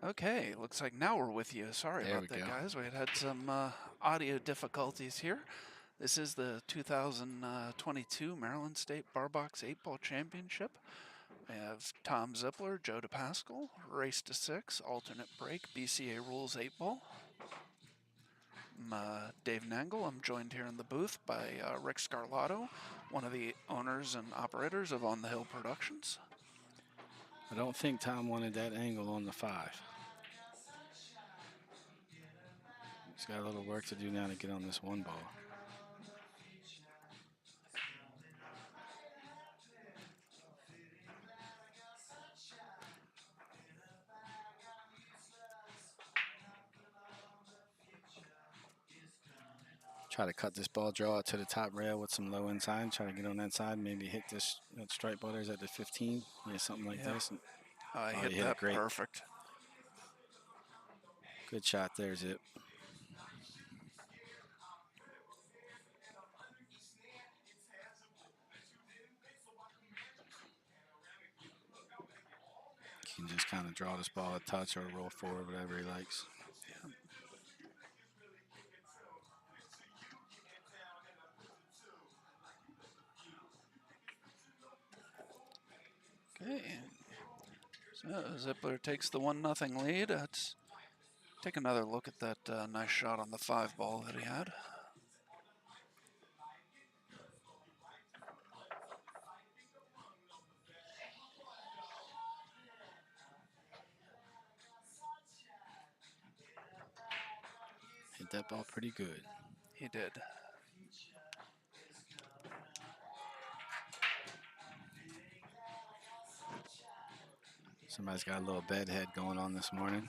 Okay, looks like now we're with you. Sorry There we about that, go. guys. We had some audio difficulties here. This is the 2022 Maryland State Bar Box 8-Ball Championship. We have Tom Zippler, Joe DePascal, Race to 6, Alternate Break, BCA Rules 8-Ball. I'm Dave Nangle. I'm joined here in the booth by Rick Scarlato, one of the owners and operators of On the Hill Productions. I don't think Tom wanted that angle on the 5. He's got a little work to do now to get on this 1 ball. Try to cut this ball, draw it to the top rail with some low inside, try to get on that side, maybe hit this that strike ball there's at the 15, yeah, something like this. And, I oh, hit you hit it that great. perfect. Good shot there, Zip. He can just kind of draw this ball a touch or roll forward, whatever he likes. Yeah. Okay. So Zippler takes the 1-0 lead. Let's take another look at that nice shot on the 5 ball that he had. Hit that ball pretty good. He did. Somebody's got a little bedhead going on this morning.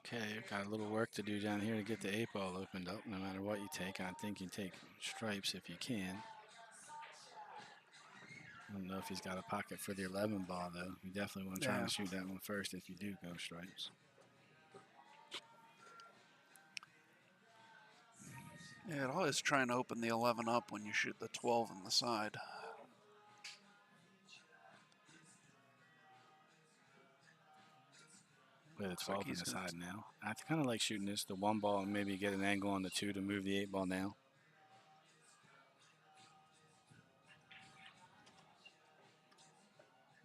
Okay, got a little work to do down here to get the 8 ball opened up. No matter what you take, I think you take stripes if you can. I don't know if he's got a pocket for the 11 ball, though. You definitely want to try Yeah. and shoot that one first if you do go stripes. Yeah, it always try and open the 11 up when you shoot the 12 on the side. Play the Looks like 12 on he's the going side to. now. I kind of like shooting this, the 1 ball, and maybe get an angle on the 2 to move the 8 ball down.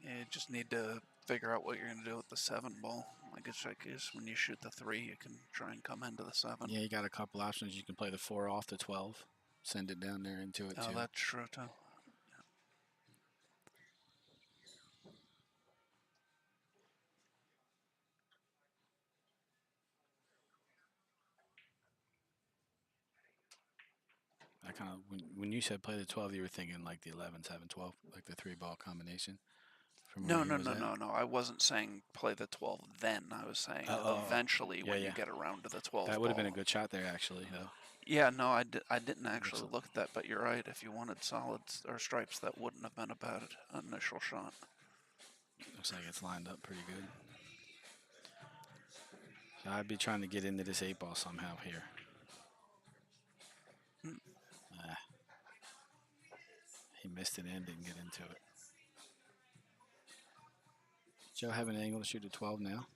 Yeah, you just need to figure out what you're going to do with the 7 ball. I guess when you shoot the 3, you can try and come into the 7. Yeah, you got a couple options. You can play the 4 off the 12, send it down there into it, Oh, too. that's true, too. I kind of when you said play the 12, you were thinking like the 11, 7, 12, like the 3 ball combination from where No, he no, was no, at. no, no. I wasn't saying play the 12 then. I was saying Oh, eventually yeah, when you yeah. get around to the 12 That would have been a ball. good shot there, actually, though. Yeah, no, I didn't Looks, actually look at that, but you're right. If you wanted solids or stripes, that wouldn't have been a bad initial shot. looks like it's lined up pretty good. So I'd be trying to get into this 8 ball somehow here. He missed it and didn't get into it. Joe have an angle to shoot a 12 now?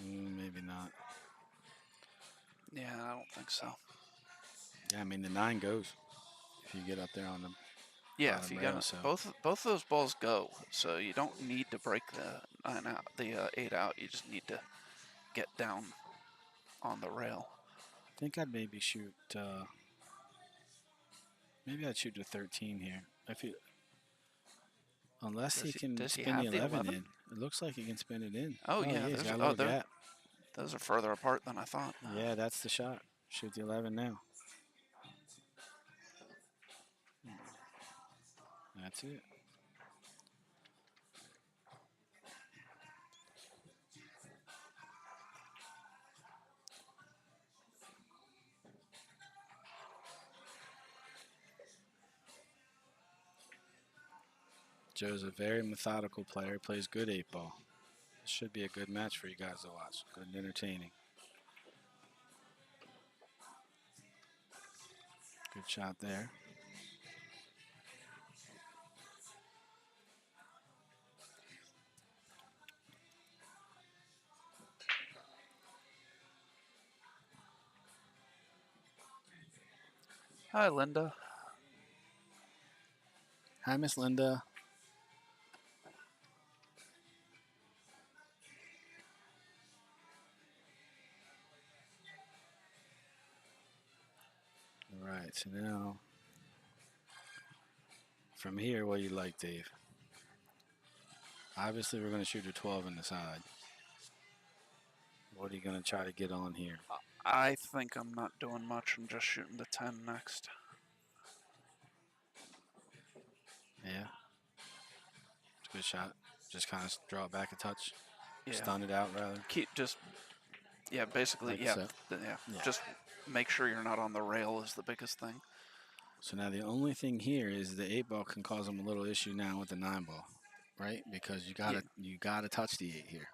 Maybe not. Yeah, I don't think so. Yeah, I mean, the 9 goes if you get up there on the Yeah, if bottom you rail. get So both those balls go, so you don't need to break the 9 out, the 8 out. You just need to get down on the rail. I think I'd maybe shoot Maybe I'd shoot the 13 here. If you, unless he Does can he spin the have the 11 11? in. It looks like he can spin it in. Oh yeah, yeah, he's there's got a little gap. those are further apart than I thought. Yeah, that's the shot. Shoot the 11 now. That's it. Joe's a very methodical player. He plays good 8-ball. This should be a good match for you guys to watch. Good and entertaining. Good shot there. Hi, Linda. Hi, Miss Linda. All right, so now from here, what do you like, Dave? Obviously, we're going to shoot a 12 in the side. What are you going to try to get on here? I think I'm not doing much. I'm just shooting the 10 next. Yeah. It's a good shot. Just kind of draw it back a touch. Yeah. Stun it out, rather. Keep just, yeah, basically, Like yeah, so. yeah. Yeah. Just make sure you're not on the rail is the biggest thing. So now the only thing here is the 8-ball can cause them a little issue now with the 9-ball, right? Because you gotta touch the 8 here.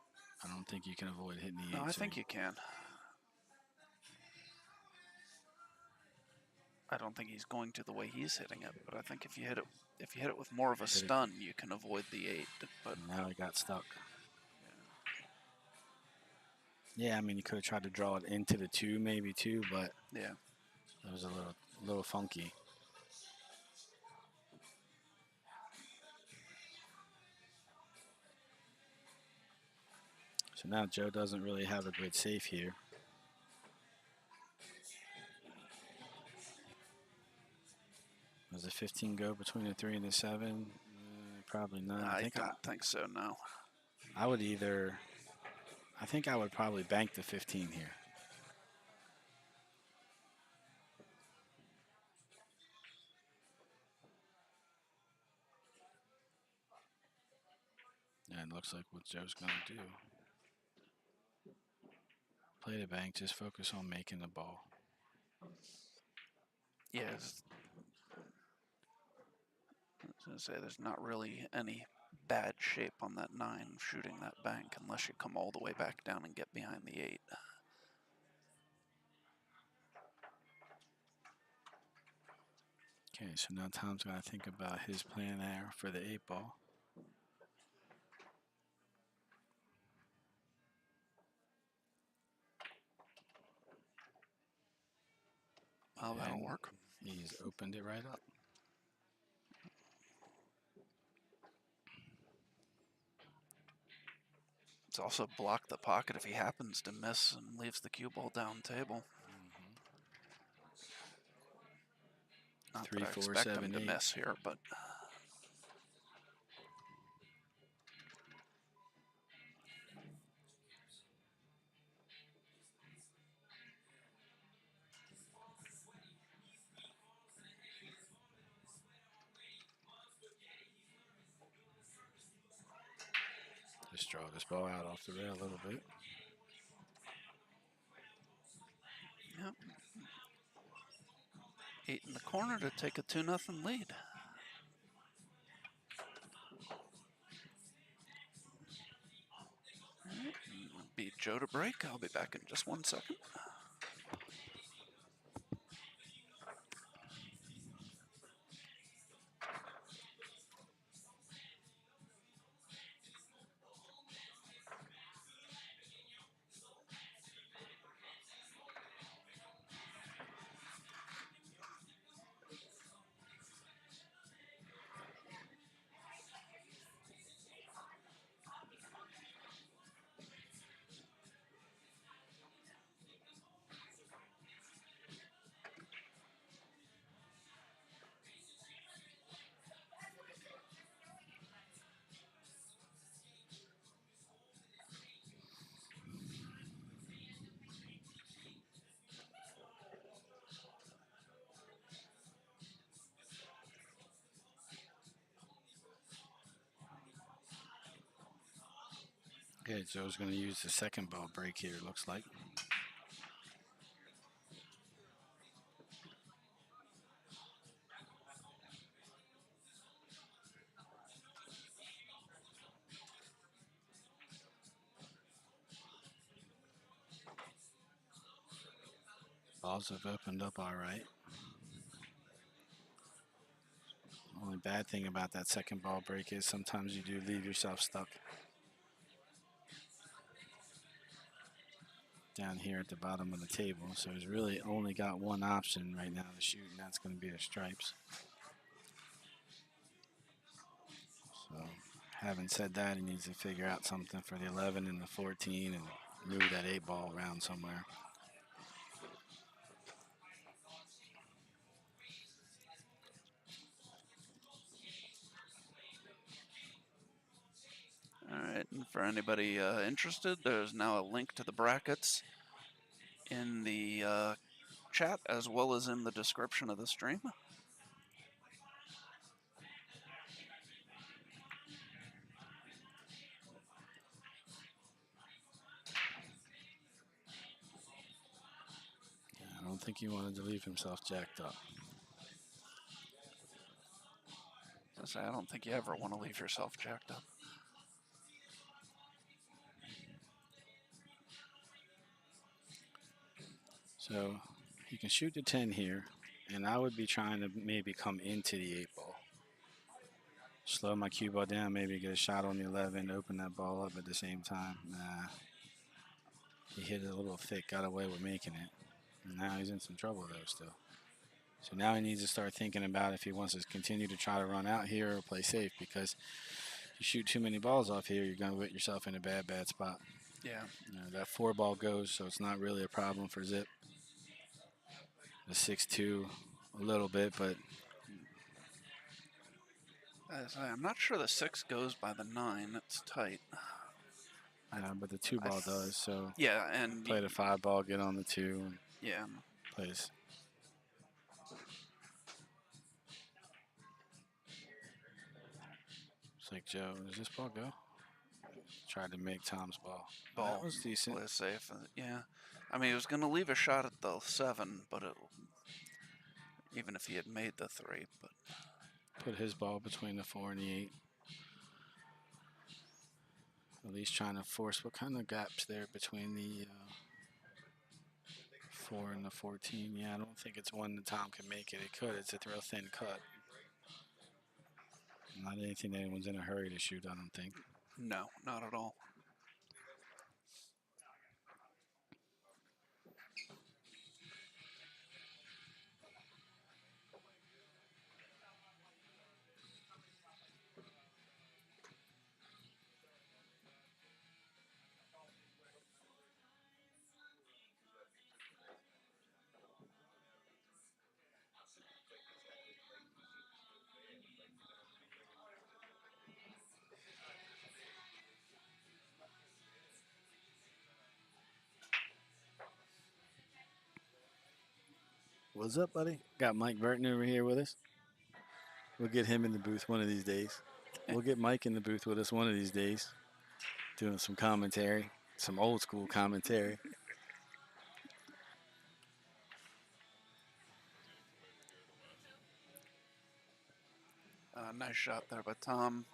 I don't think you can avoid hitting the 8. No, I think you can. I don't think he's going to the way he's hitting it, but I think if you hit it with more of a stun, you can avoid the 8. But now he got stuck. Yeah, I mean, you could have tried to draw it into the 2, maybe too, but yeah, it was a little funky. So now Joe doesn't really have a good safe here. Does the 15 go between the 3 and the 7? Probably not. I don't think so, no. I think I would probably bank the 15 here. And it looks like what Joe's going to do. Play the bank, just focus on making the ball. Yes. I was going to say, there's not really any bad shape on that 9 shooting that bank unless you come all the way back down and get behind the 8. Okay, so now Tom's got to think about his plan there for the 8-ball. Well, that'll work. He's opened it right up. It's also blocked the pocket if he happens to miss and leaves the cue ball down table. Not 3, that I 4, expect 7, him to 8. miss here, but Just draw this ball out off the rail a little bit. yep. 8 in the corner to take a 2-0 lead. Beat Joe to break. I'll be back in just 1 second. Okay, Joe's going to use the second ball break here, looks like. Balls have opened up all right. Only bad thing about that second ball break is sometimes you do leave yourself stuck down here at the bottom of the table. So he's really only got one option right now to shoot, and that's going to be the stripes. So having said that, he needs to figure out something for the 11 and the 14 and move that 8 ball around somewhere. All right, and for anybody interested, there's now a link to the brackets in the chat as well as in the description of the stream. I don't think he wanted to leave himself jacked up. I don't think you ever want to leave yourself jacked up. So he can shoot the 10 here, and I would be trying to maybe come into the 8 ball. Slow my cue ball down, maybe get a shot on the 11, open that ball up at the same time. Nah. He hit it a little thick, got away with making it. And now he's in some trouble, though, still. So now he needs to start thinking about if he wants to continue to try to run out here or play safe, because if you shoot too many balls off here, you're going to put yourself in a bad spot. Yeah. You know, that 4 ball goes, so it's not really a problem for Zip. The 6-2 a little bit, but I'm not sure the 6 goes by the 9. It's tight. but the 2 ball does. So yeah, and play the 5 ball, get on the 2, and yeah, plays. It's like, Joe, does this ball go? Tried to make Tom's ball. That was decent. Play safe. Yeah, I mean, he was going to leave a shot at the 7, but even if he had made the 3, but put his ball between the 4 and the 8. At least trying to force what kind of gaps there between the 4 and the 14. Yeah, I don't think it's one that Tom can make it. It could. It's a real thin cut. Not anything that anyone's in a hurry to shoot, I don't think. No, not at all. What's up, buddy? Got Mike Burton over here with us. We'll get him in the booth one of these days. We'll get Mike in the booth with us one of these days, doing some commentary, some old school commentary. Nice shot there by Tom.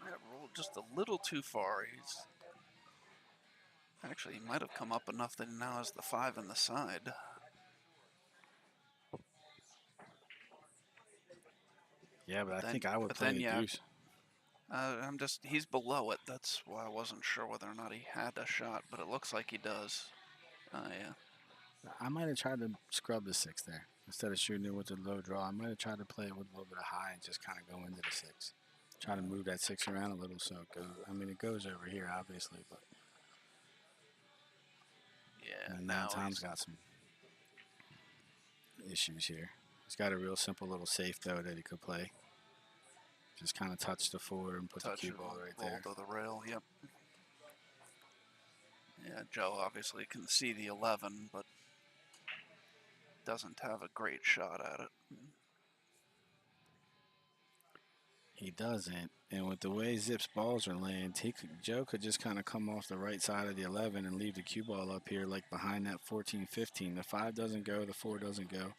That rolled just a little too far. He might have come up enough that he now has the 5 in the side. Yeah, but I think I would play a deuce. He's below it. That's why I wasn't sure whether or not he had a shot, but it looks like he does. Yeah. I might have tried to scrub the 6 there. Instead of shooting it with a low draw, I might have tried to play it with a little bit of high and just kind of go into the 6. Try to move that 6 around a little so it goes. I mean, it goes over here, obviously, but. Yeah. And now Tom's got some issues here. He's got a real simple little safe, though, that he could play. Just kind of touch the 4 and put the cue ball right there. Roll to the rail, yep. Yeah, Joe obviously can see the 11, but doesn't have a great shot at it. He doesn't, And with the way Zip's balls are laying, Joe could just kind of come off the right side of the 11 and leave the cue ball up here, like behind that 14, 15. The 5 doesn't go, the 4 doesn't go,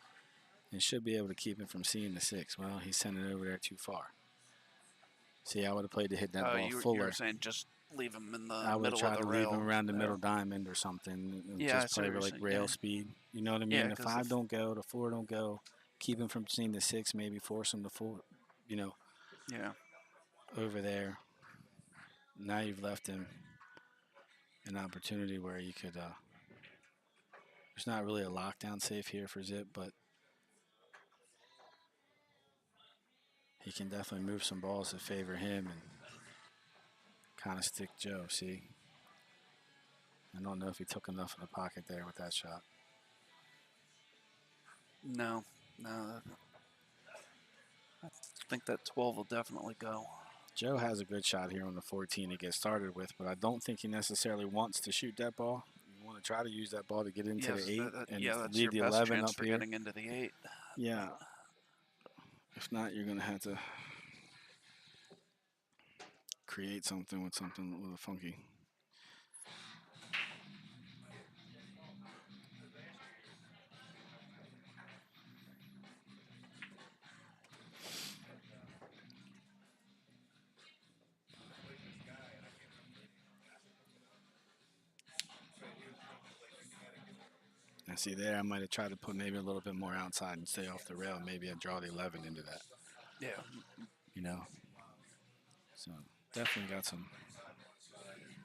and should be able to keep him from seeing the 6. Well, he's sending it over there too far. See, I would have played to hit that ball You fuller. were saying just leave him in the I would middle try of the to rail. leave him around the there. middle diamond or something, and Yeah, I just see play what with you're like saying, rail yeah. speed. You know what I mean? Yeah, the 'cause 5 don't go, the 4 don't go. Keep him from seeing the 6, maybe force him to 4, Yeah. over there. Now you've left him an opportunity where you could. There's not really a lockdown safe here for Zip, but he can definitely move some balls to favor him and kind of stick Joe. See, I don't know if he took enough of the pocket there with that shot. No. I think that 12 will definitely go. Joe has a good shot here on the 14 to get started with, but I don't think he necessarily wants to shoot that ball. You want to try to use that ball to get into the 8 and that's leave your the best 11 chance up for here. getting into the 8. Yeah. If not, you're going to have to create something with a funky. And see there, I might have tried to put maybe a little bit more outside and stay off the rail. Maybe I draw the 11 into that. Yeah. So definitely got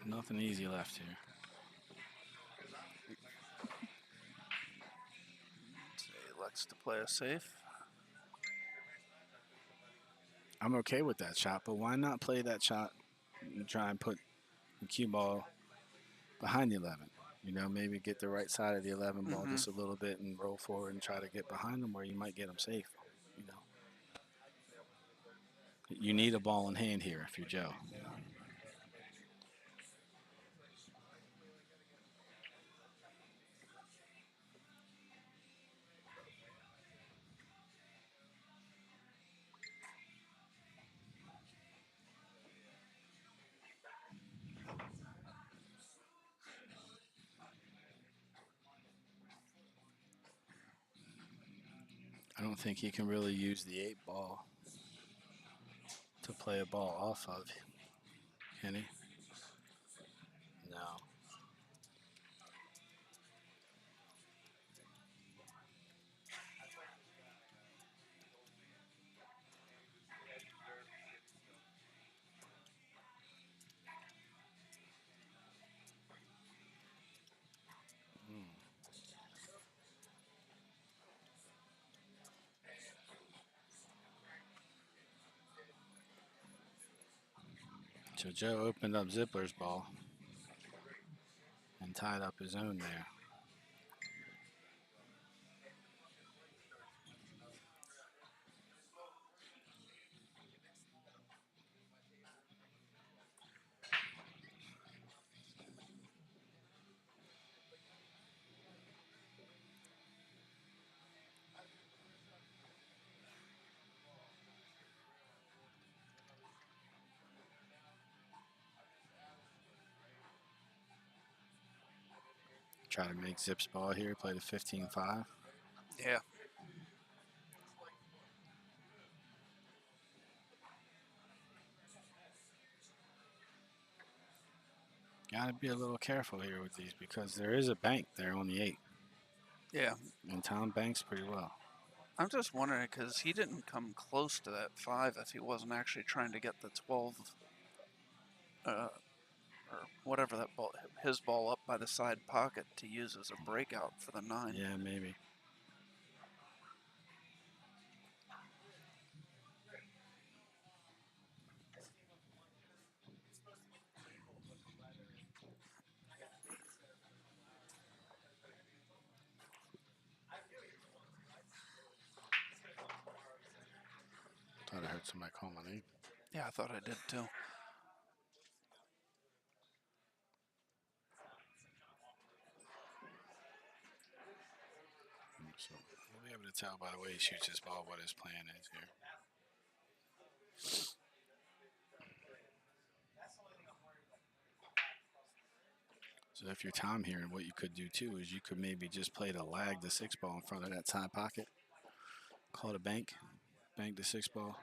nothing easy left here. He likes to play it safe. I'm okay with that shot, but why not play that shot and try and put the cue ball behind the 11? Maybe get the right side of the 11 ball just a little bit and roll forward and try to get behind them where you might get them safe. You need a ball in hand here if you're Joe. I don't think he can really use the 8 ball to play a ball off of. Can he? No. So Joe opened up Zippler's ball and tied up his own there. Try to make Zip's ball here, play the 15-5. Yeah. Got to be a little careful here with these because there is a bank there on the 8. Yeah. And Tom banks pretty well. I'm just wondering because he didn't come close to that 5 if he wasn't actually trying to get the 12 or whatever that ball, his ball up by the side pocket to use as a breakout for the 9. Yeah, maybe. Thought I heard somebody call my name. Yeah, I thought I did too. So we'll be able to tell by the way he shoots his ball what his plan is here. So if you're Tom here, and what you could do too is you could maybe just play the lag the 6 ball in front of that side pocket. Call it a bank the 6 ball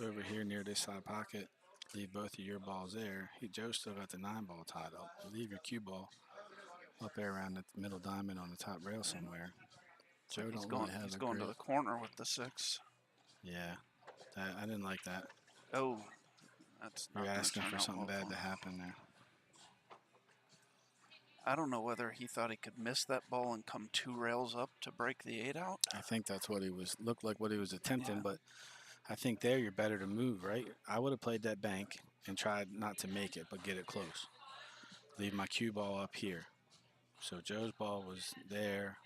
over here near this side pocket. Leave both of your balls there. Joe's still got the 9 ball tied up. You leave your cue ball up there around the middle diamond on the top rail somewhere. It's Joe like don't really have he's a going to great. the corner with the 6. Yeah, I didn't like that. Oh, that's You're not going to asking turn for out something well for bad to him. happen there. I don't know whether he thought he could miss that ball and come 2 rails up to break the 8 out. I think that's what he looked like what he was attempting, Yeah. but I think there you're better to move, right? I would have played that bank and tried not to make it, but get it close. Leave my cue ball up here. So Joe's ball was there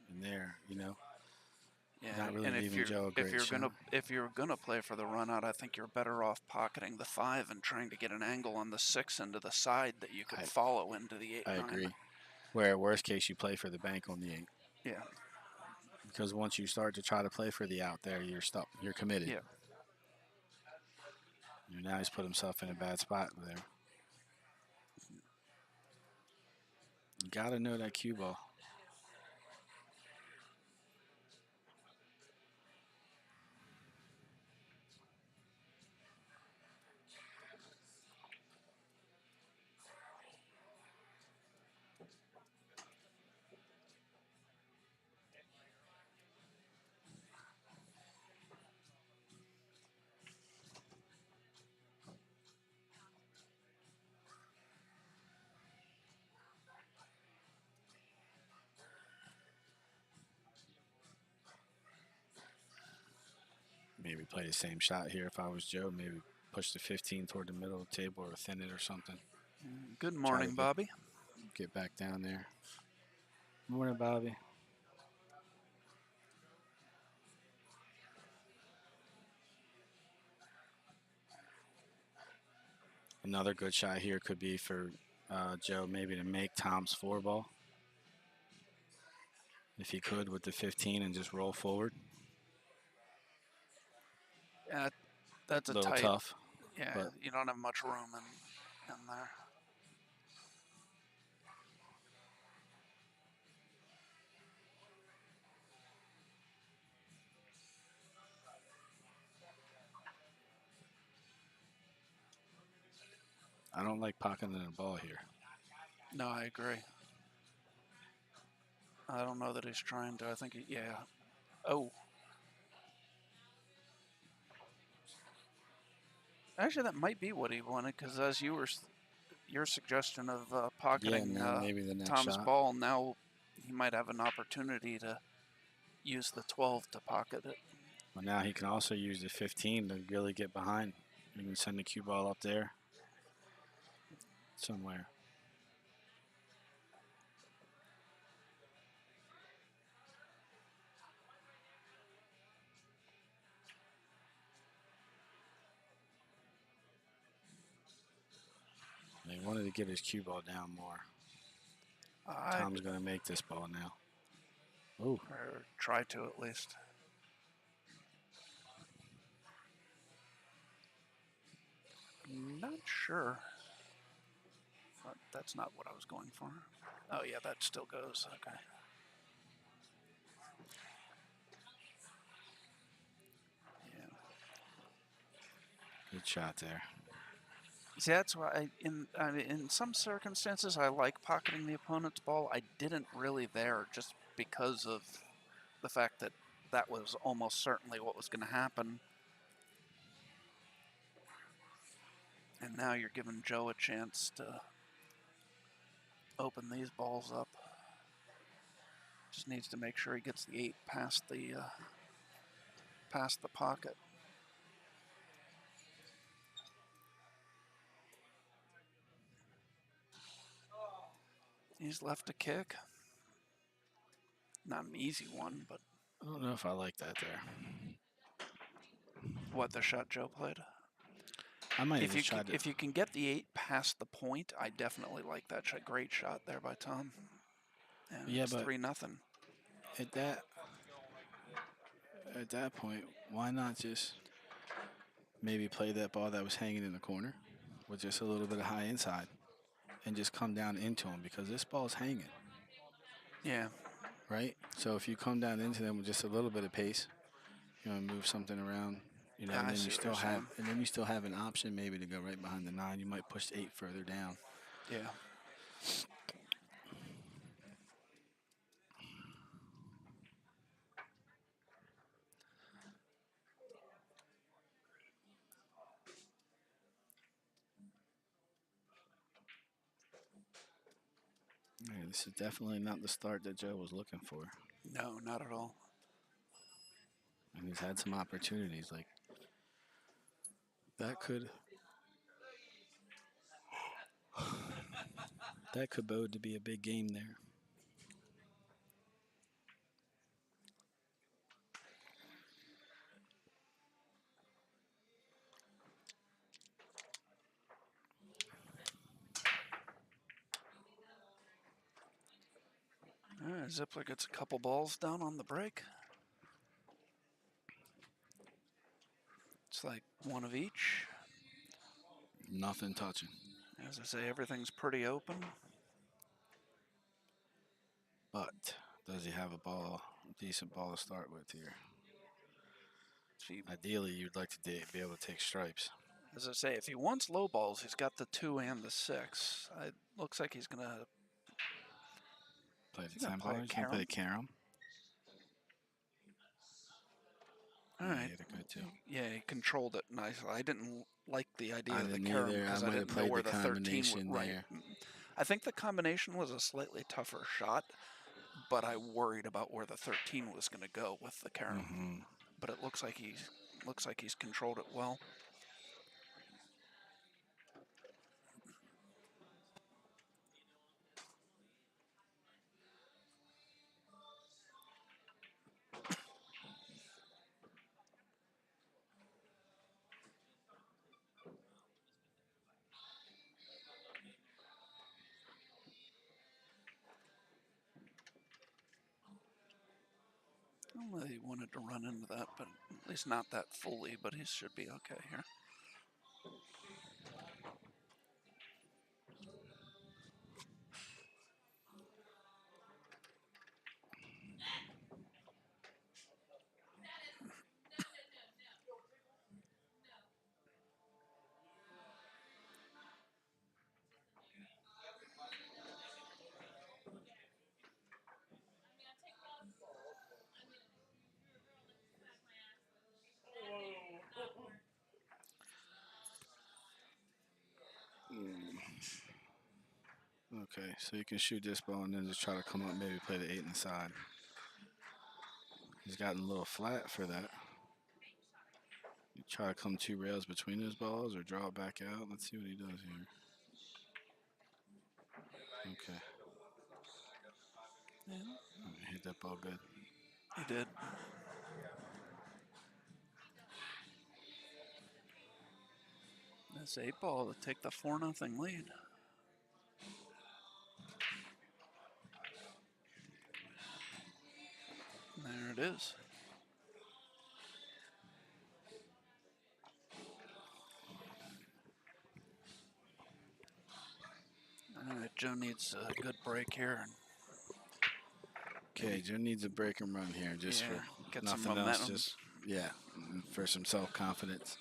and there, Yeah, not really and leaving Joe a great shot. if you're gonna play for the run out, I think you're better off pocketing the 5 and trying to get an angle on the 6 into the side that you could follow into the 8-9. I agree. Where worst case you play for the bank on the 8. Yeah. Because once you start to try to play for the out there, you're stuck. You're committed. Yeah. Now he's put himself in a bad spot there. You gotta know that cue ball. Maybe play the same shot here if I was Joe. Maybe push the 15 toward the middle of the table or thin it or something. Good morning, Bobby. Get back down there. Morning, Bobby. Another good shot here could be for Joe maybe to make Tom's 4 ball. If he could with the 15 and just roll forward. Yeah, that's a little tight. Tough. Yeah, but you don't have much room in there. I don't like pocketing the ball here. No, I agree. I don't know that he's trying to. I think, yeah. Oh. Actually, that might be what he wanted, because as your suggestion of pocketing maybe the next Tom's shot. ball, now he might have an opportunity to use the 12 to pocket it. Well, now he can also use the 15 to really get behind. You can send the cue ball up there somewhere. He wanted to get his cue ball down more. Tom's going to make this ball now. Oh. Or try to, at least. Not sure. But that's not what I was going for. Oh, yeah, that still goes. Okay. Yeah. Good shot there. See, that's why in some circumstances I like pocketing the opponent's ball. I didn't really there just because of the fact that that was almost certainly what was going to happen. And now you're giving Joe a chance to open these balls up. Just needs to make sure he gets the 8 past the pocket. He's left a kick. Not an easy one, but I don't know if I like that there. What, the shot Joe played? I might have tried if you can get the 8 past the point, I definitely like that shot. Great shot there by Tom. And yeah, it's but 3-0. At that point, why not just maybe play that ball that was hanging in the corner with just a little bit of high inside and just come down into them because this ball's hanging, Yeah. right? So if you come down into them with just a little bit of pace, move something around, Yeah, and I then see you what you're still have, saying. an option maybe to go right behind the 9. You might push the 8 further down. Yeah. Yeah, this is definitely not the start that Joe was looking for, No, not at all. and he's had some opportunities like that could bode to be a big game there. All right, Zippler gets a couple balls down on the break. It's like one of each. Nothing touching. As I say, everything's pretty open. But does he have a decent ball to start with here? Ideally, you'd like to be able to take stripes. As I say, if he wants low balls, he's got the 2 and the 6. It looks like he's going to Play the gonna 10 play a ball. He's going to play the carom. carom. All Yeah, right. he hit it good too. Yeah, he controlled it nicely. I didn't like the idea I of the didn't carom either. I because I might have didn't know played where the the 13 would. combination Right. there. I think the combination was a slightly tougher shot, but I worried about where the 13 was going to go with the carom. But it looks like he's controlled it well. Well, he wanted to run into that, but at least not that fully. But he should be okay here. Okay, so you can shoot this ball and then just try to come up, maybe play the 8 inside. He's gotten a little flat for that. You try to come 2 rails between those balls or draw it back out. Let's see what he does here. Okay. Yeah. He hit that ball good. He did. That's 8 ball to take the 4-0 lead. There it is. All right, Joe needs a good break here. Okay, Joe needs a break and run here just for get some nothing else. momentum. Just, for some self-confidence.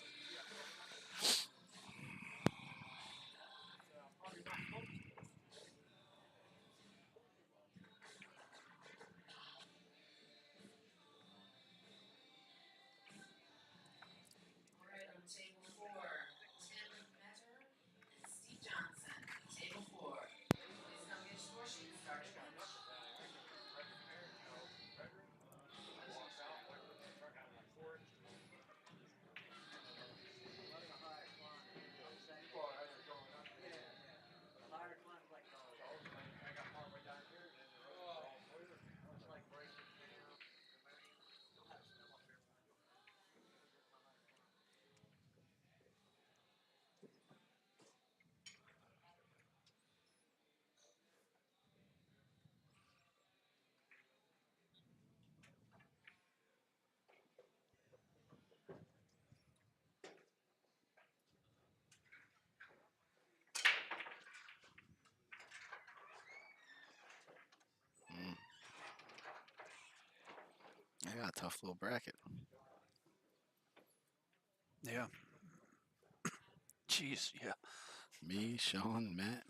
a tough little bracket. Yeah. Jeez, yeah. Me, Sean, Matt,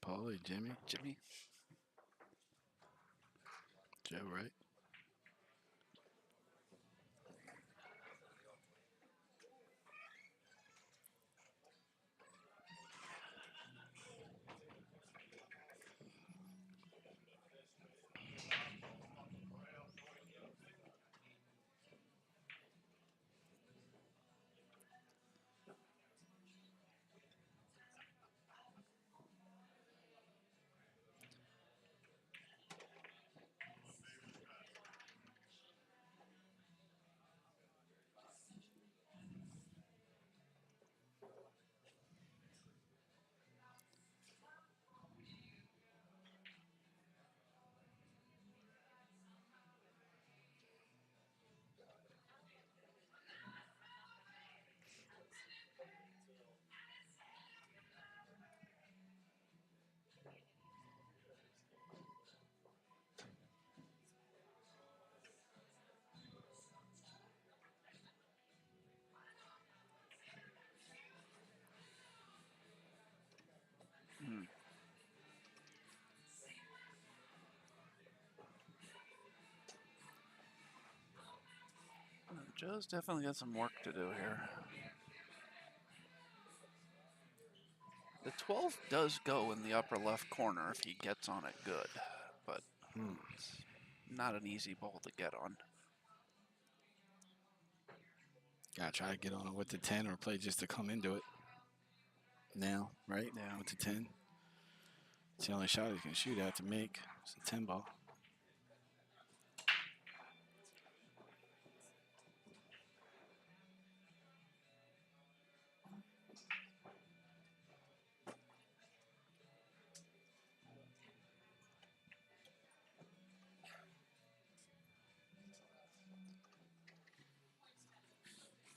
Paulie, Jimmy, Jimmy. Joe, right? Hmm. Joe's definitely got some work to do here. The 12 does go in the upper left corner if he gets on it good, but it's not an easy ball to get on. Gotta try to get on it with the 10 or play just to come into it. Now, right? Yeah. With the 10. It's the only shot he can shoot at to make. It's a 10 ball.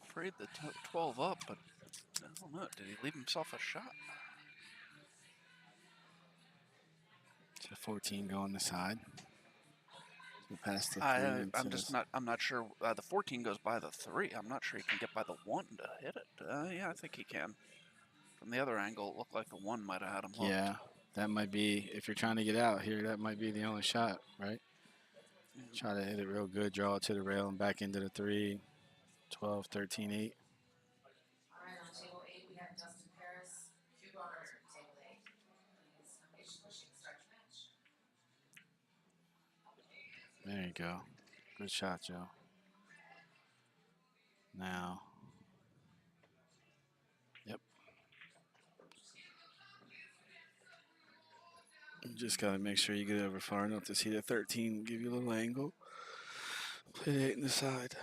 Afraid the 12 up, but I don't know. Did he leave himself a shot? It's a 14 going the side. So past the 3 I'm into just not. I'm not sure. The 14 goes by the 3. I'm not sure he can get by the 1 to hit it. Yeah, I think he can. From the other angle, it looked like the 1 might have had him hooked. Yeah, that might be, if you're trying to get out here, that might be the only shot, right? Yeah. Try to hit it real good, draw it to the rail and back into the 3, 12, 13, 8. All right, on table 8, we have Dustin Paris, 2 bars from table 8. He's nomination pushing start your match. There you go. Good shot, Joe. Now. Yep. You just got to make sure you get over far enough to see the 13, give you a little angle. Play the 8 in the side.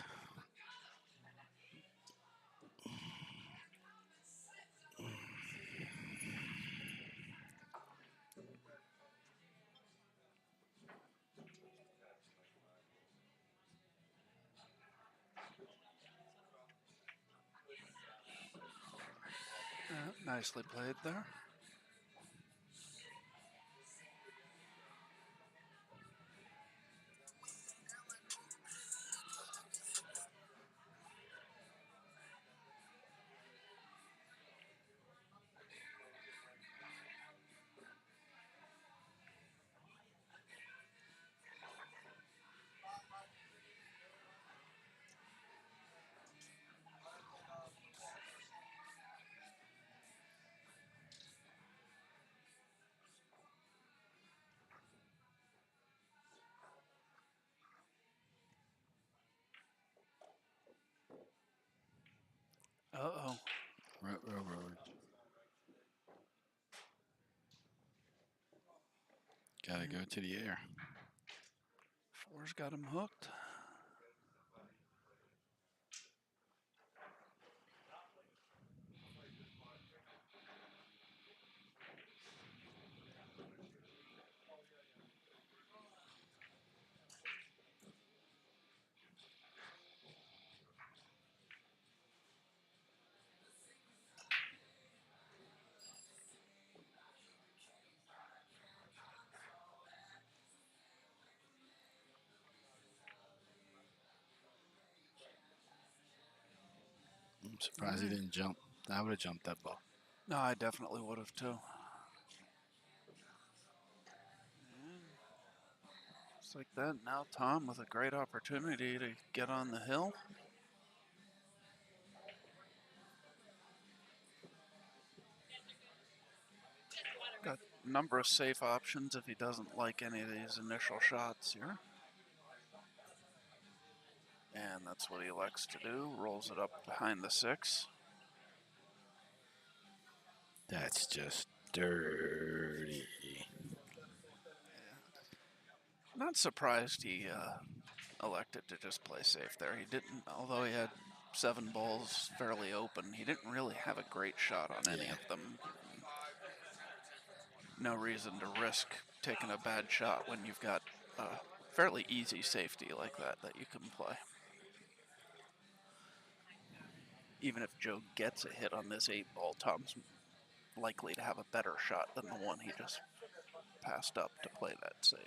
Nicely played there. Uh-oh. Road. Got to go to the air. 4's got him hooked. I'm surprised he didn't jump. I would have jumped that ball. No, I definitely would have too. Just like that. Now Tom with a great opportunity to get on the hill. Got a number of safe options if he doesn't like any of these initial shots here. And that's what he elects to do. Rolls it up behind the 6. That's just dirty. Not surprised he elected to just play safe there. He didn't, although he had 7 balls fairly open, he didn't really have a great shot on any of them. No reason to risk taking a bad shot when you've got a fairly easy safety like that you can play. Even if Joe gets a hit on this 8-ball, Tom's likely to have a better shot than the one he just passed up to play that safe.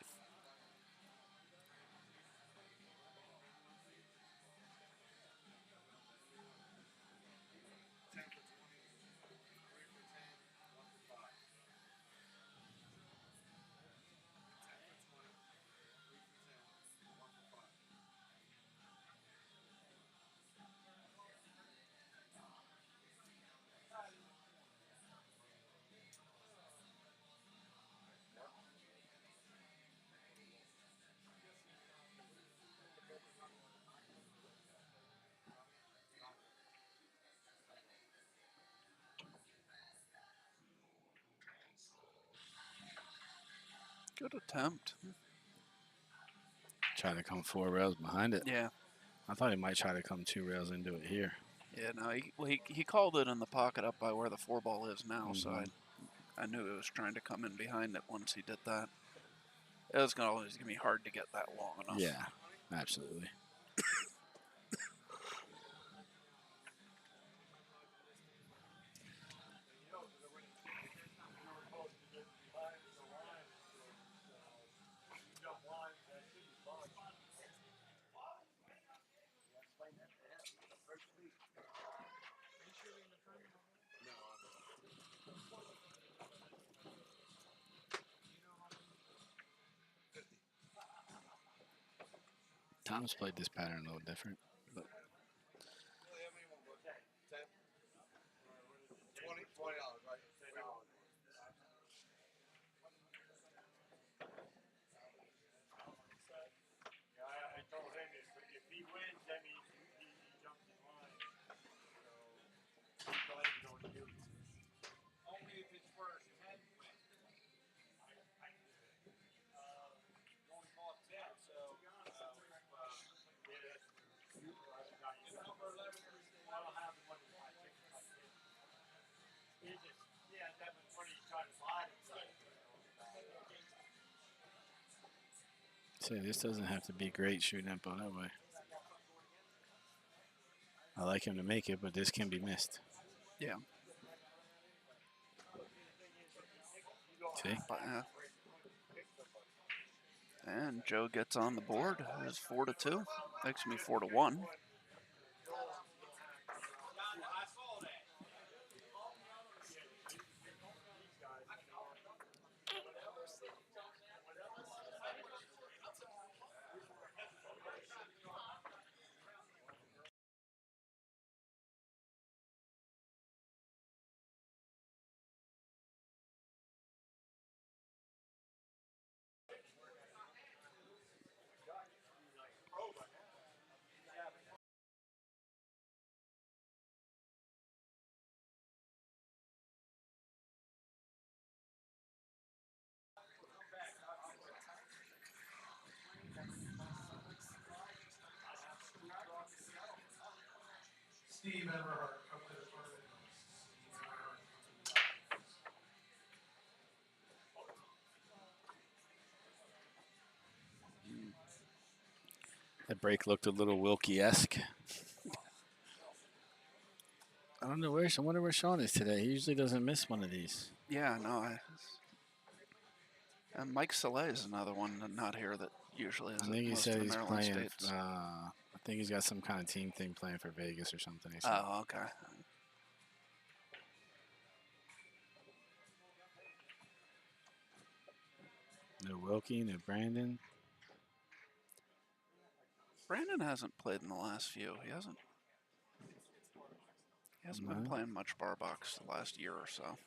Good attempt. Try to come 4 rails behind it. Yeah. I thought he might try to come 2 rails and do it here. Yeah, no, he called it in the pocket up by where the 4-ball is now, so I knew he was trying to come in behind it once he did that. It was going to be hard to get that long enough. Yeah, absolutely. Tom's played this pattern a little different. But say this doesn't have to be great shooting up on that way. I like him to make it, but this can be missed. Yeah. See? And Joe gets on the board. It's 4-2. Excuse me, 4-1. Steve Everhart up to the front. That break looked a little Wilkie-esque. I don't know where. I wonder where Sean is today. He usually doesn't miss one of these. Yeah, no. And Mike Soleil is another one not here that usually is I at think he most said of the he's Maryland playing. States. I think he's got some kind of team thing playing for Vegas or something. He said. Oh, okay. No Wilkie, no Brandon. Brandon hasn't played in the last few. He hasn't been No. playing much bar box the last year or so.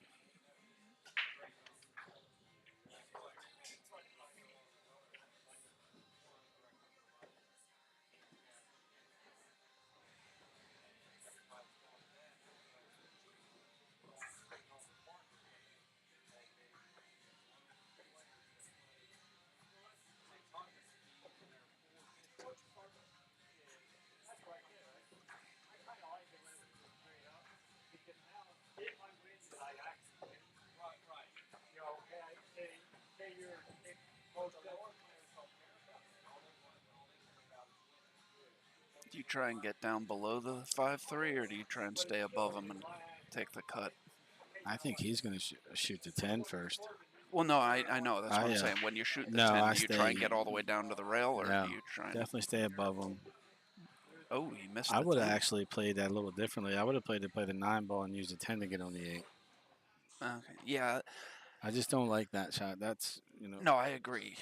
Do you try and get down below the 5-3, or do you try and stay above him and take the cut? I think he's going to shoot the 10 first. Well, no, I know. That's what I'm saying. When you shoot the 10, do you try and get all the way down to the rail, or do you try and... Definitely stay above him. Oh, he missed I the would have 10. actually played that a little differently. I would have played the 9 ball and used the 10 to get on the 8. Okay. Yeah. I just don't like that shot. That's, No, I agree.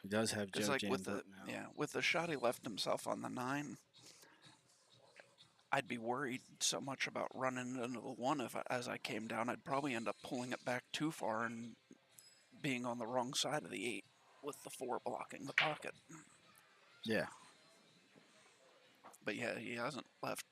He does have Joe like jammed up now. Yeah, with the shot he left himself on the 9, I'd be worried so much about running into the 1 as I came down. I'd probably end up pulling it back too far and being on the wrong side of the 8 with the 4 blocking the pocket. Yeah. But yeah, he hasn't left.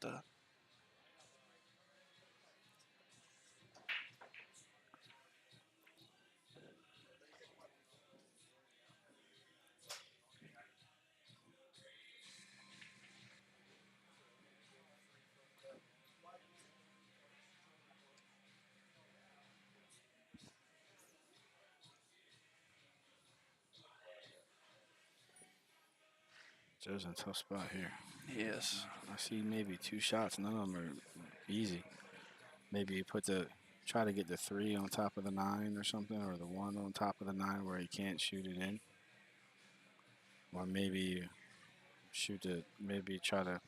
Joe's in a tough spot here. Yes. I see maybe 2 shots. None of them are easy. Maybe you try to get the 3 on top of the 9 or something, or the 1 on top of the 9 where he can't shoot it in. Or maybe maybe try to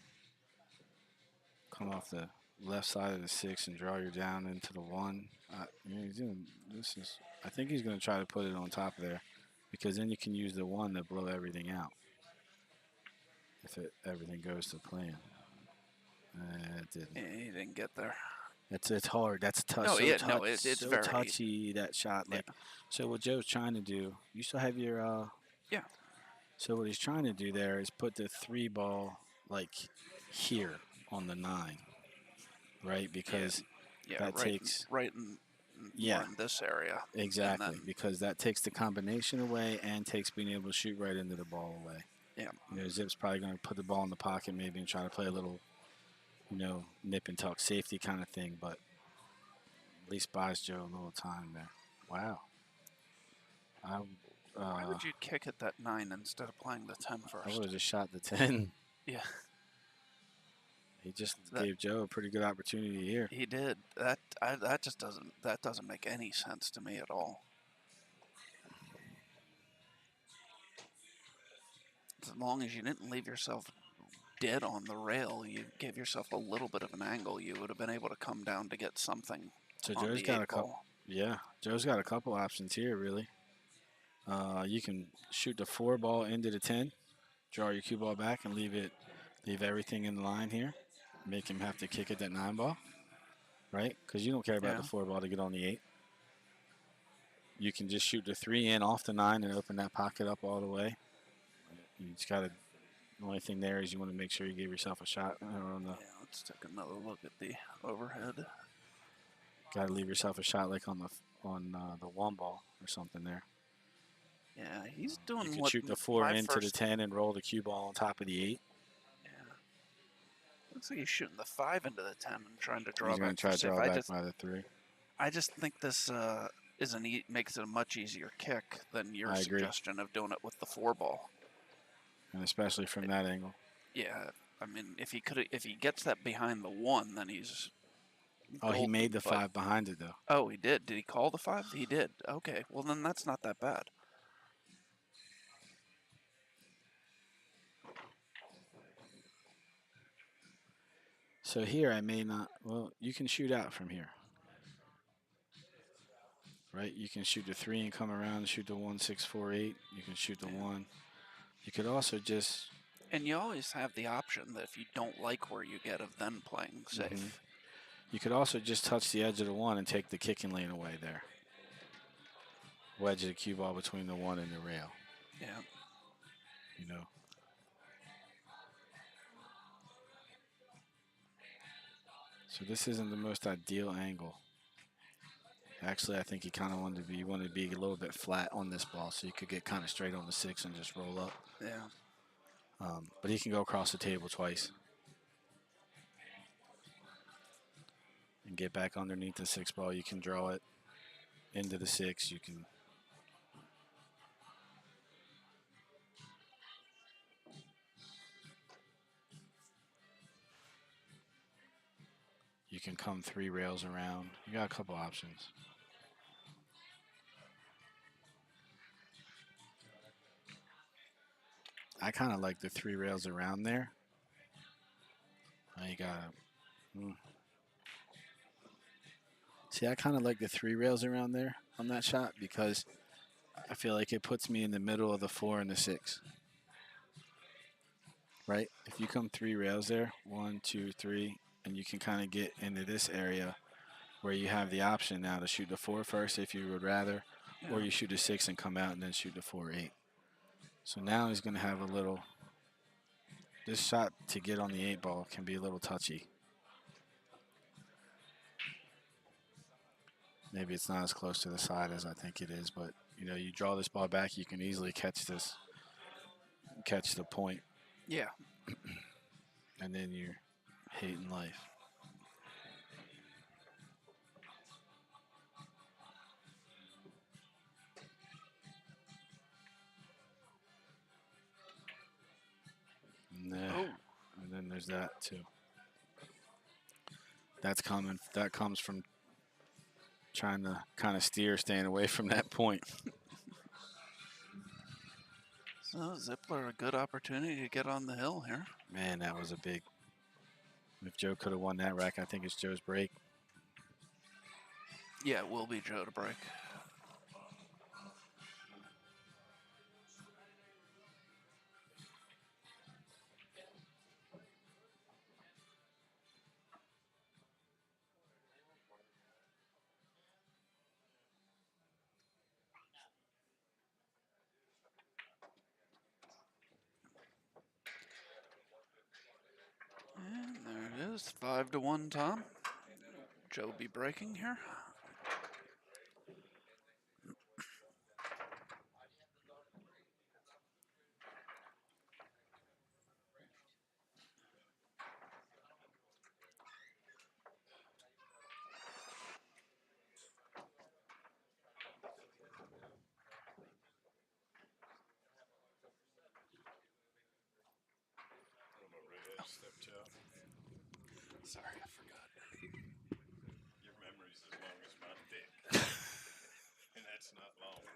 come off the left side of the 6 and draw you down into the 1. I think he's going to try to put it on top of there, because then you can use the 1 to blow everything out if everything goes to plan. It didn't. He didn't get there. It's hard. That's tough. No, it's so very touchy, that shot. Like, so what Joe's trying to do, you still have your Yeah. So what he's trying to do there is put the 3 ball like here on the 9, right? Because that takes more in this area. Exactly, because that takes the combination away and takes being able to shoot right into the ball away. Yeah. Zip's probably going to put the ball in the pocket maybe and try to play a little, nip and tuck safety kind of thing, but at least buys Joe a little time there. Wow. Why would you kick at that 9 instead of playing the 10 I first? would have just shot the 10. Yeah. He just gave Joe a pretty good opportunity here. He did. That just doesn't make any sense to me at all. As long as you didn't leave yourself dead on the rail, you gave yourself a little bit of an angle, you would have been able to come down to get something. So on Joe's the got 8 a couple. ball. Yeah, Joe's got a couple options here, really. You can shoot the 4 ball into the 10, draw your cue ball back, and leave everything in line here. Make him have to kick at that 9 ball, right? Because you don't care about the 4 ball to get on the 8. You can just shoot the 3 in off the 9 and open that pocket up all the way. You just got to. The only thing there is you want to make sure you give yourself a shot on the. Yeah, let's take another look at the overhead. Got to leave yourself a shot like on the 1 ball or something there. Yeah, he's doing You can what shoot the 4 into the first... 10 and roll the cue ball on top of the 8. Yeah. Looks like he's shooting the 5 into the 10 and trying to draw He's going back. to try to draw back by the 3. I just think this makes it a much easier kick than your suggestion of doing it with the 4 ball. And especially from that angle. Yeah, I mean, if he gets that behind the 1, then he's. Oh, he made the 5 behind it though. Oh, he did. Did he call the 5? He did. Okay, well then that's not that bad. So here I may not. Well, you can shoot out from here, right? You can shoot the 3 and come around and shoot the 1, 6, 4, 8. You can shoot the Yeah. 1. You could also just. And you always have the option that if you don't like where you get of then playing safe. Mhm. You could also just touch the edge of the 1 and take the kicking lane away there. Wedge the cue ball between the 1 and the rail. Yeah. You know. So this isn't the most ideal angle. Actually, I think he kind of wanted to be a little bit flat on this ball, so you could get kind of straight on the 6 and just roll up. Yeah. But he can go across the table twice and get back underneath the 6 ball. You can draw it into the 6. You can come 3 rails around. You got a couple options. I kind of like the 3 rails around there. Now you got to. See, I kind of like the 3 rails around there on that shot because I feel like it puts me in the middle of the 4 and the 6. Right? If you come 3 rails there, 1, 2, 3, and you can kind of get into this area where you have the option now to shoot the 4 first if you would rather, or Yeah. you shoot a 6 and come out and then shoot the 4, 8. So now he's going to have a little. This shot to get on the 8 ball can be a little touchy. Maybe it's not as close to the side as I think it is, but you draw this ball back, you can easily catch the point, Yeah. and then you're hating life. Nah. Oh. And then there's that too. That comes from trying to kind of staying away from that point. So Zippler, a good opportunity to get on the hill here. Man, that was a big. If Joe could have won that rack, I think it's Joe's break. Yeah, it will be Joe to break. And there it is, 5-1, Tom. Joe be breaking here. Sorry, I forgot. Your memory's as long as my dick. And that's not long.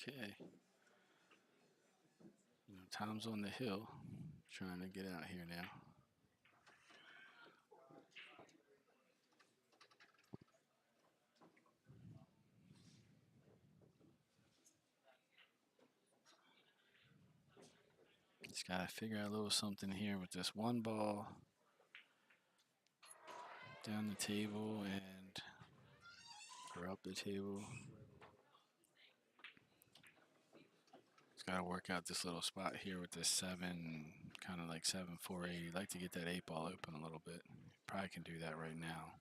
Okay. Tom's on the hill, trying to get out here now. Just got to figure out a little something here with this one ball down the table and or up the table. Just got to work out this little spot here with this 7, kind of like 7-4-8. You'd like to get that 8 ball open a little bit. Probably can do that right now.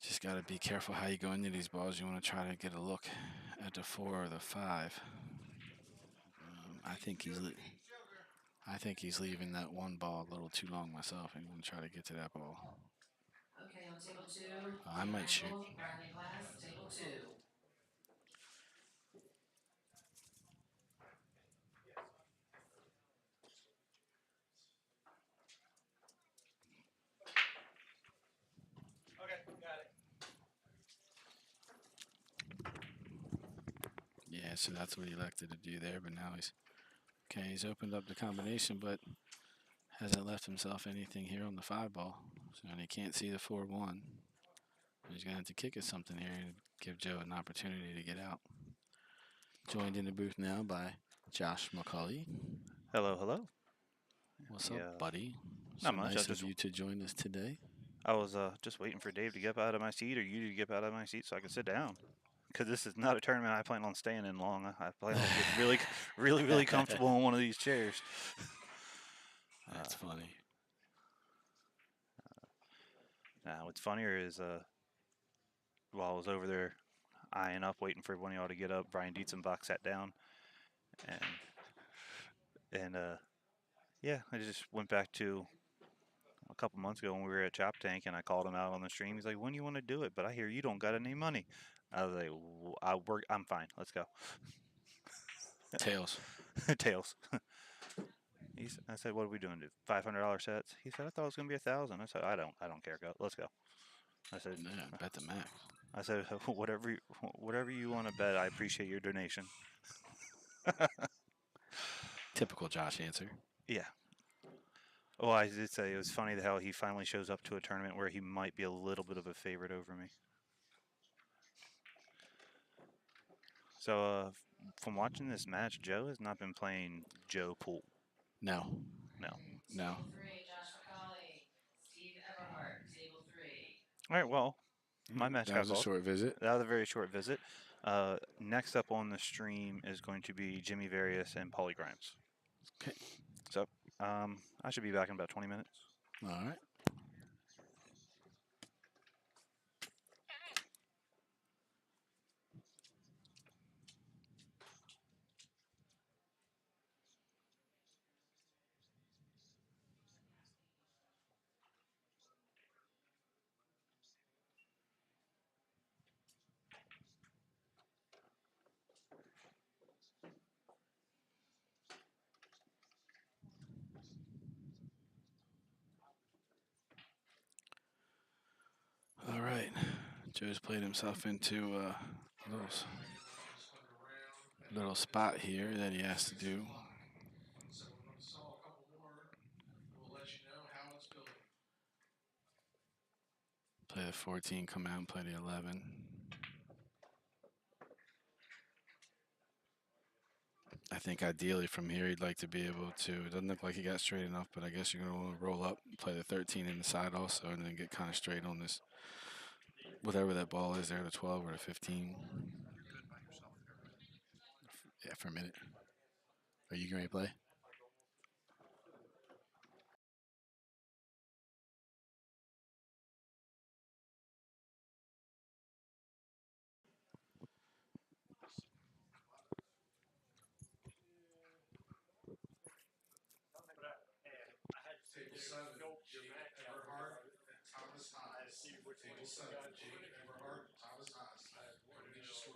Just got to be careful how you go into these balls. You want to try to get a look at the 4 or the 5. I think he's leaving that one ball a little too long myself. I'm going to try to get to that ball. Okay, on table 2, I might shoot. Brian Nicholas, table 2. Okay, got it. Yeah, so that's what he elected to do there, but now he's opened up the combination, but hasn't left himself anything here on the 5 ball. So he can't see the 4-1. He's going to have to kick at something here and give Joe an opportunity to get out. Joined in the booth now by Josh McCauley. Hello, hello. What's Yeah, up, buddy? not So much. nice of you to join us today. I was just waiting for Dave to get up out of my seat or you to get out of my seat so I could sit down. Because this is not a tournament I plan on staying in long. I plan on getting really comfortable in one of these chairs. That's funny. Now, what's funnier is while I was over there eyeing up, waiting for one of y'all to get up, Brian Dietzenbach sat down. And yeah, I just went back to a couple months ago when we were at Chop Tank, and I called him out on the stream. He's like, "When do you want to do it?" But I hear you don't got any money. I was like, I'm fine. Let's go." Tails. Tails. I said, "What are we doing? $500 sets?" He said, "I thought it was gonna be 1,000." I said, I don't care. Go. Let's go." I said, Yeah, bet the max. I said, whatever you want to bet. I appreciate your donation. Typical Josh answer. Yeah. Well, I did say it was funny how he finally shows up to a tournament where he might be a little bit of a favorite over me. So, from watching this match, Joe has not been playing Joe pool. No. No. No. Table 3, Josh McCauley, Steve Everhart, table 3. All right. Well, my match That got was a called. short visit. That was a very short visit. Next up on the stream is going to be Jimmy Various and Paulie Grimes. Okay. So, I should be back in about 20 minutes. All right. All right. Joe's played himself into a little spot here that he has to do. So we're going to saw a couple more. We'll let you know how it's building. Play the 14, come out and play the 11. I think ideally from here he'd like to be able to, it doesn't look like he got straight enough, but I guess you're going to want to roll up, play the 13 in the side also, and then get kind of straight on this, whatever that ball is there, the 12 or the 15. Yeah, for a minute. Are you going to play? Table 7, Jake Everhart, Thomas Haas. Table 7, Jake Everhart, Thomas Haas. What did you score?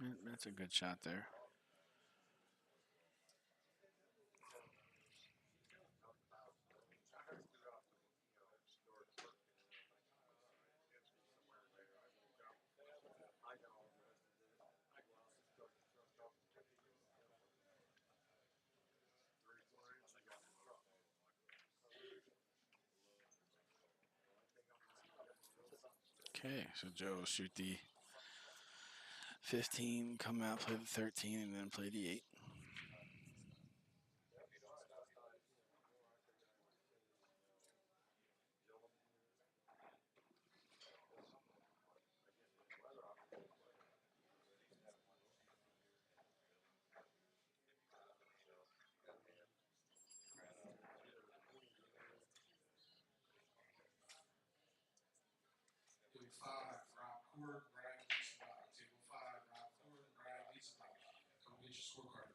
That's a good shot there. Okay, so Joe will shoot the 15, come out, play the 13, and then play the 8. Table 5, Rob Cord, Brian Leetzebach. Table 5, Rob Cord, Brian Leetzebach. Come get your scorecard.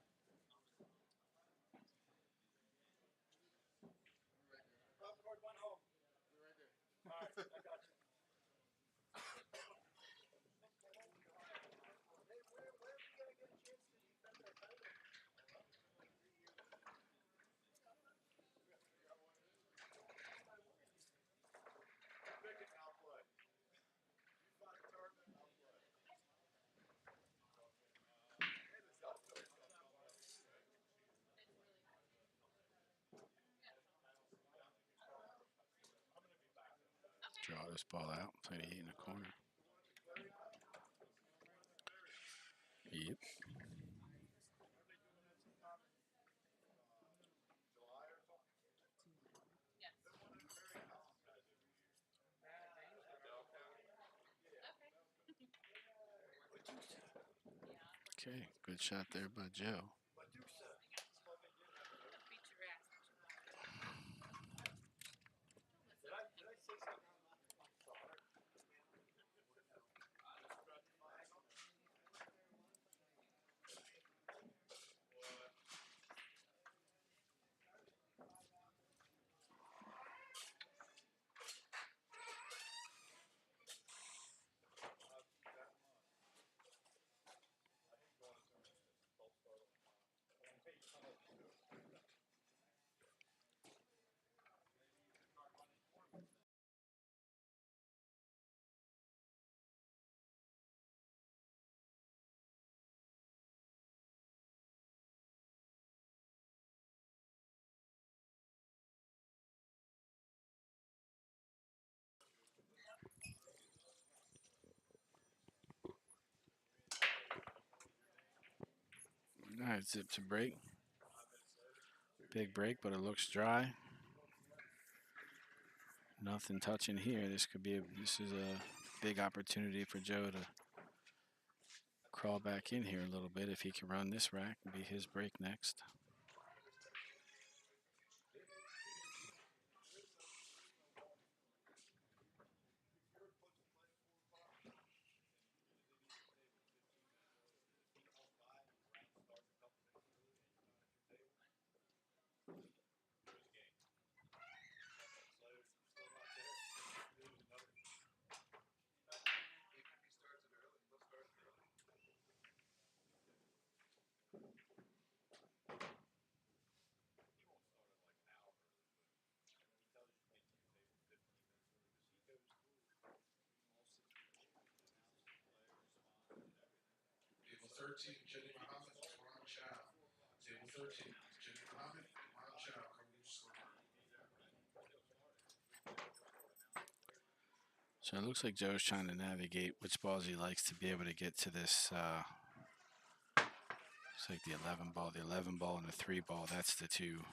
Draw this ball out, play the 8 in the corner. Yep. Okay, good shot there by Joe. All right, zip to break. Big break, but it looks dry. Nothing touching here. This is a big opportunity for Joe to crawl back in here a little bit if he can run this rack and be his break next. Table 13, Jenny Muhammad, Tuan Chow. Table 13, Jenny Muhammad, Tuan Chow. Come get your scorecard. So it looks like Joe's trying to navigate which balls he likes to be able to get to this. It's like the 11 ball. The 11 ball and the 3 ball, that's the two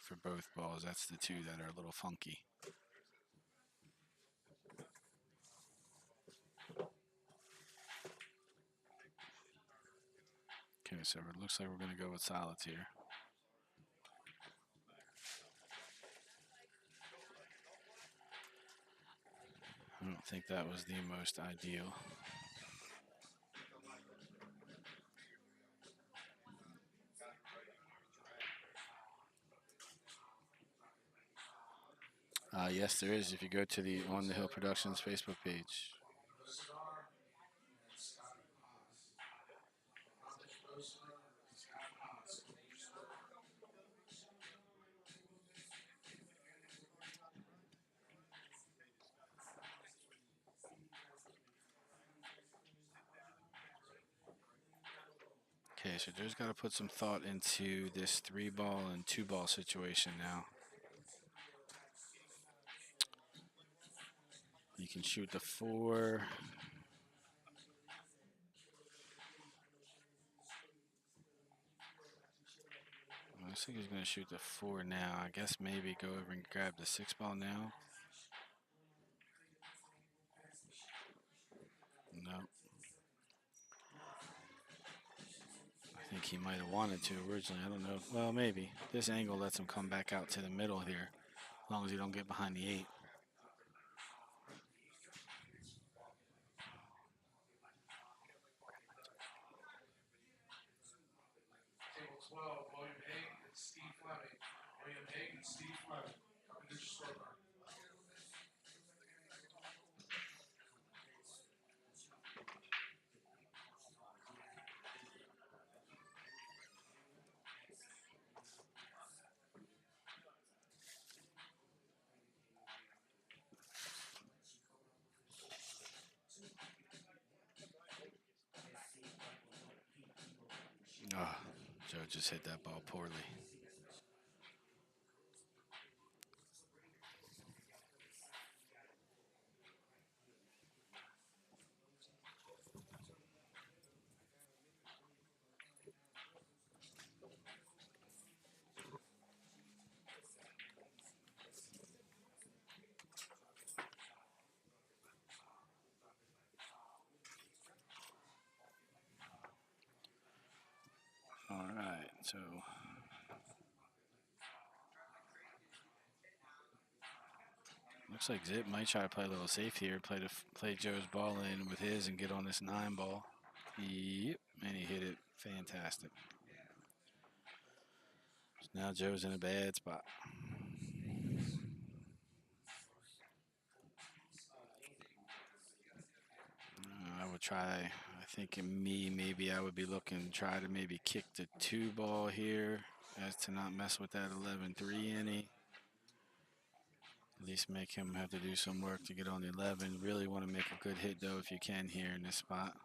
for both balls. That's the two that are a little funky. Okay, so it looks like we're going to go with solids here. I don't think that was the most ideal. Yes, there is. If you go to the On the Hill Productions Facebook page. Cigar and Scotty Paz. Okay, so Joe's got to put some thought into this 3-ball and 2-ball situation now. He can shoot the 4. I think he's going to shoot the 4 now. I guess maybe go over and grab the 6-ball now. No. I think he might have wanted to originally. I don't know. Well, maybe. This angle lets him come back out to the middle here, as long as he don't get behind the 8. Table 12, William Hague and Steve Fleming. William Hague and Steve Fleming. Coming to your scorecard. Oh, Joe just hit that ball poorly. All right, so looks like Zip might try to play a little safe here, play Joe's ball in with his and get on this 9-ball. Yep, and he hit it fantastic. So now Joe's in a bad spot. I would try, I think in maybe I would be looking, try to maybe kick the 2-ball here as to not mess with that 11-3 any. At least make him have to do some work to get on the 11. Really want to make a good hit though if you can here in this spot.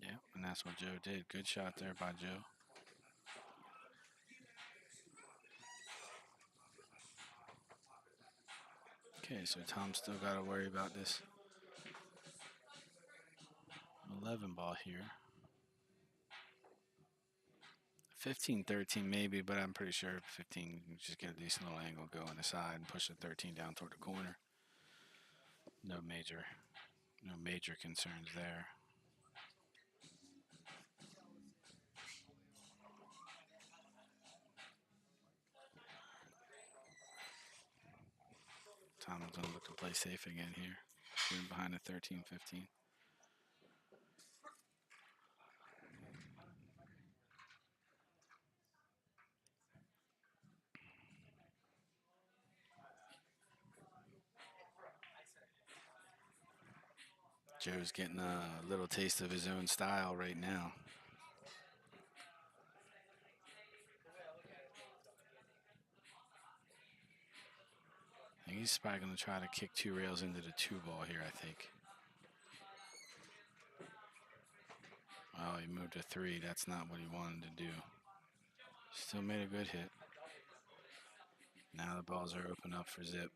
Yeah, and that's what Joe did. Good shot there by Joe. Okay, so Tom's still got to worry about this 11 ball here. 15-13 maybe, but I'm pretty sure 15, just get a decent little angle, go on the side and push the 13 down toward the corner. No major concerns there. Tom's gonna look to play safe again here, getting behind the 13-15. Joe's getting a little taste of his own style right now. He's probably going to try to kick 2 rails into the 2-ball here, I think. Oh, he moved to 3. That's not what he wanted to do. Still made a good hit. Now the balls are open up for Zip.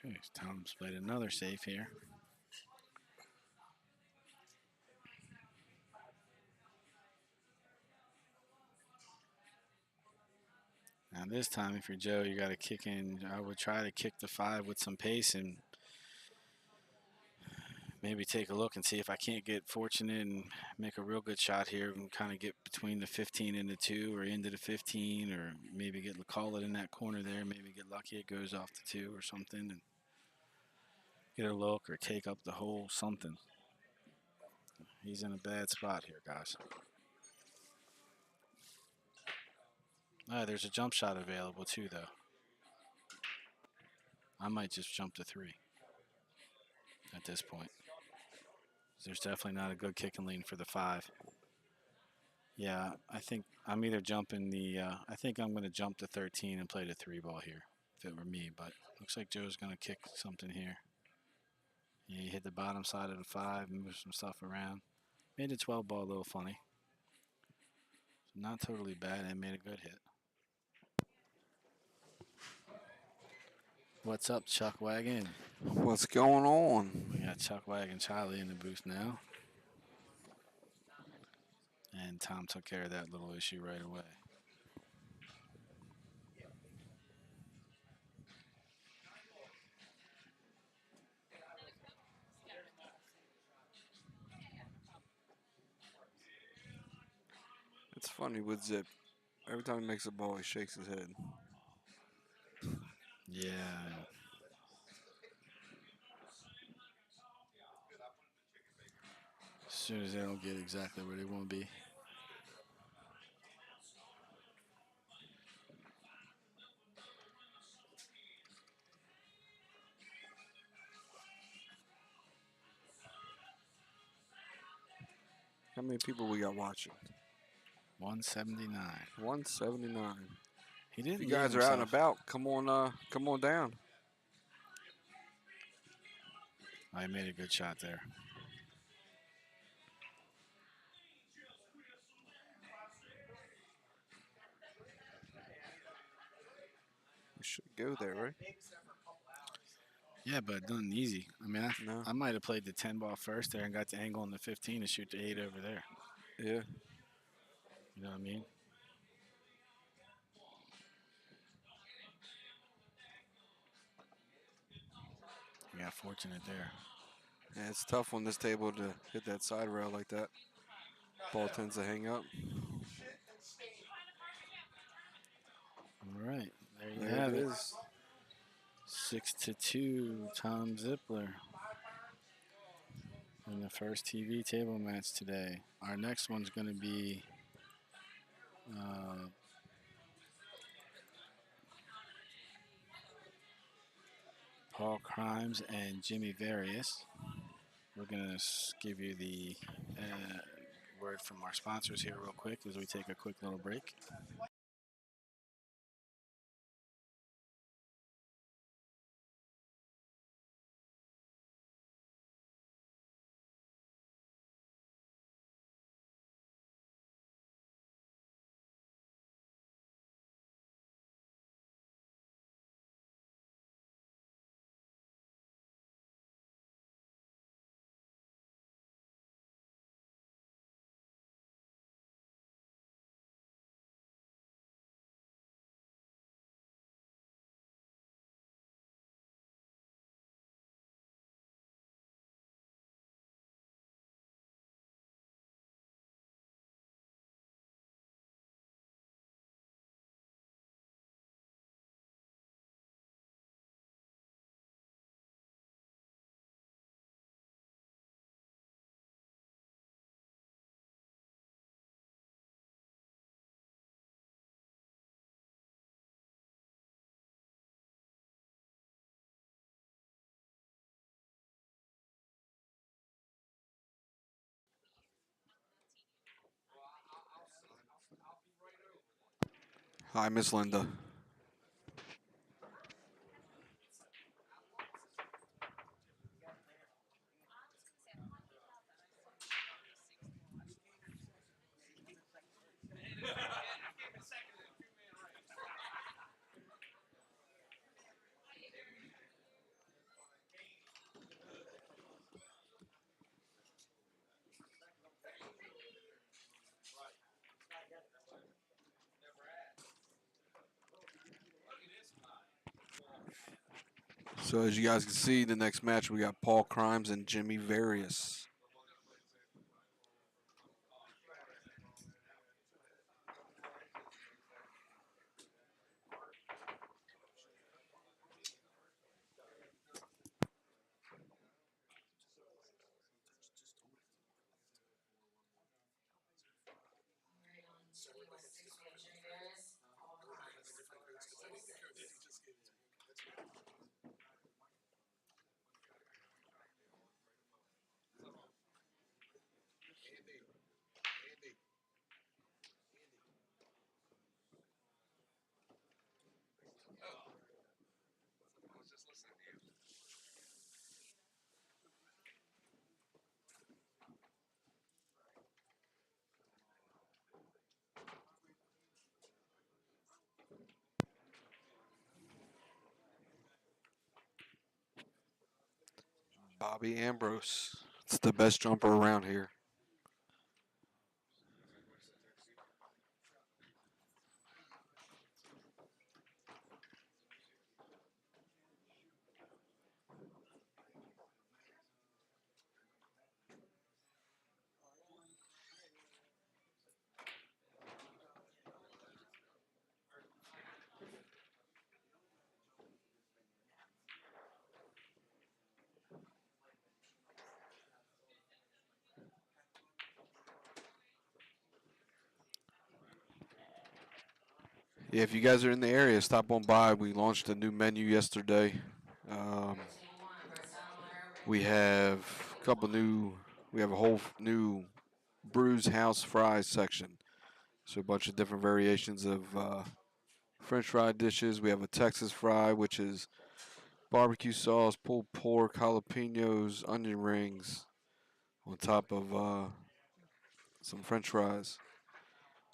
Okay, Tom's played another safe here. Now this time, if you're Joe, you got to kick in. I would try to kick the 5 with some pace and maybe take a look and see if I can't get fortunate and make a real good shot here and kind of get between the 15 and the 2 or into the 15, or maybe call it in that corner there. Maybe get lucky it goes off the 2 or something and get a look or take up the hole, something. He's in a bad spot here, guys. There's a jump shot available too, though. I might just jump to 3 at this point. There's definitely not a good kick and lean for the 5. Yeah, I think I'm either jumping the. I think I'm going to jump to 13 and play the 3 ball here, if it were me. But looks like Joe's going to kick something here. Yeah, he hit the bottom side of the 5, move some stuff around. Made the 12 ball a little funny. Not totally bad, and made a good hit. What's up, Chuck Wagon? What's going on? We got Chuck Wagon Charlie in the booth now. And Tom took care of that little issue right away. It's funny with Zip. Every time he makes a ball, he shakes his head. Yeah. As soon as they don't get exactly where they want to be. How many people we got watching? 179. 179. He didn't. If you guys are out and about, come on down. I made a good shot there. You should go there, right? Yeah, but nothing easy. I mean, No. I might have played the 10 ball first there and got the angle on the 15 and shoot the 8 over there. Yeah. You know what I mean? You got fortunate there. Yeah, it's tough on this table to hit that side rail like that. Ball tends to hang up. All right, there you There have it it. is. 6-2, Tom Zippler in the first TV table match today. Our next one's going to be Paul Crimes and Jimmy Various. We're going to give you the word from our sponsors here real quick as we take a quick little break. Hi, Miss Linda. So as you guys can see, the next match we got Paul Crimes and Jimmy Various. Alright, on table 6 we have Jimmy Harris, Paul Grimes. Table 6. Bobby Ambrose. It's the best jumper around here. Yeah, if you guys are in the area, stop on by. We launched a new menu yesterday. On table 1, Brett Stottlemyre, We have a couple new. We have a whole new Brews House Fries section. So a bunch of different variations of French fry dishes. We have a Texas fry, which is barbecue sauce, pulled pork, jalapenos, onion rings, on top of some French fries.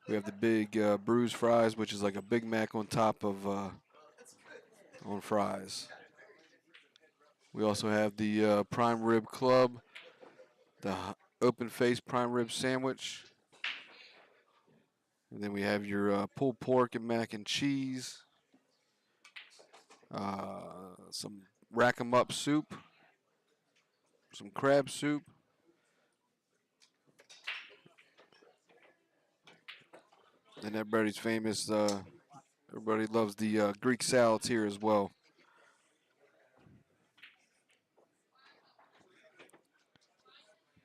We have the big bruised fries, which is like a Big Mac on top of on fries. We also have the prime rib club, the open face prime rib sandwich, and then we have your pulled pork and mac and cheese, some rack 'em up soup, some crab soup, and everybody's famous. Everybody loves the Greek salads here as well.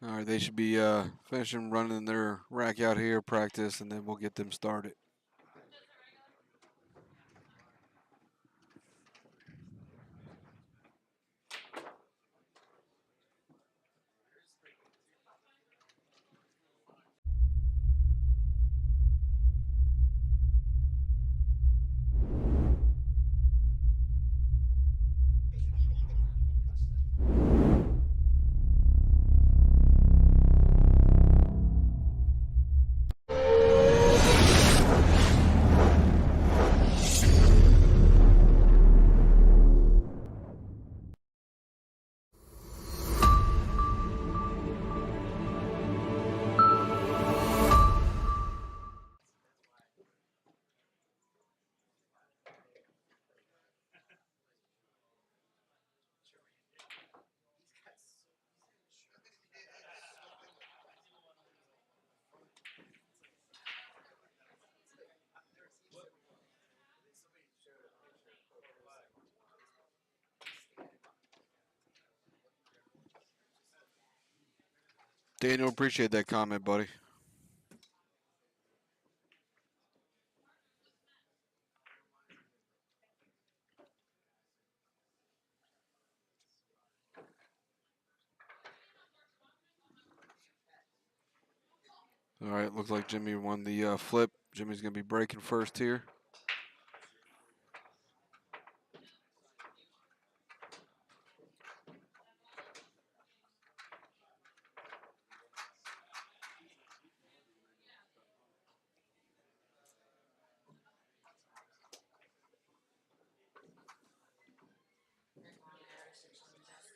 All right, they should be finishing running their rack out here, practice, and then we'll get them started. Daniel, appreciate that comment, buddy. All right, looks like Jimmy won the flip. Jimmy's going to be breaking first here. Rick on there, switch on the desk.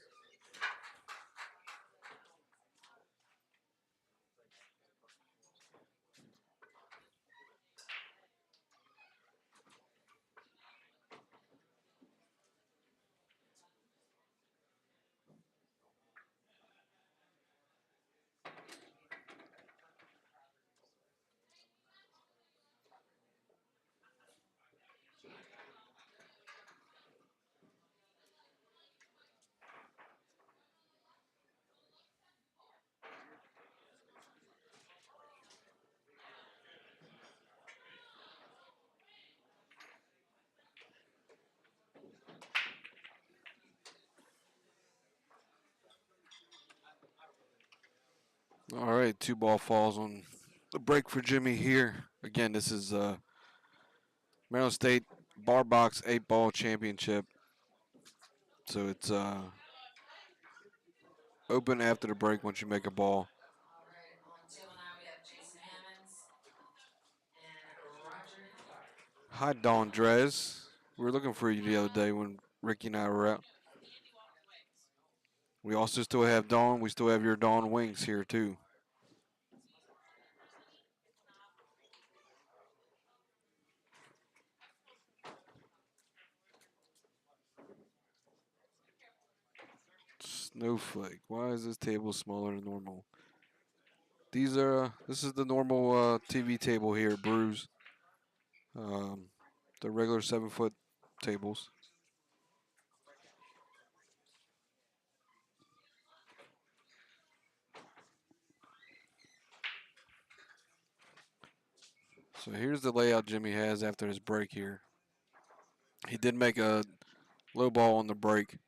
All right, 2 ball falls on the break for Jimmy here. Again, this is Maryland State Bar Box 8-ball championship. So it's open after the break once you make a ball. All right, on table now we have Jason Hammonds and Roger Hillard. Hi, Don Drez. We were looking for you the other day when Ricky and I were out. We also still have Dawn. We still have your Dawn Wings here, too. Snowflake. Why is this table smaller than normal? These are, this is the normal TV table here at Brews. The regular 7-foot tables. So here's the layout Jimmy has after his break here. He did make a low ball on the break.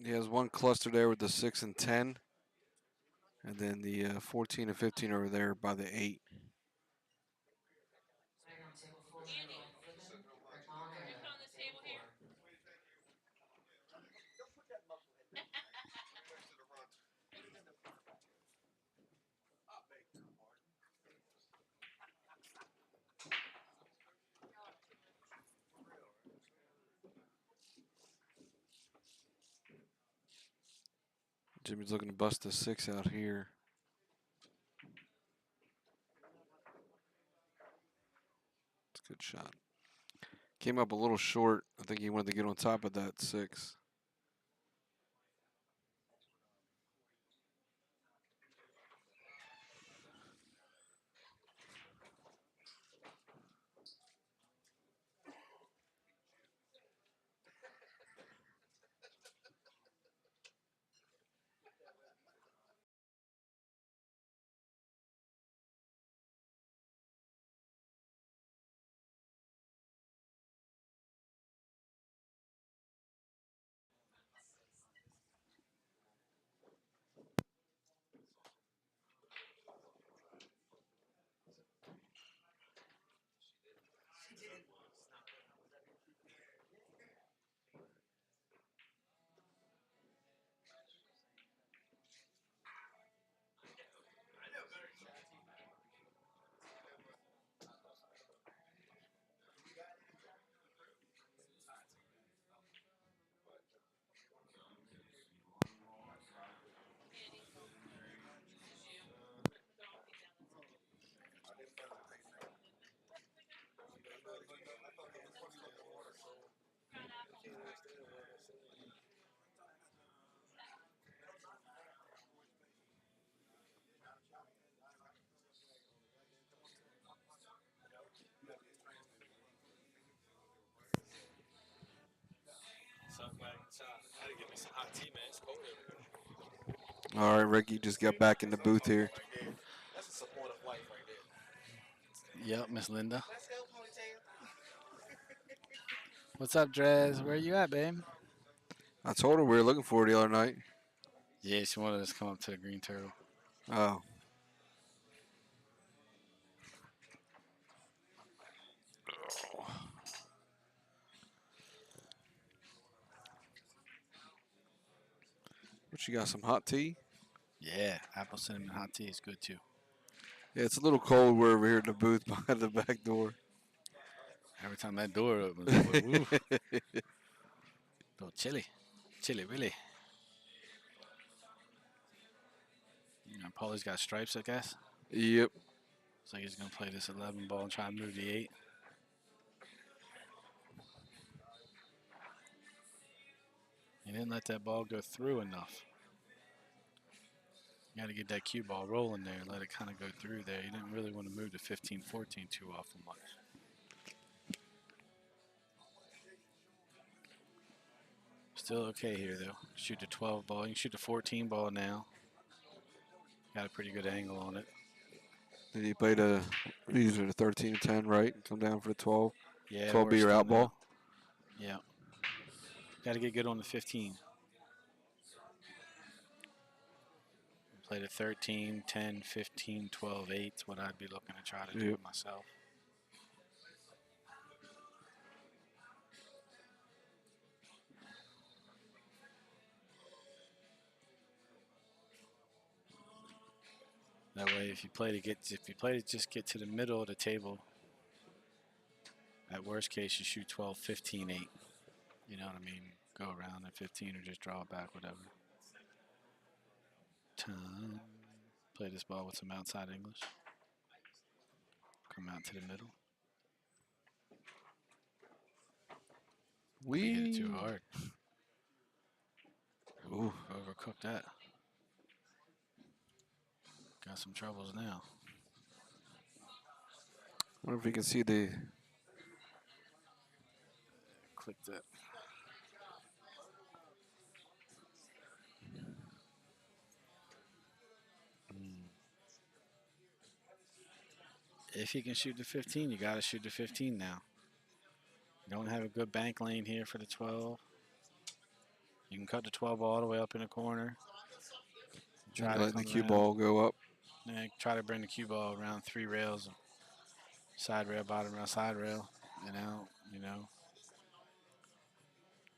He has one cluster there with the 6 and 10. And then the 14 and 15 over there by the 8. Starting on table 4, we have Mike Flippin, Rick Mahler at table 4. Jimmy's looking to bust the 6 out here. It's a good shot. Came up a little short. I think he wanted to get on top of that 6. All right, Ricky just got back in the booth here. That's a supportive wife right there. Yep, Miss Linda. What's up, Drez? Where you at, babe? I told her we were looking for her the other night. Yeah, she wanted us to come up to the Green Turtle. Oh. What, you got some hot tea? Yeah, apple cinnamon hot tea is good too. Yeah, it's a little cold. We're over here at the booth behind the back door. Every time that door opens, I'm like, woo. Little chilly. Chilly, really. You know, Paulie's got stripes, I guess. Yep. So he's going to play this 11 ball and try and move the 8. He didn't let that ball go through enough. You got to get that cue ball rolling there and let it kind of go through there. You didn't really want to move to 15, 14 too often much. Still okay here, though. Shoot the 12 ball. You can shoot the 14 ball now. Got a pretty good angle on it. Did he play the, these are the 13 and 10, right? Come down for the 12. Yeah, 12 be your out ball. Yeah. Got to get good on the 15. Played a 13, 10, 15, 12, 8 is what I'd be looking to try to do Yep. myself. That way, if you play to just get to the middle of the table, at worst case, you shoot 12, 15, 8. You know what I mean? Go around at 15 or just draw it back, whatever. Time. Play this ball with some outside English. Come out to the middle. We hit it too hard. Ooh, overcooked that. Got some troubles now. Wonder if we can see the. Click that. If you can shoot the 15, you got to shoot the 15 now. You don't have a good bank lane here for the 12. You can cut the 12 all the way up in the corner. Try to letting the come cue around. ball go up. Yeah, try to bring the cue ball around 3 rails. Side rail, bottom rail, side rail, and out, you know.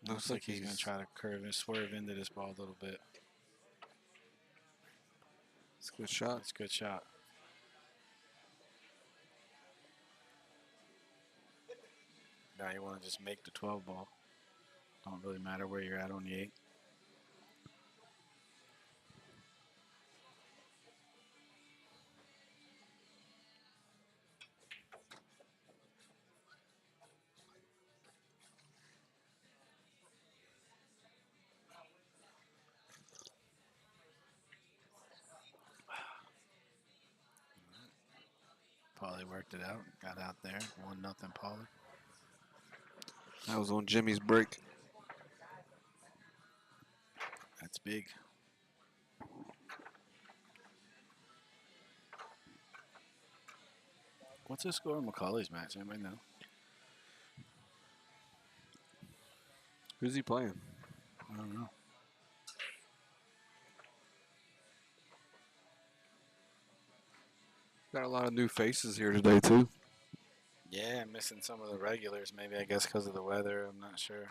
Looks like he's going to try to curve and swerve into this ball a little bit. It's a good shot. It's a good shot. Now you want to just make the 12 ball. Don't really matter where you're at on the 8. Paulie worked it out. Got out there. 1-0 Paulie. That was on Jimmy's break. That's big. What's the score of Macaulay's match? Anybody know? Who's he playing? I don't know. Got a lot of new faces here today, too. Yeah, missing some of the regulars. Maybe, I guess, because of the weather. I'm not sure.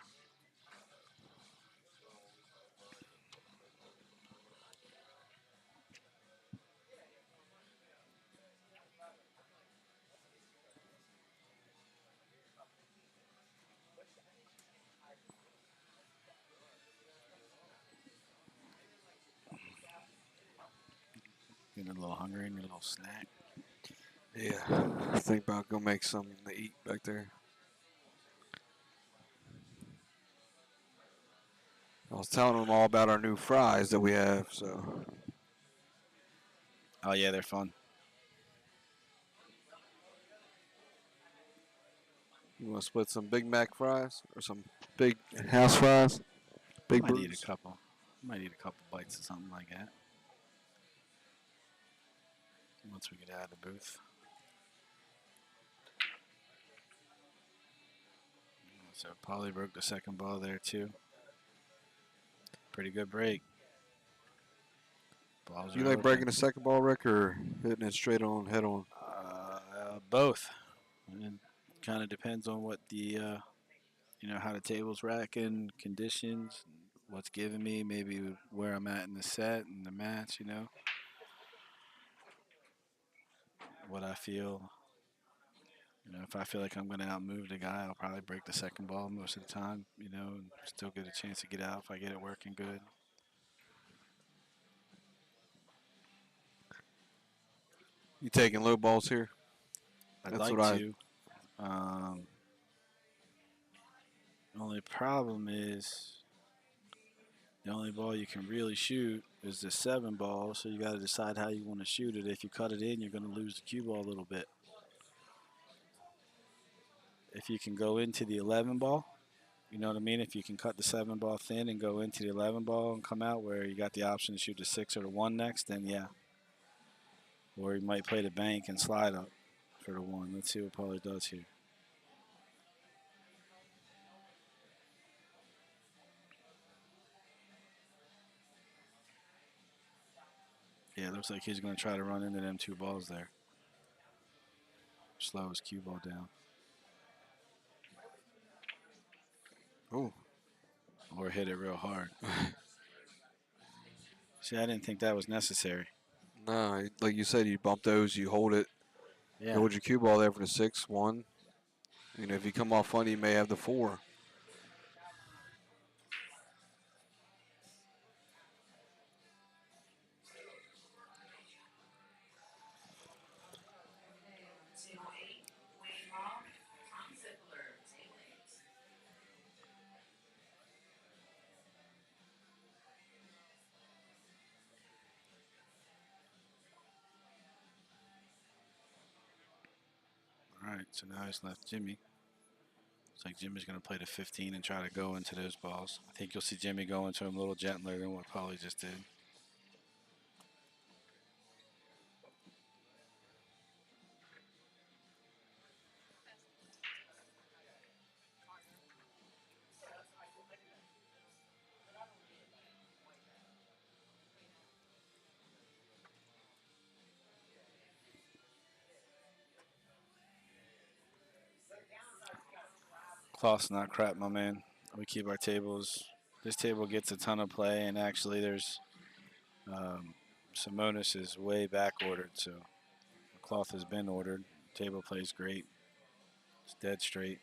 Getting a little hungry. Need a little snack. Yeah. I think about go make something to eat back there. I was telling them all about our new fries that we have, so. Oh, yeah, they're fun. You want to split some Big Mac fries or some big house fries? Big Might eat Brews? a couple. Might eat a couple bites of something like that. Once we get out of the booth. So Paulie broke the second ball there too. Pretty good break. Balls You are like open. breaking the second ball, Rick, or hitting it straight on, head on? Both. It kind of depends on what the, how the table's racking, conditions, what's giving me, maybe where I'm at in the set and the match, what I feel. If I feel like I'm going to outmove the guy, I'll probably break the second ball most of the time, and still get a chance to get out if I get it working good. You taking low balls here? I'd That's like what to. The only problem is the only ball you can really shoot is the 7 ball, so you got to decide how you want to shoot it. If you cut it in, you're going to lose the cue ball a little bit. If you can go into the 11 ball, you know what I mean? If you can cut the 7 ball thin and go into the 11 ball and come out where you got the option to shoot the 6 or the 1 next, then yeah. Or you might play the bank and slide up for the 1. Let's see what Paulie does here. Looks like he's going to try to run into them 2 balls there. Slow his cue ball down. Oh. Or hit it real hard. See, I didn't think that was necessary. No, like you said, you bump those, you hold it. Yeah. You hold your cue ball there for the 6-1. You know, if you come off funny, you may have the 4. Table 8, Wayne Hall, Tom Zippler, table 8. All right, so now he's left Jimmy. Looks like Jimmy's going to play the 15 and try to go into those balls. I think you'll see Jimmy go into him a little gentler than what Paulie just did. Cloth's not crap, my man. We keep our tables. This table gets a ton of play, and actually there's Simonis is way back ordered, so the cloth has been ordered. Table plays great. It's dead straight.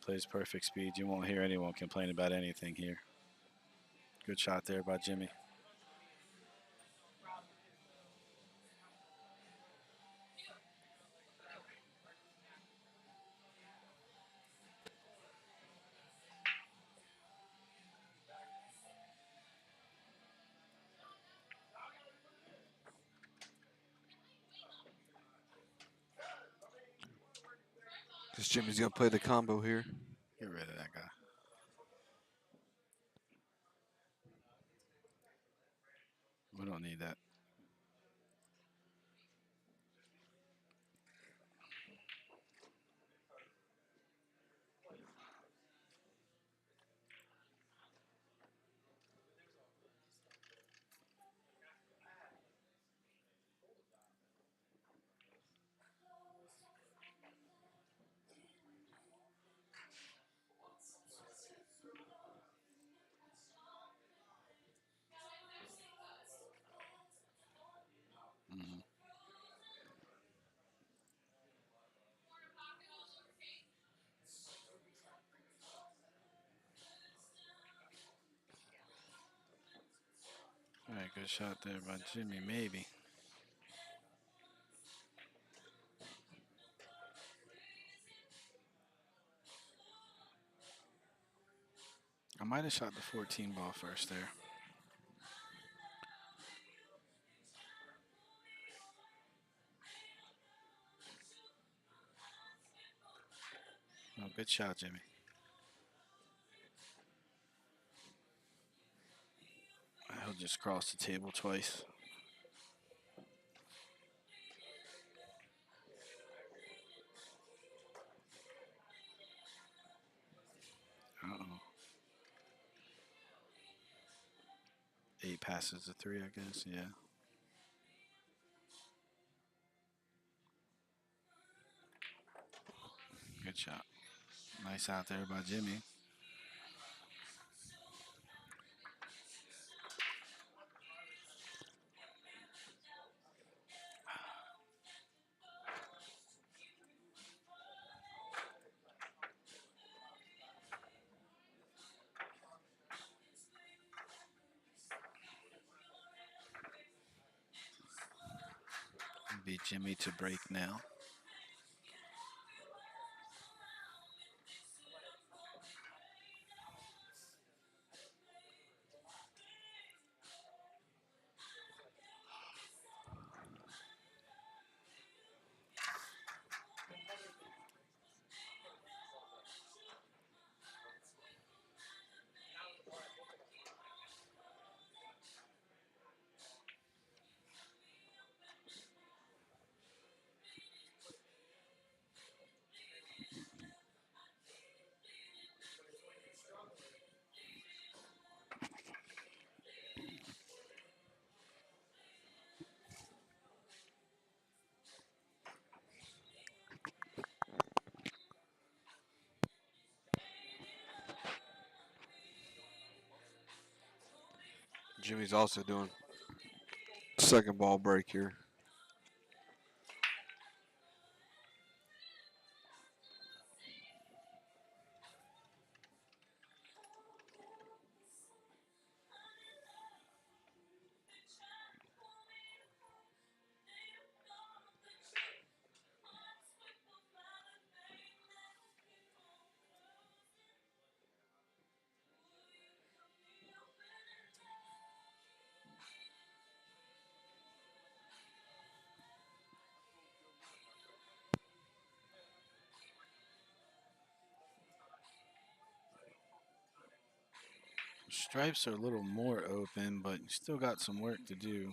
Plays perfect speed. You won't hear anyone complain about anything here. Good shot there by Jimmy. Because Jimmy's going to play the combo here. Get rid of that guy. We don't need that. Mhm. All right, good shot there by Jimmy, maybe. I might have shot the 14 ball first there. Oh, good shot, Jimmy. He'll just cross the table twice. Uh-oh. 8 passes to 3, I guess, yeah. Good shot. Nice out there by Jimmy. Be Jimmy to break now. Jimmy's also doing second ball break here. Stripes are a little more open, but you still got some work to do.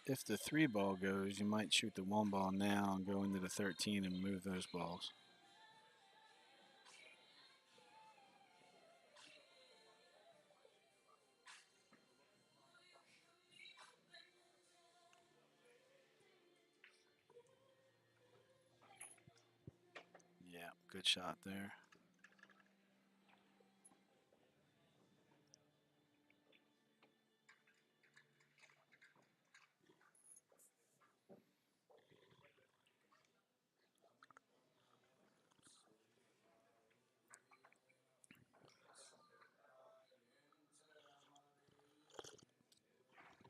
If the 3 ball goes, you might shoot the 1 ball now and go into the 13 and move those balls. Yeah, good shot there.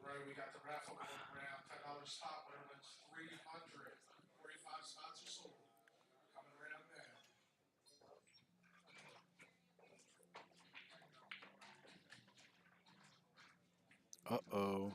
Right, we got the raffle going around. $10 spot winner wins 300. 45 spots are sold. Coming around now. Uh-oh.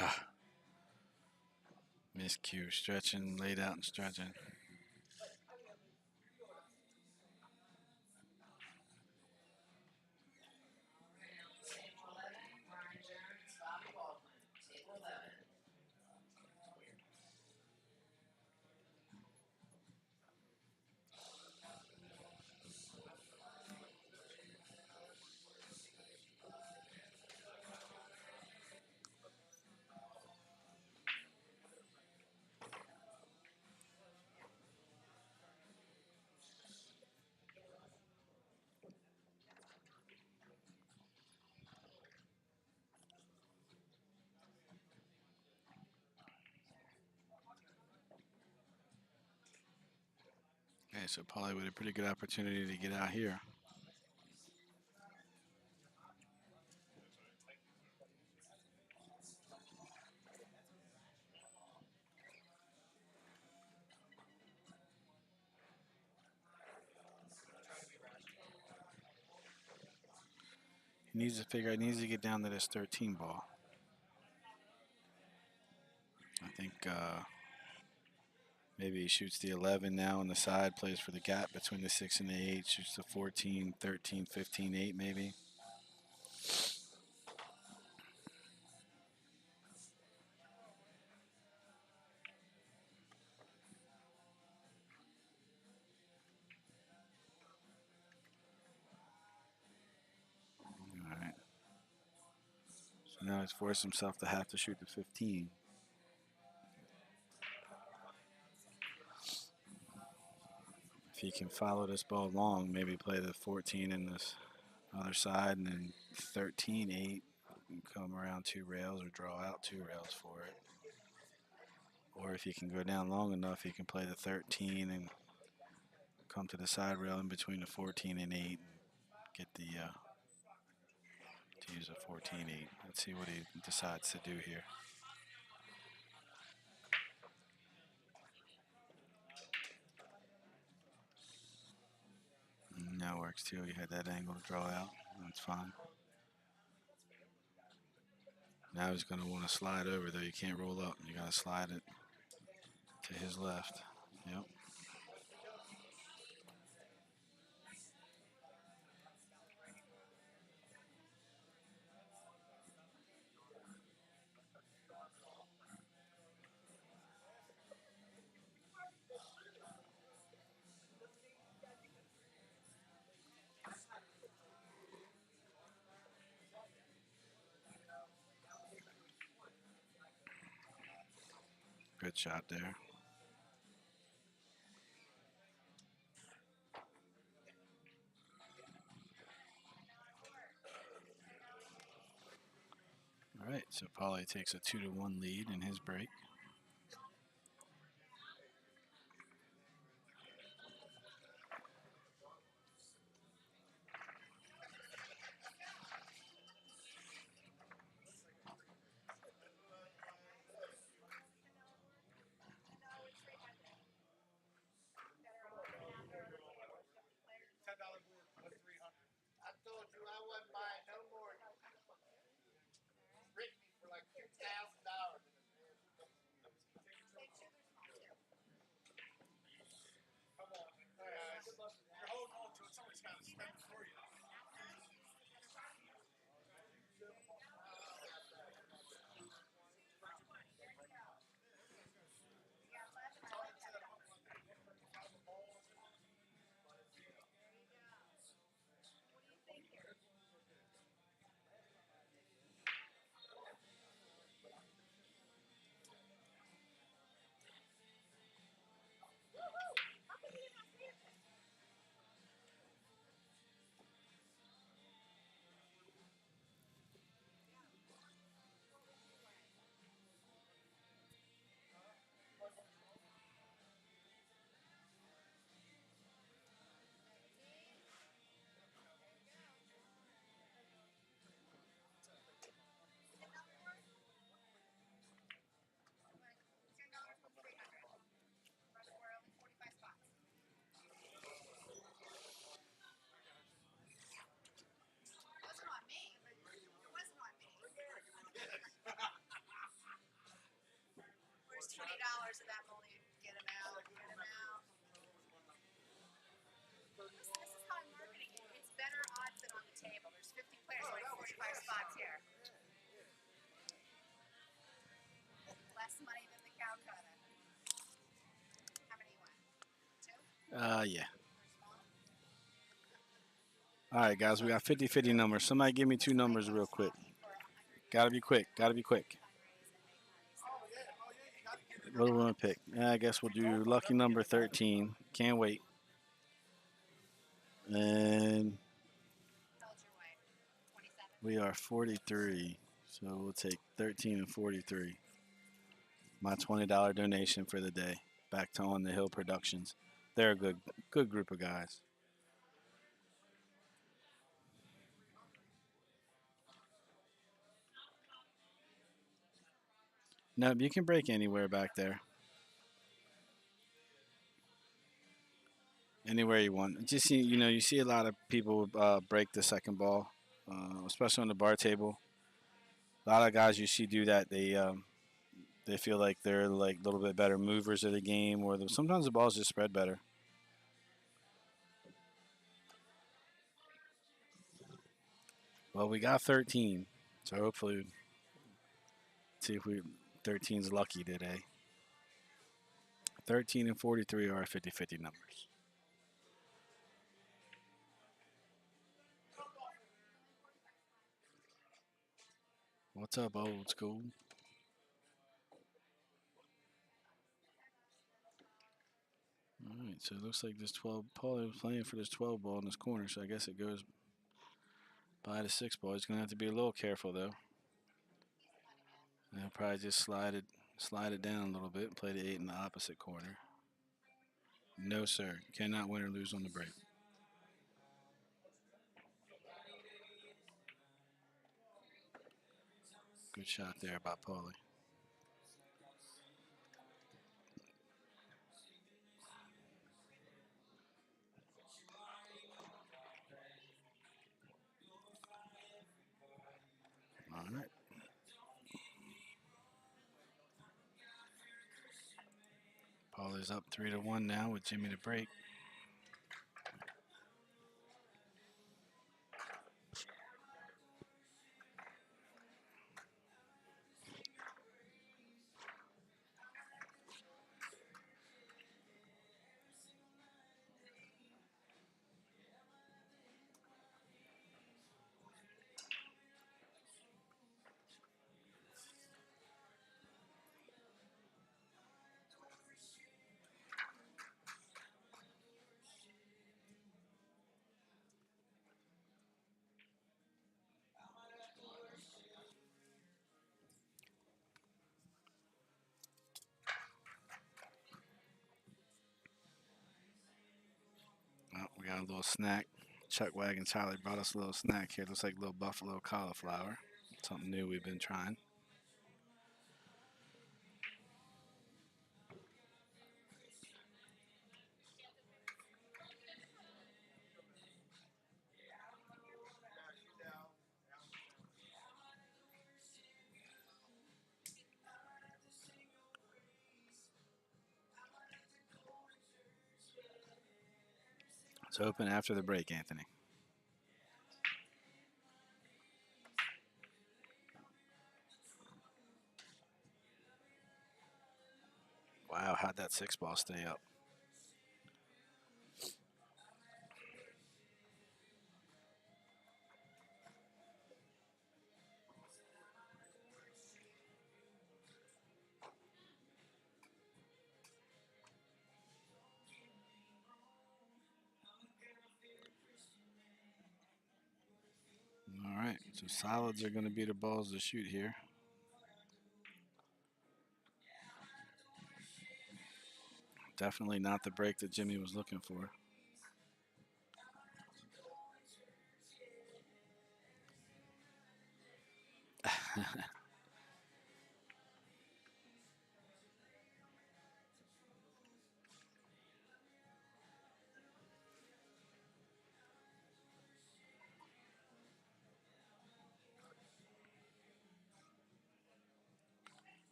Ah. Miscue, stretching, laid out and stretching. Table 11, Ryan Jones, Bobby Baldwin. Table 11. Okay, so Paulie with a pretty good opportunity to get out here. He needs to figure. He needs to get down to this 13 ball. I think maybe he shoots the 11 now on the side, plays for the gap between the 6 and the 8, shoots the 14, 13, 15, 8 maybe. All right. So now he's forced himself to have to shoot the 15. If he can follow this ball long, maybe play the 14 in this other side and then 13, 8, and come around 2 rails or draw out 2 rails for it. Or if he can go down long enough, he can play the 13 and come to the side rail in between the 14 and 8 and get the to use a 14-8. Let's see what he decides to do here. That works too. You had that angle to draw out. That's fine. Now he's going to want to slide over, though. You can't roll up. You got to slide it. To his left. Yep. Good shot there. All right, so Paulie takes a 2-1 lead in his break. I told you I wasn't buying no more. Rick me for like $2,000. Come on, guys. You're holding on to it. Somebody's got to spend it for you. Where's $20 of that money? Get him out. Get him out. This is how I'm marketing it. It's better odds than on the table. There's 50 players, like 45 spots here. Less money than the Calcutta. How many you want? 2? Yeah. All right, guys, we got 50-50 numbers. Somebody give me 2 numbers real quick. Gotta be quick. Gotta be quick. What do we want to pick? Yeah, I guess we'll do lucky number 13. Can't wait. And we are 43, so we'll take 13 and 43. My $20 donation for the day back to On the Hill Productions. They're a good group of guys. No, you can break anywhere back there. Anywhere you want. Just you see a lot of people break the second ball, especially on the bar table. A lot of guys you see do that. They feel like they're like a little bit better movers of the game, or sometimes the balls just spread better. Well, we got 13, so hopefully, see if 13's lucky today. 13 and 43 are our 50-50 numbers. What's up, old school? All right, so it looks like this 12. Paulie was playing for this 12 ball in this corner, so I guess it goes by the 6 ball. He's gonna have to be a little careful though. And he'll probably just slide it down a little bit and play the 8 in the opposite corner. No, sir. Cannot win or lose on the break. Good shot there by Paulie. All right. is up 3-1 now with Jimmy to break. Oh, we got a little snack. Chuck Wagon Charlie brought us a little snack here. Looks like a little buffalo cauliflower. Something new we've been trying. It's open after the break, Anthony. Wow, how'd that 6-ball stay up? All right, so solids are going to be the balls to shoot here. Definitely not the break that Jimmy was looking for.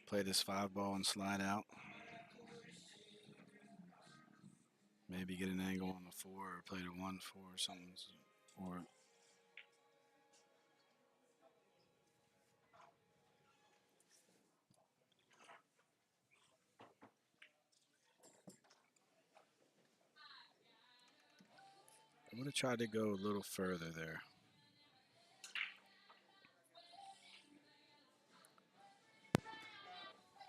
Play this 5-ball and slide out. Maybe get an angle on the 4 or play the 1-4 or something. Or I would have tried to go a little further there.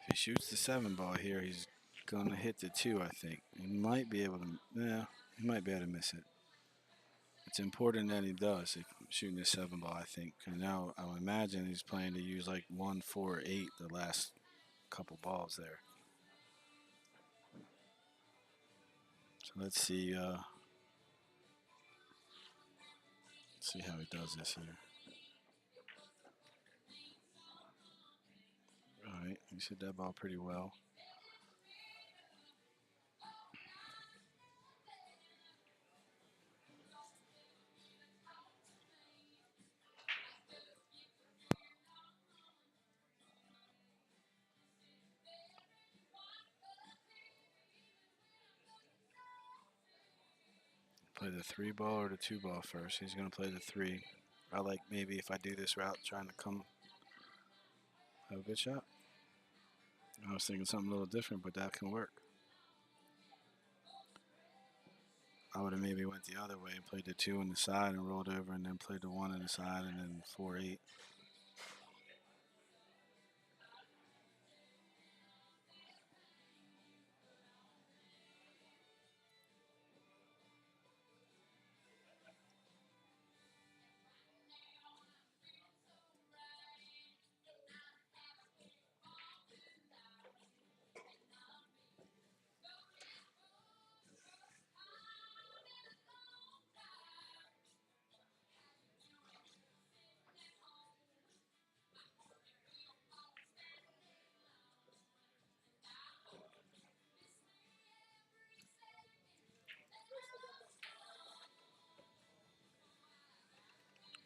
If he shoots the 7-ball here, he's going to hit the 2, I think. He might be able to, he might be able to miss it. It's important that he does, shooting the 7-ball, I think. And now I would imagine he's planning to use like 1, 4, 8 the last couple balls there. So let's see how he does this here. All right, he hit that ball pretty well. Play the 3-ball or the 2-ball first. He's going to play the 3. I like maybe if I do this route, trying to come have a good shot. I was thinking something a little different, but that can work. I would have maybe went the other way and played the 2 on the side and rolled over and then played the 1 on the side and then 4-8.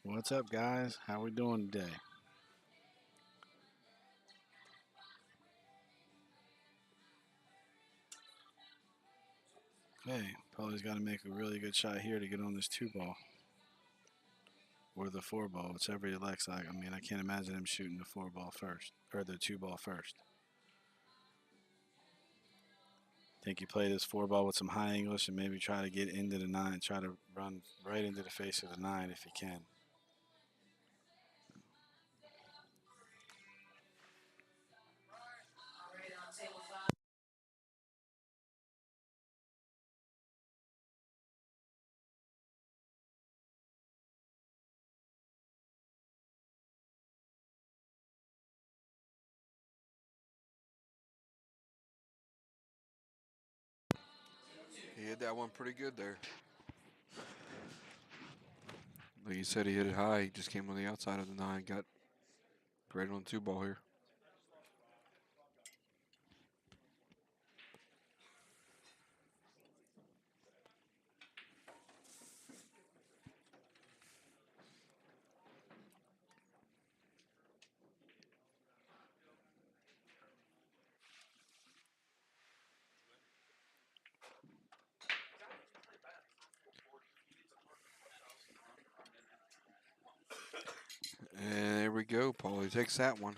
What's up, guys? How we doing today? Paulie's got to make a really good shot here to get on this 2-ball. Or the 4-ball, whichever he elects. I mean, I can't imagine him shooting the 4-ball first, or the 2-ball first. I think you play this 4-ball with some high English and maybe try to get into the 9, try to run right into the face of the 9 if you can. Alright, on table 5. He hit that one pretty good there. Like you said, he hit it high. He just came on the outside of the 9, got right on the 2-ball here. And there we go. Paulie takes that one.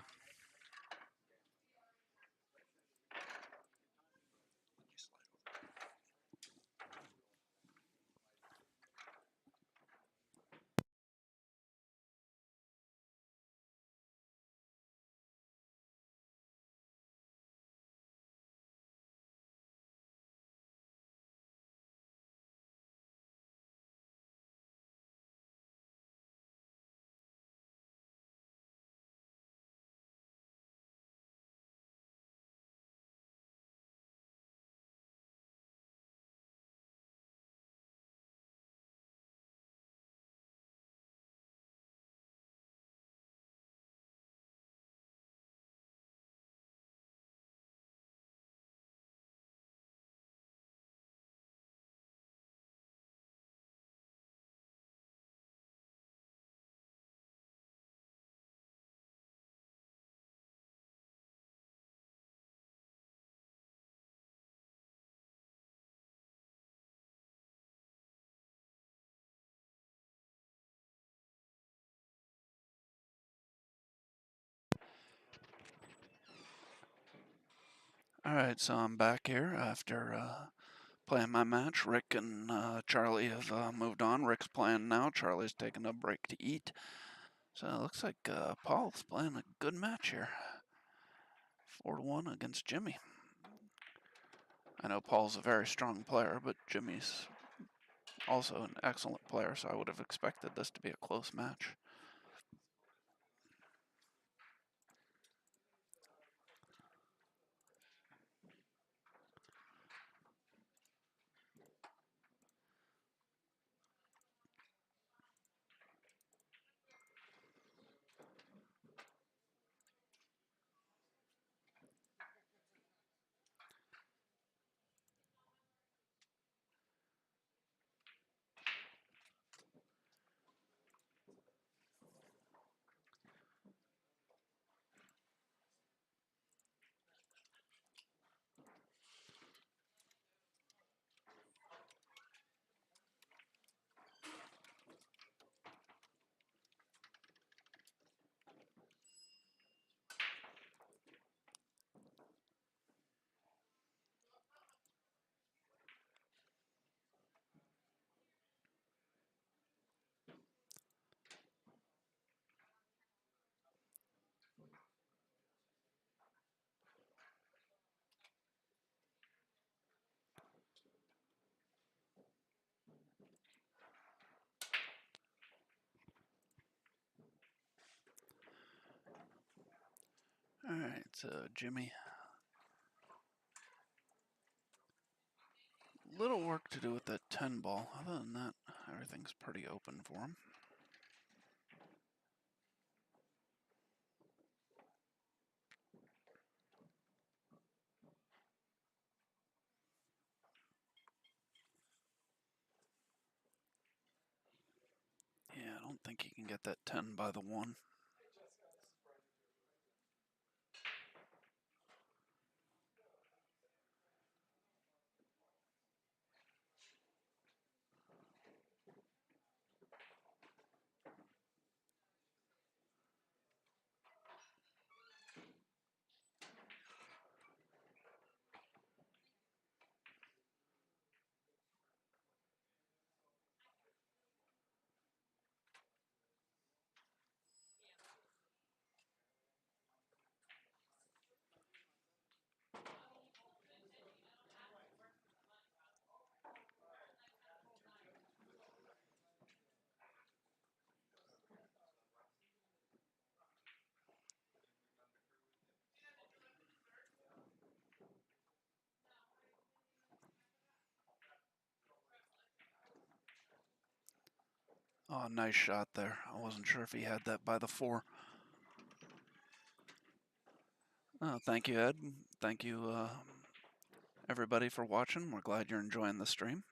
Alright, so I'm back here after playing my match. Rick and Charlie have moved on. Rick's playing now. Charlie's taking a break to eat. So it looks like Paul's playing a good match here. 4-1 against Jimmy. I know Paul's a very strong player, but Jimmy's also an excellent player, so I would have expected this to be a close match. Alright, so Jimmy. Little work to do with that 10 ball. Other than that, everything's pretty open for him. Yeah, I don't think he can get that 10 by the 1. Oh, nice shot there. I wasn't sure if he had that by the 4. Oh, thank you, Ed. Thank you, everybody, for watching. We're glad you're enjoying the stream.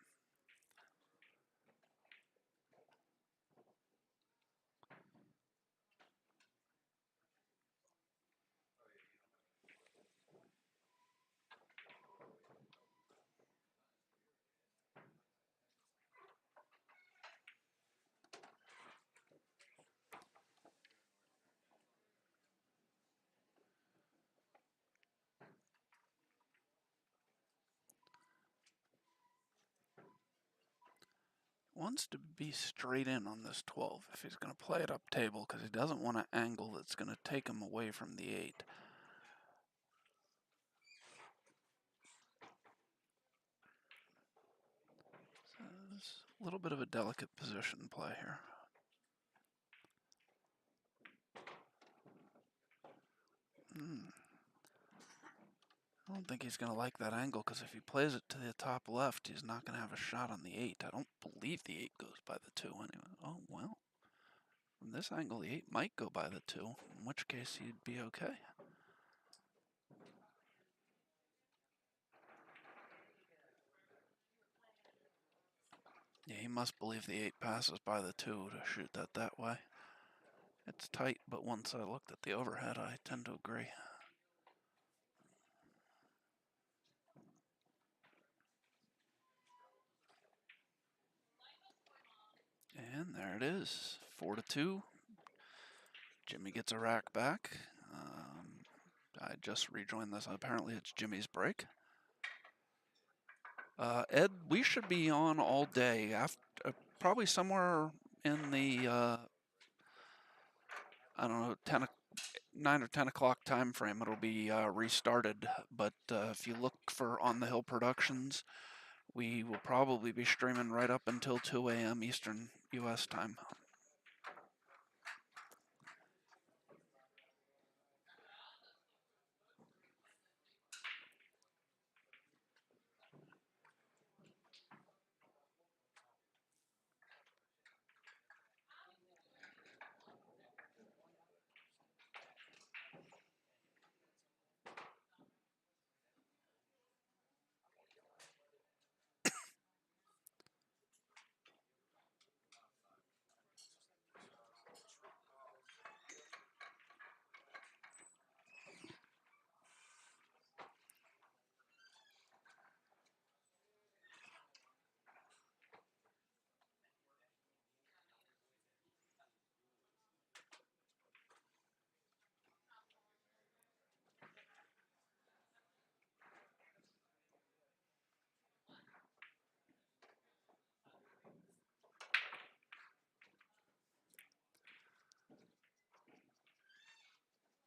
Wants to be straight in on this 12 if he's going to play it up table, because he doesn't want an angle that's going to take him away from the 8. So it's a little bit of a delicate position play here. I don't think he's going to like that angle, because if he plays it to the top left, he's not going to have a shot on the 8. I don't believe the 8 goes by the 2 anyway. Oh, well. From this angle, the 8 might go by the 2, in which case he'd be okay. Yeah, he must believe the 8 passes by the 2 to shoot that way. It's tight, but once I looked at the overhead, I tend to agree. And there it is, 4-2. Jimmy gets a rack back. I just rejoined this. Apparently, it's Jimmy's break. Ed, we should be on all day. After probably somewhere in the I don't know 9 or 10 o'clock time frame. It'll be restarted. But if you look for On the Hill Productions, we will probably be streaming right up until 2 a.m. Eastern U.S. time.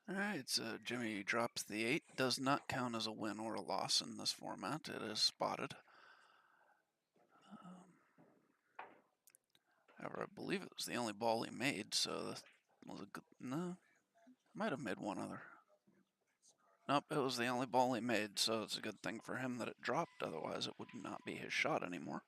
Alright, so Jimmy drops the 8. Does not count as a win or a loss in this format. It is spotted. However, I believe it was the only ball he made, so that was a good. No, might have made one other. Nope, it was the only ball he made, so it's a good thing for him that it dropped. Otherwise, it would not be his shot anymore.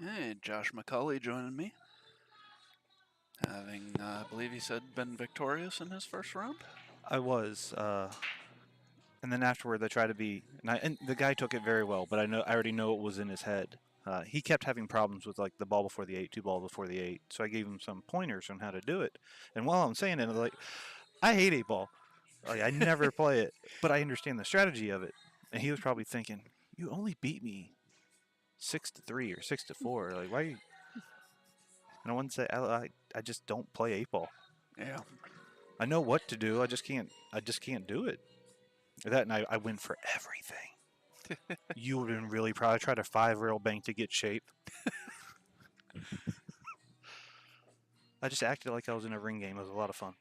Hey, Josh McCulley joining me. Having, I believe he said, been victorious in his first round. I was, and then afterward, I tried to be, and the guy took it very well, but I already know it was in his head. He kept having problems with like the ball before the 8, 2 ball before the 8, so I gave him some pointers on how to do it. And while I'm saying it, I'm like, I hate 8 ball. Like I never play it, but I understand the strategy of it. And he was probably thinking, you only beat me 6-3 or 6-4. Like why? And I wouldn't say I just don't play 8 ball. Yeah. I know what to do. I just can't do it. That night I win for everything. You would have been really proud. I tried a 5-rail bank to get shape. I just acted like I was in a ring game. It was a lot of fun.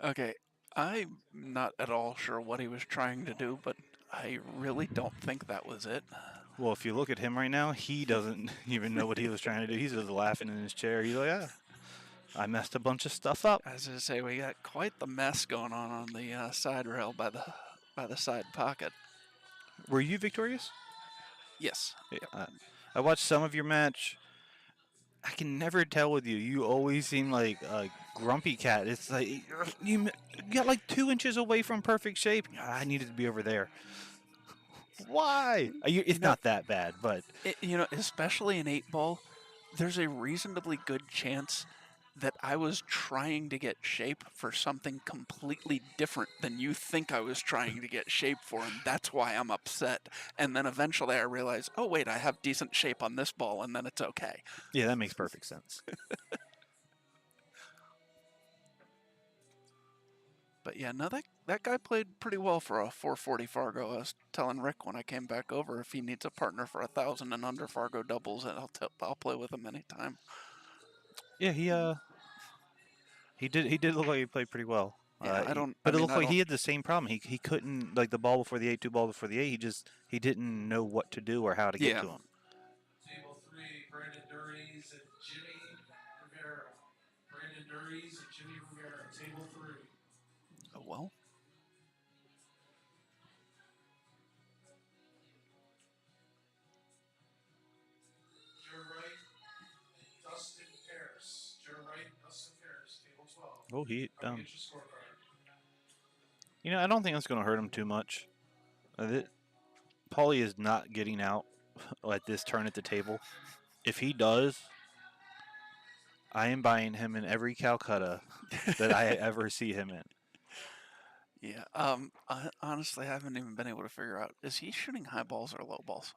Okay, I'm not at all sure what he was trying to do, but I really don't think that was it. Well, if you look at him right now, he doesn't even know what he was trying to do. He's just laughing in his chair. He's like, I messed a bunch of stuff up. As I say, we got quite the mess going on the side rail by the side pocket. Were you victorious? Yes. I watched some of your match. I can never tell with you. You always seem like a grumpy cat. It's like you got like 2 inches away from perfect shape. I needed to be over there. Why? It's not that bad, but especially in 8-ball, there's a reasonably good chance that I was trying to get shape for something completely different than you think I was trying to get shape for, and that's why I'm upset. And then eventually I realize, oh wait, I have decent shape on this ball, and then it's okay. Yeah, that makes perfect sense. But yeah, no, that guy played pretty well for a 440 Fargo. I was telling Rick when I came back over if he needs a partner for 1,000 and under Fargo doubles, and I'll play with him anytime. Yeah, he did look like he played pretty well. Yeah, But it looked like he had the same problem. He couldn't like the ball before the 8, 2 ball before the 8. He didn't know what to do or how to get to him. Table 3, Brandon Duries and Jimmy Rivera. Brandon Duries and Jimmy Rivera. Table 3. Oh well. Joe Wright, Dustin Harris. Joe Wright, Dustin Harris. Table 12. Oh, he Come get your scorecard. I don't think that's going to hurt him too much. Paulie is not getting out at this turn at the table. If he does, I am buying him in every Calcutta that I ever see him in. Yeah. I honestly haven't even been able to figure out, is he shooting high balls or low balls?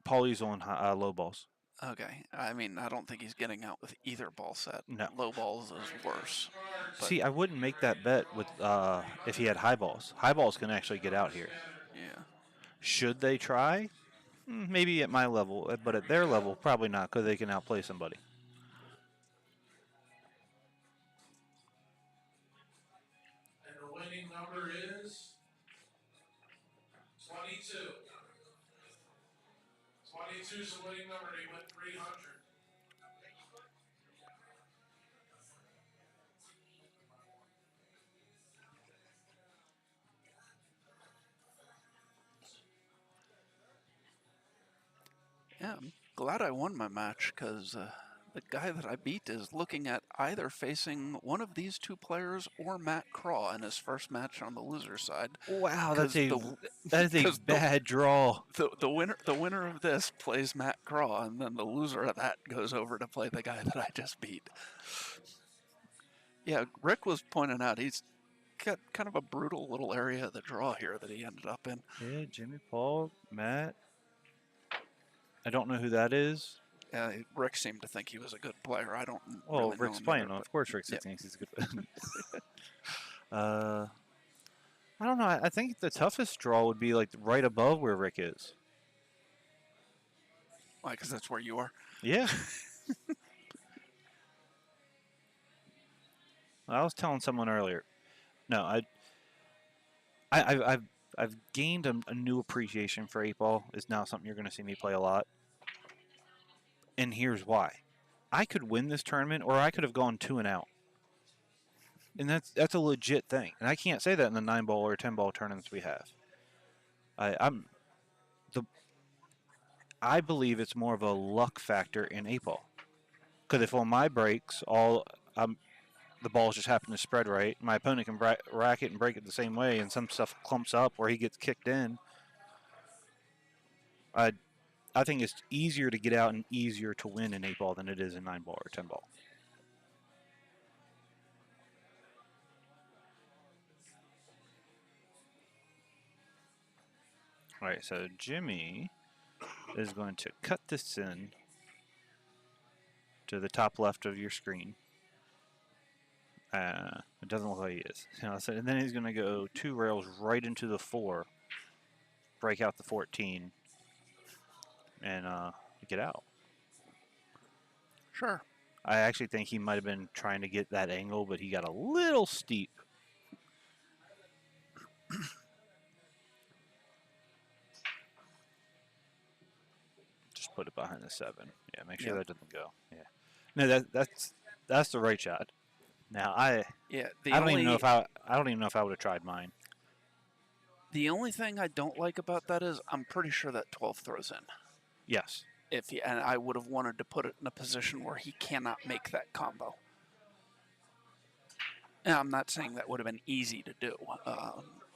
Paulie's on low balls. Okay. I mean, I don't think he's getting out with either ball set. No. Low balls is worse. See, I wouldn't make that bet with if he had high balls. High balls can actually get out here. Yeah. Should they try? Maybe at my level, but at their level, probably not, because they can outplay somebody. And the winning number is 22. 22 is the winning number. They went 300. Yeah, I'm glad I won my match because the guy that I beat is looking at either facing one of these two players or Matt Craw in his first match on the loser side. Wow, 'Cause that is a bad draw. The winner of this plays Matt Craw, and then the loser of that goes over to play the guy that I just beat. Yeah, Rick was pointing out he's got kind of a brutal little area of the draw here that he ended up in. Yeah, Jimmy, Paul, Matt. I don't know who that is. Rick seemed to think he was a good player. I don't. Well, really know Rick's him playing. either, Of course, Rick yeah. thinks he's a good. I don't know. I think the toughest draw would be like right above where Rick is. Why? Because that's where you are. Yeah. I was telling someone earlier. No, I've gained a new appreciation for 8-ball. It's now something you're going to see me play a lot. And here's why. I could win this tournament, or I could have gone 2 and out. And that's a legit thing. And I can't say that in the 9-ball or 10-ball tournaments we have. I believe it's more of a luck factor in 8-ball. Because if on my breaks, the balls just happen to spread right, my opponent can rack it and break it the same way, and some stuff clumps up or he gets kicked in. I think it's easier to get out and easier to win in 8-ball than it is in 9-ball or 10-ball. All right, so Jimmy is going to cut this in to the top left of your screen. It doesn't look like he is. And then he's going to go 2 rails right into the 4, break out the 14, and get out. Sure. I actually think he might have been trying to get that angle, but he got a little steep. Just put it behind the 7. Yeah, make sure that doesn't go. Yeah. No, that's the right shot. Now I don't even know if I would have tried mine. The only thing I don't like about that is I'm pretty sure that 12 throws in. Yes. And I would have wanted to put it in a position where he cannot make that combo. And I'm not saying that would have been easy to do.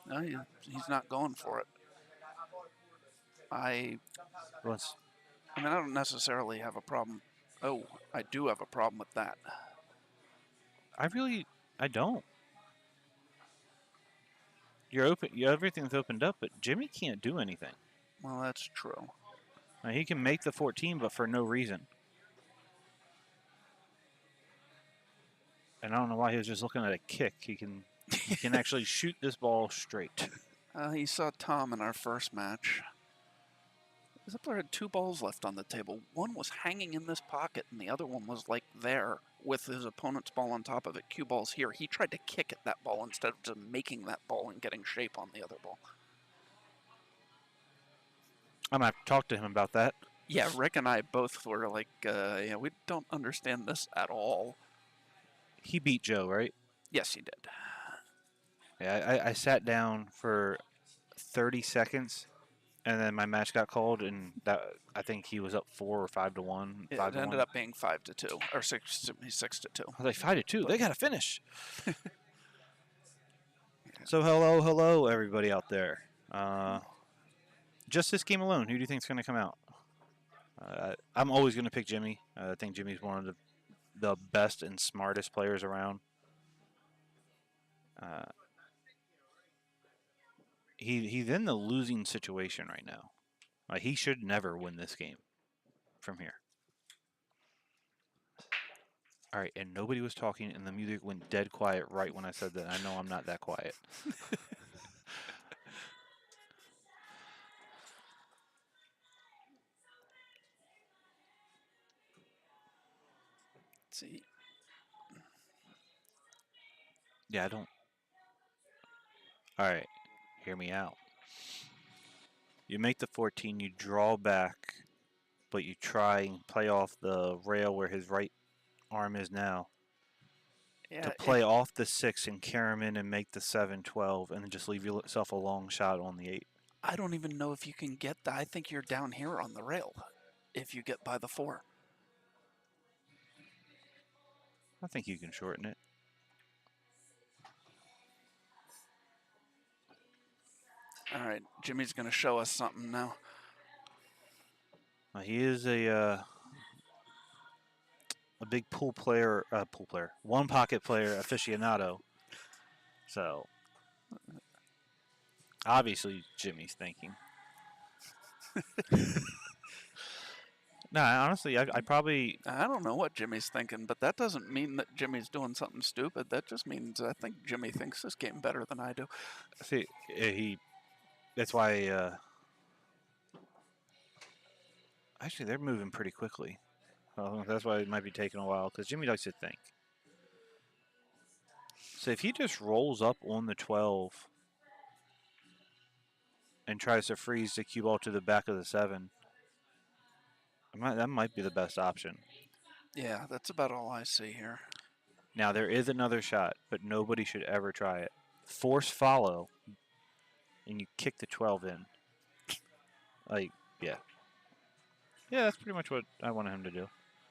No, he's not going for it. I don't necessarily have a problem. Oh, I do have a problem with that. I don't. You're open. Everything's opened up, but Jimmy can't do anything. Well, that's true. Now, he can make the 14, but for no reason. And I don't know why he was just looking at a kick. He can actually shoot this ball straight. He saw Tom in our first match. Zippler had 2 balls left on the table. One was hanging in this pocket, and the other one was like there with his opponent's ball on top of it. Cue ball's here. He tried to kick at that ball instead of just making that ball and getting shape on the other ball. I'm going to have to talk to him about that. Yeah, Rick and I both were like, we don't understand this at all. He beat Joe, right? Yes, he did. Yeah, I sat down for 30 seconds, and then my match got called, and I think he was up 4 or 5-1. It ended up being 5-2 or 6-2. I was like 5-2. They got to finish. So hello, everybody out there. Just this game alone, who do you think is going to come out? I'm always going to pick Jimmy. I think Jimmy's one of the best and smartest players around. He's in the losing situation right now. He should never win this game from here. All right, and nobody was talking, and the music went dead quiet right when I said that. I know I'm not that quiet. Let's see. Yeah, I don't. All right, hear me out. You make the 14, you draw back, but you try and play off the rail where his right arm is now. Yeah, to play off the 6 and carry him in and make the 7-12, and then just leave yourself a long shot on the 8. I don't even know if you can get that. I think you're down here on the rail if you get by the 4. I think you can shorten it. All right, Jimmy's going to show us something now. He is a big pool player, one pocket player aficionado. So obviously Jimmy's thinking. No, honestly, I probably... I don't know what Jimmy's thinking, but that doesn't mean that Jimmy's doing something stupid. That just means I think Jimmy thinks this game better than I do. See, that's why... actually, they're moving pretty quickly. That's why it might be taking a while, because Jimmy likes to think. So if he just rolls up on the 12 and tries to freeze the cue ball to the back of the 7, that might be the best option. Yeah, that's about all I see here. Now, there is another shot, but nobody should ever try it. Force follow, and you kick the 12 in. Yeah. Yeah, that's pretty much what I wanted him to do.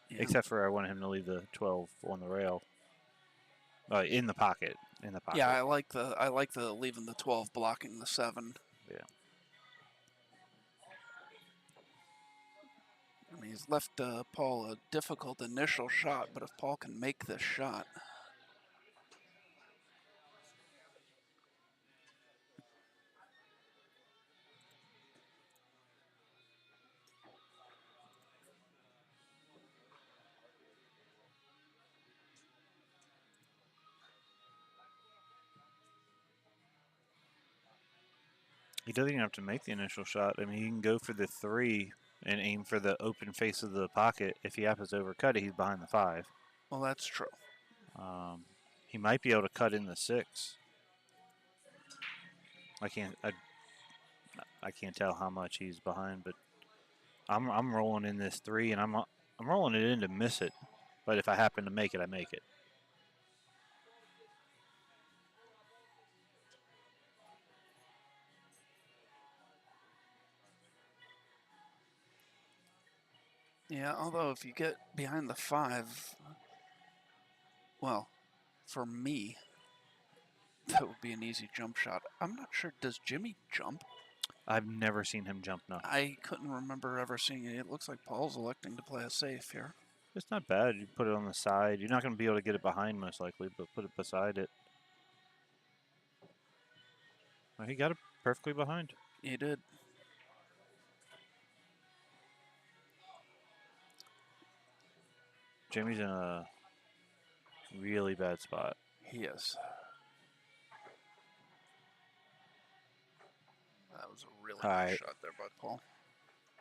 Yeah. Except for I wanted him to leave the 12 on the rail. In the pocket. In the pocket. Yeah, I like the leaving the 12 blocking the 7. Yeah. I mean, he's left Paul a difficult initial shot, but if Paul can make this shot, He doesn't even have to make the initial shot. I mean, he can go for the 3 and aim for the open face of the pocket. If he happens to overcut it, he's behind the 5. well, that's true. He might be able to cut in the 6. I can't tell how much he's behind, but I'm rolling in this 3, and I'm rolling it in to miss it. But if I happen to make it, I make it. Yeah, although if you get behind the 5, well, for me, that would be an easy jump shot. I'm not sure, does Jimmy jump? I've never seen him jump now. I couldn't remember ever seeing it. It looks like Paul's electing to play a safe here. It's not bad. You put it on the side. You're not going to be able to get it behind most likely, but put it beside it. Well, he got it perfectly behind. He did. Jimmy's in a really bad spot. He is. That was a really nice shot there by Paul.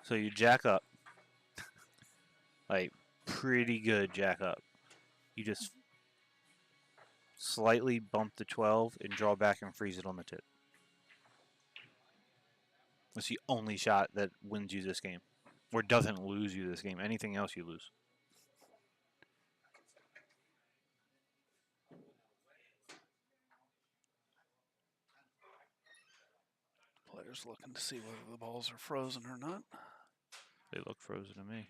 So you jack up. Like, pretty good jack up. You just slightly bump the 12 and draw back and freeze it on the tip. That's the only shot that wins you this game. Or doesn't lose you this game. Anything else you lose. Players looking to see whether the balls are frozen or not. They look frozen to me.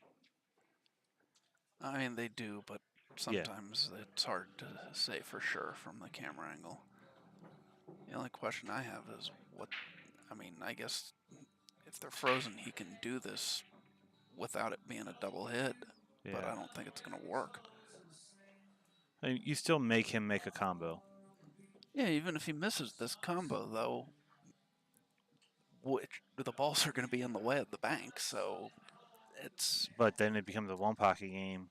I mean, they do, but sometimes it's hard to say for sure from the camera angle. The only question I have is I guess if they're frozen, he can do this without it being a double hit, but I don't think it's going to work. I mean, you still make him make a combo. Yeah, even if he misses this combo, though, which the balls are going to be in the way of the bank, so it's... But then it becomes a one pocket game,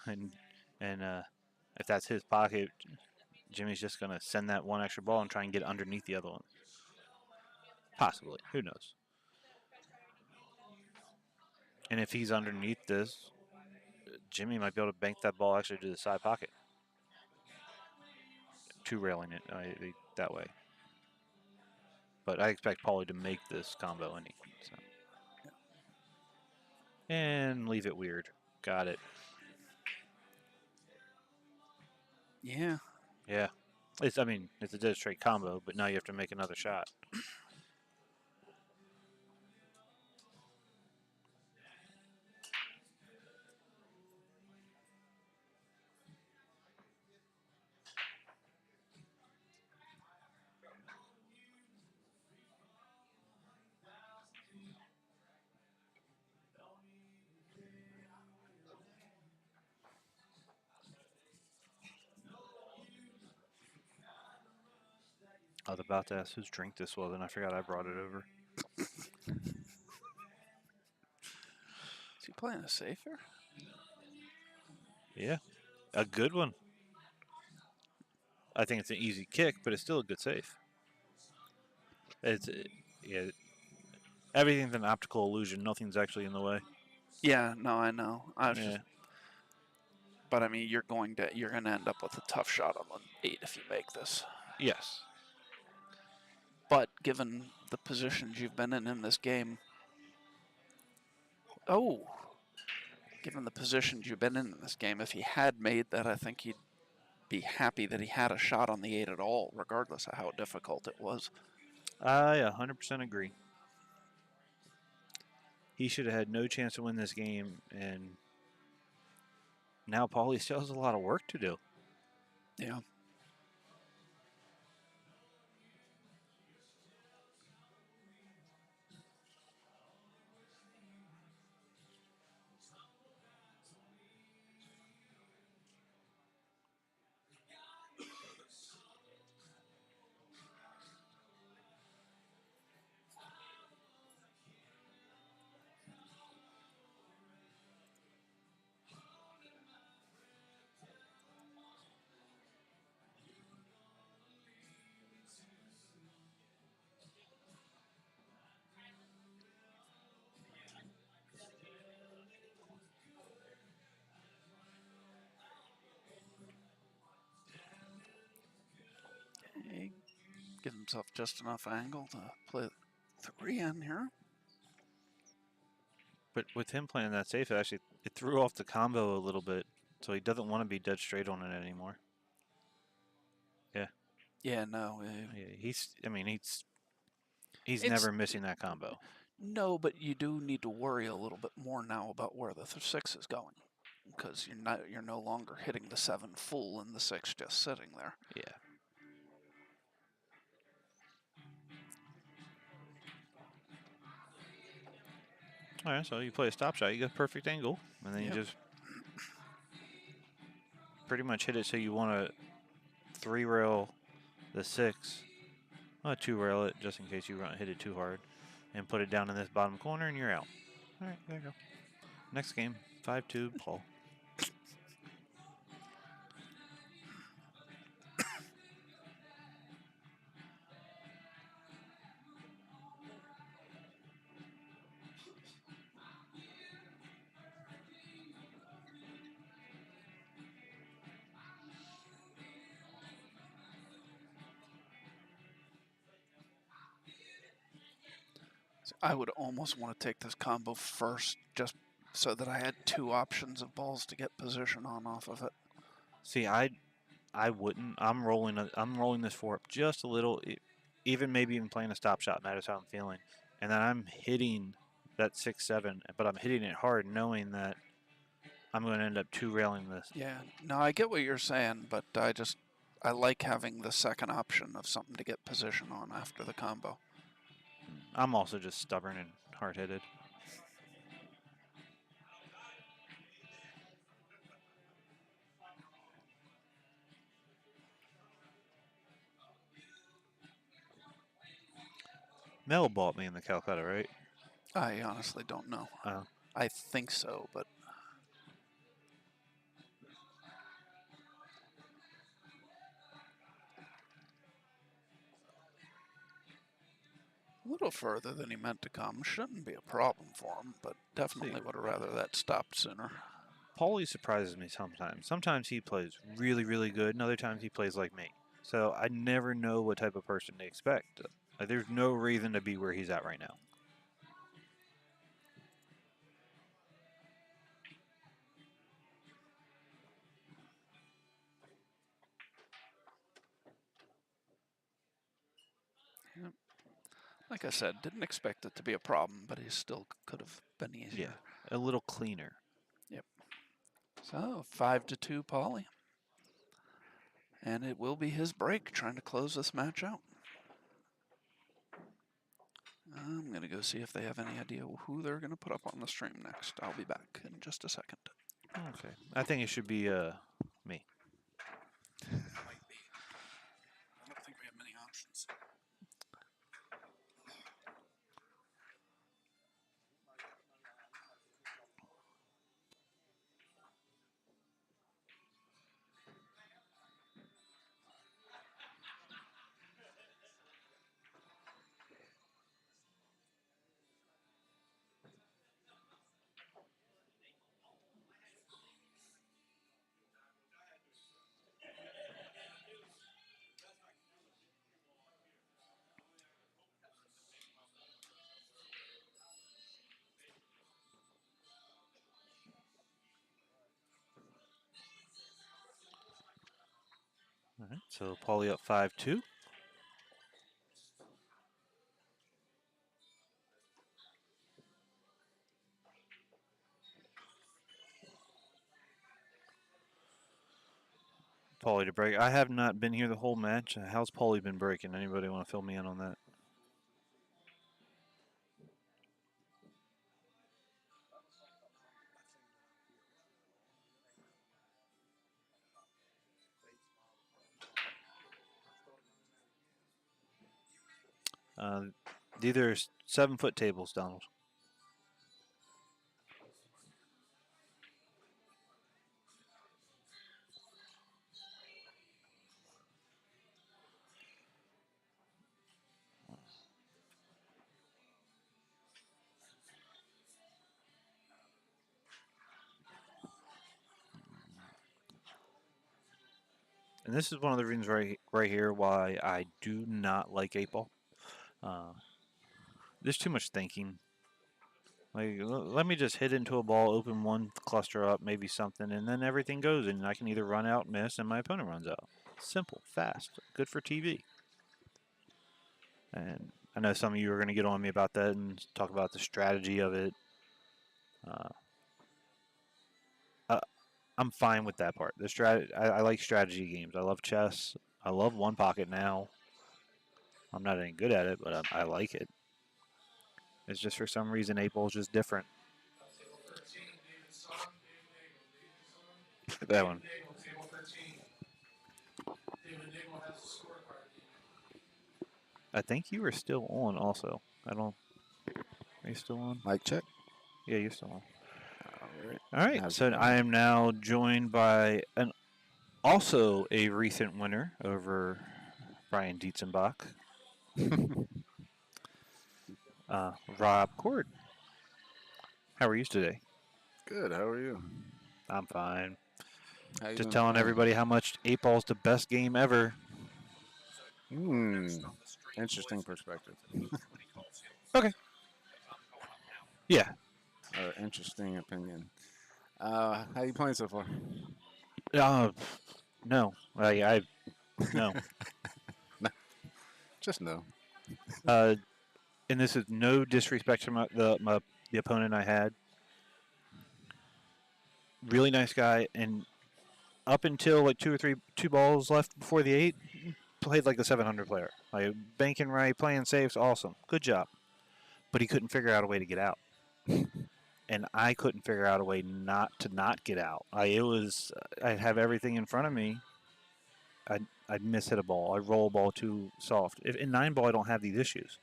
and if that's his pocket, Jimmy's just going to send that one extra ball and try and get underneath the other one. Possibly. Who knows? And if he's underneath this, Jimmy might be able to bank that ball actually to the side pocket. Two railing it that way. But I expect Paulie to make this combo anyway. So. And leave it weird. Got it. Yeah. Yeah. It's a dead straight combo, but now you have to make another shot. I was about to ask whose drink this was, and I forgot I brought it over. Is he playing a safe here? Yeah. A good one. I think it's an easy kick, but it's still a good save. Everything's an optical illusion. Nothing's actually in the way. Yeah, no, I know. But I mean, you're gonna end up with a tough shot on the 8 if you make this. Yes. But given the positions you've been in this game, given the positions you've been in this game, if he had made that, I think he'd be happy that he had a shot on the 8 at all, regardless of how difficult it was. I 100% agree. he should have had no chance to win this game, and now Paulie still has a lot of work to do. Yeah. He gives himself just enough angle to play 3 in here. But with him playing that safe, it threw off the combo a little bit, so he doesn't want to be dead straight on it anymore. Yeah, no. Yeah, he's It's- never missing that combo. No, but you do need to worry a little bit more now about where the 6 is going, because you're no longer hitting the 7 full and the 6 just sitting there. Yeah. All right, so you play a stop shot, you get a perfect angle, and then Yep. you just pretty much hit it so you want to 3-rail the 6, 2-rail it just in case you hit it too hard, and put it down in this bottom corner, and you're out. All right, there you go. Next game, 5-2, Paul. I would almost want to take this combo first, just so that I had 2 options of balls to get position on off of it. See, I wouldn't. I'm rolling this 4 up just a little, even maybe even playing a stop shot, and that is how I'm feeling. And then I'm hitting that 6-7, but I'm hitting it hard, knowing that I'm going to end up 2-railing this. Yeah, no, I get what you're saying, but I like having the second option of something to get position on after the combo. I'm also just stubborn and hard-headed. Mel bought me in the Calcutta, right? I honestly don't know. Oh. I think so, but a little further than he meant to come. Shouldn't be a problem for him, but definitely would have rather that stopped sooner. Paulie surprises me sometimes. Sometimes he plays really, really good, and other times he plays like me. So I never know what type of person to expect. There's no reason to be where he's at right now. Yep. Like I said, didn't expect it to be a problem, but he still could have been easier. Yeah, a little cleaner. Yep. So 5-2, Paulie. And it will be his break, trying to close this match out. I'm going to go see if they have any idea who they're going to put up on the stream next. I'll be back in just a second. Okay. I think it should be me. Might be. I don't think we have many options. All right, so Paulie up 5-2. Paulie to break. I have not been here the whole match. How's Paulie been breaking? Anybody want to fill me in on that? These are 7-foot tables, Donald. And this is one of the reasons right here why I do not like 8-ball. There's too much thinking. Like, let me just hit into a ball, open one cluster up, maybe something, and then everything goes, and I can either run out, miss, and my opponent runs out. Simple, fast, good for TV. And I know some of you are going to get on me about that and talk about the strategy of it. I'm fine with that part. I like strategy games. I love chess. I love one pocket now. I'm not any good at it, but I like it. It's just for some reason 8-ball is just different. Table 13, David Son, David Nagel, David Son. That one. Nagel, table 13. David Nagel has the scorecard. I think you were still on also. I don't. Are you still on? Mic check. Yeah, you're still on. All right. All right. So I am now joined by also a recent winner over Brian Dietzenbach. Rob Cord. How are you today? Good. How are you? I'm fine. How you Just been telling playing? everybody how much 8-ball's the best game ever. Interesting perspective. Okay. Yeah. Interesting opinion. How you playing so far? No. I no. Just no. And this is no disrespect to the opponent I had. Really nice guy, and up until like two balls left before the 8, played like the 700 player. Like banking right, playing safes, awesome, good job. But he couldn't figure out a way to get out, and I couldn't figure out a way not get out. I'd have everything in front of me. I'd miss hit a ball. I'd roll a ball too soft. In 9-ball, I don't have these issues.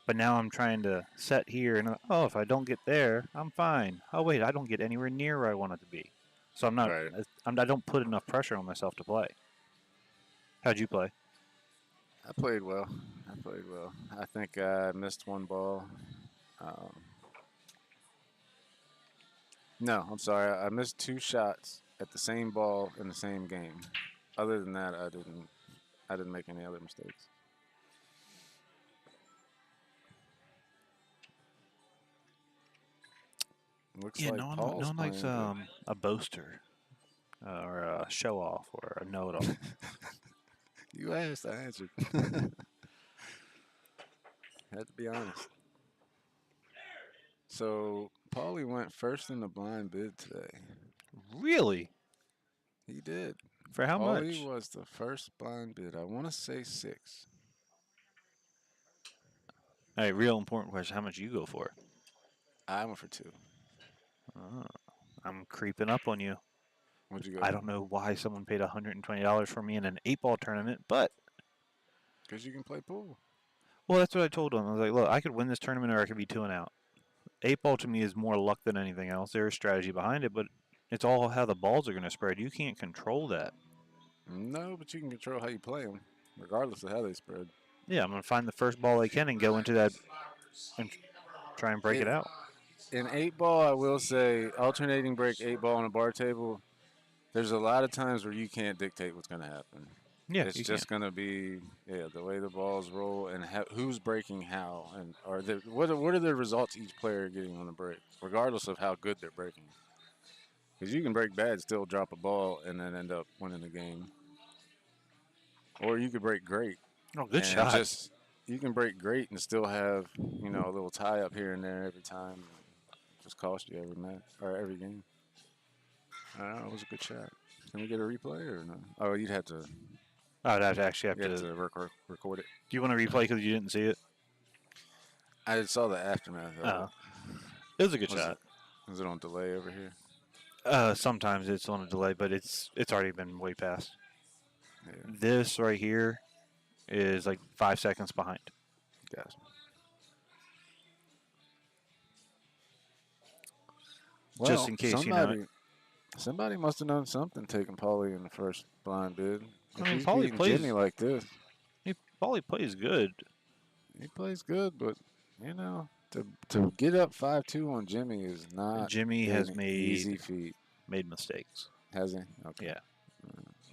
But now I'm trying to set here, and if I don't get there, I'm fine. Oh wait, I don't get anywhere near where I want it to be, so I'm not. Right. I don't put enough pressure on myself to play. How'd you play? I played well. I think I missed one ball. No, I'm sorry. I missed 2 shots at the same ball in the same game. Other than that, I didn't make any other mistakes. Looks like no Paul's one likes playing a boaster or a show off or a know-it-all. good. You asked, I answered. Had to be honest. So Paulie went first in the blind bid today. Really? He did. For how Paulie much? was the first blind bid. I want to say 6. All right, real important question. How much you go for? I went for 2. I'm creeping up on you. What'd you go? I don't know why someone paid $120 for me in an 8-ball tournament, but Because you can play pool. well, that's what I told him. I was like, look, I could win this tournament or I could be 2 and out. 8-ball to me is more luck than anything else. There's strategy behind it, but it's all how the balls are going to spread. You can't control that. No, but you can control how you play them, regardless of how they spread. Yeah, I'm going to find the first ball I can and go into that and try and break it out. In 8-ball, I will say, alternating break 8-ball on a bar table, there's a lot of times where you can't dictate what's going to happen. Yeah, It's you just going to be the way the balls roll and who's breaking how, and what are the results each player getting on the break, regardless of how good they're breaking. Because you can break bad, still drop a ball, and then end up winning the game. Or you could break great. Oh, good shot. You can break great and still have a little tie up here and there every time. Just cost you every match or every game. I don't know, it was a good shot. Can we get a replay or no? Oh, you'd have to. I'd actually have You have to. to record it. Do you want to replay because you didn't see it? I saw the aftermath of Oh, it. it was a good Was shot. Is it on delay over here? Sometimes it's on a delay, but it's already been way past. Yeah, This right here is like 5 seconds behind. gotcha. Just in case, you know. Somebody must have known something taking Paulie in the first blind bid. If I mean, he's Paulie beating plays. Jimmy like this, He Paulie plays good. he plays good, but you know, to get up 5-2 on Jimmy is not Jimmy has an easy feat. made mistakes. Has he? Okay. Yeah.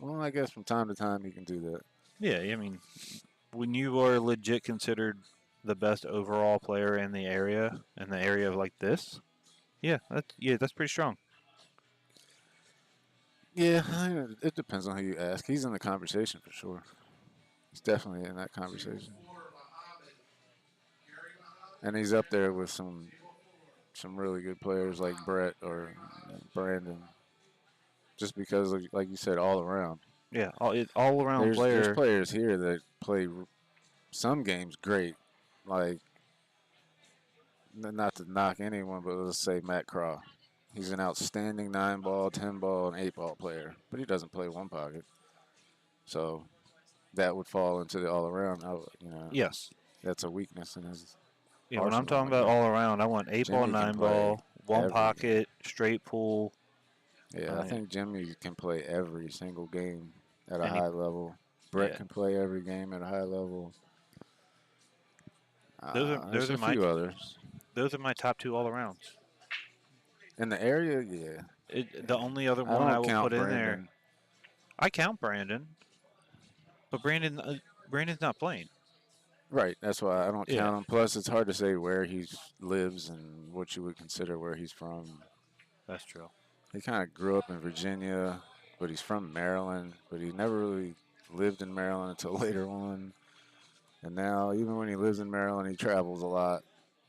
Well, I guess from time to time he can do that. Yeah, I mean, when you are legit considered the best overall player in the area like this, that's pretty strong. Yeah, it depends on who you ask. He's in the conversation for sure. He's definitely in that conversation. And he's up there with some really good players like Brett or Brandon. Just because, like you said, all around. Yeah, all around player. There's players here that play some games great. Like, not to knock anyone, but let's say Matt Craw. He's an outstanding 9-ball, 10-ball, and 8-ball player, but he doesn't play one pocket. So that would fall into the all-around. You know, Yes. that's a weakness in his. Yeah, when I'm arsenal, talking about all around, I want 8-ball, Jimmy can 9-ball, play one every- pocket, straight pull. Yeah, I think Jimmy can play every single game at a And he- high level. Brett yeah. can play every game at a high level. Those There's are a my few others. Those are my top 2 all arounds. In the area, yeah. The only other I one don't I will count put in there. Brandon. I count Brandon, but Brandon's not playing. Right, that's why I don't Yeah. count him. Plus, it's hard to say where he lives and what you would consider where he's from. That's true. He kind of grew up in Virginia, but he's from Maryland. But he never really lived in Maryland until later on. And now, even when he lives in Maryland, he travels a lot.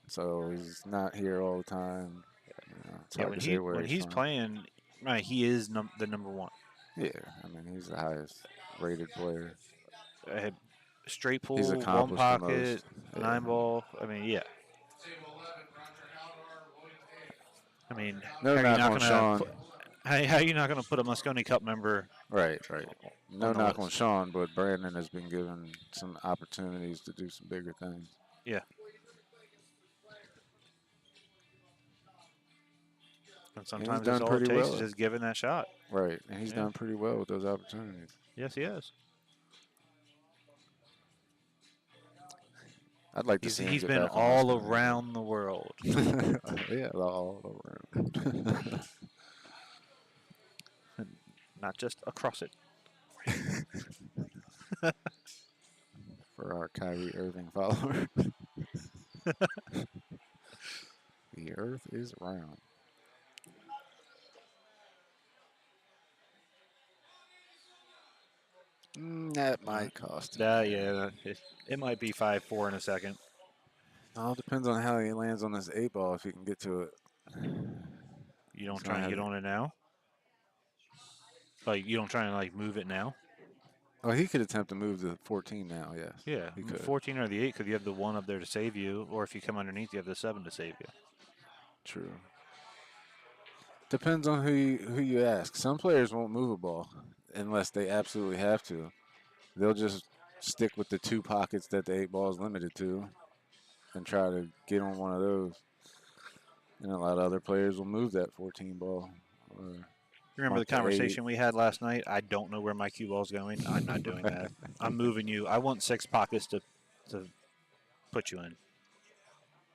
So he's not here all the time. You know, it's hard to say where when he's from. playing, right, he is the number one. Yeah, I mean, he's the highest rated player. Straight pull, He's one accomplished the pocket, most. 9-ball. I mean, yeah. I mean, No knock on Sean. How are you not going to put a Moscone Cup member? Right. No on the knock on list? Sean, but Brandon has been given some opportunities to do some bigger things. Yeah. And sometimes done that's all it pretty takes well. is just giving that shot. Right, and he's done pretty well with those opportunities. Yes, he has. I'd like to see him He's get been back on all those around the world. Yeah, all around. Not just across it. For our Kyrie Irving follower. The earth is round. That might cost him. It might be 5-4 in a second. All depends on how he lands on this 8-ball if he can get to it. You don't try and get on it now? Like, you don't try and, like, move it now? Oh, he could attempt to move the 14 now, yes. Yeah, he could. 14 or the 8 because you have the 1 up there to save you, or if you come underneath, you have the 7 to save you. True. Depends on who you ask. Some players won't move a ball unless they absolutely have to. They'll just stick with the 2 pockets that the 8-ball is limited to and try to get on one of those. And a lot of other players will move that 14 ball. Remember the conversation we had last night? I don't know where my cue ball's going. I'm not doing that. I'm moving you. I want 6 pockets to put you in.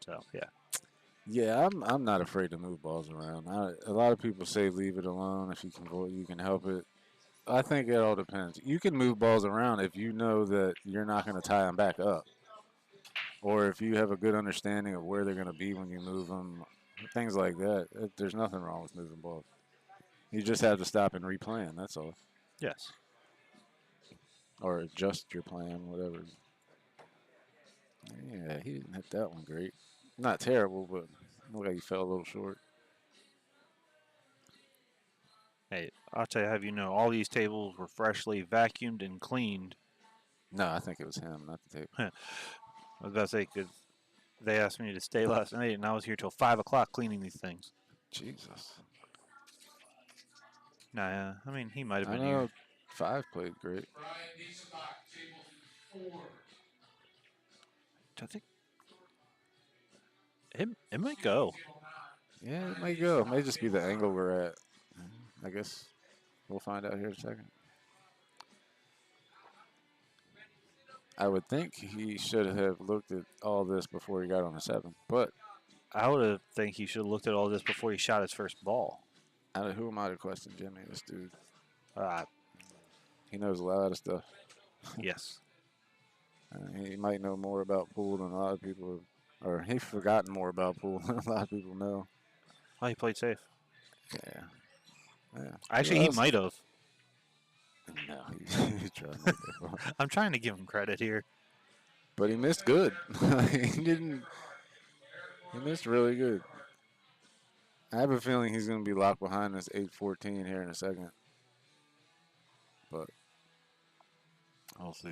So, yeah. Yeah, I'm not afraid to move balls around. A lot of people say leave it alone if you can help it. I think it all depends. You can move balls around if you know that you're not going to tie them back up, or if you have a good understanding of where they're going to be when you move them, things like that. There's nothing wrong with moving balls. You just have to stop and replan. That's all. Yes. Or adjust your plan, whatever. Yeah, he didn't hit that one great. Not terrible, but looked like he fell a little short. Hey, I'll tell you, have you know, all these tables were freshly vacuumed and cleaned. No, I think it was him, not the tape. I was about to say, because they asked me to stay last night, and I was here till 5 o'clock cleaning these things. Jesus. Nah, I mean, he might have I been know here. 5 played great. Brian Diesenbach, table 4. I think it might go. Table 9. Yeah, it may go. It may just be the angle we're at. I guess we'll find out here in a second. I would think he should have looked at all this before he got on the 7, but I would have think he should have looked at all this before he shot his first ball. who am I to question Jimmy? This dude, Uh, he knows a lot of stuff. yes. He might know more about pool than a lot of people, or he's forgotten more about pool than a lot of people know. Oh, he played safe. Yeah. Yeah. Actually, Who he else? might have. No, he tried to make that ball. I'm trying to give him credit here. But he missed good. he didn't. He missed really good. I have a feeling he's going to be locked behind this 8-14 here in a second. But I'll see.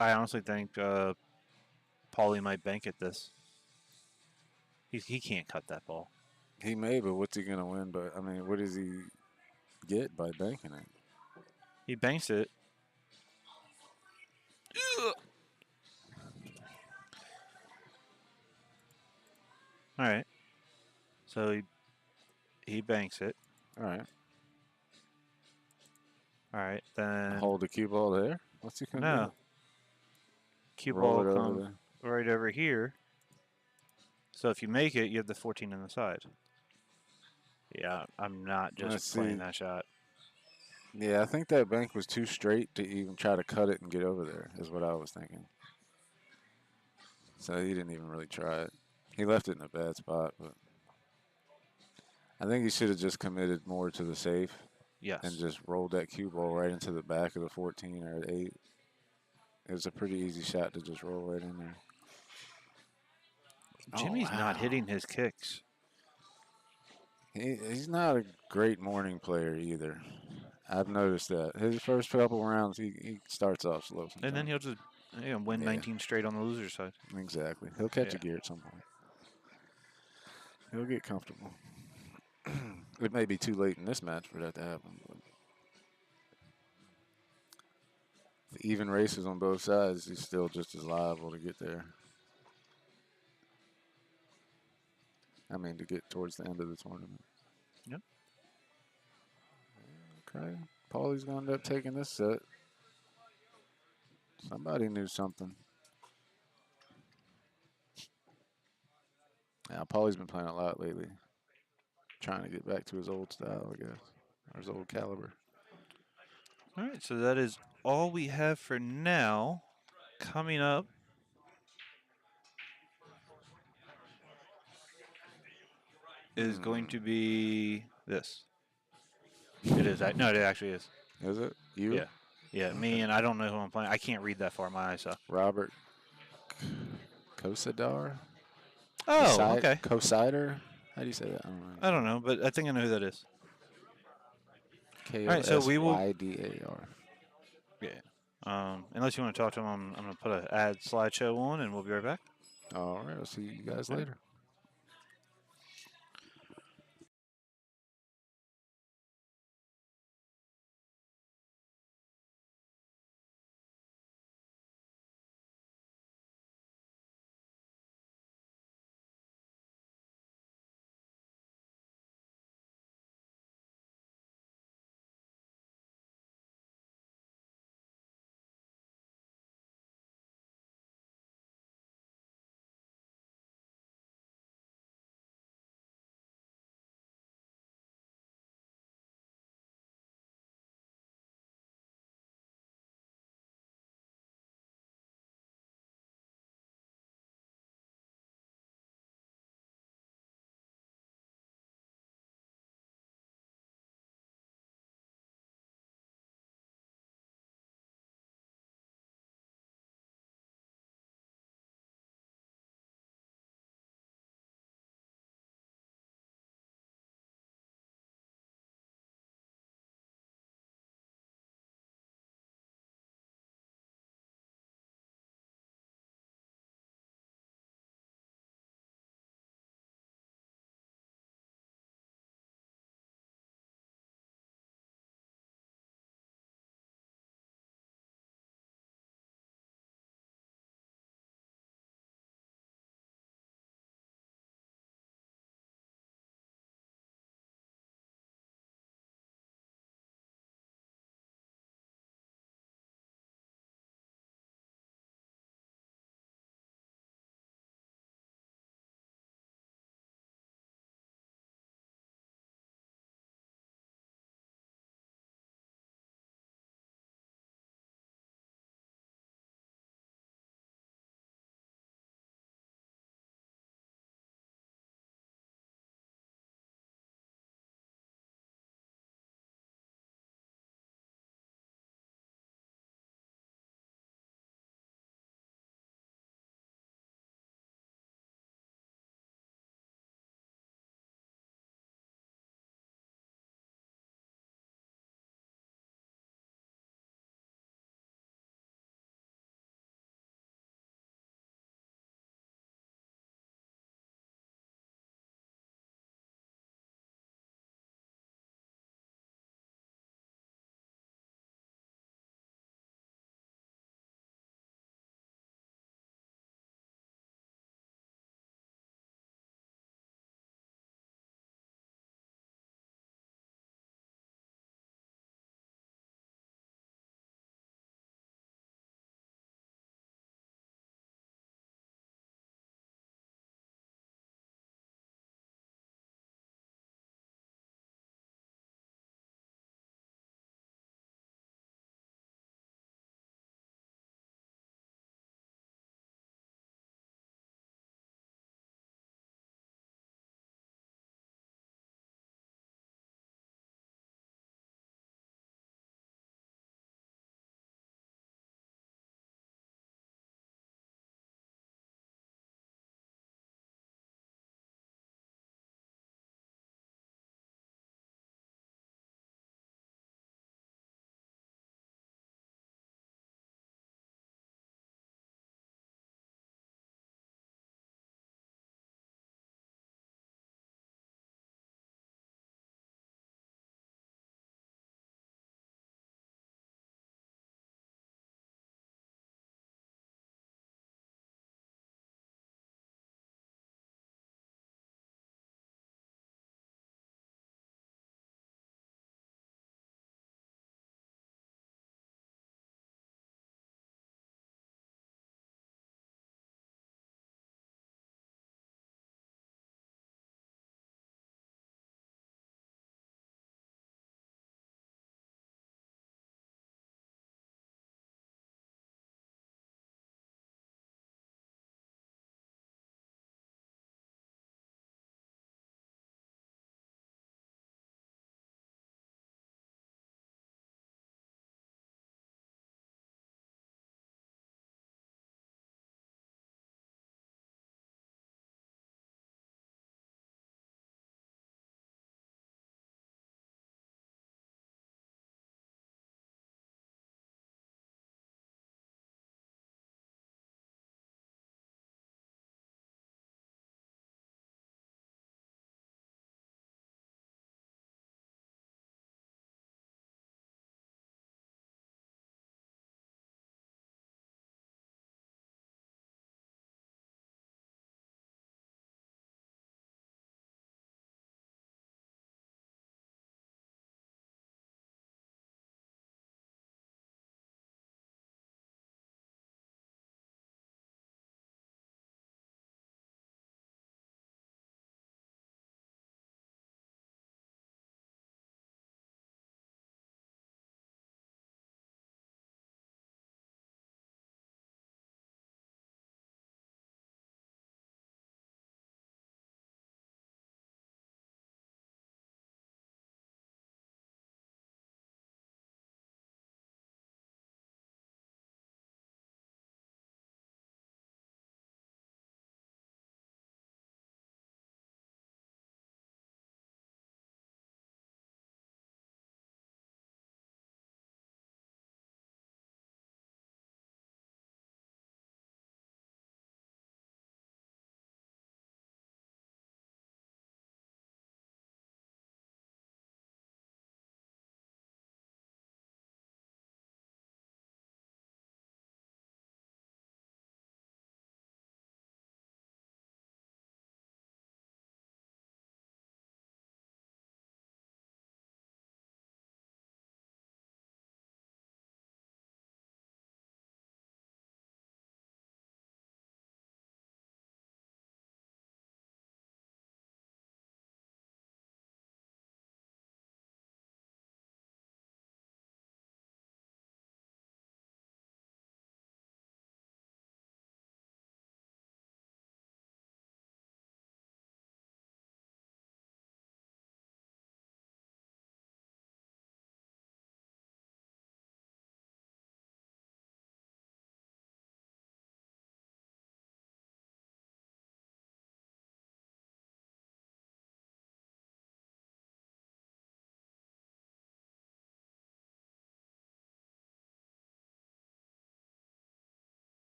I honestly think Paulie might bank at this. He can't cut that ball. He may, but what's he going to win? But I mean, what does he get by banking it? He banks it. All right. So he banks it. All right. All right. Then Hold the cue ball there. What's he going to no. do? Cue Roll ball it over comes there. right over here. So if you make it, you have the 14 on the side. Yeah, I'm not Let's just playing see. that shot. Yeah, I think that bank was too straight to even try to cut it and get over there, is what I was thinking. So he didn't even really try it. He left it in a bad spot, but I think he should have just committed more to the safe Yes. and just rolled that cue ball right into the back of the 14 or the 8. It was a pretty easy shot to just roll right in there. Jimmy's Oh, not wow. hitting his kicks. He's not a great morning player either. I've noticed that. His first couple rounds, he starts off slow sometimes. And then he'll just win Yeah. 19 straight on the loser side. Exactly. He'll catch Yeah. a gear at some point. He'll get comfortable. It may be too late in this match for that to happen. But the even races on both sides, he's still just as liable to get there. I mean, to get towards the end of the tournament. Yep. Okay. Paulie's going to end up taking this set. Somebody knew something. Yeah, Paulie's been playing a lot lately. Trying to get back to his old style, I guess. Or his old caliber. All right, so that is all we have for now. Coming up is going to be this. It is. No, it actually is. Is it? You? Yeah. Yeah, me, and I don't know who I'm playing. I can't read that far. My eyes suck. Robert Kosadar? Oh, okay. Kosider? How do you say that? I don't know, but I think I know who that is. K All O right, so S we will. Y D A R. Yeah. Unless you want to talk to him, I'm going to put an ad slideshow on, and we'll be right back. All right, I'll see you guys All right. later.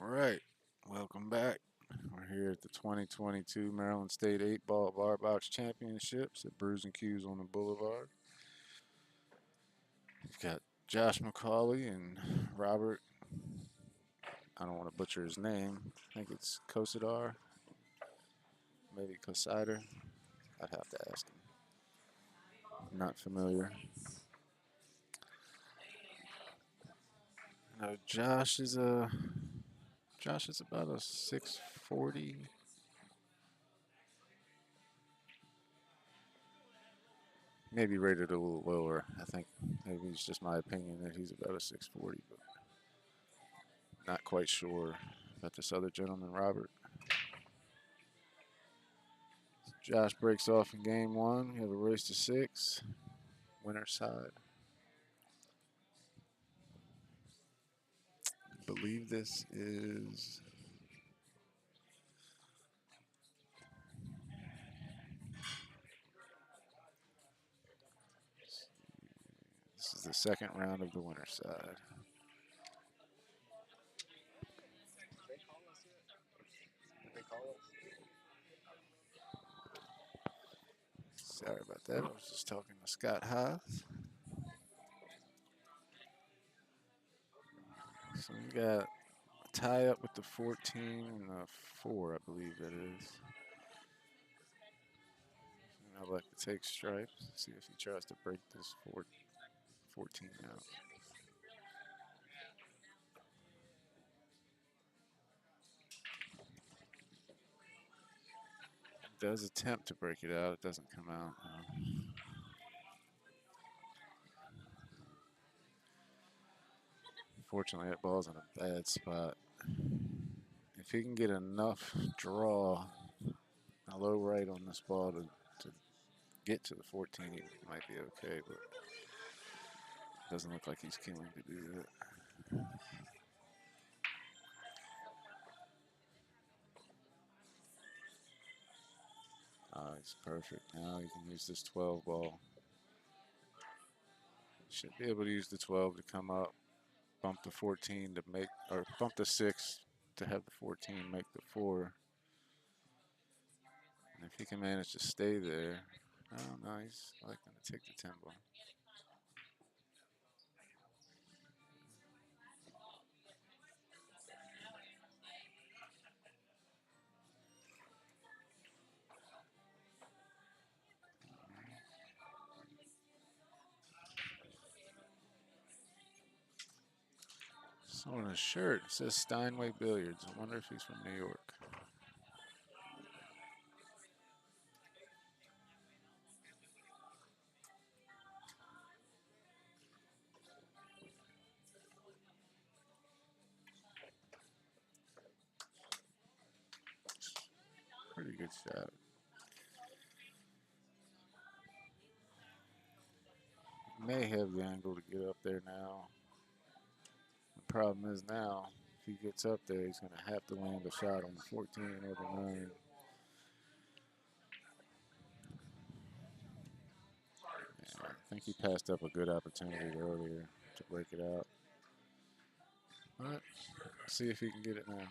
All right, welcome back. We're here at the 2022 Maryland State 8-Ball Bar Box Championships at Brews and Q's on the Boulevard. We've got Josh McCauley and Robert. I don't want to butcher his name. I think it's Kosadar, maybe Kosider. I'd have to ask him. Not familiar. No, Josh is about a 640. Maybe rated a little lower. I think maybe it's just my opinion that he's about a 640, but not quite sure about this other gentleman, Robert. Josh breaks off in game one. We have a race to 6. Winner side. I believe this is the second round of the winner side. Sorry about that. I was just talking to Scott Haas. So we got a tie up with the 14 and the 4, I believe that is. And I'd like to take stripes, see if he tries to break this 14 out. Does attempt to break it out. It doesn't come out. Unfortunately, that ball's in a bad spot. If he can get enough draw, a low right on this ball to get to the 14, he might be okay, but doesn't look like he's killing to do that. Oh, he's perfect. Now he can use this 12 ball. Should be able to use the 12 to come up, bump the 14 to make, or bump the 6 to have the 14 make the 4. And if he can manage to stay there, oh, nice. I like going to take the 10 ball. So on his shirt, it says Steinway Billiards. I wonder if he's from New York. Pretty good shot. May have the angle to get up there now. The problem is now, if he gets up there, he's going to have to land a shot on the 14 or the 9. Yeah, I think he passed up a good opportunity earlier to break it out. But see if he can get it now.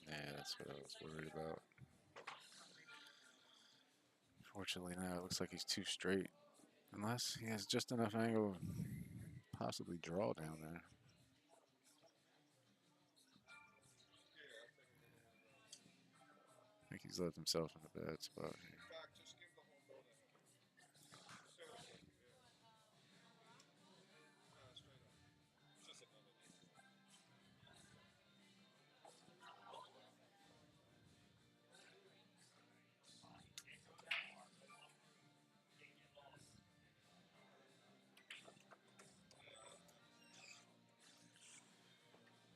Yeah, that's what I was worried about. Fortunately now it looks like he's too straight. Unless he has just enough angle to possibly draw down there. I think he's left himself in a bad spot here.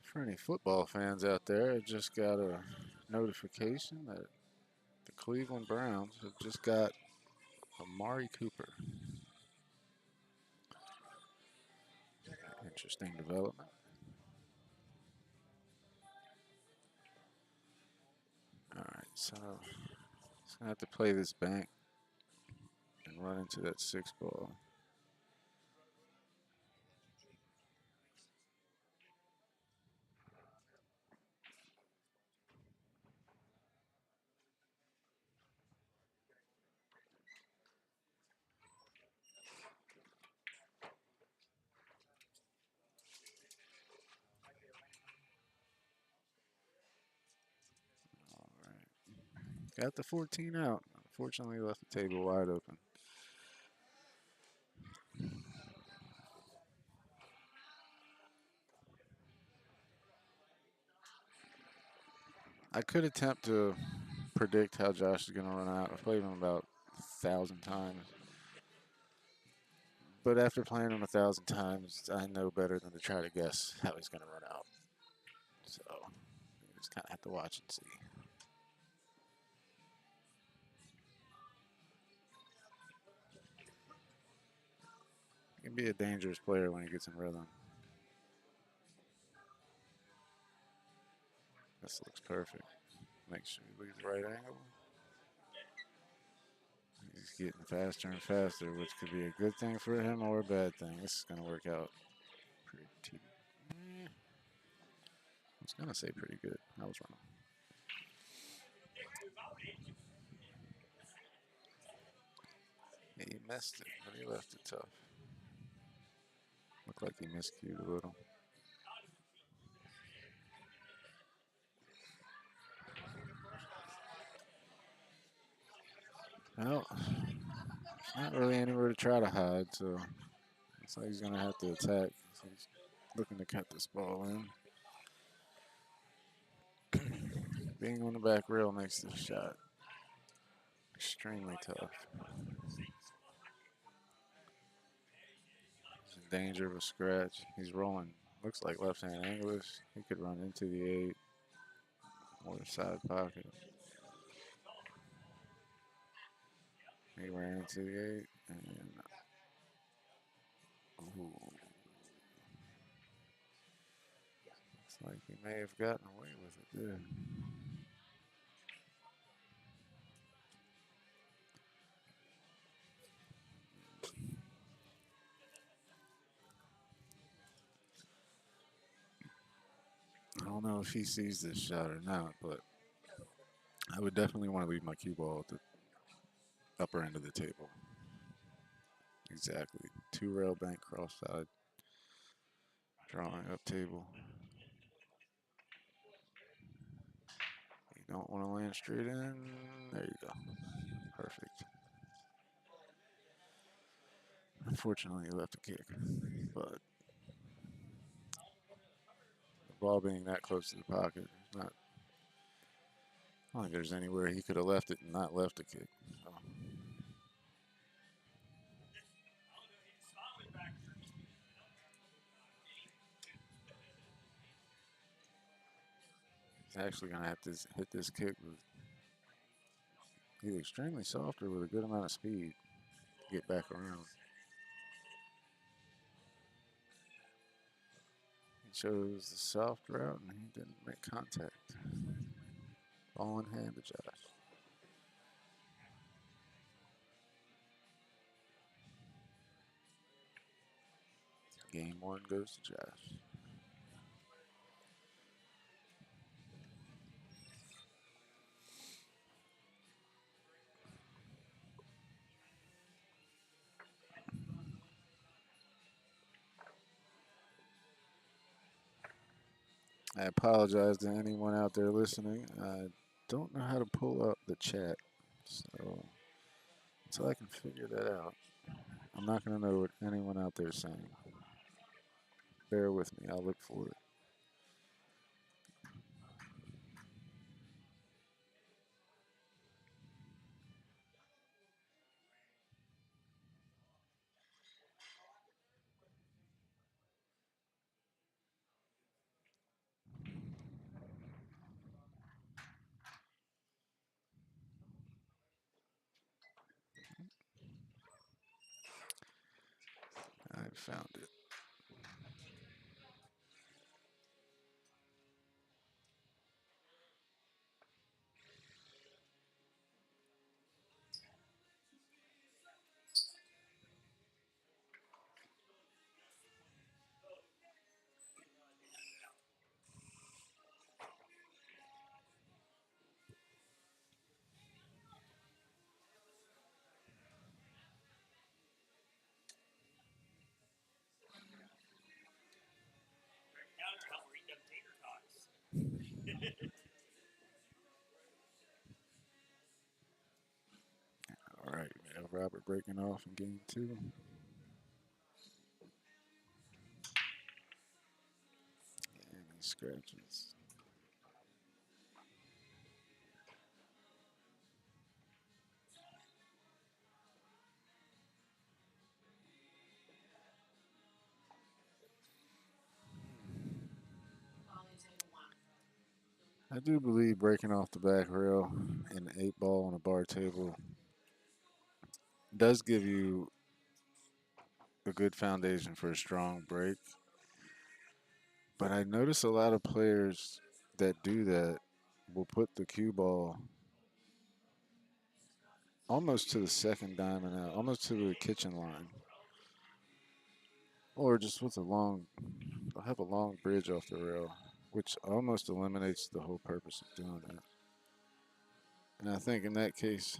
For any football fans out there, I just got a notification that the Cleveland Browns have just got Amari Cooper. Interesting development. All right, So he's gonna have to play this bank and run into that 6 ball. All right. Got the 14 out. Unfortunately, left the table wide open. I could attempt to predict how Josh is going to run out. I've played him about 1,000 times. But after playing him 1,000 times, I know better than to try to guess how he's going to run out. So you just kind of have to watch and see. He can be a dangerous player when he gets in rhythm. This looks perfect. Make sure he leaves the right angle. He's getting faster and faster, which could be a good thing for him or a bad thing. This is going to work out pretty. I was going to say pretty good. I was wrong. He missed it, but he left it tough. Looked like he miscued a little. Well, not really anywhere to try to hide, so looks like he's going to have to attack. So he's looking to cut this ball in. Being on the back rail makes this shot extremely tough. He's in danger of a scratch. He's rolling. Looks like left-hand English. He could run into the 8 or the side pocket. He ran into the 8 and ooh. Looks like he may have gotten away with it there. I don't know if he sees this shot or not, but I would definitely want to leave my cue ball at the upper end of the table. Exactly. 2 rail bank cross side. Drawing up table. You don't want to land straight in. There you go. Perfect. Unfortunately, he left a kick, but the ball being that close to the pocket, not. I don't think there's anywhere he could have left it and not left a kick. So. He's actually going to have to hit this kick with either extremely soft or with a good amount of speed to get back around. He chose the soft route and he didn't make contact. Ball in hand to Josh. Game 1 goes to Josh. I apologize to anyone out there listening. I don't know how to pull up the chat, so until I can figure that out, I'm not going to know what anyone out there is saying. Bear with me. I'll look for it. I found it. All right, we have Robert breaking off in game 2. And he scratches. I do believe breaking off the back rail in the 8 ball on a bar table does give you a good foundation for a strong break. But I notice a lot of players that do that will put the cue ball almost to the second diamond out, almost to the kitchen line. Or just with a long, they'll have a long bridge off the rail, which almost eliminates the whole purpose of doing that. And I think in that case,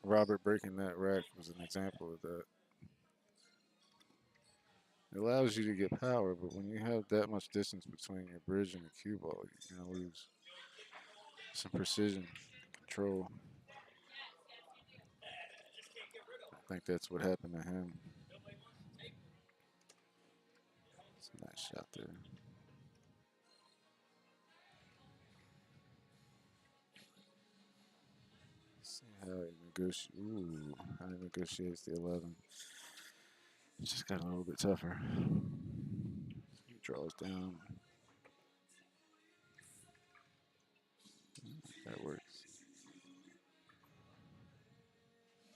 Robert breaking that rack was an example of that. It allows you to get power, but when you have that much distance between your bridge and the cue ball, you're going to lose some precision, control. I think that's what happened to him. It's a nice shot there. See how he negotiates. Ooh, how he negotiates the 11. It just got a little bit tougher. He draws down. That works.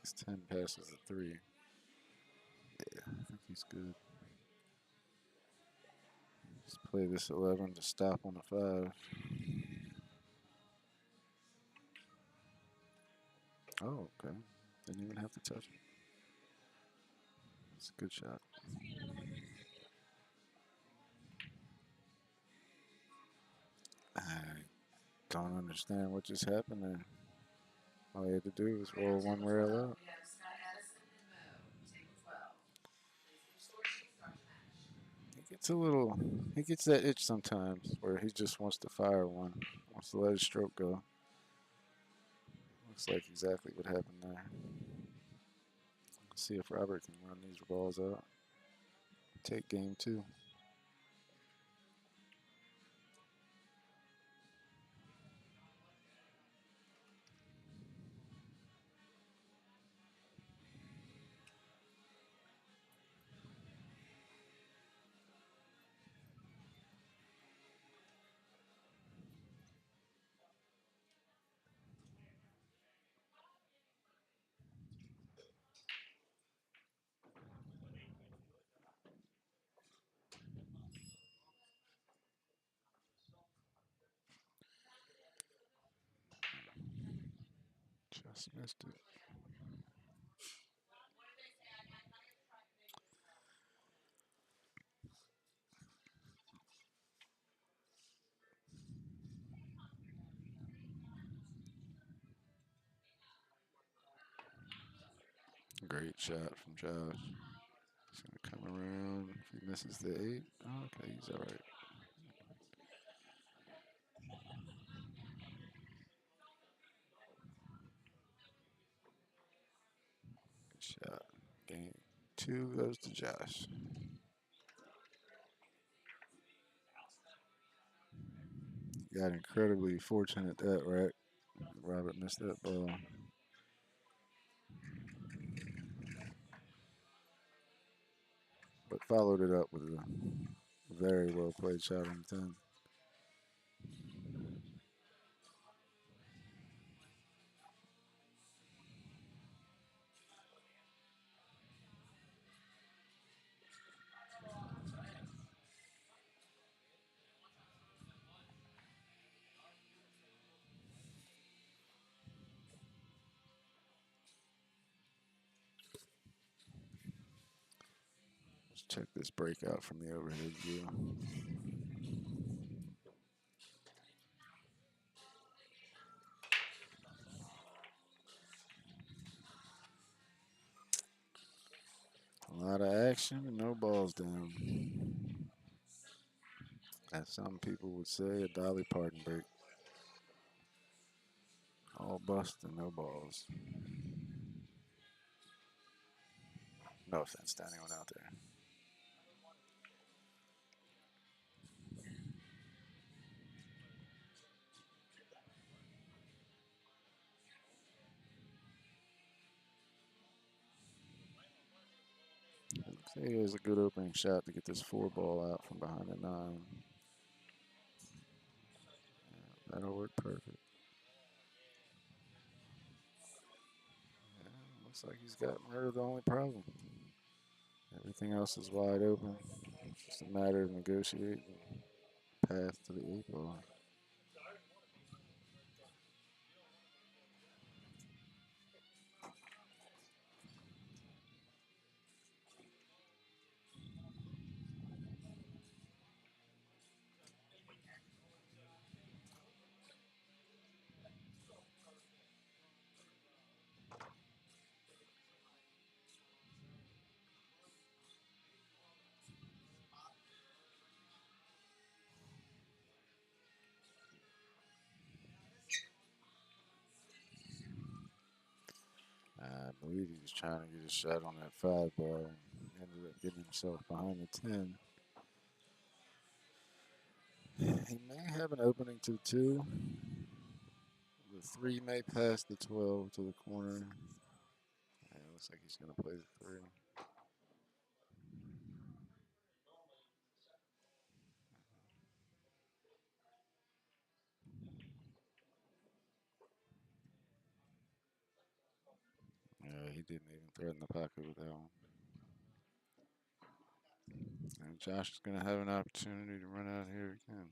His 10 passes a 3. Yeah, I think he's good. Just play this 11 to stop on the 5. Oh, okay. Didn't even have to touch it. It's a good shot. I don't understand what just happened there. All he had to do was roll one rail out. He gets a little, he gets that itch sometimes where he just wants to fire one, wants to let his stroke go. Looks like exactly what happened there. Let's see if Robert can run these balls out. Take game 2. Just missed it. Great shot from Josh. He's going to come around. If he misses the 8, oh, okay, he's all right. Good shot. Game 2 goes to Josh. Got incredibly fortunate at that, right? Robert missed that ball. But followed it up with a very well played shot on 10. Let's check this breakout from the overhead view. A lot of action and no balls down. As some people would say, a Dolly Parton break. All bust and no balls. No offense to anyone out there. Say it was a good opening shot to get this 4 ball out from behind the 9. Yeah, that'll work perfect. Yeah, looks like he's got murder the only problem. Everything else is wide open. It's just a matter of negotiating path to the 8 ball. I believe he was trying to get a shot on that 5 ball. Ended up getting himself behind the 10. He may have an opening to the 2. The 3 may pass the 12 to the corner. Yeah, looks like he's going to play the 3. Yeah, he didn't even threaten the pocket with that one. And Josh is going to have an opportunity to run out here again.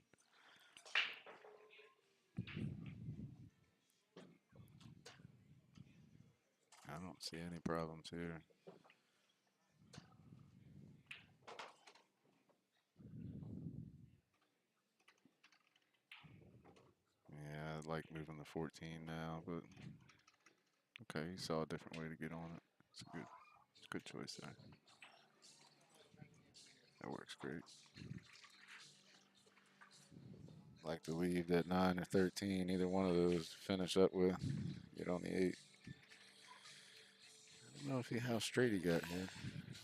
I don't see any problems here. Yeah, I like moving the 14 now, but okay, he saw a different way to get on it. It's a good choice there. That works great. Like to leave that 9 or 13, either one of those to finish up with. Get on the 8. I don't know how straight he got here.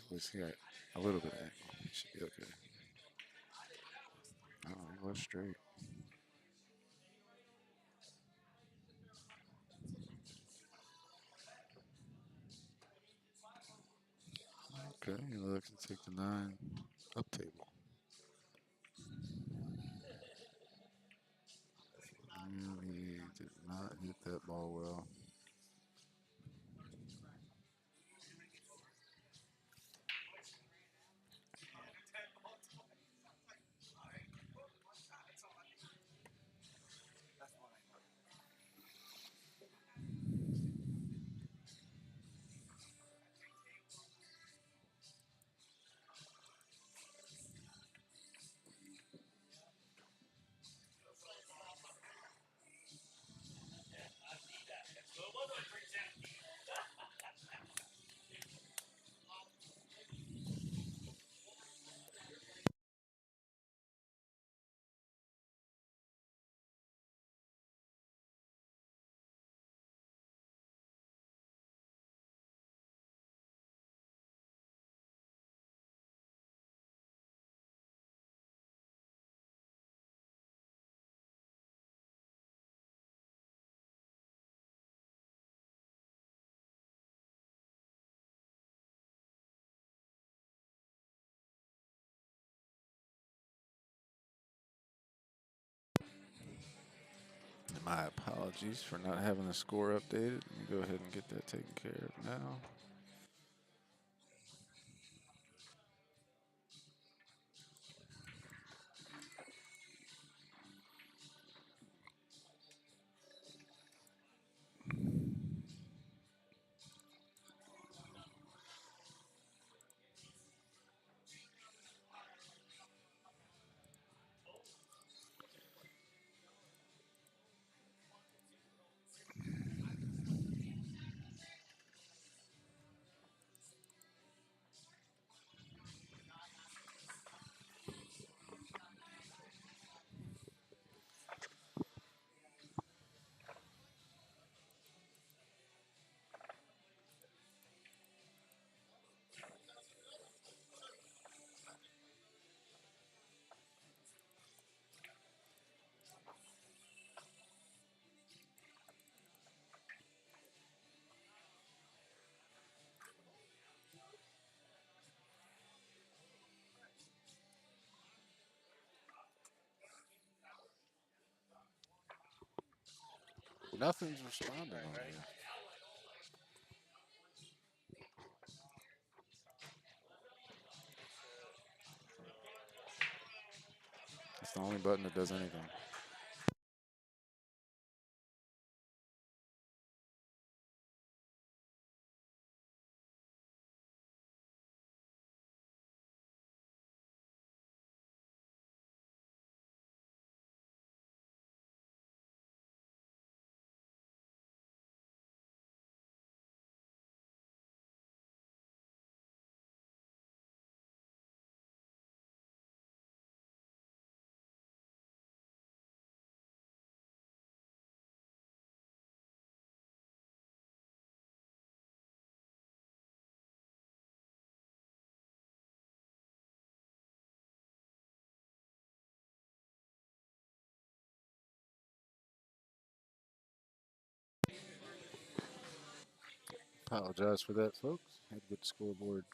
At least he got a little bit of angle. He should be okay. Oh, he was straight. Okay, he looks to take the 9 up table. And he did not hit that ball well. My apologies for not having the score updated. Let me go ahead and get that taken care of now. Nothing's responding on here. It's the only button that does anything. Apologize for that, folks. Had to get the scoreboard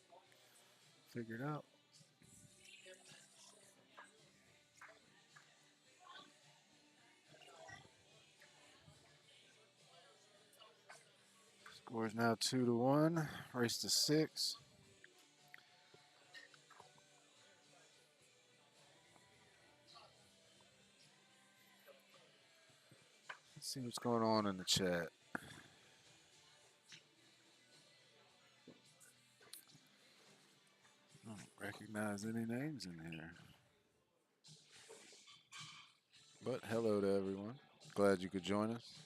figured out. Score is now 2-1. Race to 6. Let's see what's going on in the chat. I don't recognize any names in here. But hello to everyone. Glad you could join us.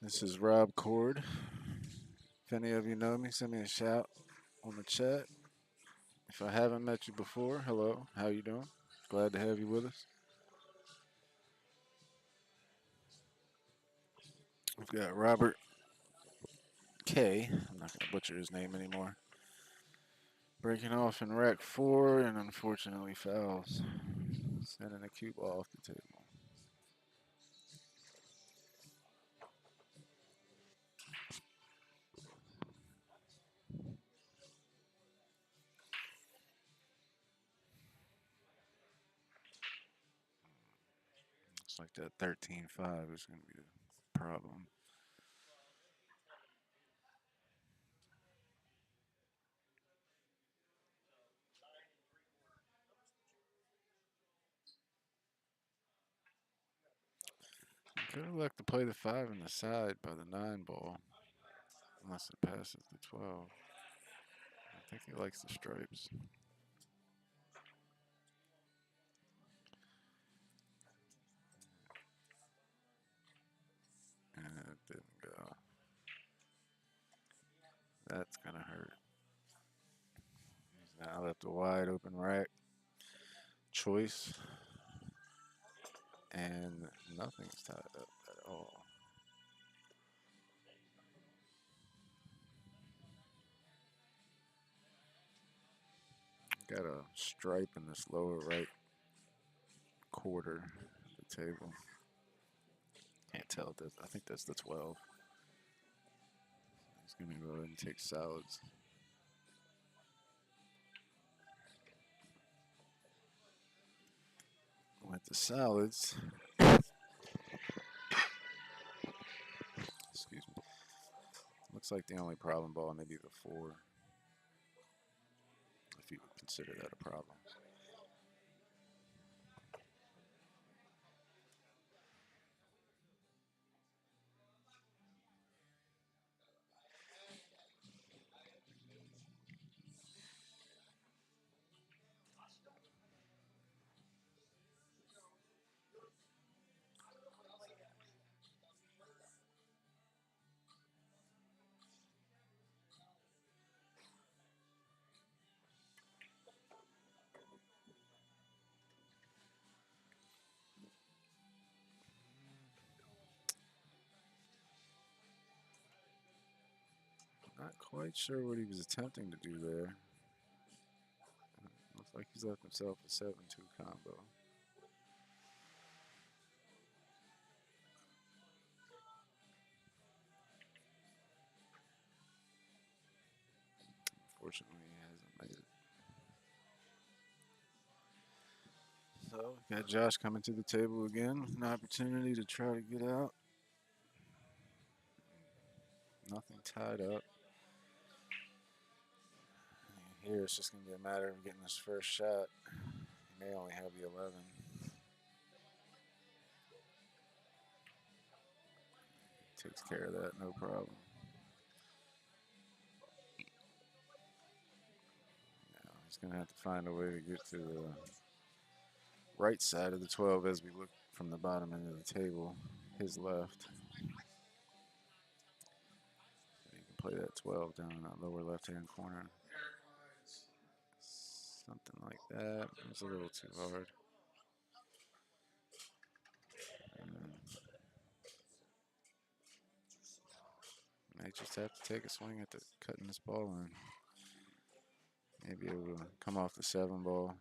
This is Rob Cord. If any of you know me, send me a shout on the chat. If I haven't met you before, hello, how you doing? Glad to have you with us. We've got Robert K. I'm not going to butcher his name anymore. Breaking off in rack 4 and unfortunately fouls. Sending a cue ball off the table. Looks like that 13-5 is going to be the problem. Could elect to play the 5 in the side by the 9 ball. Unless it passes the 12. I think he likes the stripes. And it didn't go. That's going to hurt. He's now left a wide open rack. Choice. And nothing's tied up at all. Got a stripe in this lower right quarter of the table. Can't tell. I think that's the 12. He's going to go ahead and take solids. With the solids. Excuse me. Looks like the only problem ball may be the 4. If you would consider that a problem. Not quite sure what he was attempting to do there. Looks like he's left himself a 7-2 combo. Unfortunately, he hasn't made it. So got Josh coming to the table again with an opportunity to try to get out. Nothing tied up. And here it's just going to be a matter of getting his first shot. He may only have the 11. Takes care of that, no problem. Now he's going to have to find a way to get to the right side of the 12 as we look from the bottom end of the table, his left. You can play that 12 down in that lower left-hand corner. Something like that. It's a little too hard. May just have to take a swing at the cutting this ball in. Maybe able to come off the 7 ball.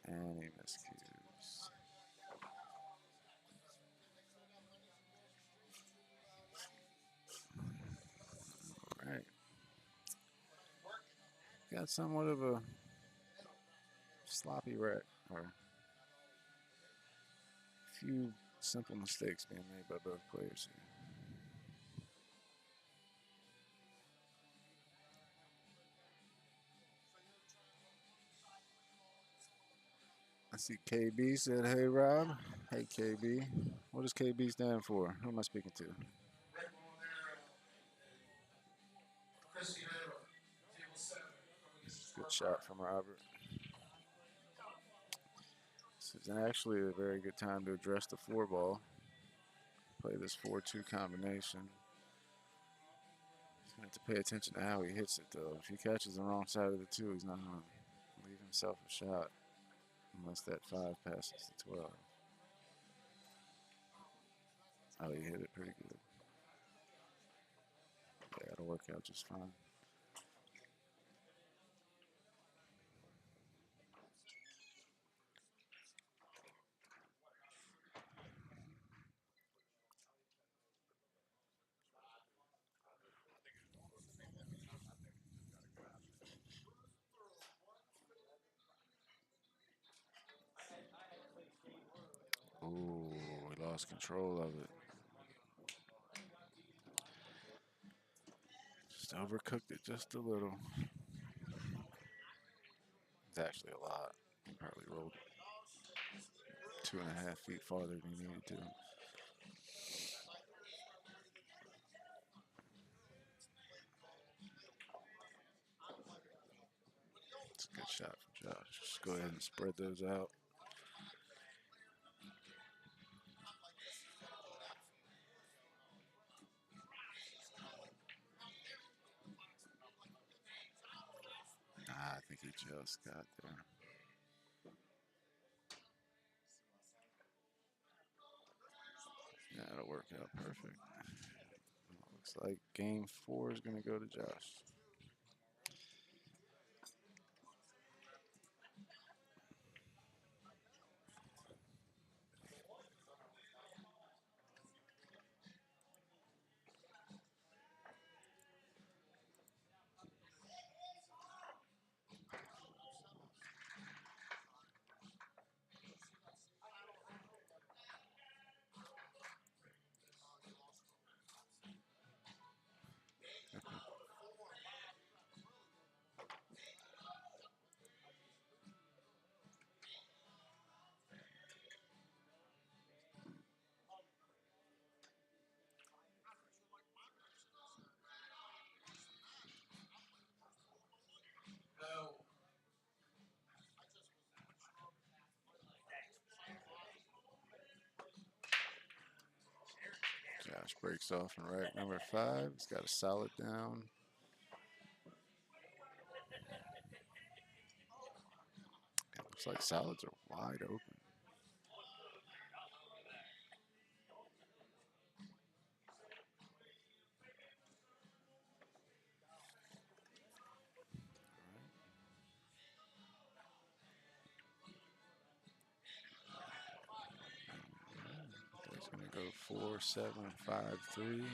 And he miscues. All right. Got somewhat of a sloppy wreck, or a few simple mistakes being made by both players here. I see KB said, "Hey Rob." Hey KB. What does KB stand for? Who am I speaking to? Good shot from Robert. This is actually a very good time to address the 4 ball. Play this 4-2 combination. He's going to have to pay attention to how he hits it, though. If he catches the wrong side of the 2, he's not going to leave himself a shot unless that 5 passes the 12. Oh, he hit it pretty good. Yeah, that'll work out just fine. Ooh, we lost control of it. Just overcooked it just a little. It's actually a lot. He probably rolled 2.5 feet farther than he needed to. It's a good shot from Josh. Just go ahead and spread those out. I think he just got there. Yeah, that'll work out perfect. Looks like game 4 is going to go to Josh. Josh breaks off in rack number 5. He's got a solid down. It looks like solids are wide open. He's going to go 4-7-5-3.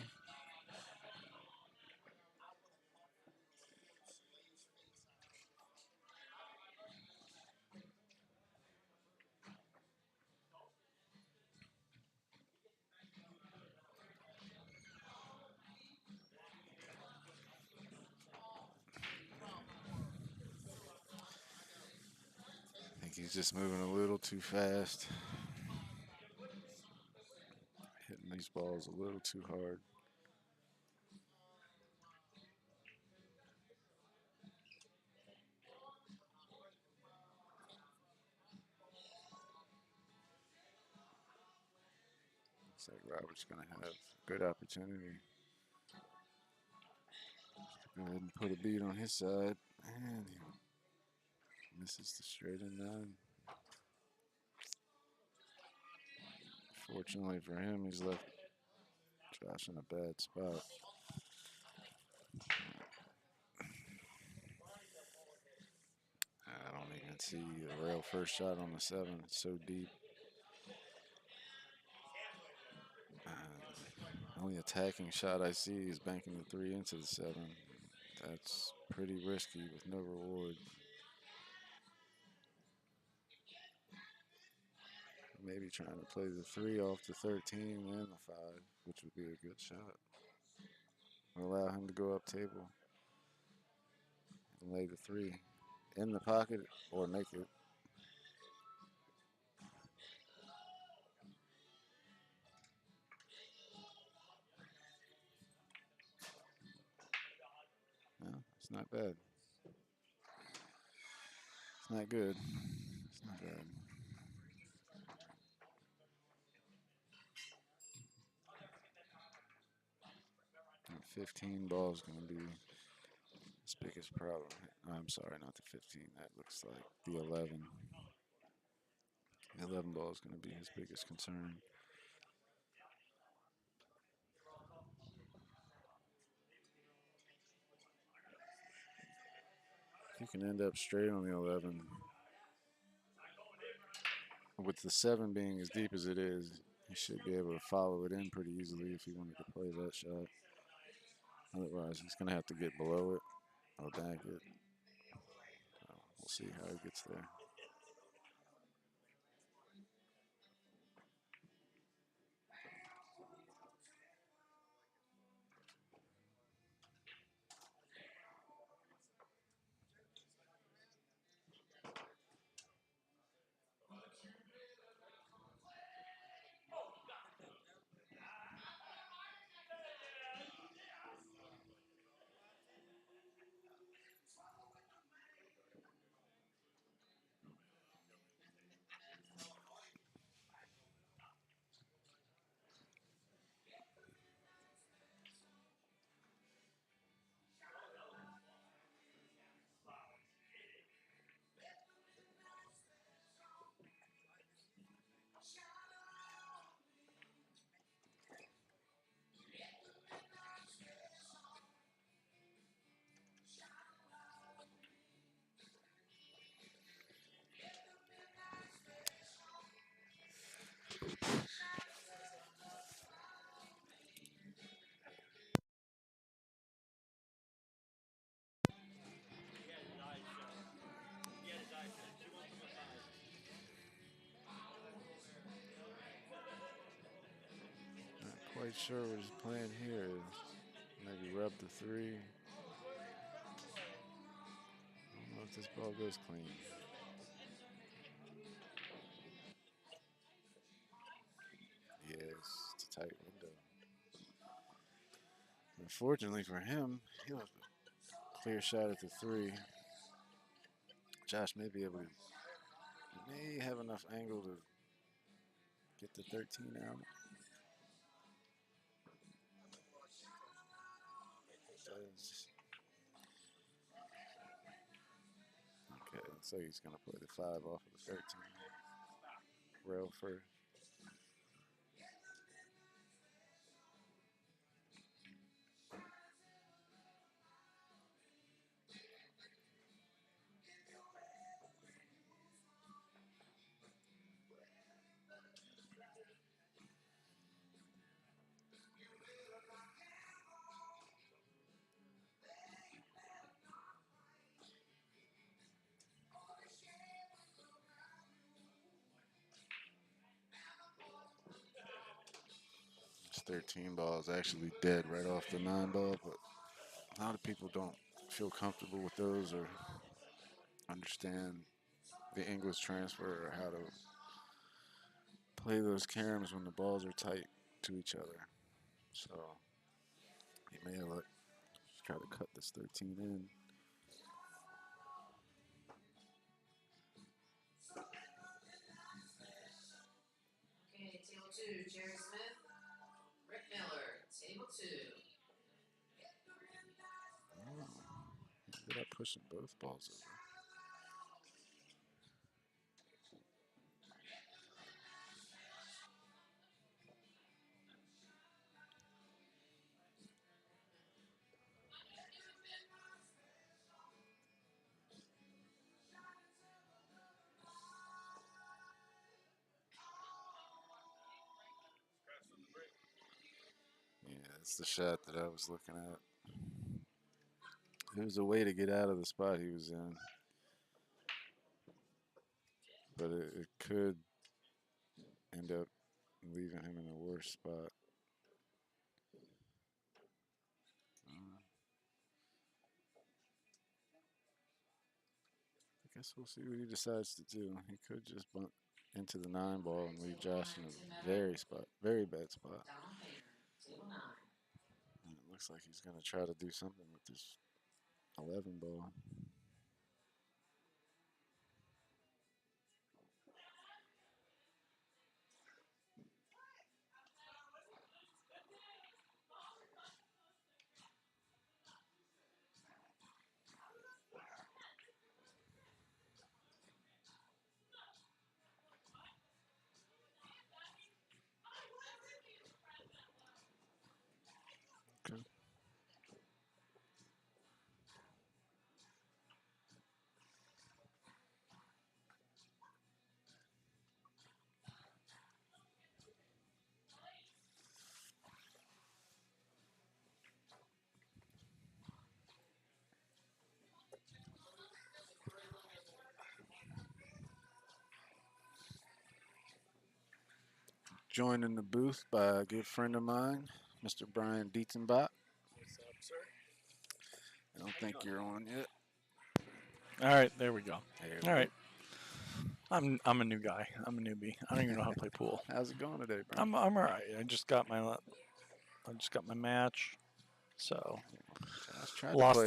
he's just moving a little too fast. Hitting these balls a little too hard. Looks like Robert's going to have a good opportunity. Go ahead and put a beat on his side. And he misses the straight and nine. Fortunately for him, he's left Josh in a bad spot. I don't even see the rail first shot on the 7. It's so deep. The only attacking shot I see is banking the 3 into the 7. That's pretty risky with no reward. Maybe trying to play the 3 off the 13 and the 5, which would be a good shot. Allow him to go up table and lay the 3 in the pocket or make it. No, it's not bad. It's not good. It's not bad. 15 ball is going to be his biggest problem. I'm sorry, not the 15. That looks like the 11. The 11 ball is going to be his biggest concern. He can end up straight on the 11. With the 7 being as deep as it is, he should be able to follow it in pretty easily if he wanted to play that shot. Otherwise, he's going to have to get below it or back it. So we'll see how he gets there. Not quite sure what his plan here is. Maybe rub the 3. I don't know if this ball goes clean. Yes, it's a tight window. Unfortunately for him, he'll have a clear shot at the 3. Josh may be able to, may have enough angle to get the 13 out. Does. Okay, so he's going to play the 5 off of the 13. Rail first. This 13 ball is actually dead right off the 9 ball, but a lot of people don't feel comfortable with those or understand the English transfer or how to play those caroms when the balls are tight to each other. So he may have try to cut this 13 in. Okay, table 2, Jerry Smith, Rick Miller, table 2. Ended up pushing both balls over. Yeah, that's the shot that I was looking at. There was a way to get out of the spot he was in, but it could end up leaving him in a worse spot. I guess we'll see what he decides to do. He could just bunt into the 9 ball and leave Josh in a very bad spot. Donald Hayner, table 9. And it looks like he's going to try to do something with this 11 ball. Okay. Joined in the booth by a good friend of mine, Mr. Brian Dietzenbach. What's up, sir? I don't think you're on yet. All right, there we go. There we All go. right. I'm a new guy. I'm a newbie. I don't even know how to play pool. How's it going today, Brian? I'm all right. I just got my match. So Josh tried lost to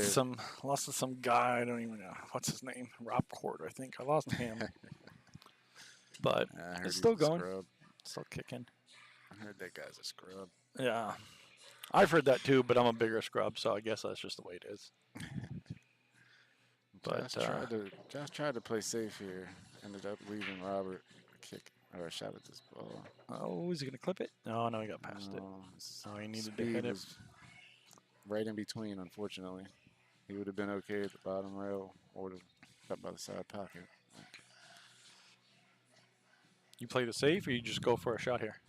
play to some guy. I don't even know what's his name. Rob Court, I think. I lost to him. But I heard it's he's still a going. Scrub. Still kicking. I heard that guy's a scrub. Yeah. I've heard that too, but I'm a bigger scrub, so I guess that's just the way it is. But Josh tried to play safe here. Ended up leaving Robert a kick or a shot at this ball. oh, is he gonna clip it? No, he got past it. Oh, he needed to hit it. Was right in between, unfortunately. He would have been okay at the bottom rail or cut by the side pocket. You play the safe, or you just go for a shot here?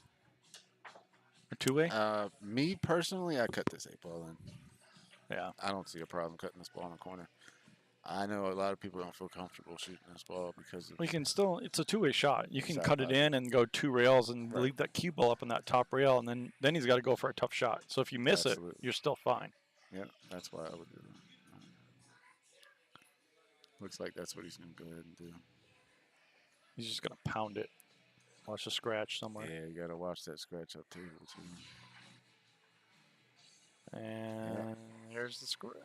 A two-way? Me personally, I cut this 8 ball in. Yeah. I don't see a problem cutting this ball in the corner. I know a lot of people don't feel comfortable shooting this ball because of We can still. It's a two-way shot. You can Side cut it pocket. in and go 2 rails and Right. leave that cue ball up on that top rail, and then he's got to go for a tough shot. So if you miss Absolutely. it, you're still fine. Yeah, that's why I would do it. Looks like that's what he's going to go ahead and do. He's just gonna pound it. Watch the scratch somewhere. Yeah, you got to watch that scratch up table, too. And there's the scratch.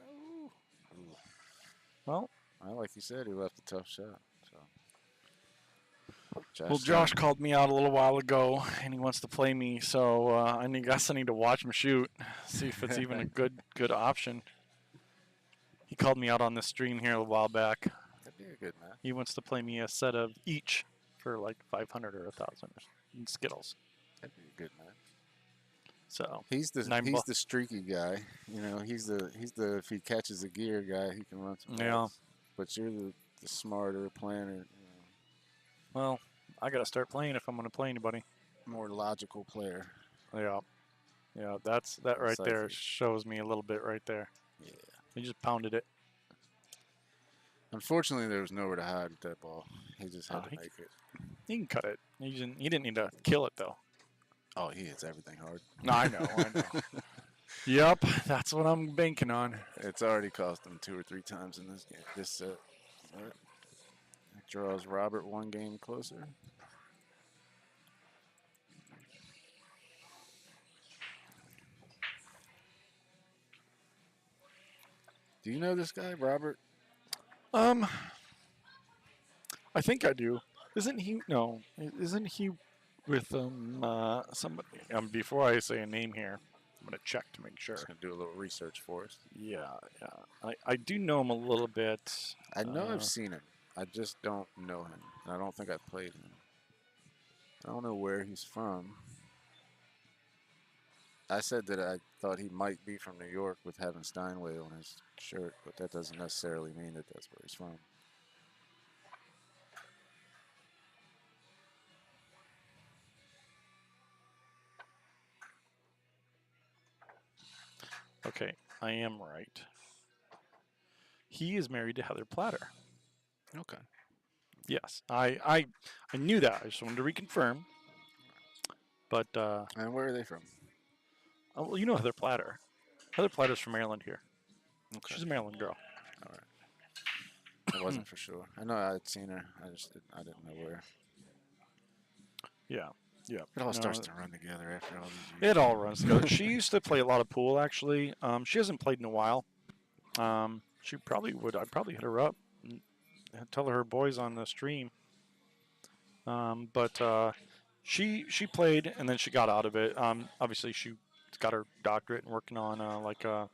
Well, Like you said, he left a tough shot. So. Josh called me out a little while ago, and he wants to play me. So I guess I need to watch him shoot, see if it's even a good option. He called me out on the stream here a while back. That'd be a good match. He wants to play me a set of each for like 500 or 1,000 in Skittles. That'd be a good match. So He's the streaky guy. You know, he's the if he catches a gear guy, he can run some balls. But you're the smarter planner. You know, well, I gotta start playing if I'm gonna play anybody. More logical player. Yeah, that right there shows me a little bit right there. Yeah. He just pounded it. Unfortunately, there was nowhere to hide with that ball. He just had to make it. He can cut it. He didn't need to kill it though. Oh, he hits everything hard. No, I know. Yep, that's what I'm banking on. It's already cost him 2 or 3 times in this game. This set. But Draws Robert one game closer. Do you know this guy, Robert? I think I do. Isn't he? No, isn't he with somebody? Before I say a name here, I'm gonna check to make sure. Just gonna do a little research for us. Yeah, yeah. I do know him a little bit. I know I've seen him. I just don't know him. And I don't think I've played him. I don't know where he's from. I said that I thought he might be from New York with having Steinway on his shirt, but that doesn't necessarily mean that that's where he's from. Okay, I am right. He is married to Heather Platter. Okay. Yes, I knew that. I just wanted to reconfirm. But And where are they from? well, you know Heather Platter. Heather Platter's from Maryland here. Okay. She's a Maryland girl. All right. I wasn't for sure. I know I'd seen her. I didn't know where. Yeah, yeah. It all No, starts to run together after all these years. It all runs together. She used to play a lot of pool, actually. She hasn't played in a while. She probably would. I'd probably hit her up and tell her boys on the stream. But she played and then she got out of it. Obviously, she got her doctorate and working on like a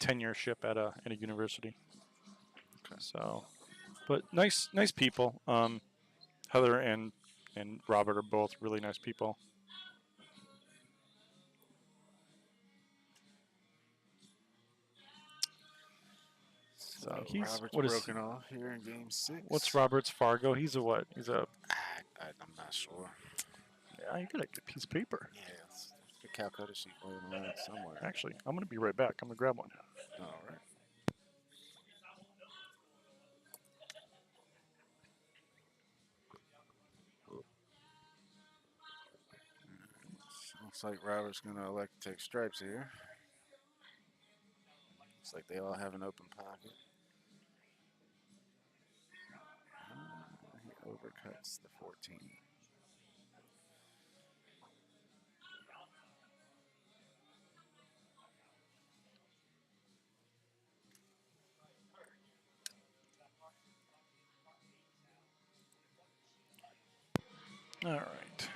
tenureship at a university. Okay. So, but nice people. Heather and Robert are both really nice people. So he's Robert's what is broken off here in game 6. what's Robert's Fargo? He's a what? He's a I'm not sure. yeah. You got a piece of paper. Yeah, it's the Calcutta sheet laying around somewhere. Actually, I'm gonna be right back. I'm gonna grab one. All right. Looks like Robert's going to elect to take stripes here. Looks like they all have an open pocket. He overcuts the 14. All right.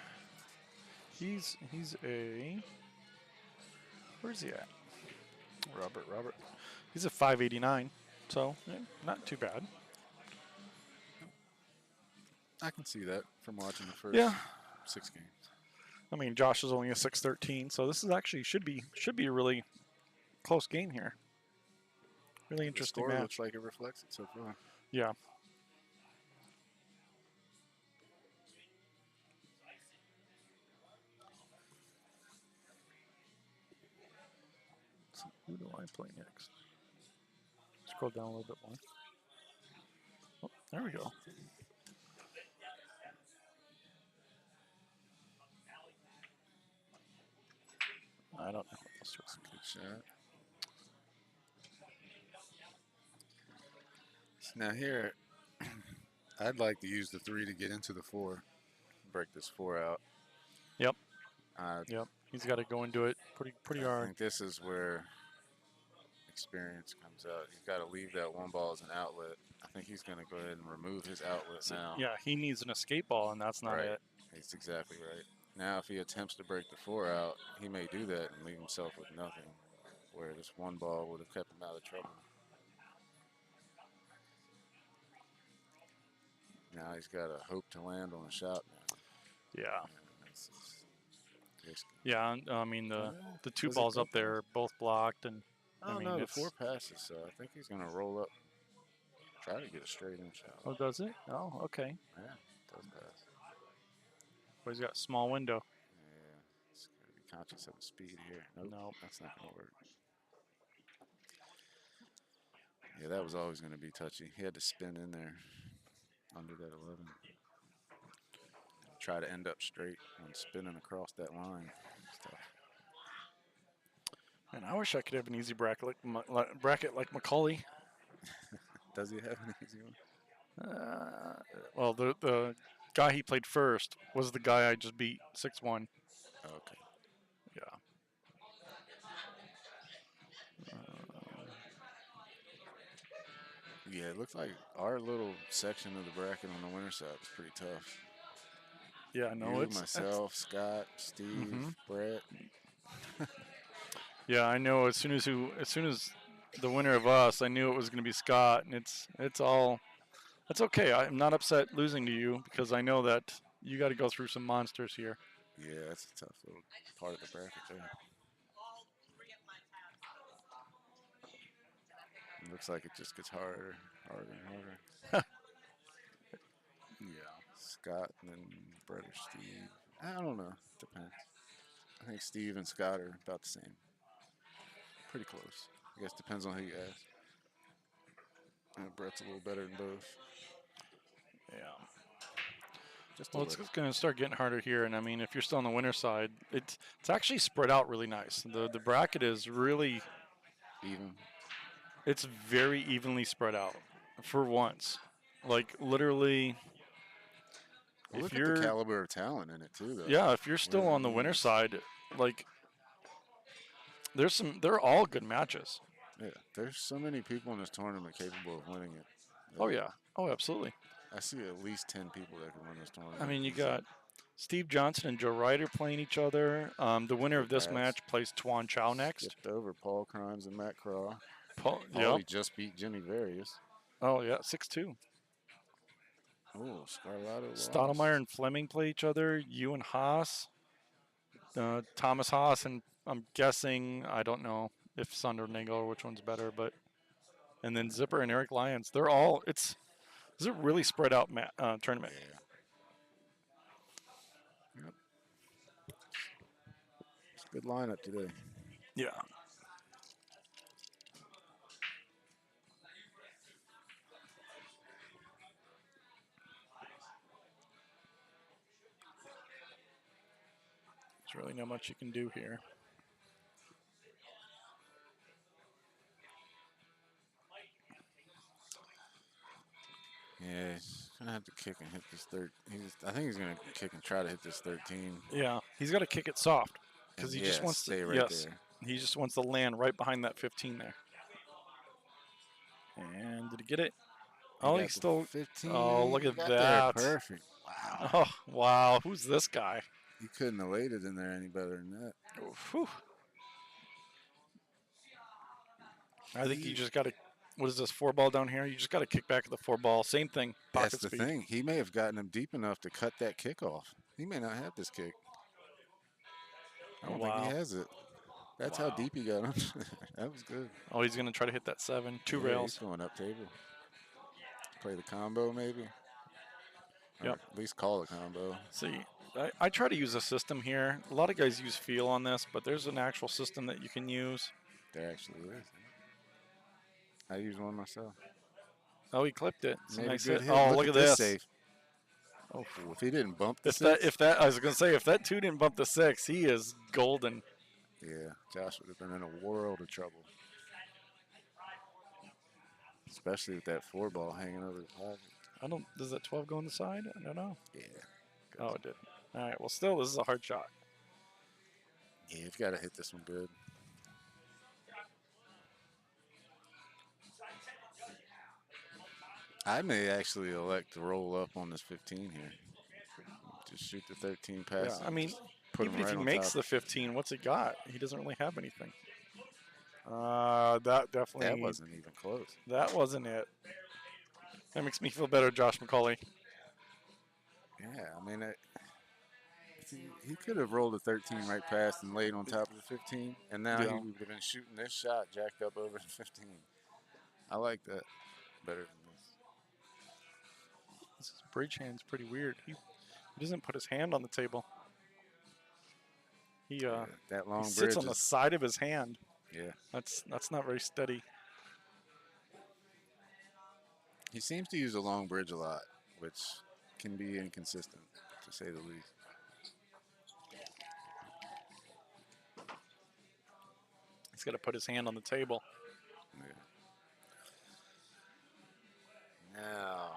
He's a where's he at? Robert. He's a 589. So not too bad. I can see that from watching the first Yeah. 6 games. I mean, Josh is only a 613, so this is actually should be a really close game here. Really The interesting score match. looks like it reflects it so far. Yeah. So who do I play next? Scroll down a little bit more. Oh, there we go. I don't know. This was Good shot. Now here, I'd like to use the 3 to get into the 4. Break this 4 out. Yep. I Yep. He's got to go into it pretty hard. think this is where experience comes out. He's got to leave that one ball as an outlet. I think he's going to go ahead and remove his outlet So, now. yeah, he needs an escape ball, and that's not Right. it. He's exactly right. Now, if he attempts to break the 4 out, he may do that and leave himself with nothing, where this one ball would have kept him out of trouble. Now he's got to hope to land on a shot now. Yeah. This is risky. Yeah, and, I mean the two Was it balls up both there are both blocked, and I don't mean, know. The it's- 4 passes, so I think he's going to roll up, try to get a straight in shot. oh, does it? Oh, okay. Yeah, does pass. Well, he's got a small window. Yeah, it's got to be conscious of the speed here. Nope, Nope. that's not going to work. Yeah, that was always going to be touchy. He had to spin in there under that 11. Try to end up straight and spinning across that line. It's tough. And I wish I could have an easy bracket like Macaulay. Does he have an easy one? Well, the guy he played first was the guy I just beat 6-1. Okay. Yeah. Yeah, it looks like our little section of the bracket on the winner side is pretty tough. Yeah, no, You, it's myself, Scott, Steve, Mhm. Brett. Yeah, I know. As soon as the winner of us, I knew it was going to be Scott, and it's all. That's okay. I'm not upset losing to you because I know that you got to go through some monsters here. Yeah, that's a tough little part of the bracket there. It looks like it just gets harder and harder. Yeah. Scott and then Brett or Steve. I don't know. Depends. I think Steve and Scott are about the same. Pretty close. I guess depends on who you ask. Brett's a little better than both. Yeah. Just a Well, it's little. going to start getting harder here, and I mean, if you're still on the winner side, it's actually spread out really nice. The bracket is really Even. it's very evenly spread out for once. Like literally, Well, if look at the you're caliber of talent in it too, though. yeah, if you're still on the Really winner is. side, like they're all good matches. Yeah, there's so many people in this tournament capable of winning it. Oh yeah, oh absolutely. I see at least 10 people that can win this tournament. I mean, you easily. got Steve Johnson and Joe Ryder playing each other. The winner of this Pass. match plays Tuan Chow next. Skipped over Paul Crimes and Matt Craw. Yep. Paulie just beat Jimmy Various. Oh yeah, 6-2. Oh, Scarlato Stottlemyre lost. and Fleming play each other. You and Haas. Thomas Haas and I'm guessing, I don't know if Sunder Nagel or which one's better, but and then Zipper and Eric Lyons. They're all it's a really spread out tournament. Yeah. Yep. It's a good lineup today. Yeah. There's really not much you can do here. Yeah, he's gonna have to kick and hit this third. I think he's gonna kick and try to hit this 13. Yeah, he's got to kick it soft because he just wants stay to. right Yes, there. he just wants to land right behind that 15 there. And did he get it? Oh, he's still. 15. Oh, look He at got that! there perfect. Wow. Oh, wow! Who's this guy? He couldn't have laid it in there any better than that. Whew. I think you just got to. What is this 4-ball down here? You just got to kick back at the 4-ball. Same thing. Pocket That's the speed. thing. He may have gotten him deep enough to cut that kick off. He may not have this kick. I don't think he has it. That's how deep he got him. That was good. Oh, he's going to try to hit that 7. Two Yeah, rails. He's going up table. Play the combo maybe. Or Yep. at least call the combo. See, I try to use a system here. A lot of guys use feel on this, but there's an actual system that you can use. There actually is. I use one myself. Oh, he clipped it. It's a Made a nice good hit. hit. Oh, look at this. Safe. Oh, If he didn't bump the if that I was gonna say if that 2 didn't bump the 6, he is golden. Yeah, Josh would have been in a world of trouble. Especially with that 4-ball hanging over the pocket. Does that 12 go on the side? I don't know. Yeah. Oh, it did. All right. Well, still, this is a hard shot. Yeah, you've got to hit this one good. I may actually elect to roll up on this 15 here. Just shoot the 13 pass. Yeah, I mean, put even him if right he on makes top. the 15, what's he got? He doesn't really have anything. That definitely. That wasn't even close. That wasn't it. That makes me feel better, Josh McCauley. Yeah, I mean, he could have rolled a 13 right past and laid on top of the 15, and now he would have been shooting this shot jacked up over the 15. I like that better than this. This bridge hand's pretty weird. He doesn't put his hand on the table. He that long he sits bridge on the side of his hand. Yeah. That's not very steady. He seems to use a long bridge a lot, which can be inconsistent, to say the least. He's got to put his hand on the table. Yeah. Now,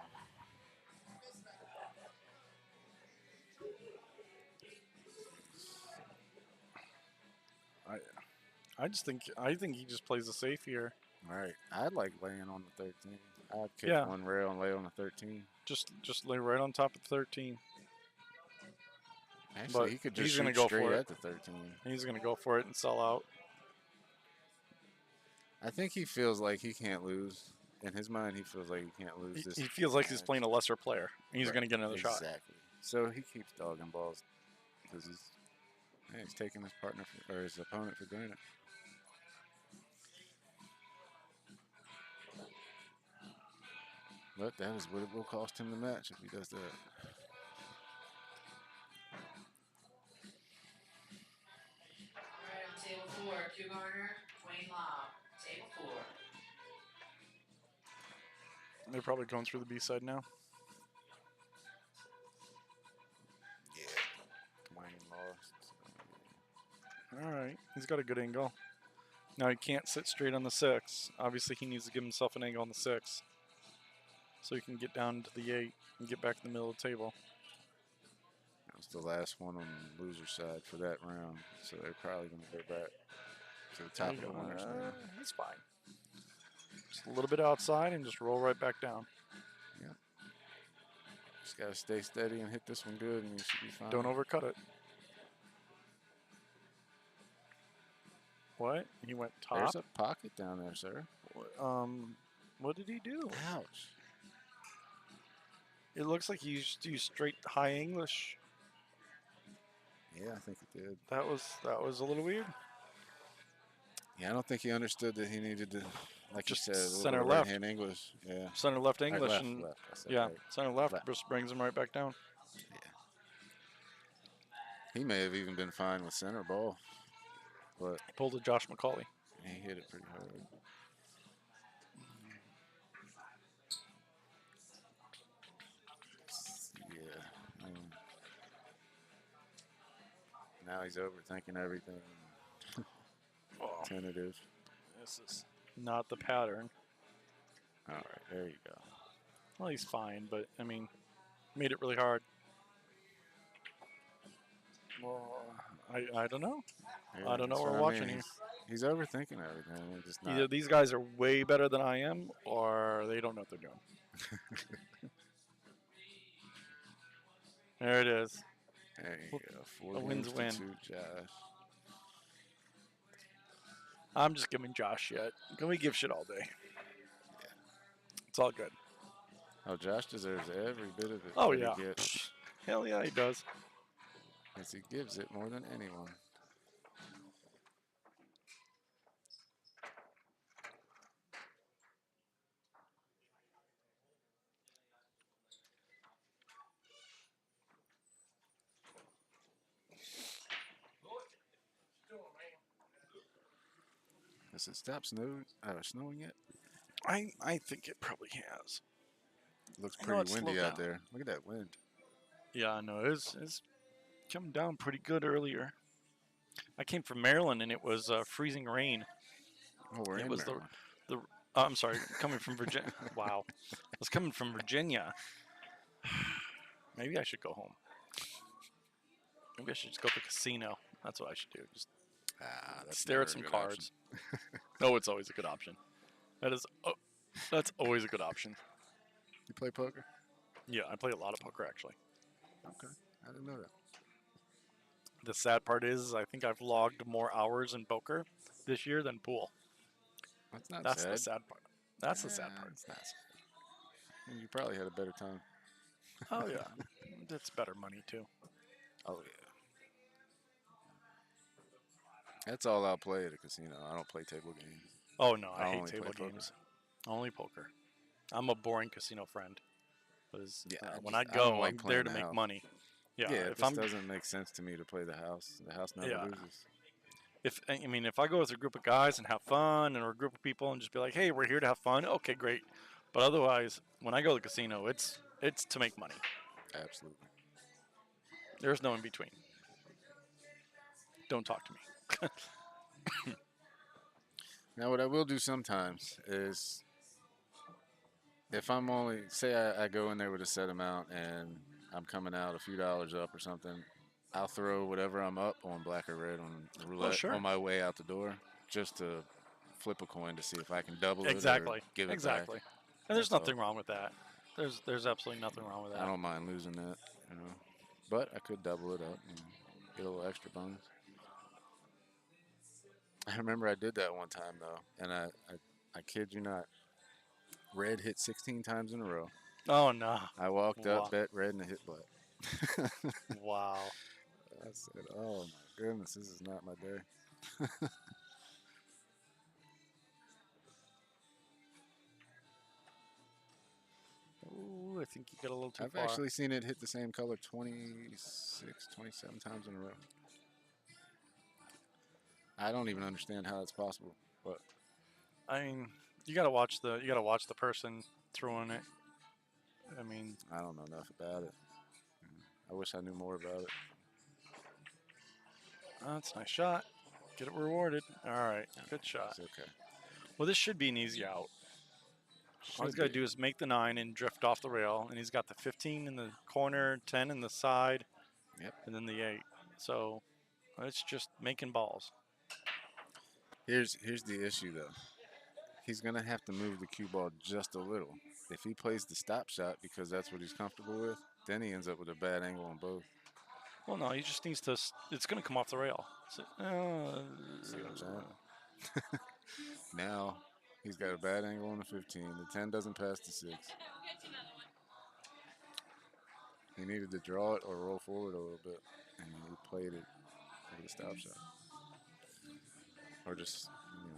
I think he just plays it safe here. Right. I'd like laying on the 13. I'd kick Yeah. one rail and lay on the 13. Just lay right on top of 13. Actually, But he could just he's shoot gonna go straight for it. at the 13. He's gonna go for it and sell out. I think he feels like he can't lose. In his mind, he feels like he can't lose this. He feels like he's match. playing a lesser player. And he's Right, gonna get another shot. Exactly. So he keeps dogging balls because he's taking his partner or his opponent for granted. But that is what it will cost him the match if he does that. Alright, on table 4, Q Garner, Dwayne Lobb. Table 4. They're probably going through the B side now. Dwayne lost. All right, he's got a good angle. Now he can't sit straight on the 6. Obviously, he needs to give himself an angle on the 6, so he can get down to the 8 and get back in the middle of the table. That was the last one on the loser side for that round, so they're probably going to go back to the top of the winners now. That's fine. Just a little bit outside and just roll right back down. Yeah. Just got to stay steady and hit this one good, and you should be fine. Don't overcut it. What? He went top. There's a pocket down there, sir. What did he do? Ouch. It looks like he used straight high English. Yeah, I think it did. That was a little weird. Yeah, I don't think he understood that he needed to, like Just you said, a little center bit of left. right-hand English. Yeah. Center left Right, English left, and left. I said yeah, right. center left, Left. just brings him right back down. He may have even been fine with center ball, but He pulled a Josh McCauley. he hit it pretty hard. Yeah. Now he's overthinking everything. Oh, Tentative. this is not the pattern. All right, there you go. Well, he's fine, but I mean, made it really hard. Well, I don't know. Yeah, I don't know that's what we're I watching mean. here. He's overthinking everything. He's just not. Either these guys are way better than I am, or they don't know what they're doing. There it is. There you go. 4 A win's games to win. 2, Josh. I'm just giving Josh shit. Can we give shit all day? It's all good. Oh, Josh deserves every bit of it. Oh, that he yeah. gets, Hell yeah, he does. 'cause he gives it more than anyone. Has it stopped snowing yet? I think it probably has. Looks I know pretty it's windy slowed out down. there. Look at that wind. Yeah, I know. It's coming down pretty good earlier. I came from Maryland and it was freezing rain. Oh, we're It in was the- Maryland. I'm sorry, coming from Virginia. Wow. I was coming from Virginia. Maybe I should go home. Maybe I should just go to the casino. That's what I should do. Just That's stare never at a some good cards. option. Oh, it's always a good option. That's always a good option. You play poker? Yeah, I play a lot of poker actually. Okay. I didn't know that. The sad part is I think I've logged more hours in poker this year than pool. That's not That's sad. the sad part. That's the sad part. It's not sad. You probably had a better time. Oh yeah, that's better money too. Oh, yeah. That's all I'll play at a casino. I don't play table games. Oh no, I I hate only play table poker. games. Only poker. I'm a boring casino friend. Because Yeah, when I I don't go, like I'm there playing to the make house. money. Yeah, it if just I'm doesn't make sense to me to play the house. The house never Yeah. loses. if I go with a group of guys and have fun, and we're a group of people and just be like, hey, we're here to have fun. Okay, great. But otherwise, when I go to the casino, it's to make money. Absolutely. There's no in between. Don't talk to me. Now, what I will do sometimes is, if I'm only, say I go in there with a set amount and I'm coming out a few dollars up or something, I'll throw whatever I'm up on black or red on the roulette sure. on my way out the door. just to flip a coin to see if I can double it Exactly. or give it Exactly. back. And there's That's all. nothing wrong with that. There's absolutely nothing wrong with that. I don't mind losing that, you know. But I could double it up and get a little extra bonus. I remember I did that one time though, and I kid you not, red hit 16 times in a row. Oh no. I walked Wow. up, bet red, and it hit black. Wow. I said, "Oh my goodness, this is not my day." Ooh, I think you got a little too I've far. actually seen it hit the same color 26, 27 times in a row. I don't even understand how that's possible, but I mean, you gotta watch the person throwing it. I mean, I don't know enough about it. I wish I knew more about it. that's a nice shot. Get it rewarded. All right, good shot. It's okay. Well, this should be an easy out. All he's Should got to be. do is make the 9 and drift off the rail, and he's got the 15 in the corner, 10 in the side, Yep. and then the 8. So it's just making balls. Here's the issue though. He's gonna have to move the cue ball just a little. If he plays the stop shot because that's what he's comfortable with, then he ends up with a bad angle on both. Well, no, he just needs to. It's going to come off the rail. So, See what I'm saying? Now he's got a bad angle on the 15. The 10 doesn't pass the 6. He needed to draw it or roll forward a little bit, and he played it with a stop shot, or just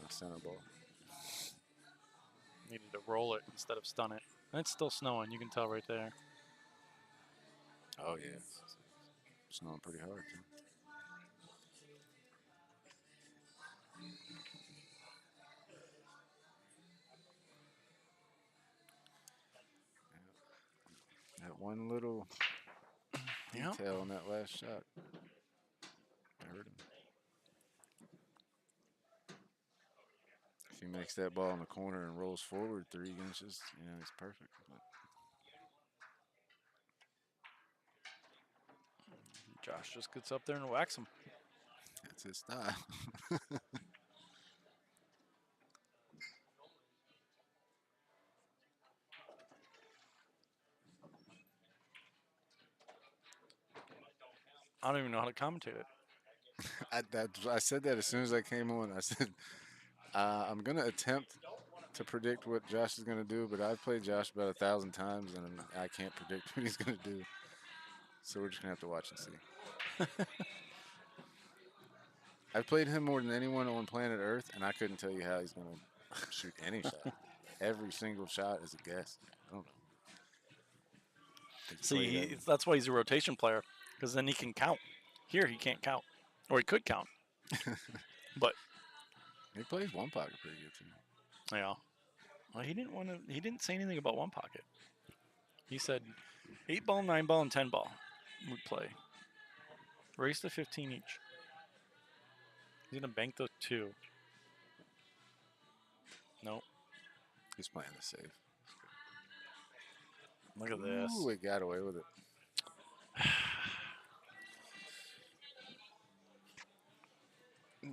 center ball. needed to roll it instead of stun it. And it's still snowing. You can tell right there. Oh yeah, it's snowing pretty hard too. That one little Yeah. detail on that last shot hurt him. If he makes that ball in the corner and rolls forward 3 inches, it's perfect. But Josh just gets up there and whacks him. that's his style. I don't even know how to commentate it. I said that as soon as I came on. I said, I'm going to attempt to predict what Josh is going to do, but I've played Josh about 1,000 times, and I can't predict what he's going to do. So we're just going to have to watch and see. I've played him more than anyone on planet Earth, and I couldn't tell you how he's going to shoot any shot. Every single shot is a guess. I don't know. See, that's why he's a rotation player, because then he can count. Here, he can't count. Or he could count. But he plays one pocket pretty good, too. yeah. Well, he didn't say anything about one pocket. He said 8 ball, 9 ball, and 10 ball would play. Race to 15 each. He's going to bank those 2. Nope. He's playing the safe. Look at this. Ooh, he got away with it.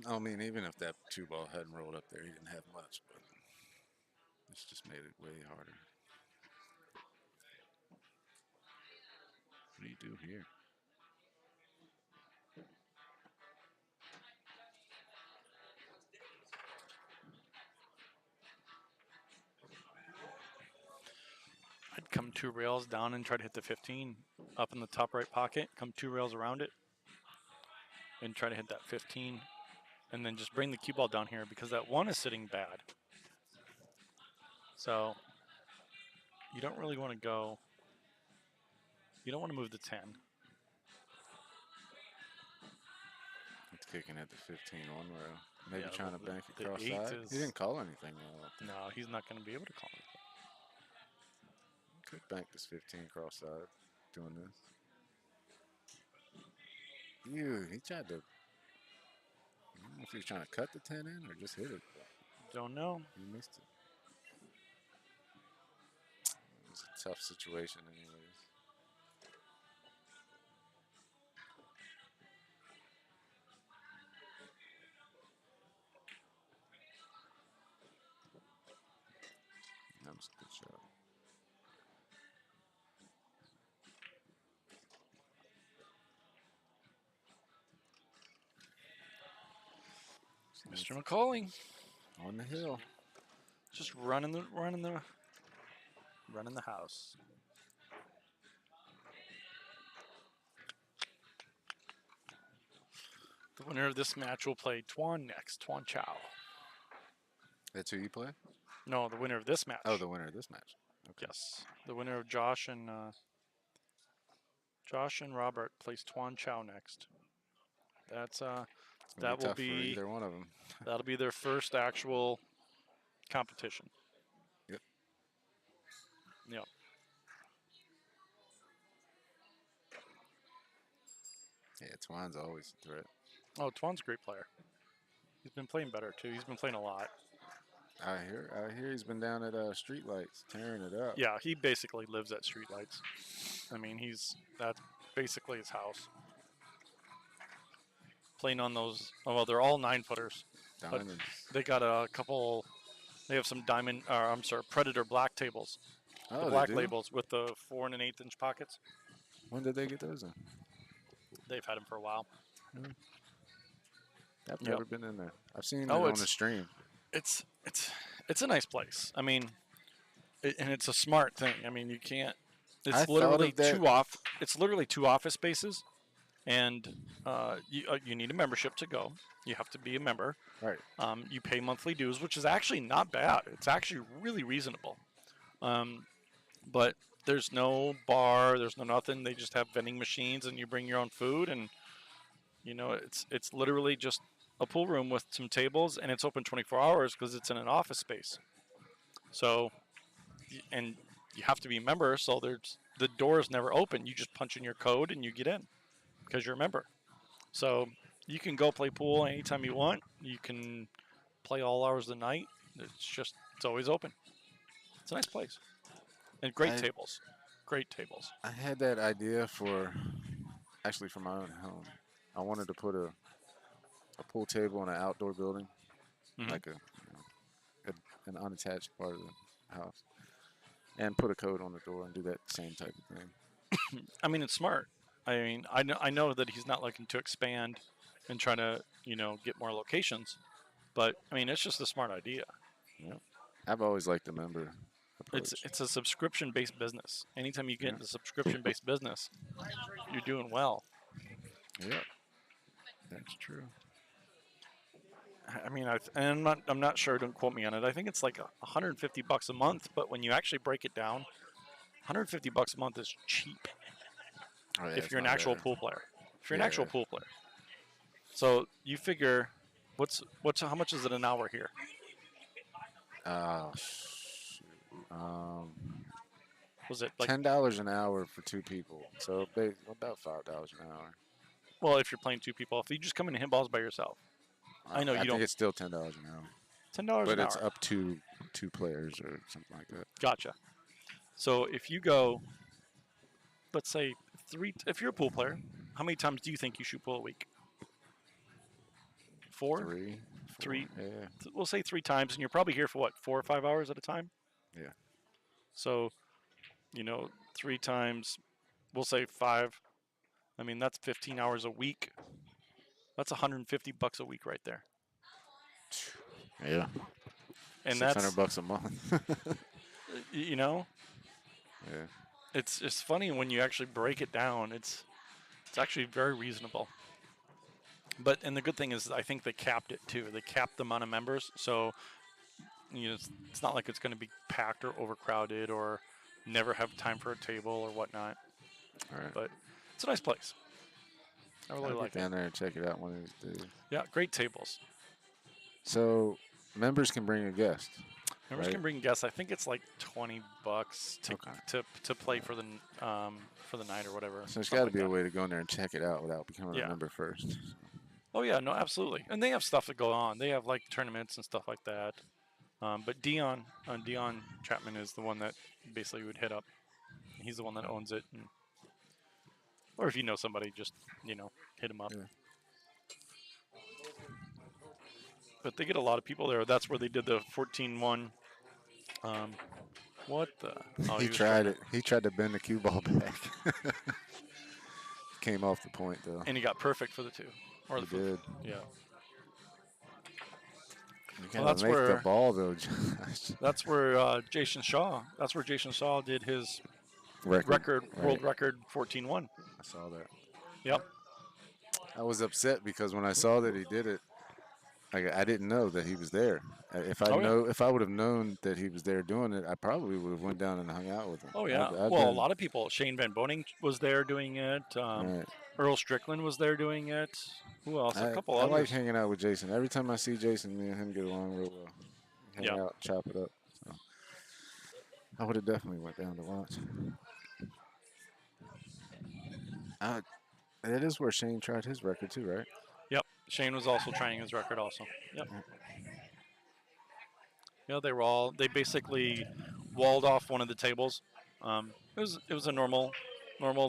I mean, even if that 2 ball hadn't rolled up there, he didn't have much, but this just made it way harder. What do you do here? I'd come 2 rails down and try to hit the 15 up in the top right pocket, come 2 rails around it, and try to hit that 15, and then just bring the cue ball down here because that 1 is sitting bad. So you don't really want to go, you don't want to move the 10. It's kicking at the 15 on rail. Maybe Yeah, trying to bank the across 8 side. is- He didn't call anything though. No, he's not going to be able to call it. Could bank this 15 cross side doing this. Ew, he tried to. I don't know if he was trying to cut the 10 in or just hit it. Don't know. He missed it. It was a tough situation, anyways. That's a good shot. Mr. McCauley On the hill. just running the house. The winner of this match will play Tuan next. Tuan Chow. That's who you play? No, the winner of this match. Oh, the winner of this match. Okay. Yes, the winner of Josh and Robert plays Tuan Chow next. That's that will tough for be either one of them. that'll be their first actual competition. Yep. Yep. Yeah, Twan's always a threat. Oh, Tuan's a great player. He's been playing better too. He's been playing a lot. I hear he's been down at Streetlights tearing it up. Yeah, he basically lives at Streetlights. I mean, that's basically his house. Playing on those. Oh, well, they're all 9-footers. Diamonds. They got a couple. They have some Predator black tables. Oh, The black they do? labels with the 4 1/8 inch pockets. When did they get those in? They've had them for a while. I've Yep. never been in there. I've seen it Oh, on it's- the stream. It's a nice place. I mean, and it's a smart thing. I mean, you can't. I It's thought literally of that- It's literally 2 office spaces, and you need a membership to go. You have to be a member. Right. You pay monthly dues, which is actually not bad. It's actually really reasonable. But there's no bar. There's no nothing. They just have vending machines, and you bring your own food, and it's literally just a pool room with some tables, and it's open 24 hours because it's in an office space. So, and you have to be a member, so the door is never open. You just punch in your code and you get in because you're a member. So you can go play pool anytime you want. You can play all hours of the night. It's always open. It's a nice place. And great tables. Great tables. I had that idea for my own home. I wanted to put a pool table in an outdoor building, Mhm. like an unattached part of the house, and put a code on the door and do that same type of thing. I mean, it's smart. I mean, I know that he's not looking to expand and trying to, get more locations. But, I mean, it's just a smart idea. Yep. I've always liked the member approach. It's a subscription-based business. Anytime you get into subscription-based business, you're doing well. Yep. That's true. I mean, I'm not sure. Don't quote me on it. I think it's like $150 a month. But when you actually break it down, $150 a month is cheap Oh, yeah, if it's you're an not actual bad. pool player. If you're an actual Yeah. pool player. So you figure, how much is it an hour here? Shoot. Was it like $10 an hour for 2 people, so about $5 an hour. Well, if you're playing 2 people, if you just come in and hit balls by yourself, I know you I don't. think it's still $10 an hour, $10 but an it's hour. up to 2 players or something like that. Gotcha. So if you go, let's say if you're a pool player, how many times do you think you shoot pool a week? 4? 3, 3. Yeah. We'll say 3 times, and you're probably here for what, 4 or 5 hours at a time? Yeah. So, 3 times, we'll say 5. I mean, that's 15 hours a week. That's $150 a week right there. Yeah. And $600 a month. Yeah. Yeah. It's funny when you actually break it down. It's actually very reasonable. And the good thing is, I think they capped it too. They capped the amount of members, so it's not like it's going to be packed or overcrowded or never have time for a table or whatnot. All right. But it's a nice place. I really I'll like get down it. there and check it out one of these days. Yeah, great tables. So members can bring a guest. Members right? can bring guests. I think it's like $20 Okay. to play for the night or whatever. So there's something got to like be a that. way to go in there and check it out without becoming Yeah. a member first. Oh yeah, no, absolutely. And they have stuff that go on. They have like tournaments and stuff like that. But Dion Chapman is the one that basically would hit up. He's the one that owns it. Or if you know somebody, just hit him up. Yeah. But they get a lot of people there. That's where they did the 14-1 What the? Oh, He was trying tried to- it. He tried to bend the cue ball back. Came off the point though. And he got perfect for the 2. Or He the did. Yeah. You Well, gotta that's make the where ball though, Josh. that's where Jason Shaw. That's where Jason Shaw did his Record. world Right. record 14-1. I saw that. Yep. I was upset because when I saw that he did it, I didn't know that he was there. If Oh, yeah. if I would have known that he was there doing it, I probably would have went down and hung out with him. Oh yeah. I've Well, a been- lot of people. Shane Van Boning was there doing it. Right. Earl Strickland was there doing it. Who else? A couple I like others. hanging out with Jason. Every time I see Jason, me and him get along real well. Hang Yeah. out, chop it up. So I would have definitely went down to watch. That is where Shane tried his record too, right? Yep. Shane was also trying his record also. Yep. Yeah, they basically walled off one of the tables. It was a normal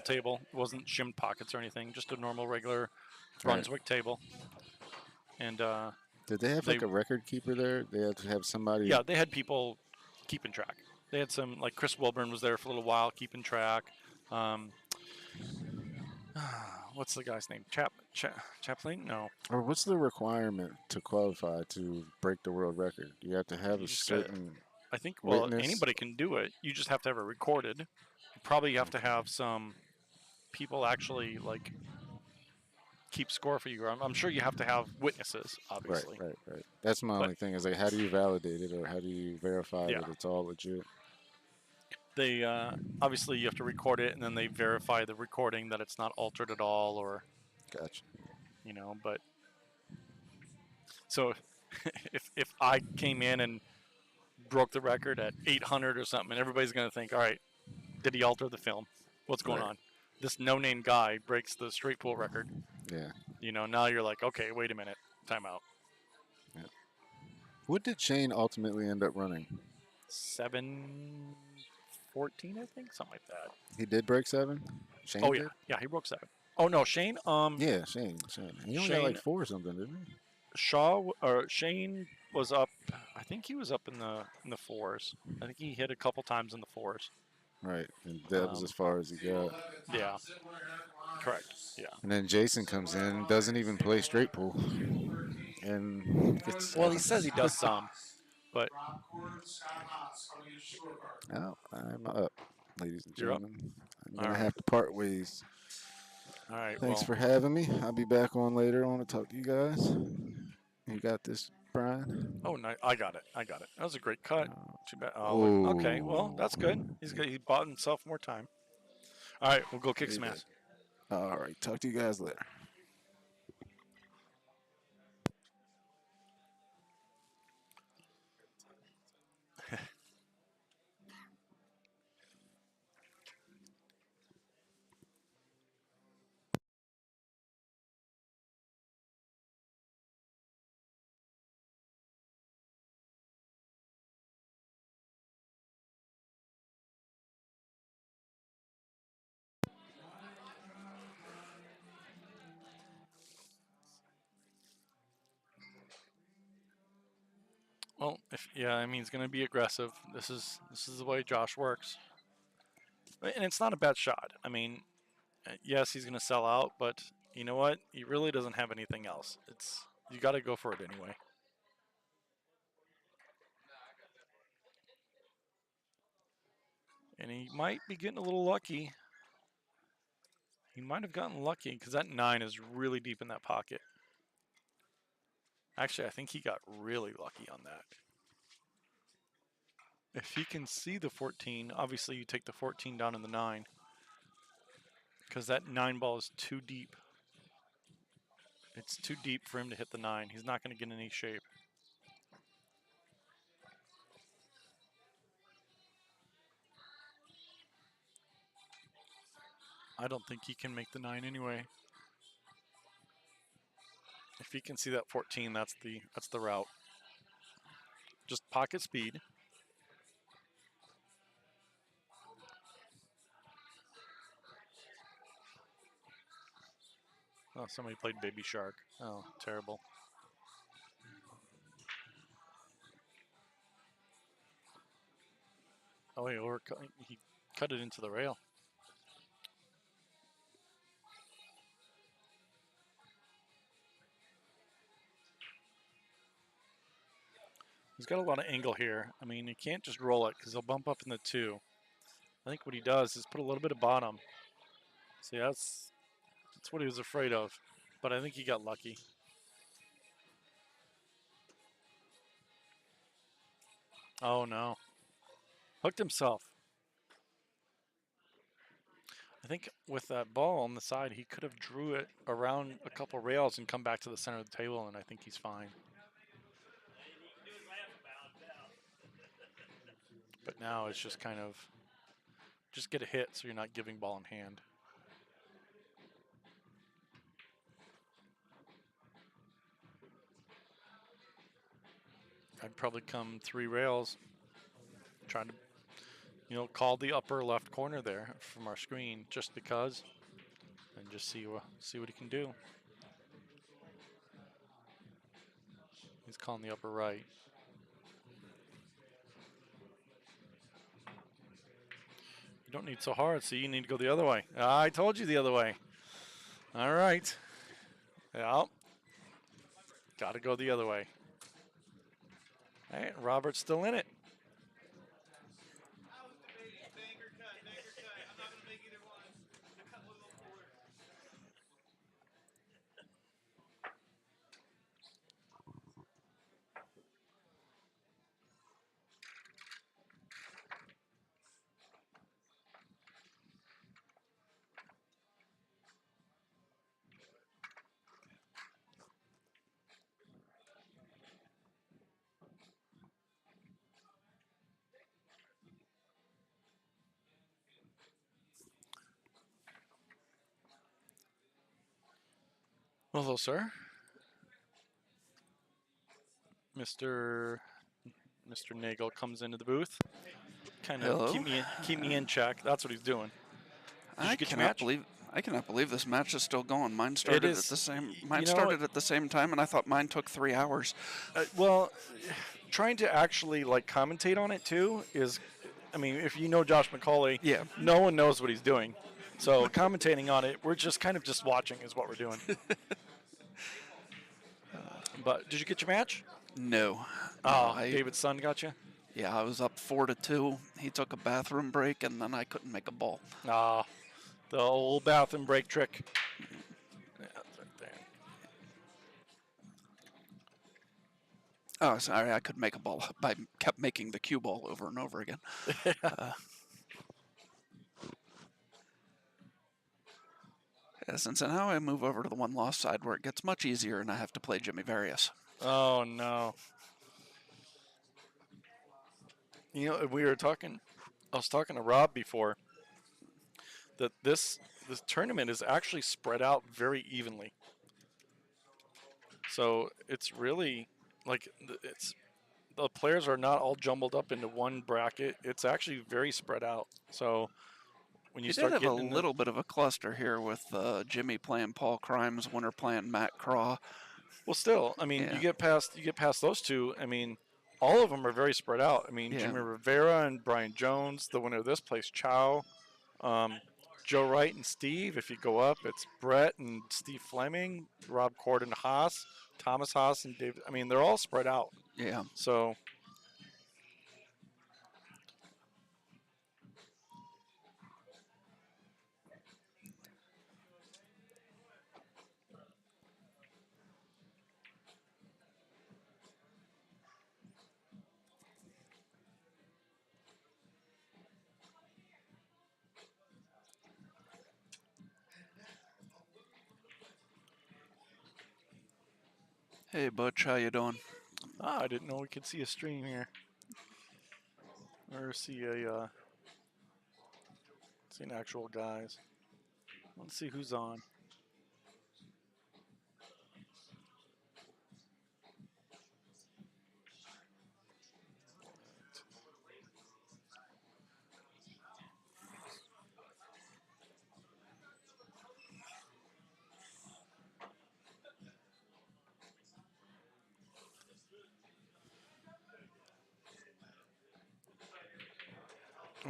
table. It wasn't shimmed pockets or anything, just a normal regular Brunswick table. And did they have like a record keeper there? They had to have somebody. Yeah, they had people keeping track. They had some, like Chris Wilburn was there for a little while keeping track. What's the guy's name? Chaplin? No. Or what's the requirement to qualify to break the world record? You have to have You a just gotta- certain. I think, well, witness? anybody can do it. You just have to have it recorded. You probably have to have some people actually, like, keep score for you. I'm sure you have to have witnesses, obviously. Right. That's my only thing is like, how do you validate it or how do you verify that it's all legit? They obviously you have to record it, and then they verify the recording that it's not altered at all, or Gotcha. you know. But so if I came in and broke the record at 800 or something, and everybody's gonna think, all right, did he alter the film? What's going on? This no-name guy breaks the straight pool record. Yeah. You know, now you're like, okay, wait a minute, time out. Yeah. What did Shane ultimately end up running? 7:14, I think, something like that. He did break 7? Shane Oh, did? yeah, he broke 7. Oh, no, Shane? Yeah, Shane. He only got like 4 or something, didn't he? Shane was up, I think he was up in the 4s. I think he hit a couple times in the 4s. Right, and that was as far as he got. Yeah, correct, yeah. And then Jason comes in, doesn't even play straight pool. And gets, Well, he says he does some, but... Oh, I'm up, ladies and You're up? gentlemen. I'm going to have to part ways. All right, Thanks for having me. I'll be back on later. I want to talk to you guys. You got this, Brian? Oh, no, I got it. That was a great cut. Too bad. Oh. Okay, well, that's good. He bought himself more time. All right, we'll go kick some ass. All right, talk to you guys later. Well, I mean, he's going to be aggressive. This is the way Josh works. And it's not a bad shot. I mean, yes, he's going to sell out, but you know what? He really doesn't have anything else. You got to go for it anyway. And he might be getting a little lucky. He might have gotten lucky because that 9 is really deep in that pocket. Actually, I think he got really lucky on that. If he can see the 14, obviously you take the 14 down in the 9. Because that 9 ball is too deep. It's too deep for him to hit the 9. He's not going to get any shape. I don't think he can make the 9 anyway. If he can see that 14, that's the route. Just pocket speed. Oh, somebody played Baby Shark. Oh, terrible. Oh, he cut it into the rail. He's got a lot of angle here. I mean, you can't just roll it because he'll bump up in the 2. I think what he does is put a little bit of bottom. See, that's what he was afraid of. But I think he got lucky. Oh, no. Hooked himself. I think with that ball on the side, he could have drew it around a couple rails and come back to the center of the table, and I think he's fine. But now it's just kind of, just get a hit so you're not giving ball in hand. I'd probably come 3 rails, trying to, call the upper left corner there from our screen just because, and just see what he can do. He's calling the upper right. You don't need so hard, so you need to go the other way. I told you the other way. All right. Yeah. Got to go the other way. All right, Robert's still in it. Hello, sir. Mr. Nagel comes into the booth. Kind of Hello. keep me in check. That's what he's doing. Did you get your match? I cannot believe this match is still going. Mine started at the same. Mine started at the same time, and I thought mine took 3 hours. Well, trying to actually commentate on it too is, I mean, if you know Josh McCauley, Yeah. no one knows what he's doing. So commentating on it, we're just kind of just watching is what we're doing. But did you get your match? No. Oh, David's son got you? Yeah, I was up 4-2. He took a bathroom break, and then I couldn't make a ball. Ah, the old bathroom break trick. Yeah, that's right there. Oh, sorry, I couldn't make a ball. I kept making the cue ball over and over again. So now I move over to the one-loss side where it gets much easier, and I have to play Jimmy Various. Oh, no. We were talking, I was talking to Rob before, that this tournament is actually spread out very evenly. So it's really, the players are not all jumbled up into one bracket. It's actually very spread out. So when you start did have getting a little bit of a cluster here with Jimmy playing Paul Crimes, Winter playing Matt Craw. Well, still, I mean, Yeah. you get past those two. I mean, all of them are very spread out. I mean, Yeah. Jimmy Rivera and Brian Jones, the winner of this place, Chow, Joe Wright and Steve. If you go up, it's Brett and Steve Fleming, Rob Corden, Haas, Thomas Haas, and David. I mean, they're all spread out. Yeah. So. Hey, Butch, how you doing? I didn't know we could see a stream here. Or see an actual guys. Let's see who's on.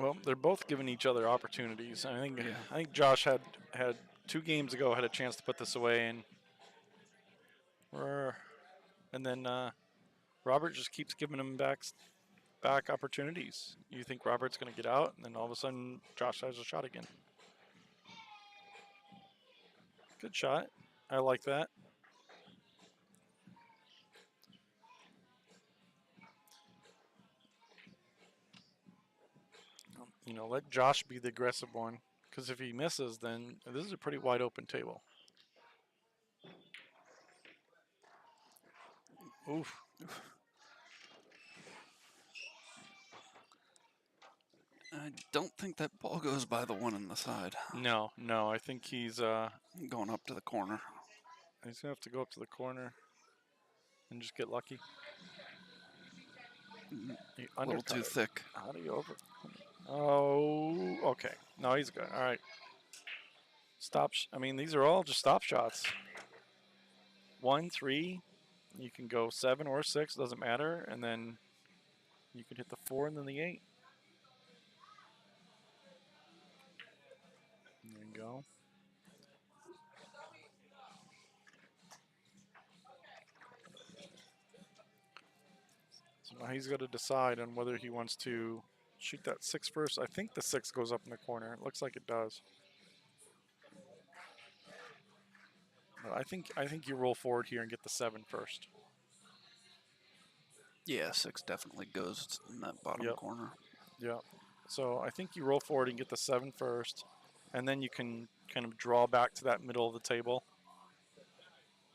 Well, they're both giving each other opportunities. Yeah. I think Josh had 2 games ago had a chance to put this away, and then Robert just keeps giving him back opportunities. You think Robert's going to get out, and then all of a sudden Josh has a shot again. Good shot. I like that. You know, let Josh be the aggressive one, because if he misses, then this is a pretty wide open table. Oof. I don't think that ball goes by the one on the side. No, I think he's Going up to the corner. he's gonna have to go up to the corner and just get lucky. He A little undercut too it. thick. How do you over? Oh, okay. No, he's good. All right. I mean, these are all just stop shots. 1, 3. You can go 7 or 6. Doesn't matter. And then you can hit the 4 and then the 8. There you go. So now he's got to decide on whether he wants to shoot that 6 first. I think the 6 goes up in the corner. It looks like it does. But I think you roll forward here and get the 7 first. Yeah, 6 definitely goes in that bottom corner. Yeah. So I think you roll forward and get the 7 first, and then you can kind of draw back to that middle of the table,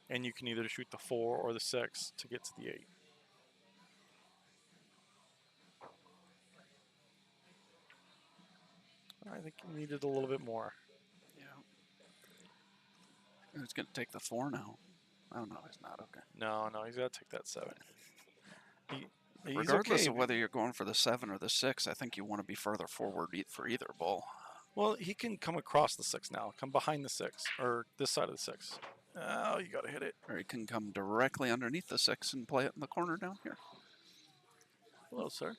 and you can either shoot the 4 or the 6 to get to the 8. I think you needed a little bit more. Yeah. He's going to take the 4 now. Oh, no, he's not. Okay. No, he's got to take that 7. He's Regardless okay. of whether you're going for the 7 or the 6, I think you want to be further forward for either ball. Well, he can come across the 6 now. Come behind the 6, or this side of the 6. Oh, you got to hit it. Or he can come directly underneath the 6 and play it in the corner down here. Hello, sir.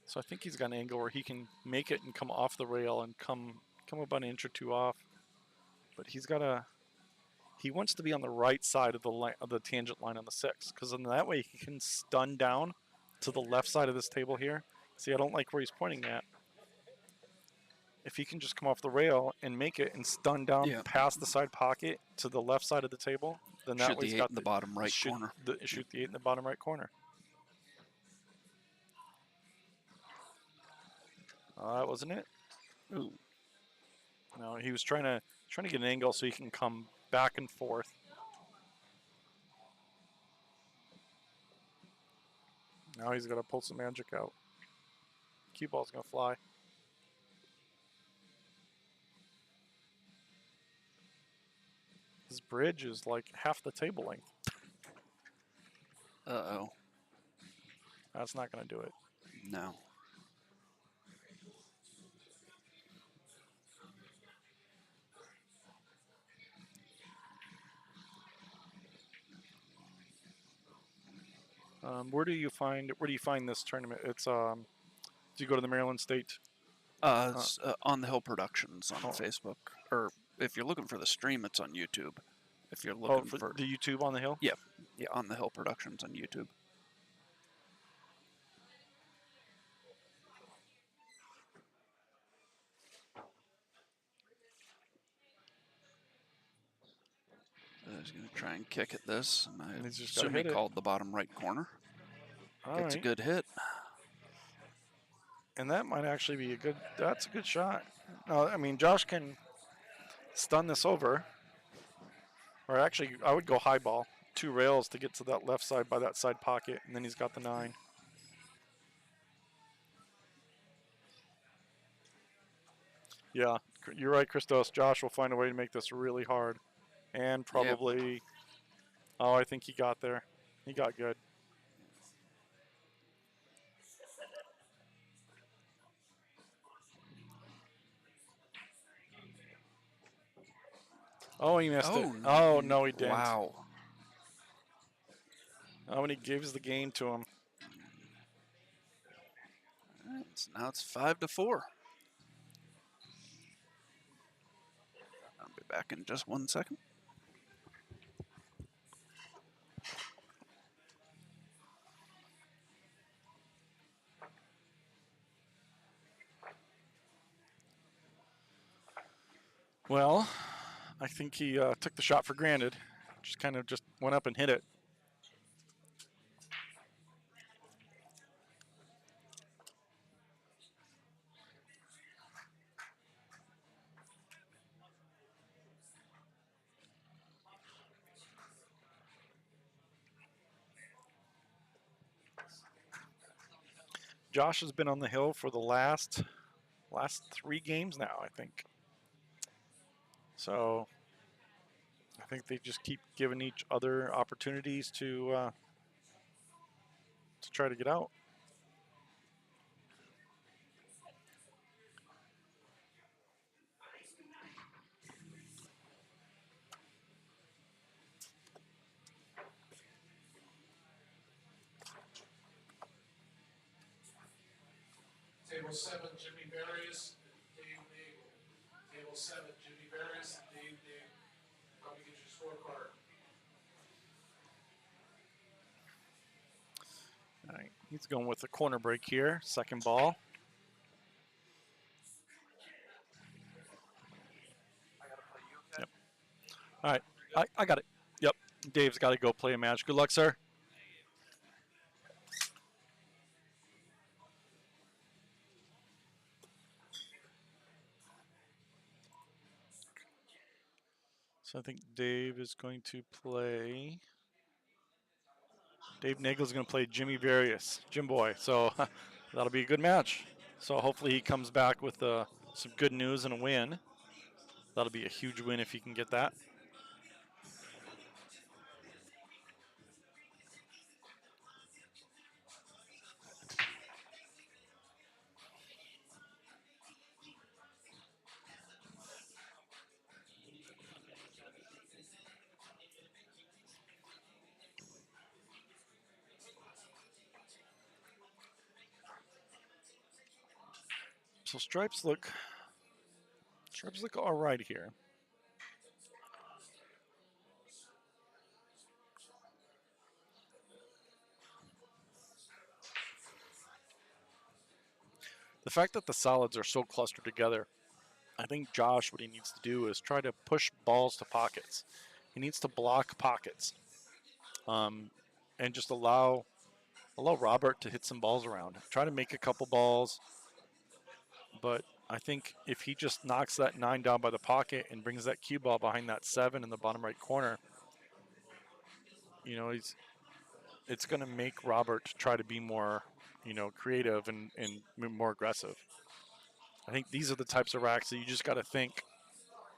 So I think he's got an angle where he can make it and come off the rail and come about an inch or 2 off. But he wants to be on the right side of the tangent line on the 6, because in that way he can stun down to the left side of this table here. See, I don't like where he's pointing at. If he can just come off the rail and make it and stun down past the side pocket to the left side of the table, then that Shoot way the he's 8 got in the bottom right corner. Shoot the 8 in the bottom right corner. That wasn't it. Ooh. No, he was trying to get an angle so he can come back and forth. Now he's got to pull some magic out. Cue ball's going to fly. His bridge is like half the table length. Uh-oh. That's not going to do it. No. Where do you find this tournament? It's do you go to the Maryland State? It's, On the Hill Productions on Facebook, or if you're looking for the stream, it's on YouTube. If you're looking for the YouTube on the Hill? Yeah, On the Hill Productions on YouTube. He's going to try and kick at this, and I assume he called the bottom right corner. It's a good hit. And that might actually be that's a good shot. No, I mean, Josh can stun this over. Or actually, I would go high ball. 2 rails to get to that left side by that side pocket, and then he's got the 9. Yeah, you're right, Christos. Josh will find a way to make this really hard. And probably, oh, I think he got there. He got good. Oh, he missed it. No. Oh, no, he didn't. Wow. Oh, and he gives the game to him. All right, so now it's 5-4. I'll be back in just 1 second. Well, I think he took the shot for granted. Just kind of just went up and hit it. Josh has been on the hill for the last 3 games now, I think. So I think they just keep giving each other opportunities to try to get out. Table 7, Jimmy Barrios, Dave Nagel. Table 7, Jimmy Barrios, Dave Nagel. Let me get your scorecard. All right, he's going with the corner break here. Second ball. Yep. All right, I got it. Yep, Dave's got to go play a match. Good luck, sir. So I think Dave is going to play. Dave Nagel's going to play Jimmy Various, Jim Boy. So that'll be a good match. So hopefully he comes back with some good news and a win. That'll be a huge win if he can get that. So stripes look all right here. The fact that the solids are so clustered together, I think Josh, what he needs to do is try to push balls to pockets. He needs to block pockets, and just allow Robert to hit some balls around. Try to make a couple balls, but I think if he just knocks that 9 down by the pocket and brings that cue ball behind that 7 in the bottom right corner, it's going to make Robert try to be more, creative and more aggressive. I think these are the types of racks that you just got to think,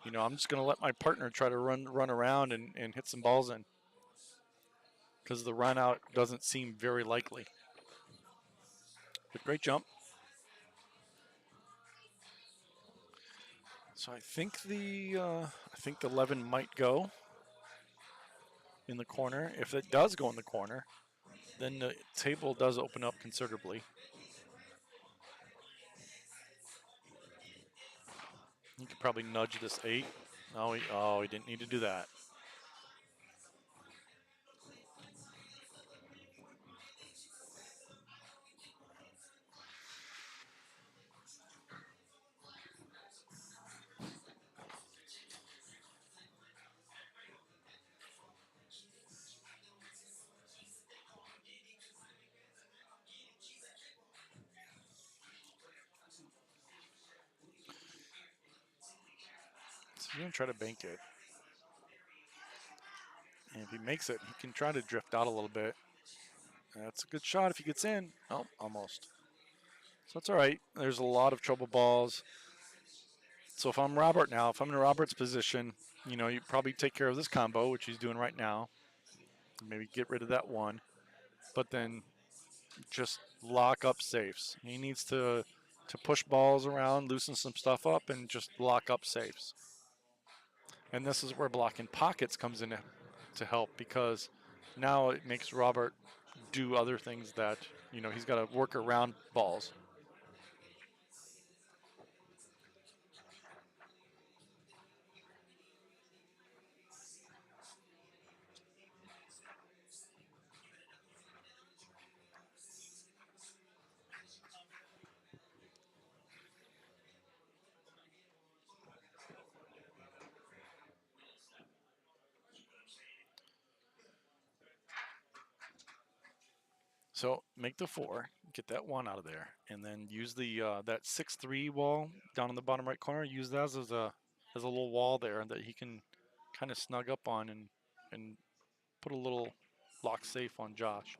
I'm just going to let my partner try to run around and hit some balls in, because the run out doesn't seem very likely. But great jump. So I think the 11 might go in the corner. If it does go in the corner, then the table does open up considerably. You could probably nudge this 8. Oh, he didn't need to do that. So he's going to try to bank it. And if he makes it, he can try to drift out a little bit. That's a good shot if he gets in. Oh, almost. So that's all right. There's a lot of trouble balls. So if I'm Robert now, if I'm in Robert's position, you probably take care of this combo, which he's doing right now. Maybe get rid of that 1. But then just lock up safes. He needs to push balls around, loosen some stuff up, and just lock up safes. And this is where blocking pockets comes in to help, because Now it makes Robert do other things that, he's got to work around balls. So make the 4, get that 1 out of there, and then use the that 6-3 wall down in the bottom right corner. Use that as a little wall there that he can kind of snug up on and put a little lock safe on Josh.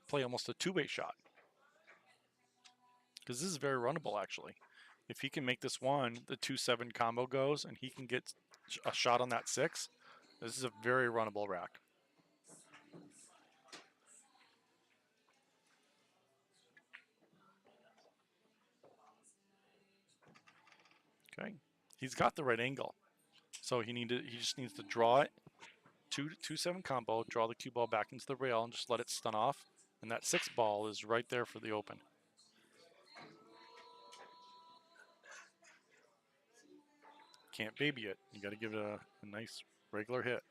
Play almost a 2-way shot because this is very runnable actually. If he can make this 1, the 2-7 combo goes, and he can get a shot on that 6. This is a very runnable rack. Okay, he's got the right angle, so he just needs to draw it. 2-7 combo, draw the cue ball back into the rail and just let it stun off. And that 6 ball is right there for the open. Can't baby it. You got to give it a nice regular hit.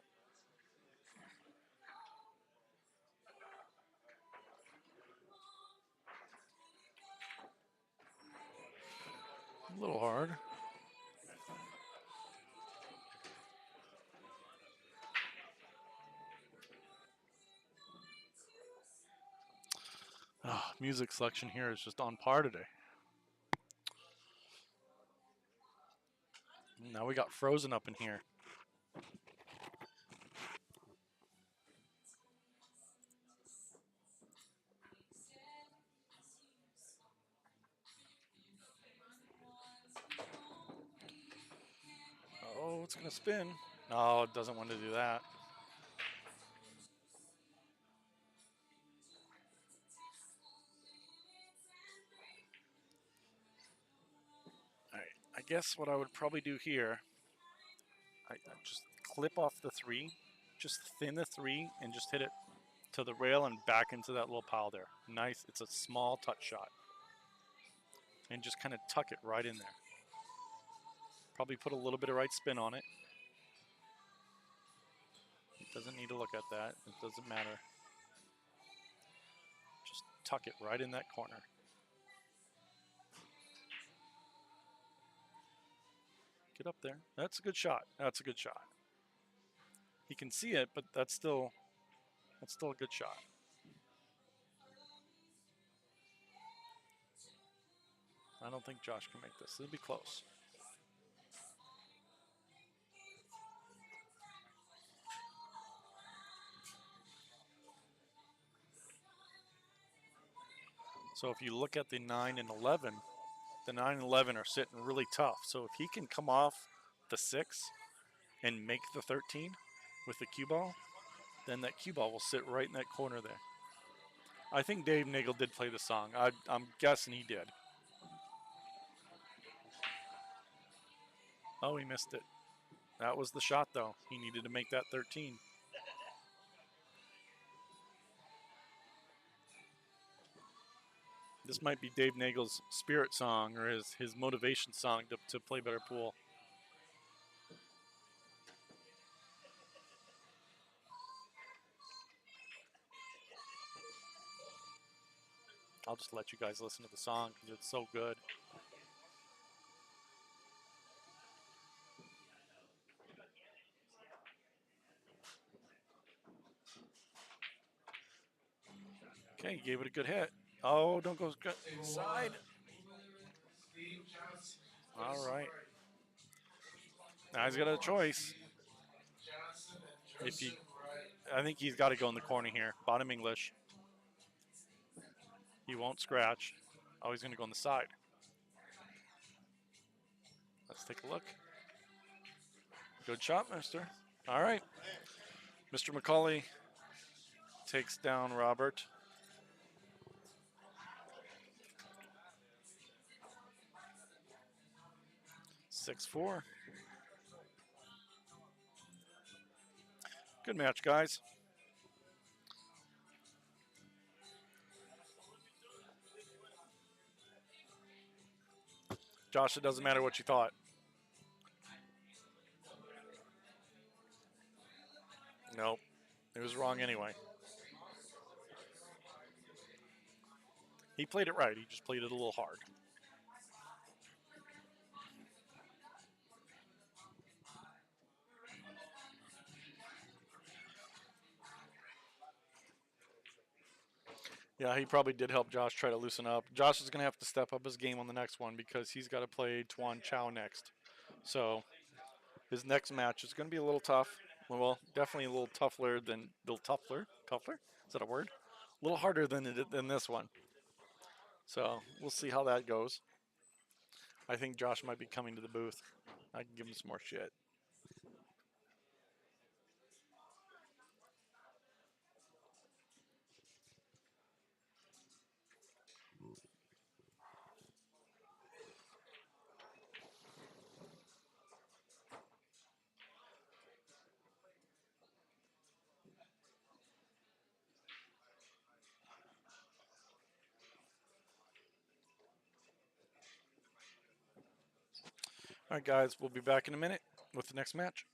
A little hard. Oh, music selection here is just on par today. Now we got Frozen up in here. Oh, it's going to spin. No, it doesn't want to do that. All right, I guess what I would probably do here, I just clip off the 3, just thin the 3, and just hit it to the rail and back into that little pile there. Nice. It's a small touch shot. And just kind of tuck it right in there. Probably put a little bit of right spin on it. It doesn't need to look at that. It doesn't matter. Just tuck it right in that corner. Get up there. That's a good shot. That's a good shot. He can see it, but that's still a good shot. I don't think Josh can make this. It'll be close. So if you look at the 9 and 11, the 9 and 11 are sitting really tough. So if he can come off the 6 and make the 13 with the cue ball, then that cue ball will sit right in that corner there. I think Dave Nagel did play the song. I'm guessing he did. Oh, he missed it. That was the shot, though. He needed to make that 13. This might be Dave Nagel's spirit song or his motivation song to play better pool. I'll just let you guys listen to the song because it's so good. Okay, he gave it a good hit. Oh, don't go side. All right. Now he's got a choice. I think he's got to go in the corner here. Bottom English. He won't scratch. Oh, he's going to go on the side. Let's take a look. Good shot, mister. All right. Mr. McCauley takes down Robert. Six-4. Good match, guys. Josh, it doesn't matter what you thought. Nope. It was wrong anyway. He played it right. He just played it a little hard. Yeah, he probably did help Josh try to loosen up. Josh is going to have to step up his game on the next one because he's got to play Tuan Chow next. So his next match is going to be a little tough. Well, definitely a little tougher than tougher. Is that a word? A little harder than this one. So we'll see how that goes. I think Josh might be coming to the booth. I can give him some more shit. All right, guys, we'll be back in a minute with the next match.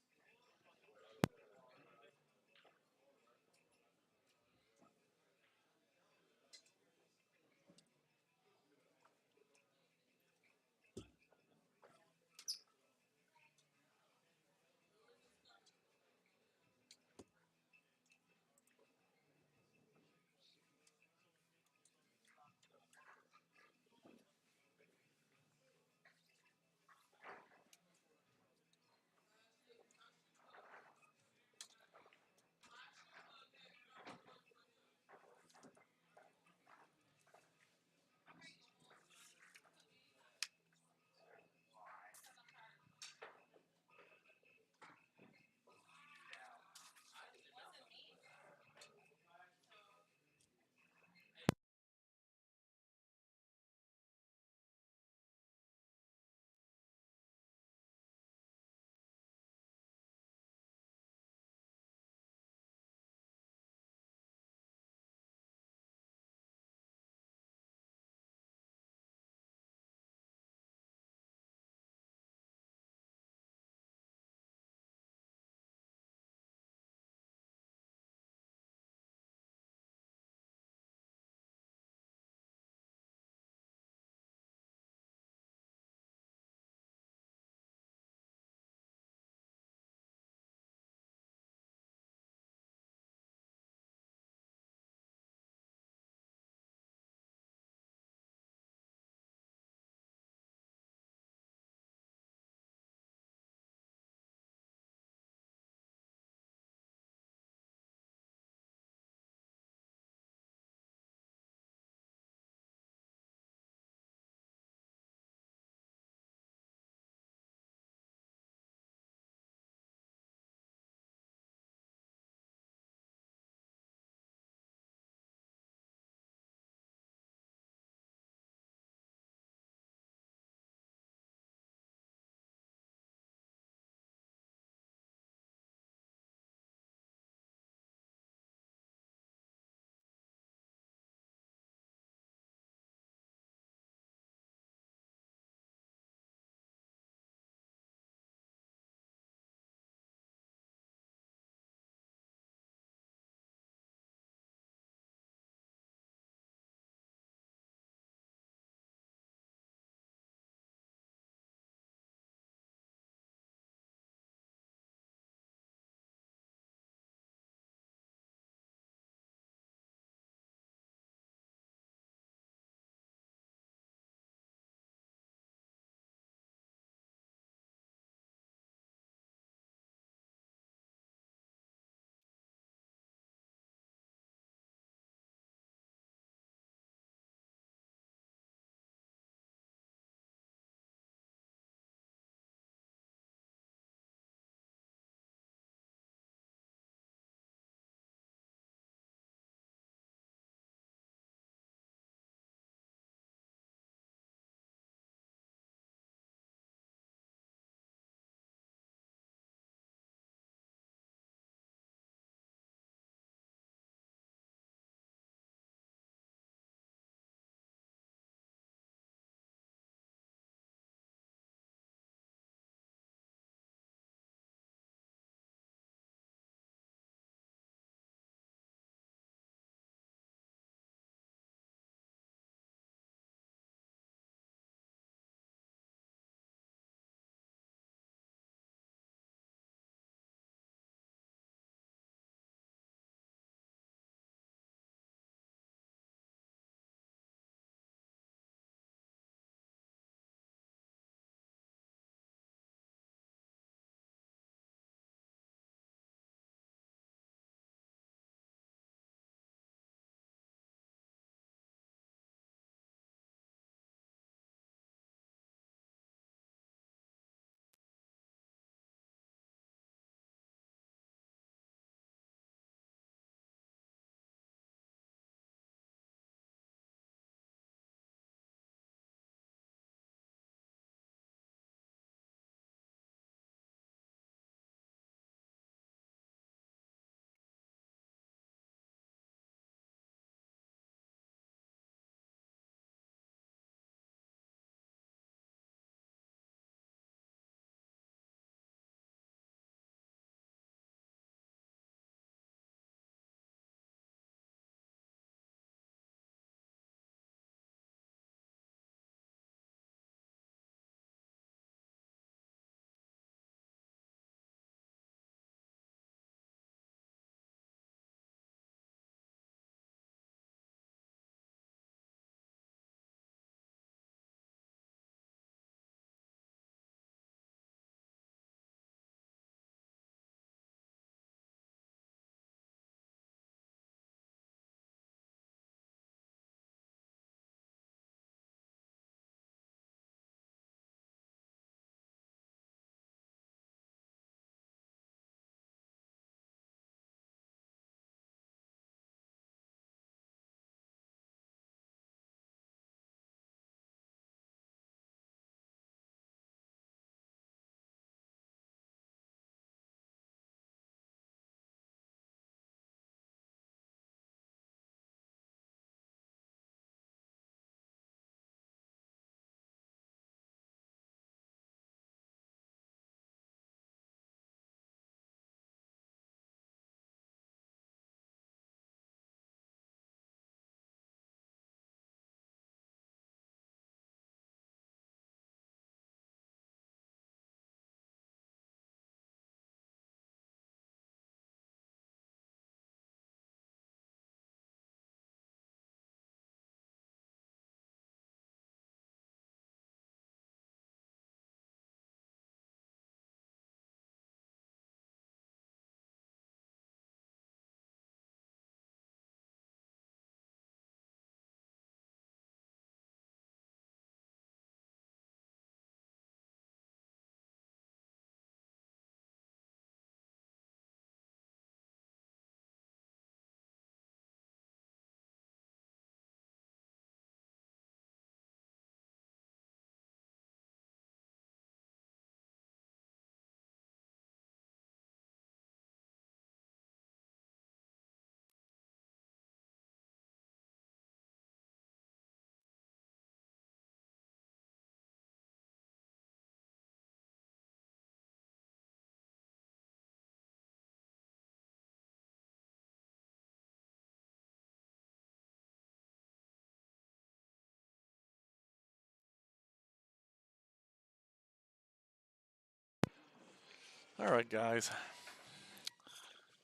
All right, guys.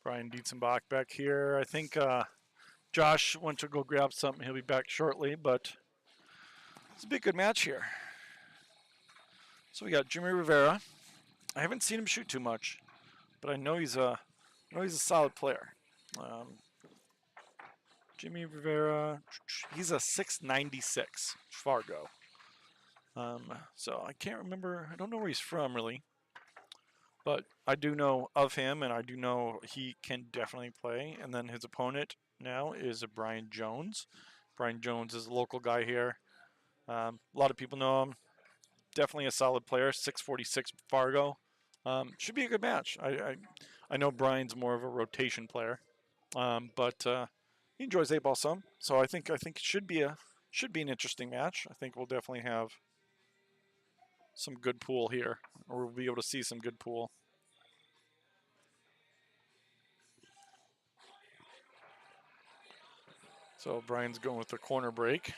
Brian Dietzenbach back here. I think Josh went to go grab something. He'll be back shortly, but it's a big good match here. So we got Jimmy Rivera. I haven't seen him shoot too much, but I know he's a solid player. Jimmy Rivera, he's a 696 Fargo. So I can't remember. I don't know where he's from really, but I do know of him, and I do know he can definitely play. And then his opponent now is Brian Jones. Brian Jones is a local guy here. A lot of people know him. Definitely a solid player. 646 Fargo. Should be a good match. I know Brian's more of a rotation player, but he enjoys 8-ball some. So I think it should be an interesting match. I think we'll definitely have some good pool here, or we'll be able to see some good pool. So Brian's going with the corner break.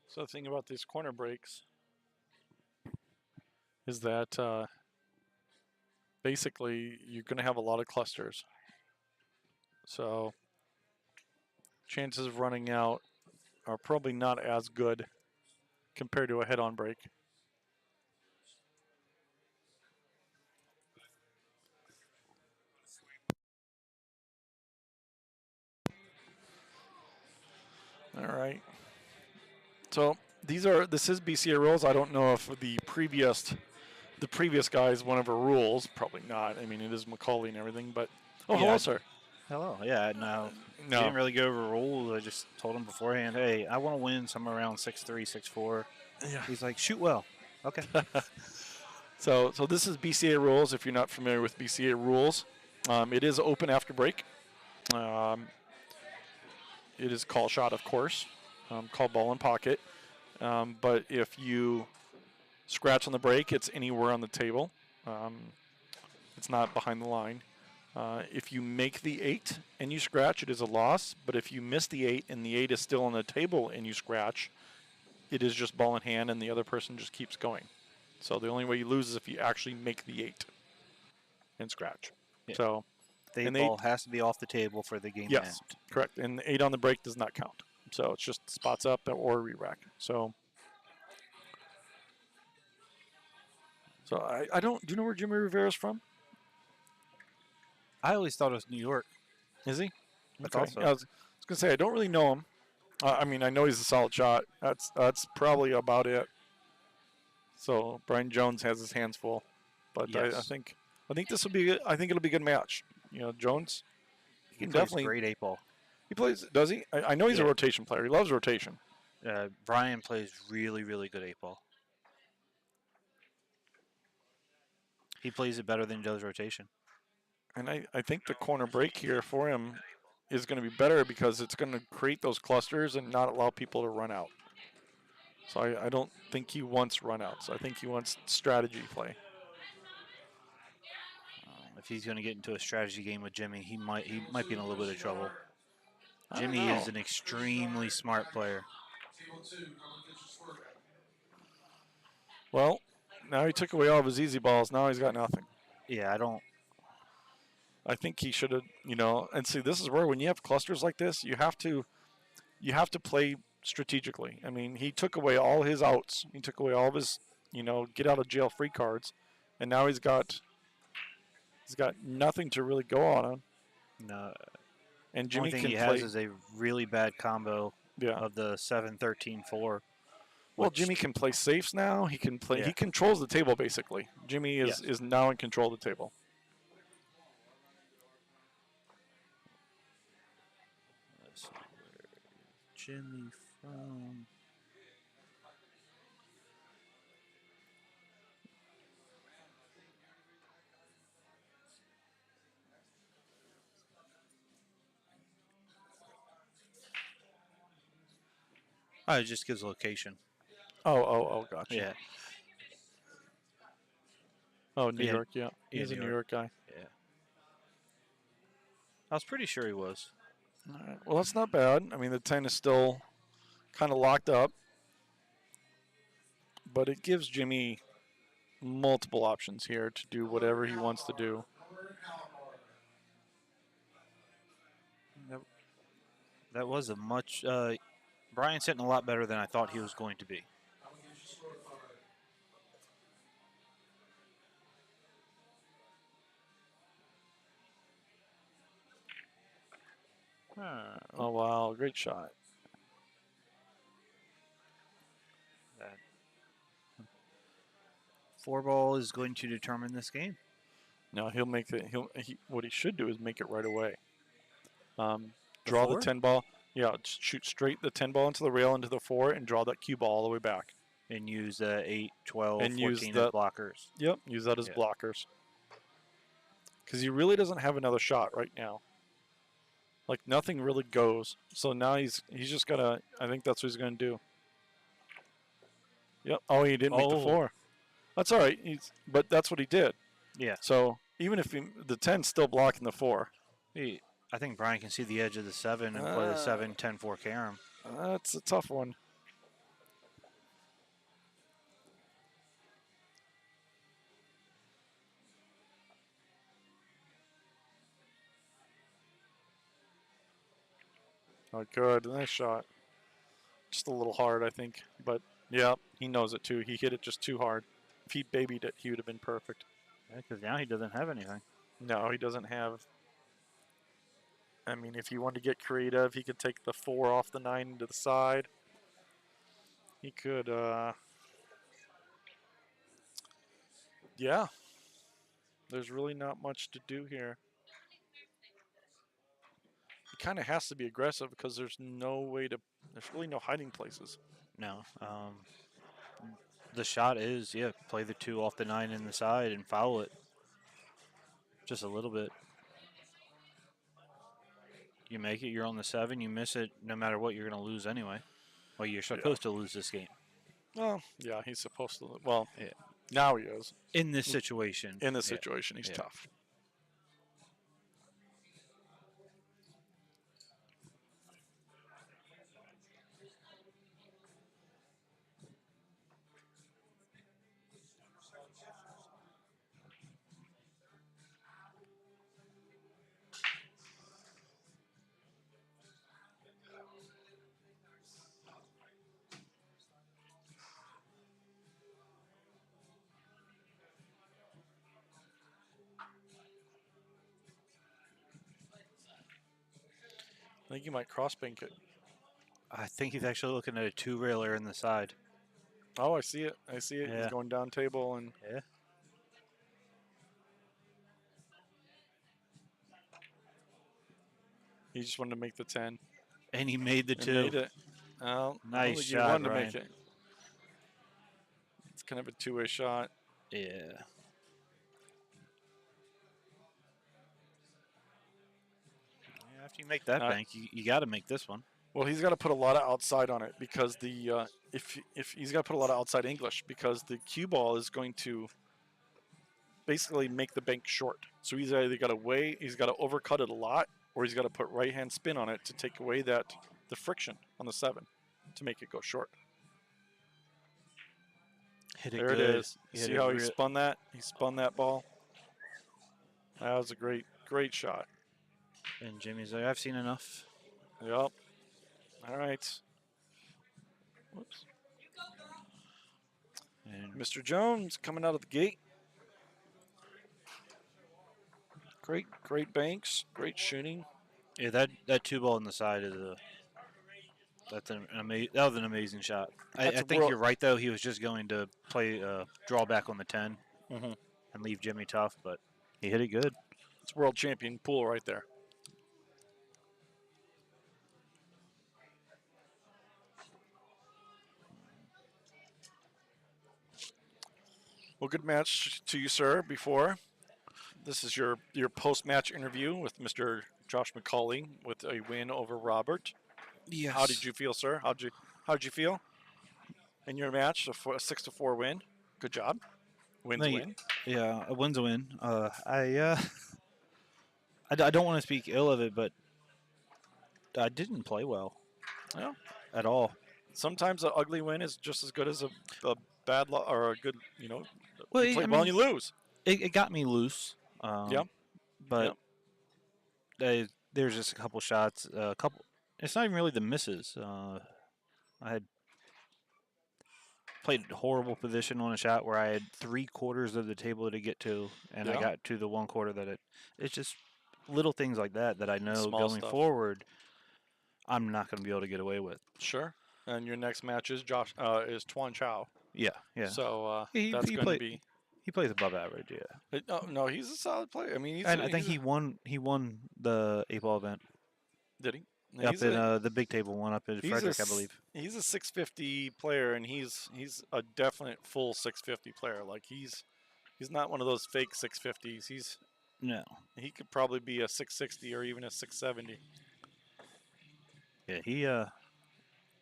So the thing about these corner breaks is that basically you're going to have a lot of clusters. So chances of running out are probably not as good compared to a head-on break. All right. So this is BCA rules. I don't know if the previous guy is one of our rules. Probably not. I mean, it is Macaulay and everything, but hello, sir. Hello. Yeah, no. No. Didn't really go over rules. I just told him beforehand, hey, I want to win somewhere around 6'3", 6'4". Yeah. He's like, shoot well. Okay. So this is BCA rules. If you're not familiar with BCA rules, it is open after break. It is call shot, of course. Call ball in pocket. But if you scratch on the break, it's anywhere on the table. It's not behind the line. If you make the 8 and you scratch, it is a loss. But if you miss the 8 and the 8 is still on the table and you scratch, it is just ball in hand and the other person just keeps going. So the only way you lose is if you actually make the 8 and scratch. Yeah. So the 8 ball has to be off the table for the game to end. Correct. And the 8 on the break does not count. So it's just spots up or re-rack. So I don't. Do you know where Jimmy Rivera's from? I always thought it was New York. Is he? I thought so. I was gonna say I don't really know him. I mean, I know he's a solid shot. That's probably about it. So Brian Jones has his hands full, but yes. I think this will be. I think it'll be a good match. You know, Jones. He plays definitely great 8-ball. He plays. Does he? I know he's a rotation player. He loves rotation. Brian plays really, really good 8-ball. He plays it better than he does rotation. And I think the corner break here for him is going to be better because it's going to create those clusters and not allow people to run out. So I don't think he wants runouts. I think he wants strategy play. If he's going to get into a strategy game with Jimmy, he might be in a little bit of trouble. Jimmy is an extremely smart player. Well, now he took away all of his easy balls. Now he's got nothing. Yeah, I think he should have, and see, this is where when you have clusters like this, you have to play strategically. I mean, he took away all his outs. He took away all of his, get out of jail free cards, and now he's got nothing to really go on. No. And Jimmy the only thing he has is a really bad combo of the 7-13-4. Well, Jimmy can play safes now. He can play. Yeah. He controls the table basically. Jimmy is now in control of the table. Let's see where Jimmy from. It just gives location. Oh, gotcha. Yeah. Oh, New Yeah. York, yeah. Yeah, He's a New New York. York guy. Yeah. I was pretty sure he was. All right. Well, that's not bad. I mean, the 10 is still kind of locked up, but it gives Jimmy multiple options here to do whatever he wants to do. That was a much. Brian's hitting a lot better than I thought he was going to be. Oh, wow. Great shot. That 4-ball is going to determine this game. No, he'll make it. What he should do is make it right away. Draw the four? 10 ball. Yeah, just shoot straight the 10 ball into the rail into the 4 and draw that cue ball all the way back. And use 8, 12, And 14 use as that- blockers. Yep, use that as Yeah. blockers. Because he really doesn't have another shot right now. Like, nothing really goes. So now he's just got to, I think that's what he's going to do. Yep. Oh, he didn't make the 4. That's all right. But that's what he did. Yeah. So even if the 10's still blocking the 4. I think Brian can see the edge of the 7 and play the 7, 10, 4 carom. That's a tough one. Oh, good. Nice shot. Just a little hard, I think. But, yeah, he knows it, too. He hit it just too hard. If he babied it, he would have been perfect. Yeah, because now he doesn't have anything. No, he doesn't have. I mean, if he wanted to get creative, he could take the 4 off the 9 into the side. He could, yeah. There's really not much to do here. He kind of has to be aggressive because there's really no hiding places. No. The shot is, play the 2 off the 9 in the side and foul it. Just a little bit. You make it, you're on the 7. You miss it, no matter what, you're going to lose anyway. Well, you're supposed to lose this game. Well, yeah, he's supposed to. Well, Yeah. Now he is. In this situation. In this situation, he's Yeah. tough. I think you might cross bank it. I think he's actually looking at a 2-railer in the side. Oh, I see it. I see it. Yeah. He's going down table and. Yeah. He just wanted to make the 10. And he made the And 2. made it. Well, I don't Nice think shot, he wanted Ryan. to make it. It's kind of a two-way shot. Yeah. After you make that bank, you got to make this one. Well, he's got to put a lot of outside on it because the if he's got to put a lot of outside English because the cue ball is going to basically make the bank short. So he's either got to overcut it a lot, or he's got to put right hand spin on it to take away the friction on the 7 to make it go short. Hit it There good. it is. Hit See it how he real- spun that? He spun that ball. That was a great shot. And Jimmy's like, I've seen enough. Yep. All right. Whoops. And Mr. Jones coming out of the gate. Great banks, great shooting. yeah, that 2-ball in the side is that was an amazing shot. I That's a think world- you're right though. He was just going to play draw back on the 10 Mhm. and leave Jimmy tough, but he hit it good. It's world champion pool right there. Well, good match to you, sir. Before this is your post-match interview with Mr. Josh McCauley with a win over Robert. Yes. How did you feel, sir? How'd you feel? in your match, a 6-4 win. Good job. Win's No, a you- win. Yeah, a win's a win. I don't want to speak ill of it, but I didn't play well Yeah. at all. Sometimes an ugly win is just as good as a bad or a good. Well, You play I well mean, and you lose. it got me loose. Yeah. But there's just a couple shots. A couple. It's not even really the misses. I had played horrible position on a shot where I had 3/4 of the table to get to, and I Yeah. got to the 1/4 that it's just little things like that I know Small going stuff. forward I'm not going to be able to get away with. Sure. And your next match is is Tuan Chow. Yeah. So He that's going to played- be. He plays above average, yeah. No, he's a solid player. I mean, he's. And I think he won the 8-ball event Did he? No, up he's in a- the big table one up in he's Frederick, I believe. He's a 650 player, and he's a definite full 650 player. Like he's not one of those fake 650s. No. He could probably be a 660 or even a 670. Yeah,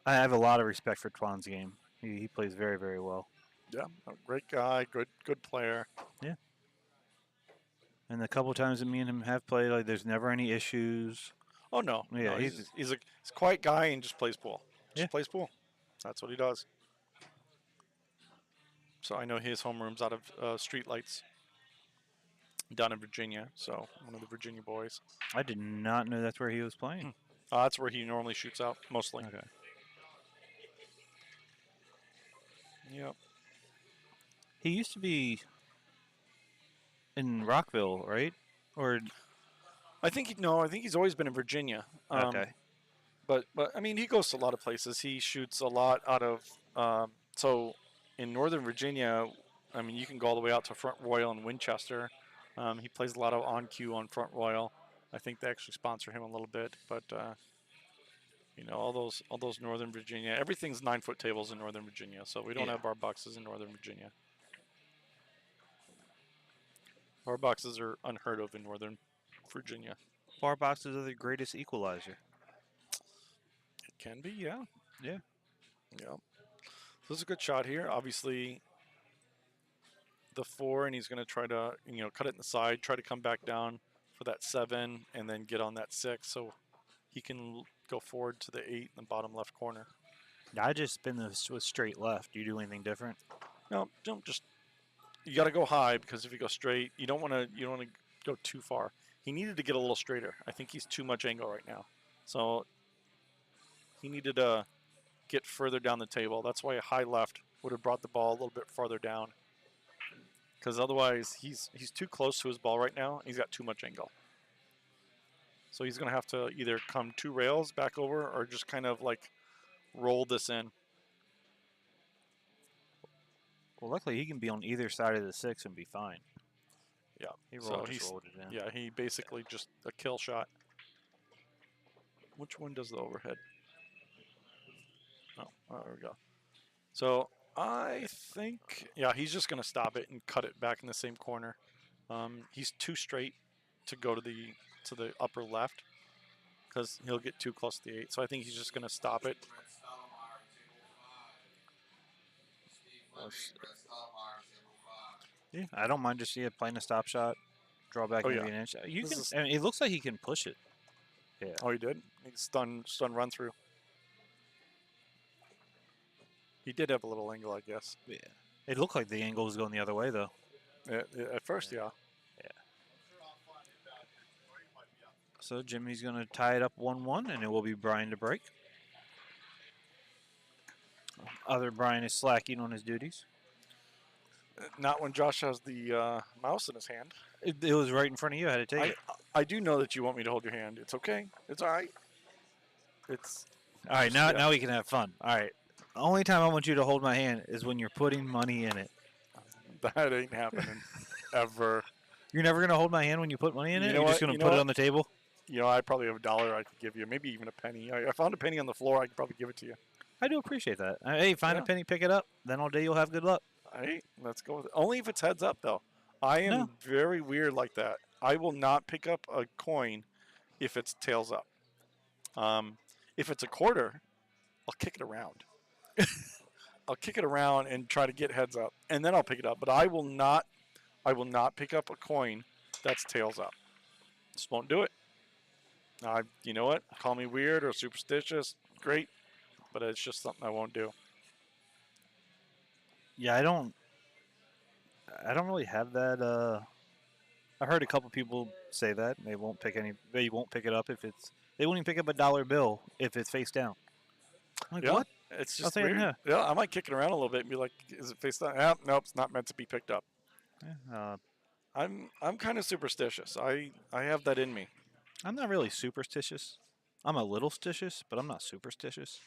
I have a lot of respect for Twan's game. He plays very, very well. Yeah, a great guy, good player. Yeah. And the couple times that me and him have played, like there's never any issues. Oh no, Yeah, no, he's a quiet guy and just plays pool. Just plays pool. That's what he does. So I know his homeroom's out of Streetlights down in Virginia. So one of the Virginia boys. I did not know that's where he was playing. That's where he normally shoots out mostly. Okay. Yep. He used to be in Rockville, right? Or I think he's always been in Virginia. okay. But I mean, he goes to a lot of places. He shoots a lot out of so in Northern Virginia. I mean, you can go all the way out to Front Royal and Winchester. He plays a lot of on cue on Front Royal. I think they actually sponsor him a little bit, but all those Northern Virginia, everything's 9-foot tables in Northern Virginia. So we don't have bar boxes in Northern Virginia. Bar boxes are unheard of in Northern Virginia. Bar boxes are the greatest equalizer. It can be, yeah. Yeah. Yeah. So this is a good shot here. Obviously, the 4, and he's going to try to, cut it in the side, try to come back down for that 7, and then get on that 6, so he can go forward to the 8 in the bottom left corner. I just spin this with straight left. Do you do anything different? No, don't just. You got to go high because if you go straight, you don't want to go too far. He needed to get a little straighter. I think he's too much angle right now, so he needed to get further down the table. That's why a high left would have brought the ball a little bit farther down. Because otherwise, he's too close to his ball right now. And he's got too much angle. So he's going to have to either come 2 rails back over or just kind of like roll this in. Well, luckily he can be on either side of the 6 and be fine. Yeah. He So rolled, he's- rolled it in. Yeah, he basically just a kill shot. Which one does the overhead? Oh, there we go. So I think, yeah, he's just going to stop it and cut it back in the same corner. He's too straight to go to the upper left because he'll get too close to the 8. So I think he's just going to stop it. Yeah, I don't mind just playing a stop shot, draw back maybe an inch. You This can. is- I mean, it looks like he can push it. Yeah. Oh, he did? He stun run through. He did have a little angle, I guess. Yeah. It looked like the angle was going the other way though. At first, yeah. So Jimmy's going to tie it up 1-1, and it will be Brian to break. Other Brian is slacking on his duties. Not when Josh has the mouse in his hand. It was right in front of you. I had to take it. I do know that you want me to hold your hand. It's okay. It's all right. It's All right, now we can have fun. All right. The only time I want you to hold my hand is when you're putting money in it. That ain't happening ever. You're never going to hold my hand when you put money in You it? know You're just what? going You to know put it what? on the table? I probably have $1 I could give you, maybe even a penny. I found a penny on the floor. I could probably give it to you. I do appreciate that. Hey, find a Yeah. penny, pick it up. Then all day you'll have good luck. Hey, let's go with it. Only if it's heads up, though. I am No. very weird like that. I will not pick up a coin if it's tails up. If it's a quarter, I'll kick it around. I'll kick it around and try to get heads up, and then I'll pick it up. But I will not pick up a coin that's tails up. Just won't do it. You know what? Call me weird or superstitious. Great, but it's just something I won't do. Yeah, I don't really have that. I heard a couple people say that they won't pick it up if it's. They won't even pick up a dollar bill if it's face down. I'm like, Yeah, what? it's I'll just say, weird. yeah. Yeah, I might kick it around a little bit and be like, "Is it face down?" Yeah, nope, it's not meant to be picked up. Yeah, I'm kind of superstitious. I have that in me. I'm not really superstitious. I'm a little stitious, but I'm not superstitious.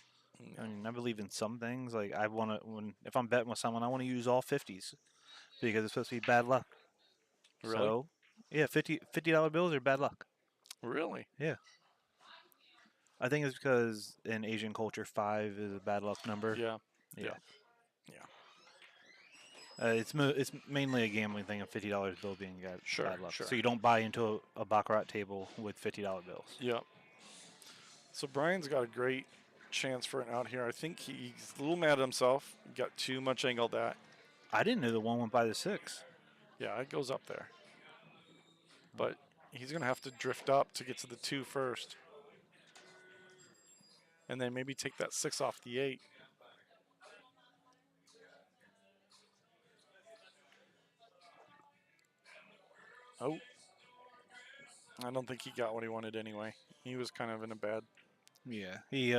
I mean, I believe in some things. Like if I'm betting with someone, I want to use all 50s because it's supposed to be bad luck. Really? So, yeah, $50 bills are bad luck. Really? Yeah. I think it's because in Asian culture, 5 is a bad luck number. Yeah. Yeah. Yeah. It's mainly a gambling thing of $50 bill being Sure, bad luck. sure. So you don't buy into a baccarat table with $50 bills. Yep. So Brian's got a great chance for an out here. I think he's a little mad at himself. He got too much angled at. I didn't know the one went by the 6. Yeah, it goes up there. But he's going to have to drift up to get to the 2 first. And then maybe take that 6 off the 8. Oh. I don't think he got what he wanted anyway. He was kind of in a bad. Yeah. He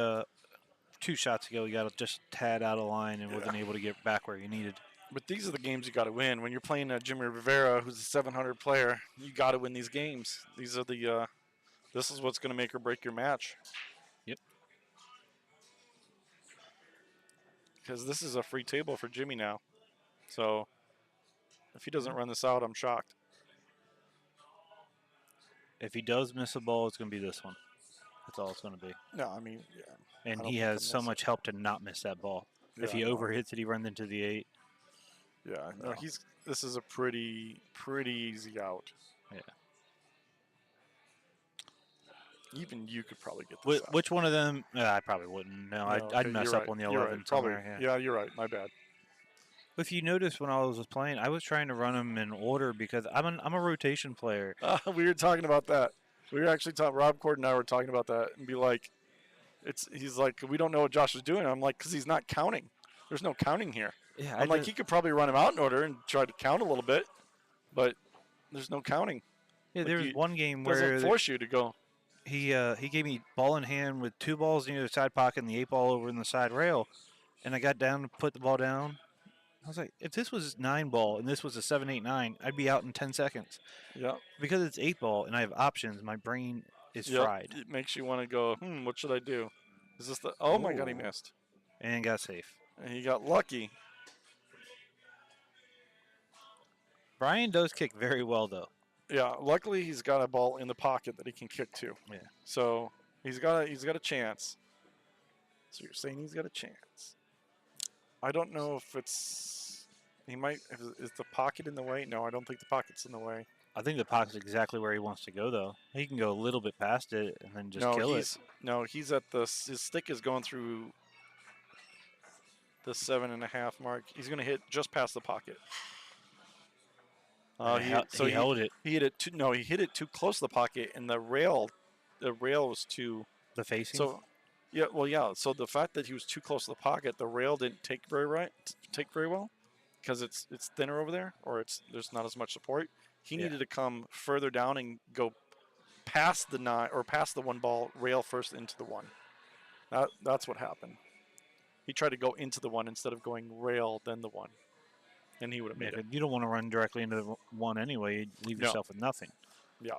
2 shots ago, he got just a tad out of line and wasn't able to get back where he needed. But these are the games you got to win. When you're playing Jimmy Rivera, who's a 700 player, you got to win these games. These are the. This is what's going to make or break your match. Yep. Because this is a free table for Jimmy now. So if he doesn't run this out, I'm shocked. If he does miss a ball, it's going to be this one. That's all it's going to be. No, I mean, yeah. And he has so much help to not miss that ball. If he overhits it, he runs into the 8. Yeah, no, this is a pretty easy out. Yeah. Even you could probably get this out. Which one of them? I probably wouldn't. No, I'd mess up on the 11 right. somewhere. Probably. Yeah, you're right. My bad. If you notice when I was playing, I was trying to run them in order because I'm a rotation player. We were talking about that. We were actually talking. Rob Cord and I were talking about that, and be like, he's like, we don't know what Josh is doing. I'm like, because he's not counting. There's no counting here. Yeah, I'm like, he could probably run him out in order and try to count a little bit, but there's no counting. Yeah, Like there was one game where doesn't force you to go. he gave me ball in hand with 2 balls in the side pocket and the 8 ball over in the side rail, and I got down to put the ball down. I was like, if this was 9 ball and this was a 7-8-9, I'd be out in 10 seconds. Yeah. Because it's 8 ball and I have options, my brain is fried. It makes you want to go, what should I do? Is this the? Oh my God, he missed. And got safe. And he got lucky. Brian does kick very well though. Yeah, luckily he's got a ball in the pocket that he can kick to. Yeah. So he's got a chance. So you're saying he's got a chance. I don't know if is the pocket in the way? No, I don't think the pocket's in the way. I think the pocket's exactly where he wants to go though. He can go a little bit past it and then just kill it. No, he's at his stick is going through the 7.5 mark. He's going to hit just past the pocket. He held it. He hit it he hit it too close to the pocket, and the rail was too. The facing. So, yeah. So the fact that he was too close to the pocket, the rail didn't take very well, because it's thinner over there, or there's not as much support. He needed to come further down and go past the 9 or past the 1 ball rail first into the 1. That's what happened. He tried to go into the 1 instead of going rail then the 1. And he would have made it. You don't want to run directly into the 1 anyway. You'd leave yourself with nothing. Yeah.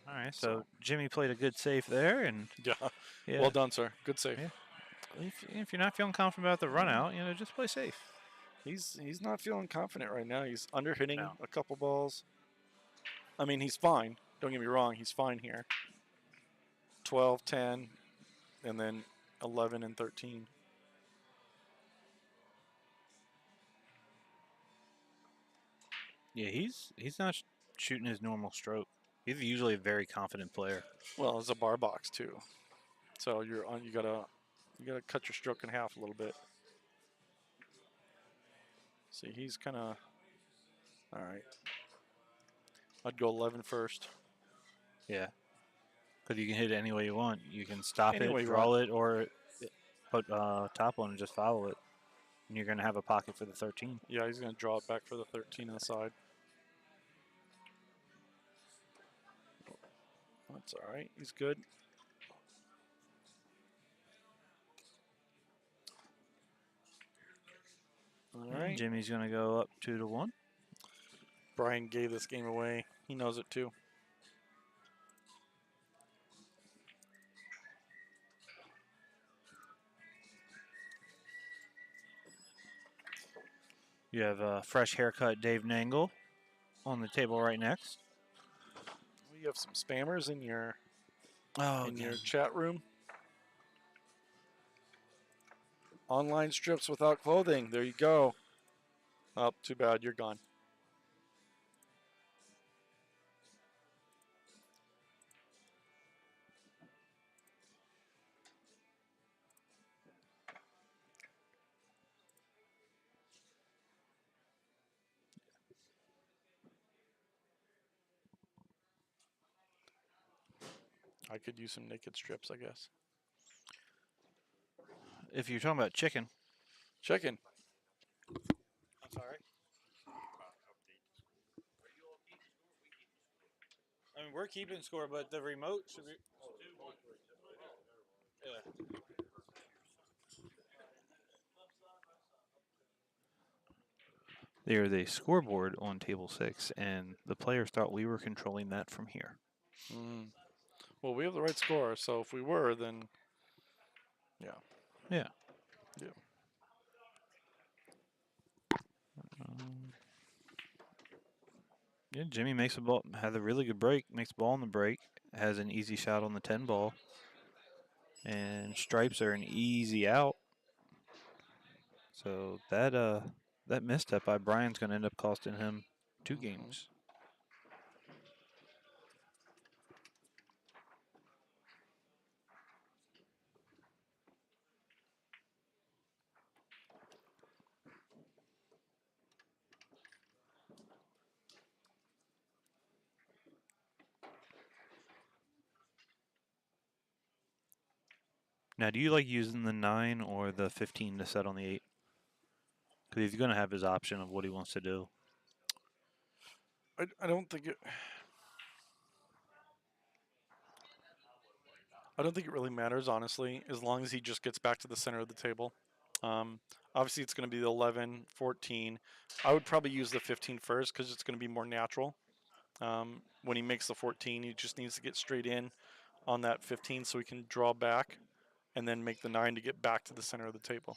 All right, so Jimmy played a good save there, and yeah. Well done, sir. Good save. Yeah. If you're not feeling confident about the run out, just play safe. He's not feeling confident right now. He's under-hitting a couple balls. I mean, he's fine. Don't get me wrong. He's fine here. 12, 10, and then 11 and 13. Yeah, he's not shooting his normal stroke. He's usually a very confident player. Well, it's a bar box too, so you gotta cut your stroke in half a little bit. See, he's kind of. All right. I'd go 11 first. Yeah. Because you can hit it any way you want. You can stop Any it, way you draw want. it, or put top on and just follow it. And you're going to have a pocket for the 13. Yeah, he's going to draw it back for the 13 on the side. That's all right. He's good. All And right. Jimmy's going to go up 2-1. Brian gave this game away. He knows it too. You have a fresh haircut Dave Nangle on the table right next. You have some spammers in your Oh, your chat room. Online strips without clothing. There you go. Oh, too bad. You're gone. I could use some naked strips, I guess. If you're talking about chicken. Chicken. I'm sorry. I mean, we're keeping score, but the remote should be. Yeah. There's a scoreboard on table 6, and the players thought we were controlling that from here. Mm. Well, we have the right score, so if we were, then yeah. Yeah. Yeah. Yeah, Jimmy makes a ball, has a really good break, makes a ball on the break, has an easy shot on the 10 ball, and stripes are an easy out. So that misstep by Brian's going to end up costing him 2 games. Now, do you like using the 9 or the 15 to set on the 8? Because he's going to have his option of what he wants to do. I don't think it. I don't think it really matters, honestly, as long as he just gets back to the center of the table. Obviously, it's going to be the 11, 14. I would probably use the 15 first because it's going to be more natural. When he makes the 14, he just needs to get straight in on that 15 so he can draw back and then make the 9 to get back to the center of the table.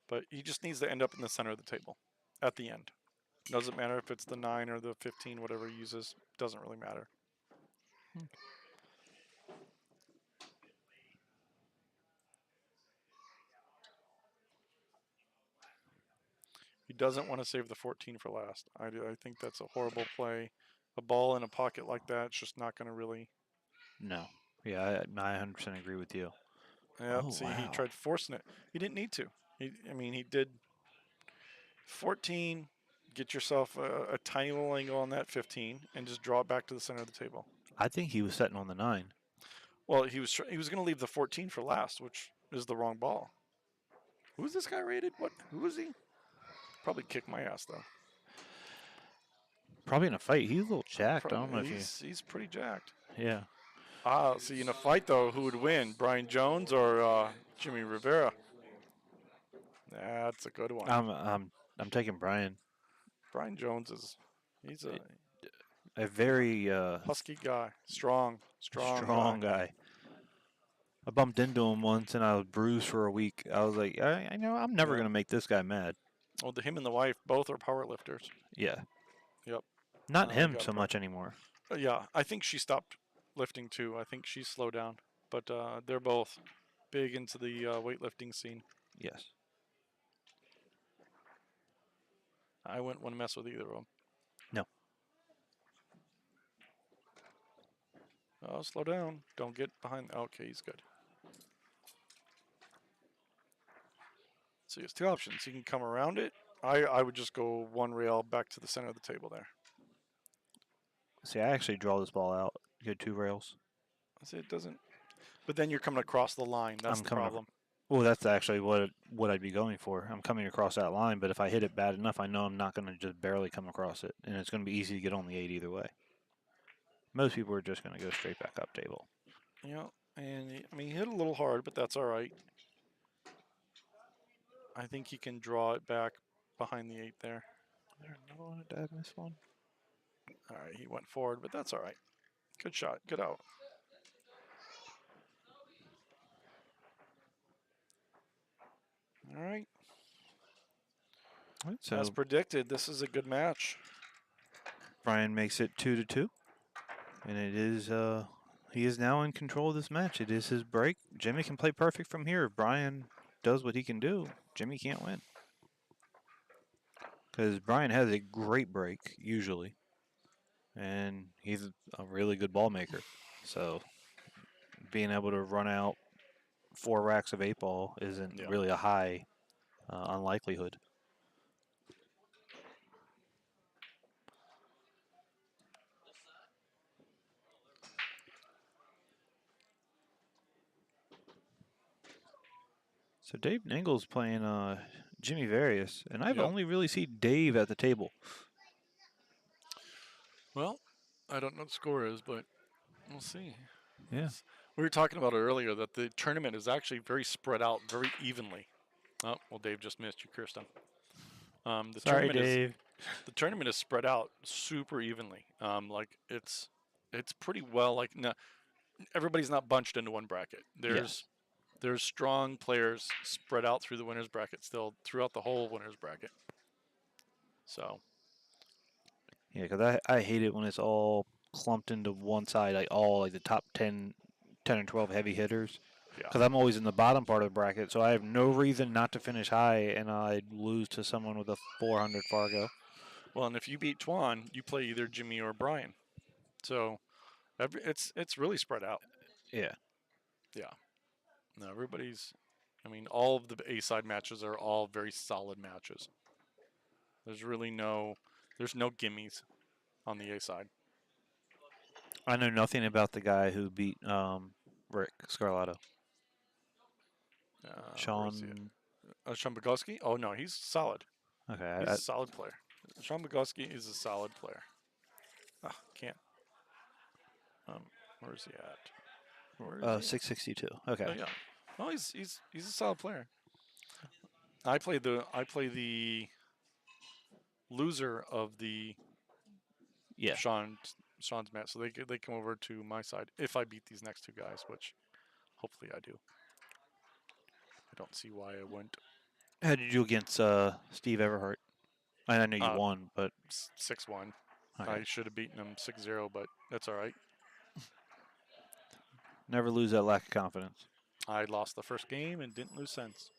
But he just needs to end up in the center of the table at the end. Doesn't matter if it's the 9 or the 15, whatever he uses. Doesn't really matter. He doesn't want to save the 14 for last. I think that's a horrible play. A ball in a pocket like that, it's just not going to really. No. Yeah, I 100% agree with you. Yep. Oh, See, wow. he tried forcing it. He didn't need to. He did 14. Get yourself a tiny little angle on that 15 and just draw it back to the center of the table. I think he was setting on the 9. Well, he was going to leave the 14 for last, which is the wrong ball. Who's this guy rated? What? Who is he? Probably kick my ass though. Probably in a fight. He's a little jacked. I don't know if he's pretty jacked. Yeah. See, in a fight though, who would win, Brian Jones or Jimmy Rivera? That's a good one. I'm taking Brian. Brian Jones he's A very husky guy, strong guy. I bumped into him once and I was bruised for a week. I was like, I know I'm never gonna make this guy mad. Well, him and the wife both are power lifters. Yeah. Yep. Not him so much anymore. Yeah, I think she stopped lifting too. I think she's slowed down, but they're both big into the weightlifting scene. Yes. I wouldn't want to mess with either of them. No. Oh, slow down. Don't get behind. Okay, he's good. So he has 2 options. He can come around it, I would just go one rail back to the center of the table there. See, I actually draw this ball out. Go 2 rails. I say it doesn't. But then you're coming across the line. That's I'm the coming. problem. Well, that's actually what I'd be going for. I'm coming across that line, but if I hit it bad enough, I know I'm not going to just barely come across it, and it's going to be easy to get on the 8 either way. Most people are just going to go straight back up table. Yeah, and he hit a little hard, but that's all right. I think he can draw it back behind the 8 there. Is there another one? Did I miss one? All right, he went forward, but that's all right. Good shot. Good out. All right. So As predicted, this is a good match. Brian makes it 2-2, and it is he is now in control of this match. It is his break. Jimmy can play perfect from here. If Brian does what he can do, Jimmy can't win. Because Brian has a great break, usually. And he's a really good ball maker. So being able to run out 4 racks of 8 ball isn't really a high unlikelihood. So Dave Ningle's playing Jimmy Various, and I've only really seen Dave at the table. Well, I don't know what the score is, but we'll see. Yeah. We were talking about it earlier that the tournament is actually very spread out, very evenly. Oh, well, Dave just missed you, Kirsten. Sorry, Dave. The tournament is spread out super evenly. Like it's pretty well. Like no, everybody's not bunched into one bracket. There's strong players spread out through the winners bracket still throughout the whole winners bracket. So. Yeah, because I hate it when it's all clumped into one side, like all like the top 10 or 12 heavy hitters. Because I'm always in the bottom part of the bracket, so I have no reason not to finish high, and I'd lose to someone with a 400 Fargo. Well, and if you beat Twan, you play either Jimmy or Brian. So it's really spread out. Yeah. Yeah. No, everybody's. I mean, all of the A-side matches are all very solid matches. There's really no gimmies on the A-side. I know nothing about the guy who beat Rick Scarlato. Sean. Sean Bogowski? Oh, no, he's solid. Okay. He's a solid player. Sean Bogowski is a solid player. Can't. Where is he at? Where is he 662. Okay. Oh, yeah. Oh, he's a solid player. I play the loser of the Sean's match, so they come over to my side if I beat these next 2 guys, which hopefully I do. I don't see why I wouldn't. How did you do against Steve Everhart? I know you won, but 6-1. Okay. I should have beaten him 6-0, but that's all right. Never lose that lack of confidence. I lost the first game and didn't lose since.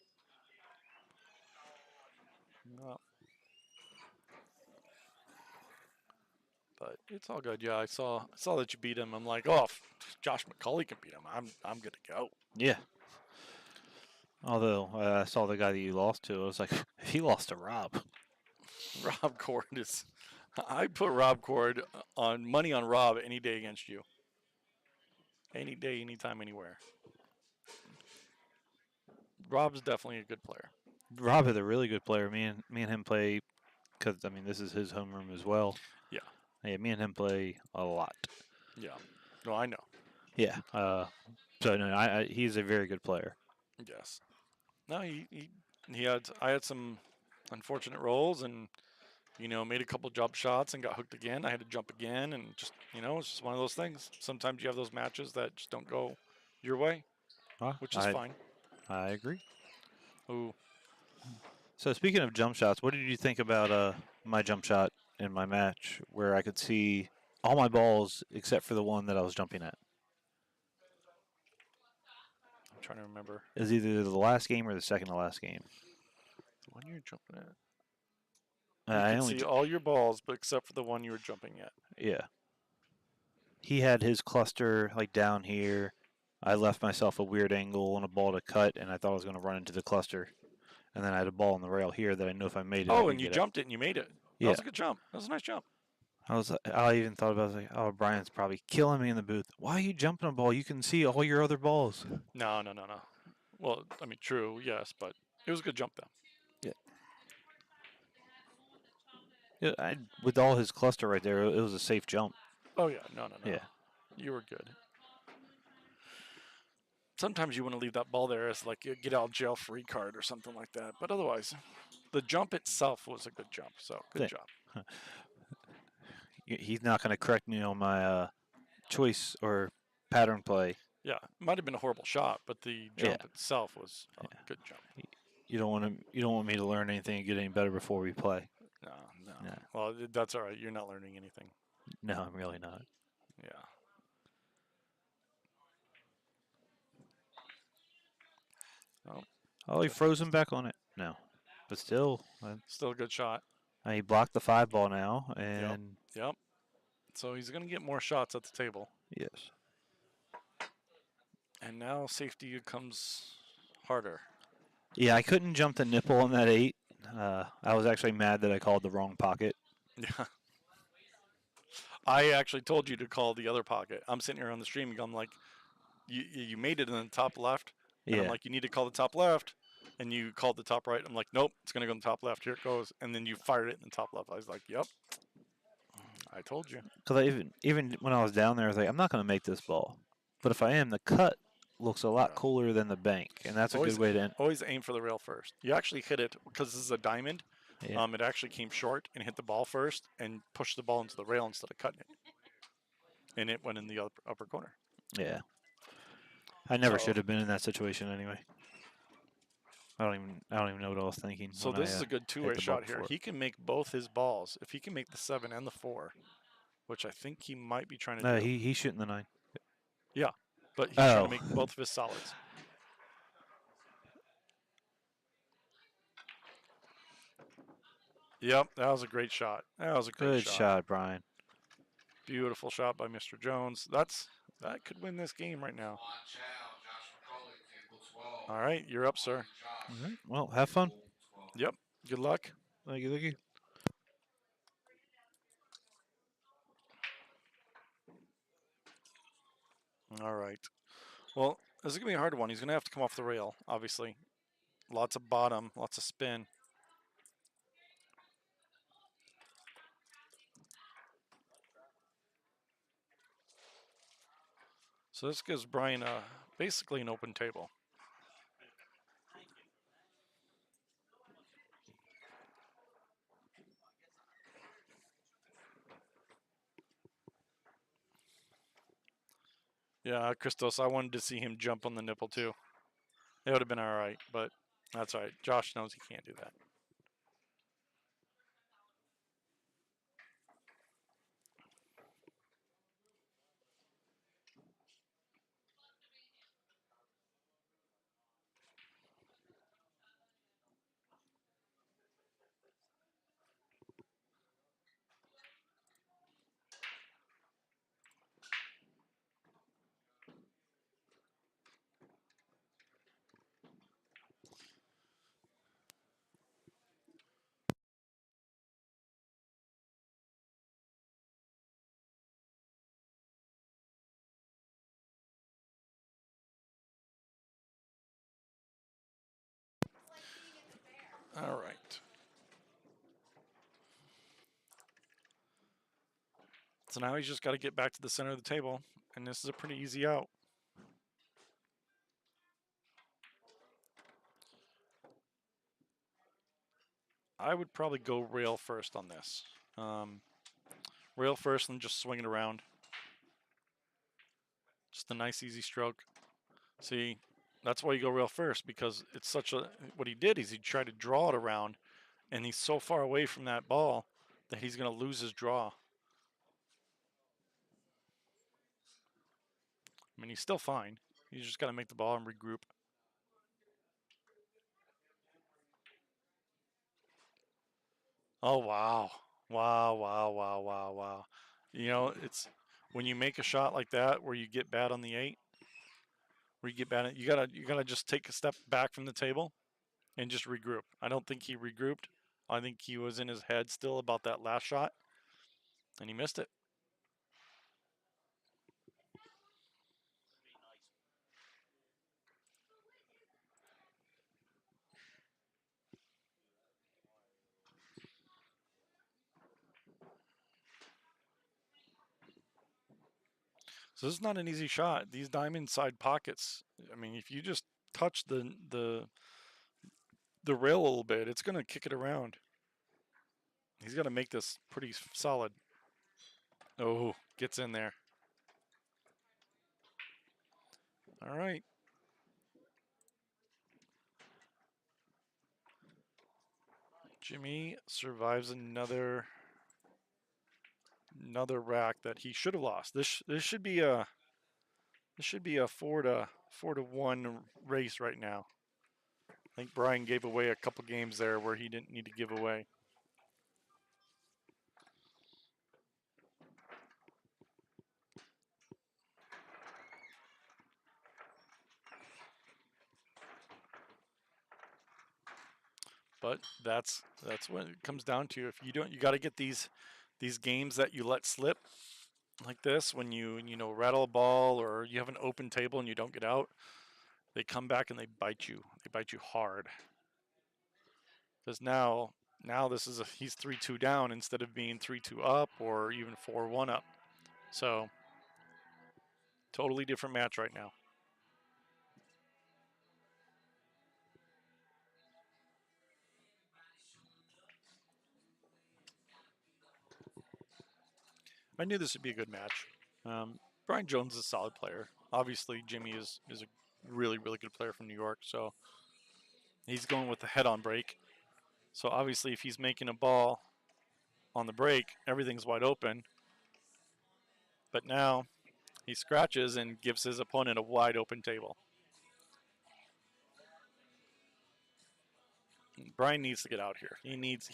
No. But it's all good. Yeah, I saw that you beat him. I'm like, oh, Josh McCulley can beat him. I'm good to go. Yeah. Although I saw the guy that you lost to, I was like, he lost to Rob. Rob Cord is. I put Rob Cord on money on Rob any day against you. Any day, anytime, anywhere. Rob's definitely a good player. Rob is a really good player. Me and him play, because I mean this is his homeroom as well. Yeah. Yeah, me and him play a lot. Yeah. No, I know. Yeah. So no, he's a very good player. Yes. No, I had some unfortunate rolls and made a couple jump shots and got hooked again. I had to jump again and just it's just one of those things. Sometimes you have those matches that just don't go your way, which is fine. I agree. Ooh. So speaking of jump shots, what did you think about my jump shot in my match where I could see all my balls except for the one that I was jumping at? I'm trying to remember. It was either the last game or the second to last game. The one you're jumping at. I You only can see all your balls, but except for the one you were jumping at. Yeah. He had his cluster like down here. I left myself a weird angle on a ball to cut, and I thought I was going to run into the cluster. and then I had a ball on the rail here that I know if I made it. Oh, I and you could get jumped it and you made it. That Yeah. was a good jump. That was a nice jump. I even thought about it, I was like, oh, Brian's probably killing me in the booth. Why are you jumping a ball? You can see all your other balls. No. Well, I mean, true, yes, but it was a good jump though. Yeah, with all his cluster right there, it was a safe jump. Oh yeah, no. Yeah. You were good. Sometimes you want to leave that ball there as like a get out of jail free card or something like that. But otherwise, the jump itself was a good jump. So good job. He's not going to correct me on my choice or pattern play. Yeah, it might have been a horrible shot, but the jump itself was a good jump. You don't want me to learn anything and get any better before we play. No. Well, that's all right. You're not learning anything. No, I'm really not. Yeah. Oh, he froze him back on it. No, but still a good shot. He blocked the 5 ball now, and Yep. So he's going to get more shots at the table. Yes. And now safety becomes harder. Yeah, I couldn't jump the nipple on that 8. I was actually mad that I called the wrong pocket. Yeah. I actually told you to call the other pocket. I'm sitting here on the stream and I'm like, you made it in the top left. And I'm like, you need to call the top left. And you called the top right. I'm like, nope, it's going to go in the top left. Here it goes. And then you fired it in the top left. I was like, yep. I told you. Because even when I was down there, I was like, I'm not going to make this ball. But if I am, the cut looks a lot cooler than the bank. And that's a good way to end. Always aim for the rail first. You actually hit it, because this is a diamond, it actually came short and hit the ball first and pushed the ball into the rail instead of cutting it. And it went in the upper corner. Yeah. I never should have been in that situation anyway. I don't even know what I was thinking. So this is a good two-way shot here. He can make both his balls. If he can make the 7 and the 4, which I think he might be trying to do. No, he's shooting the 9. Yeah, but he's trying to make both of his solids. Yep, that was a great shot. That was a great Good shot, Brian. Beautiful shot by Mr. Jones. That could win this game right now. All right, you're up, sir. All right. Well, have fun. Yep. Good luck. Thank you. All right. Well, this is going to be a hard one. He's going to have to come off the rail, obviously. Lots of bottom, lots of spin. So this gives Brian basically an open table. Yeah, Christos, I wanted to see him jump on the nipple too. It would have been all right, but that's all right. Josh knows he can't do that. All right. So now he's just got to get back to the center of the table, and this is a pretty easy out. I would probably go rail first on this. Rail first and just swing it around. Just a nice easy stroke. See, that's why you go rail first, because it's such a, what he did is he tried to draw it around, and he's so far away from that ball that he's going to lose his draw. I mean, he's still fine. He's just got to make the ball and regroup. Oh, wow. Wow. You know, it's when you make a shot like that where you get bad on the 8, where you get bad, you gotta just take a step back from the table and just regroup. I don't think he regrouped. I think he was in his head still about that last shot, and he missed it. So this is not an easy shot. These diamond side pockets. I mean, if you just touch the rail a little bit, it's gonna kick it around. He's got to make this pretty solid. Oh, gets in there. All right. Jimmy survives another rack that he should have lost. This should be a 4-1 race right now. I think Brian gave away a couple games there where he didn't need to give away. But that's what it comes down to. If you don't, you got to get these games that you let slip like this when you rattle a ball or you have an open table and you don't get out. They come back and they bite you. They bite you hard. Because now this is he's 3-2 down instead of being 3-2 up or even 4-1 up. So totally different match right now. I knew this would be a good match. Brian Jones is a solid player. Obviously, Jimmy is a really, really good player from New York. So he's going with the head-on break. So obviously, if he's making a ball on the break, everything's wide open. But now he scratches and gives his opponent a wide open table. Brian needs to get out here. He needs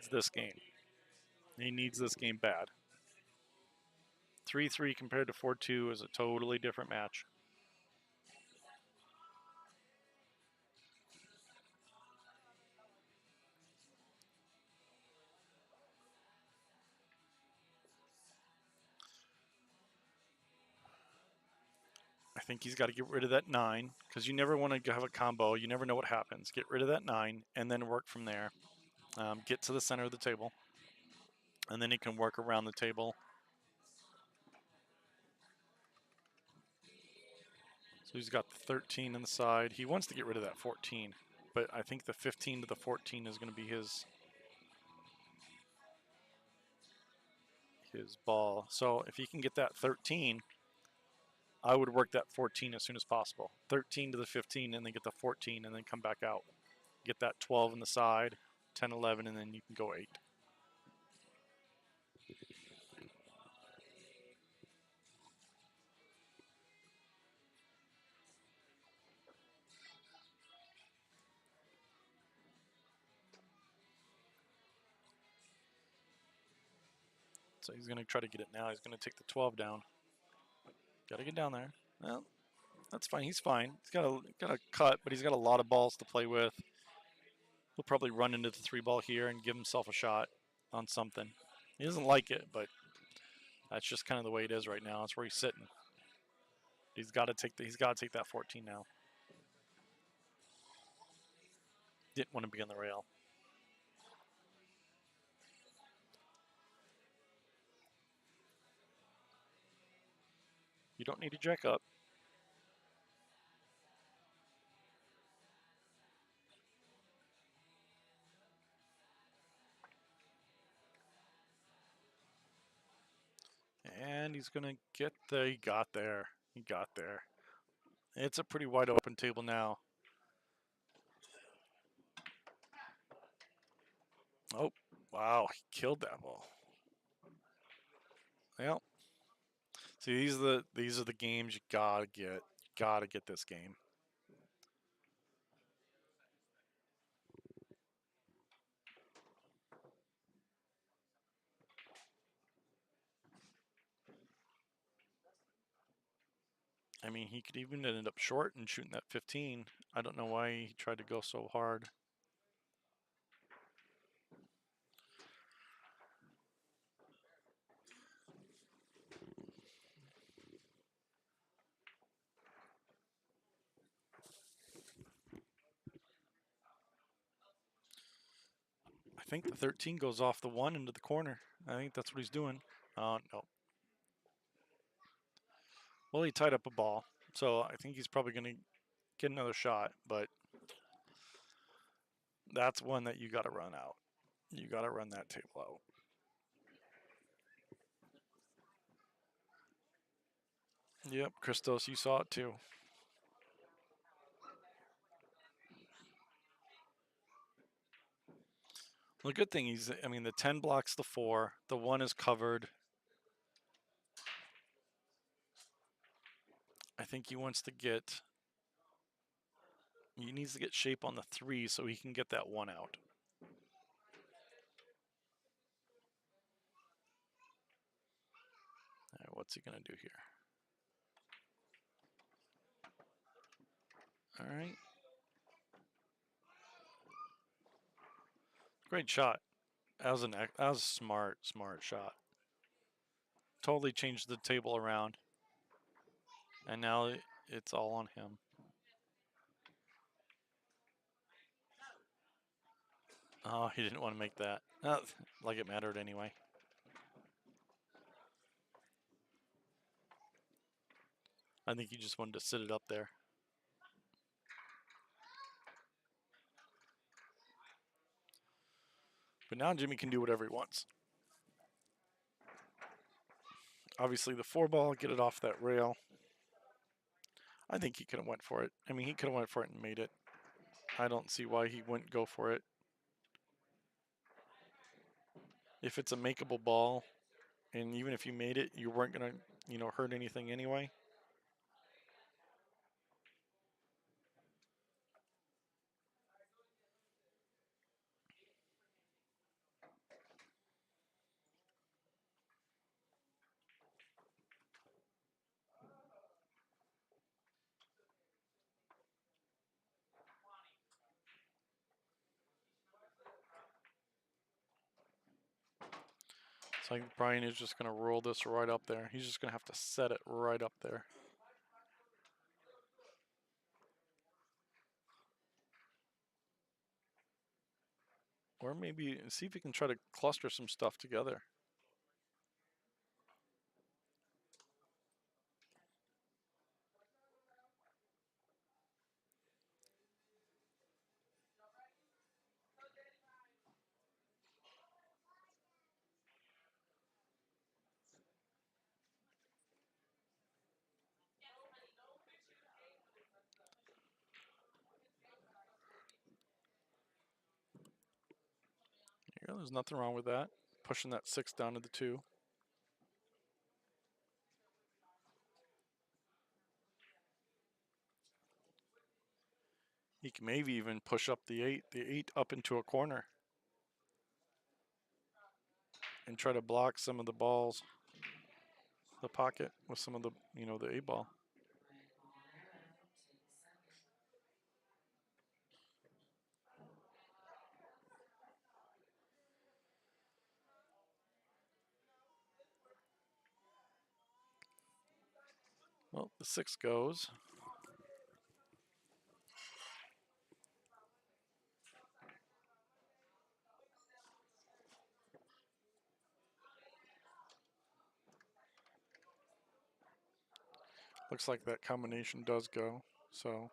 this game. He needs this game bad. 3-3 compared to 4-2 is a totally different match. I think he's got to get rid of that 9 because you never want to have a combo. You never know what happens. Get rid of that 9 and then work from there. Get to the center of the table. And then he can work around the table. So he's got the 13 on the side. He wants to get rid of that 14. But I think the 15 to the 14 is going to be his ball. So if he can get that 13, I would work that 14 as soon as possible. 13 to the 15 and then get the 14 and then come back out. Get that 12 on the side, 10, 11, and then you can go 8. So he's going to try to get it now. He's going to take the 12 down. Got to get down there. Well, that's fine. He's fine. He's got a cut, but he's got a lot of balls to play with. He'll probably run into the 3 ball here and give himself a shot on something. He doesn't like it, but that's just kind of the way it is right now. That's where he's sitting. He's got to take that 14 now. Didn't want to be on the rail. You don't need to jack up. And he's going to get there. He got there. He got there. It's a pretty wide open table now. Oh, wow. He killed that ball. Well, see, these are the games you gotta get. You gotta get this game. I mean, he could even end up short and shooting that 15. I don't know why he tried to go so hard. think the 13 goes off the 1 into the corner. I think that's what he's doing. No. Well, he tied up a ball, so I think he's probably going to get another shot, but that's one that you got to run out. You got to run that table out. Yep, Christos, you saw it too. The good thing is, I mean, the 10 blocks the 4, the 1 is covered. I think he needs to get shape on the 3 so he can get that 1 out. All right, what's he going to do here? All right. Great shot. That was a smart shot. Totally changed the table around. And now it's all on him. Oh, he didn't want to make that. Like it mattered anyway. I think he just wanted to sit it up there. But now Jimmy can do whatever he wants. Obviously the 4 ball, get it off that rail. I think he could have went for it. I mean, he could have went for it and made it. I don't see why he wouldn't go for it. If it's a makeable ball, and even if you made it, you weren't going to, hurt anything anyway. So I think Brian is just going to roll this right up there. He's just going to have to set it right up there. Or maybe see if he can try to cluster some stuff together. There you go. There's nothing wrong with that. Pushing that 6 down to the 2. He can maybe even push up the 8 up into a corner. And try to block some of the balls, the pocket with some of the, the 8 ball. Well, the 6 goes. Looks like that combination does go, so.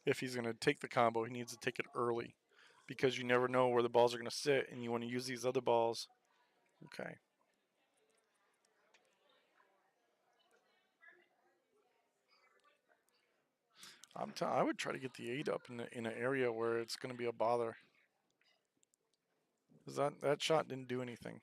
If he's going to take the combo, he needs to take it early because you never know where the balls are going to sit and you want to use these other balls. Okay. I would try to get the 8 up in an area where it's going to be a bother. Because that shot didn't do anything.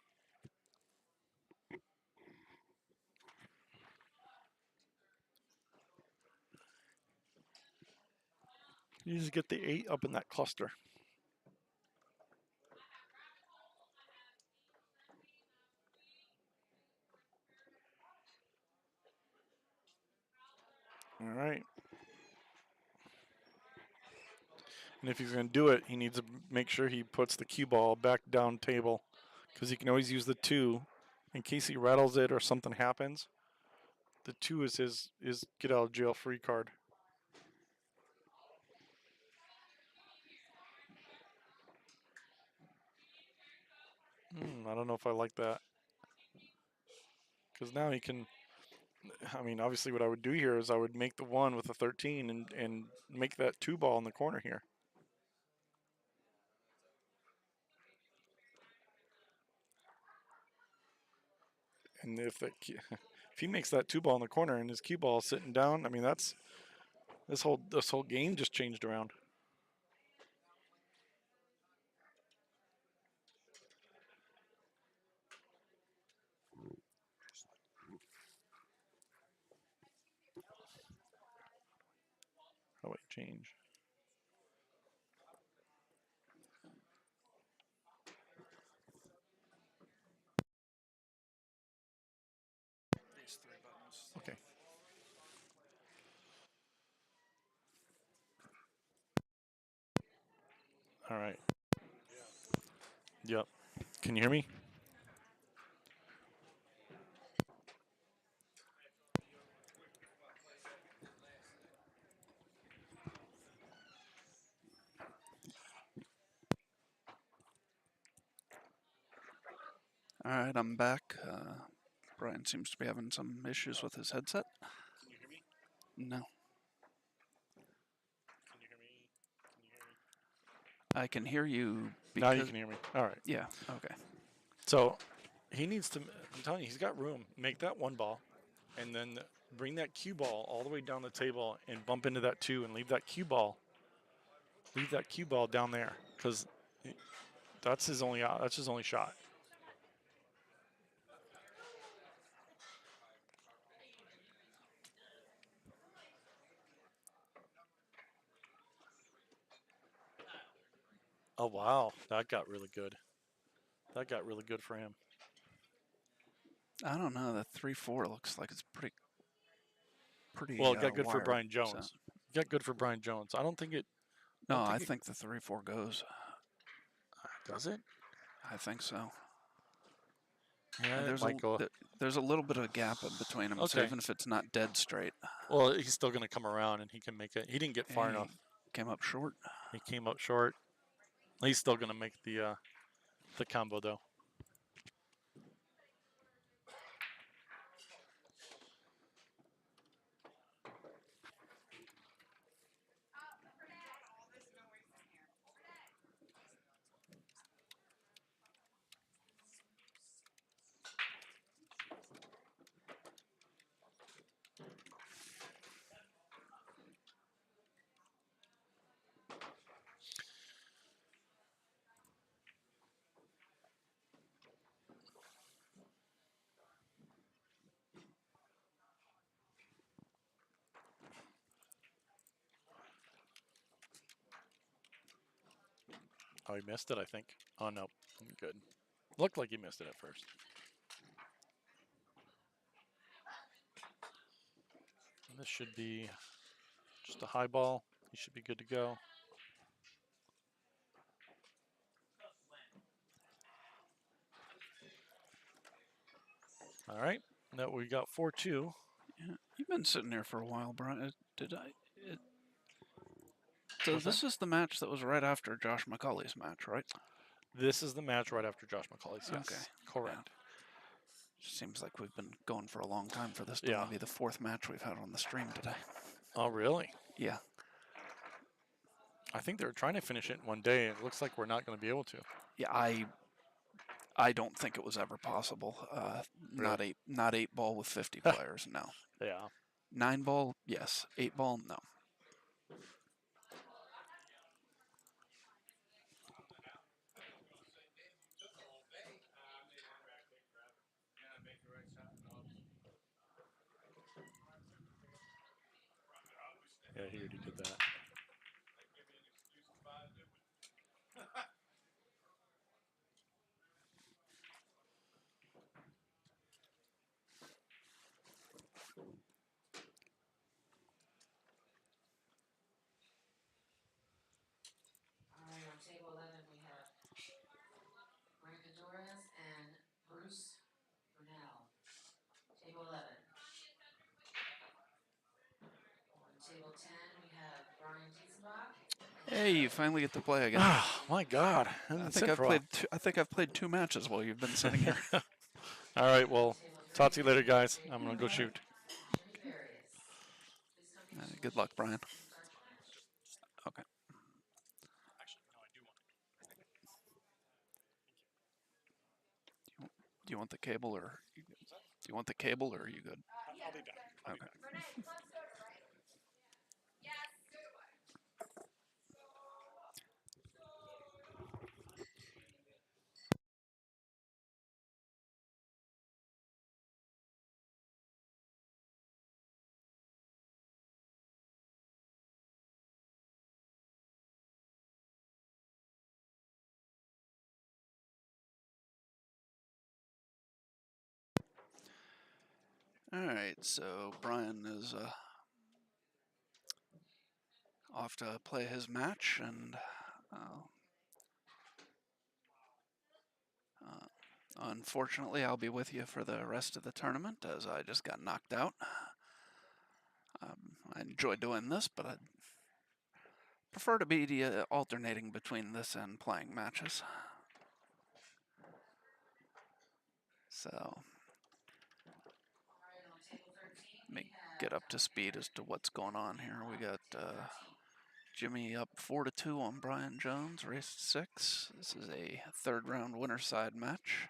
You just get the 8 up in that cluster. All right. And if he's going to do it, he needs to make sure he puts the cue ball back down table. Because he can always use the 2 in case he rattles it or something happens. The 2 is his get out of jail free card. I don't know if I like that. Because now he can. I mean, obviously, what I would do here is I would make the 1 with the 13 and make that 2 ball in the corner here. And if if he makes that 2 ball in the corner and his cue ball is sitting down, I mean, that's this whole game just changed around. How do I change? These 3 buttons. Okay. All right. Yep. Can you hear me? All right, I'm back. Brian seems to be having some issues with his headset. Can you hear me? No, Can you hear me? Can you hear me? I can hear you. Now you can hear me. All right. Yeah. Okay. So he needs to. I'm telling you, he's got room. Make that 1 ball, and then bring that cue ball all the way down the table and bump into that 2, and leave that cue ball. Leave that cue ball down there, because that's his only shot. Oh wow, that got really good. That got really good for him. I don't know. The 3-4 looks like it's pretty. Well, it got good for wired, Brian so- Jones. It got good for Brian Jones. I don't think it. No, I think the 3-4 goes. Does it? I think so. Yeah, There's it might go. there's a little bit of a gap in between them, so Okay. even if it's not dead straight, Well, he's still going to come around, and he can make it. He didn't get far Hey, enough. Came up short. He came up short. He's still going to make the combo though. Oh, he missed it, I think. Oh no, good. Looked like he missed it at first. And this should be just a high ball. He should be good to go. All right, now we got 4-2. Yeah, you've been sitting there for a while, Brian. Did I? So What's this is the match that was right after Josh McCauley's match, right? This is the match right after Josh McCauley's. Yes, Okay. correct. Seems like we've been going for a long time for this to Yeah. only be the 4th match we've had on the stream today. Oh, really? Yeah. I think they were trying to finish it in one day. It looks like we're not going to be able to. Yeah, I don't think it was ever possible. Not 8 ball with 50 players, no. Yeah. 9 ball, yes. 8 ball, no. Yeah, he already did that. All right, on table 11, we have Brandon Torres and Bruce Brunel. Table 11. On table 10, we have Hey, you finally get to play again. Oh my God! I think I've played 2 matches while you've been sitting here. All right. Well, talk to you later, guys. I'm gonna go shoot. Good luck, Brian. Okay. Do you want the cable or are you good? I'll be back. Okay. All right, so Brian is off to play his match, and unfortunately, I'll be with you for the rest of the tournament as I just got knocked out. I enjoy doing this, but I prefer to be alternating between this and playing matches. So, let me get up to speed as to what's going on here. We got Jimmy up 4-2 on Brian Jones, race 6. This is a 3rd round winner side match.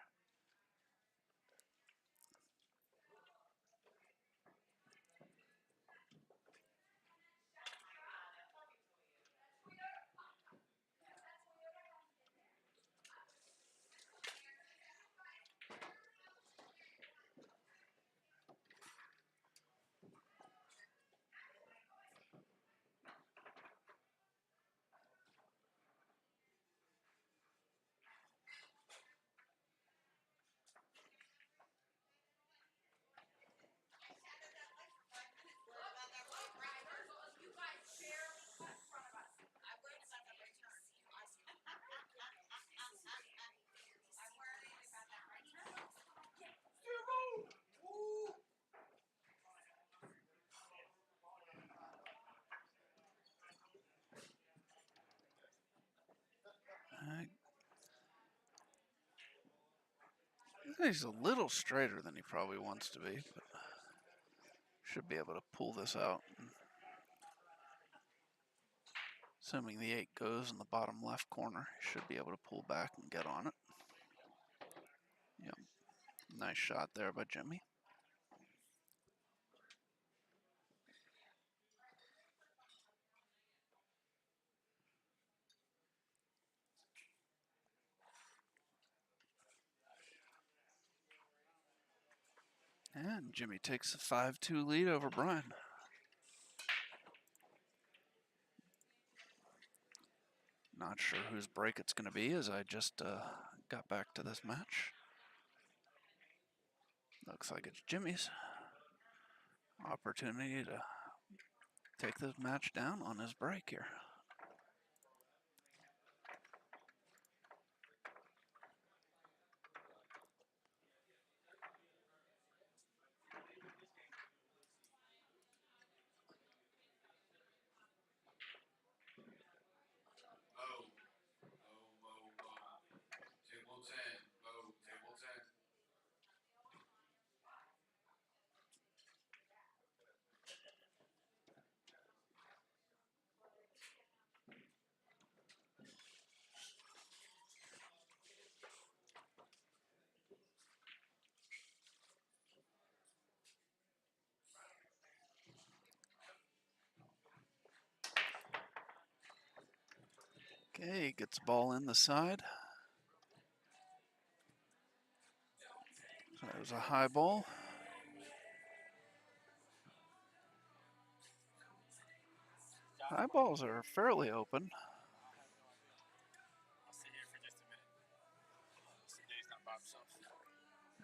He's a little straighter than he probably wants to be, but should be able to pull this out. Assuming the 8 goes in the bottom left corner, he should be able to pull back and get on it. Yep, nice shot there by Jimmy. And Jimmy takes a 5-2 lead over Brian. Not sure whose break it's going to be as I just got back to this match. Looks like it's Jimmy's opportunity to take this match down on his break here. Table 10. Vote. Table 10. Okay, gets the ball in the side. So that was a high ball. High balls are fairly open.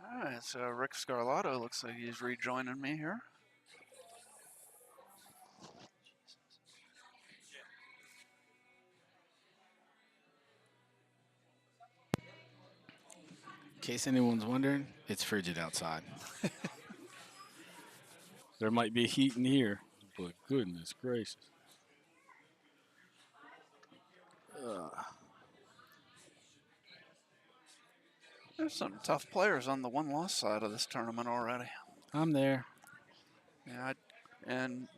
All right, so Rick Scarlato looks like he's rejoining me here. In case anyone's wondering, it's frigid outside. There might be heat in here, but goodness gracious. There's some tough players on the one-loss side of this tournament already. I'm there. Yeah, and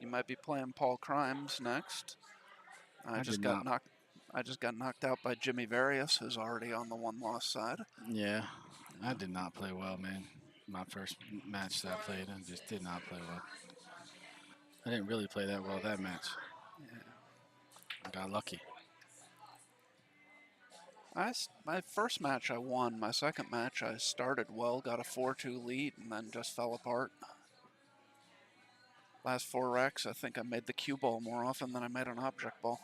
you might be playing Paul Crimes next. I I just did got not. knocked. I just got knocked out by Jimmy Various, who's already on the one-loss side. Yeah, I did not play well, man. My first match that I played, I just did not play well. I didn't really play that well that match. Yeah. I got lucky. My first match I won. My second match I started well, got a 4-2 lead, and then just fell apart. Last 4 racks, I think I made the cue ball more often than I made an object ball.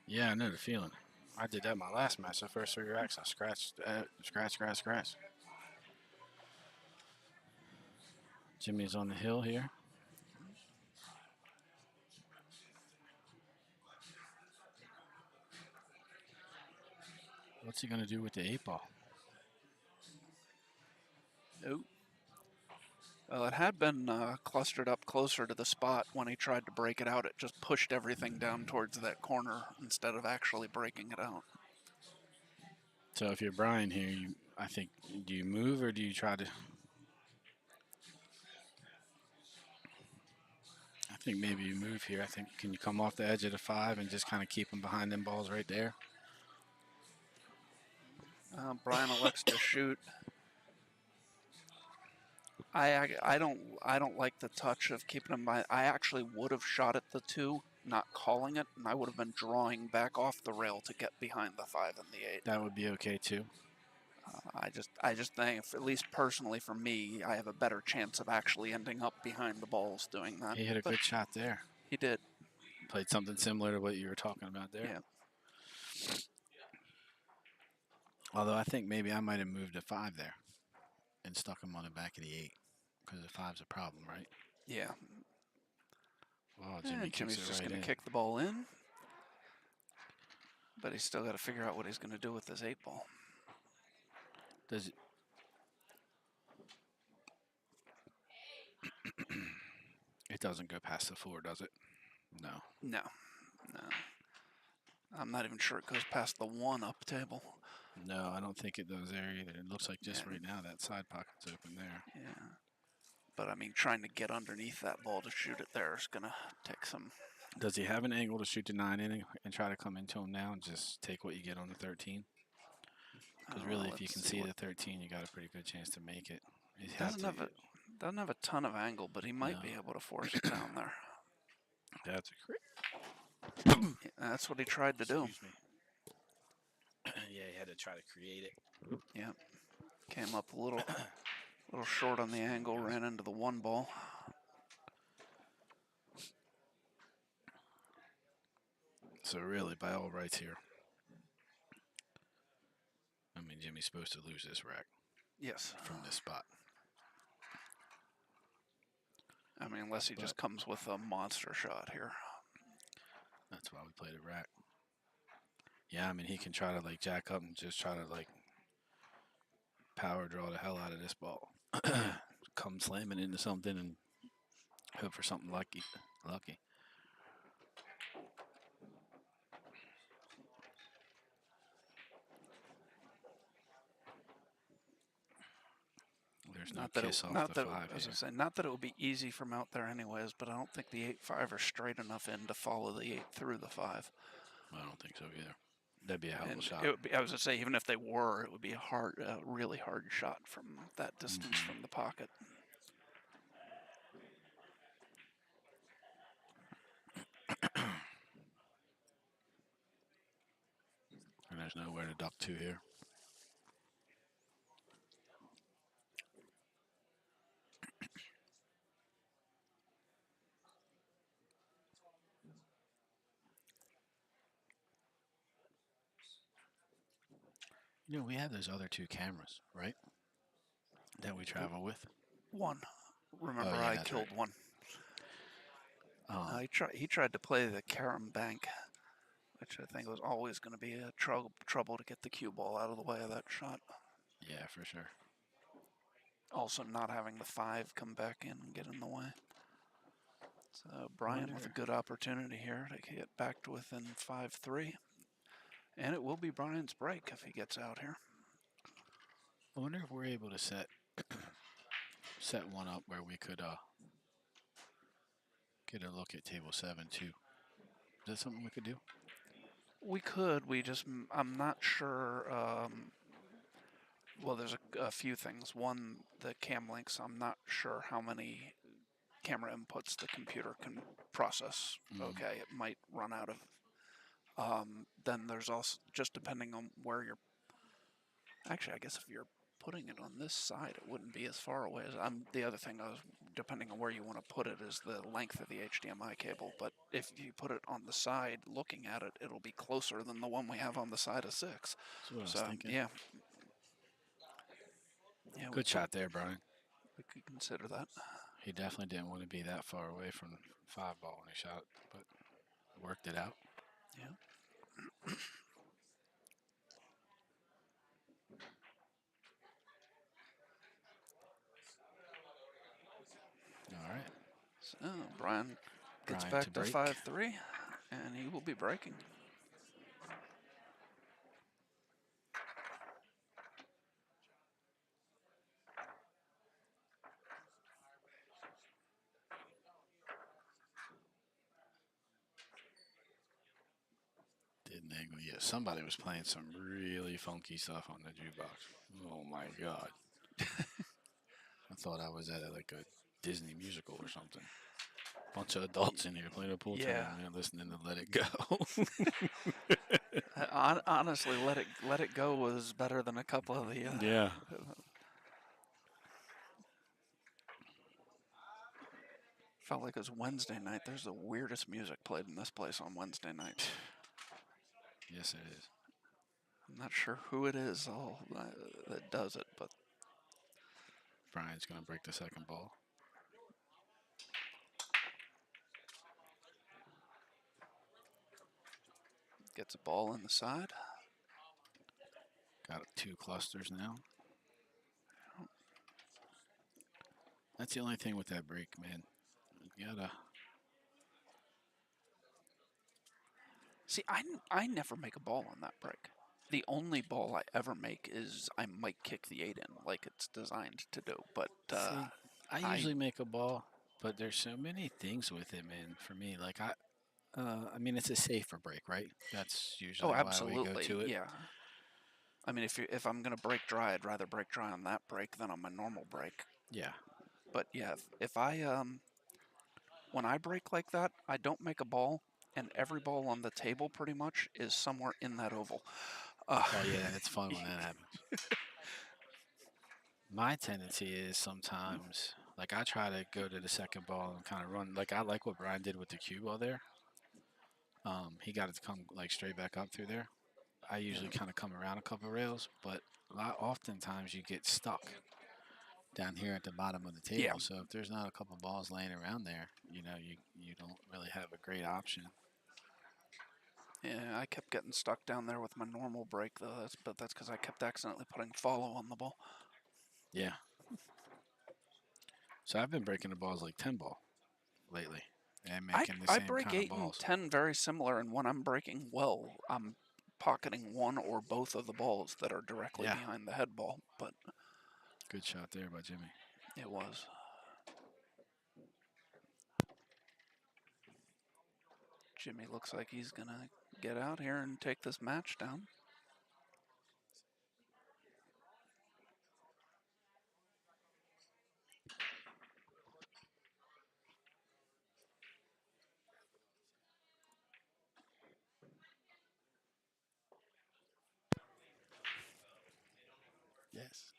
Yeah, I know the feeling. I did that my last match. The first 3 racks, I scratched, scratch. Jimmy's on the hill here. What's he gonna do with the 8-ball? Nope. Well, it had been clustered up closer to the spot. When he tried to break it out, it just pushed everything down towards that corner instead of actually breaking it out. So if you're Brian here, I think, do you move or do you try to? I think maybe you move here. I think, can you come off the edge of the 5 and just kind of keep him behind them balls right there? Brian elects to shoot. I don't like the touch of keeping him by. I actually would have shot at the 2, not calling it, and I would have been drawing back off the rail to get behind the 5 and the 8. That would be okay too. I just think, at least personally for me, I have a better chance of actually ending up behind the balls doing that. He hit a good shot there. He did. Played something similar to what you were talking about there. Yeah. Although I think maybe I might have moved a 5 there and stuck him on the back of the 8 because the 5's a problem, right? Yeah. Oh, Jimmy Jimmy's kicks it just right going in. to kick the ball in. But he's still got to figure out what he's going to do with this 8-ball. Does it? It doesn't go past the 4, does it? No. No. I'm not even sure it goes past the 1 up table. No, I don't think it does there either. It looks like just Yeah. right now that side pocket's open there. Yeah. But I mean, trying to get underneath that ball to shoot it there is going to take some. Does he have an angle to shoot the 9 in and try to come into him now and just take what you get on the 13? Because really, if you can see the 13, you got a pretty good chance to make it. Doesn't have a ton of angle, but he might be able to force it down there. That's a crit. Yeah, that's what he tried to do. Excuse me. Yeah, he had to try to create it. Yeah. Came up a little short on the angle, ran into the 1 ball. So really, by all rights here, I mean, Jimmy's supposed to lose this rack. Yes. From this spot. I mean, unless he just comes with a monster shot here. That's why we played a rack. Yeah, I mean, he can try to, like, jack up and just try to, like, power draw the hell out of this ball. Come slamming into something and hope for something lucky. There's no kiss off the 5 here. Not that it would be easy from out there anyways, but I don't think the 8-5 are straight enough in to follow the 8 through the 5. I don't think so either. That'd be a hell of a shot. It would be, I was going to say, even if they were, it would be a really hard shot from that distance from the pocket. And there's nowhere to duck to here. You know, we have those other 2 cameras, right? That we travel with. 1. Remember, yeah, I that's killed right. 1. He tried to play the carom bank, which I think was always going to be a trouble to get the cue ball out of the way of that shot. Yeah, for sure. Also, not having the 5 come back in and get in the way. So Brian with a good opportunity here to get back to within 5-3. And it will be Brian's break if he gets out here. I wonder if we're able to set one up where we could get a look at table 7 too. Is that something we could do? We could. I'm not sure. Well, there's a few things. One, the cam links. I'm not sure how many camera inputs the computer can process. Okay, it might run out of. Then there's also, just depending on where you're. Actually, I guess if you're putting it on this side, it wouldn't be as far away as. The other thing depending on where you want to put it, is the length of the HDMI cable. But if you put it on the side, looking at it, it'll be closer than the one we have on the side of 6. That's what I was thinking. Yeah. Yeah. Good shot there, Brian. We could consider that. He definitely didn't want to be that far away from 5 ball when he shot, but worked it out. Yeah. All right. So Brian gets Brian back to to break. 5-3, and he will be breaking. Didn't angle yet. Somebody was playing some really funky stuff on the jukebox. Oh my God. I thought I was at like a Disney musical or something. Bunch of adults in here playing a pool tournament, listening to Let It Go. Honestly, Let It Go was better than a couple of the. Yeah. Felt like it was Wednesday night. There's the weirdest music played in this place on Wednesday night. Yes, it is. I'm not sure who it is that does it, but Brian's going to break the second ball. gets a ball in the side. Got 2 clusters now. That's the only thing with that break, man. You gotta. See, I never make a ball on that break. The only ball I ever make is I might kick the 8 in like it's designed to do. But See, I usually make a ball, but there's so many things with it, man. For me, like I mean, it's a safer break, right? That's usually why we go to it. Yeah. I mean, if I'm gonna break dry, I'd rather break dry on that break than on my normal break. Yeah. But yeah, if I when I break like that, I don't make a ball, and every ball on the table pretty much is somewhere in that oval. Oh yeah, it's fun when that happens. My tendency is sometimes, like I try to go to the second ball and kind of run. Like I like what Brian did with the cue ball there. He got it to come like straight back up through there. I usually kind of come around a couple rails, but oftentimes you get stuck down here at the bottom of the table. Yeah. So if there's not a couple balls laying around there, you don't really have a great option. Yeah, I kept getting stuck down there with my normal break though. But that's because I kept accidentally putting follow on the ball. Yeah. So I've been breaking the balls like 10 ball lately, and making the same I break kind of 8 and balls. 10 very similar, and when I'm breaking well, I'm pocketing one or both of the balls that are directly behind the head ball. But good shot there by Jimmy. It was. Jimmy looks like he's gonna get out here and take this match down. Yes.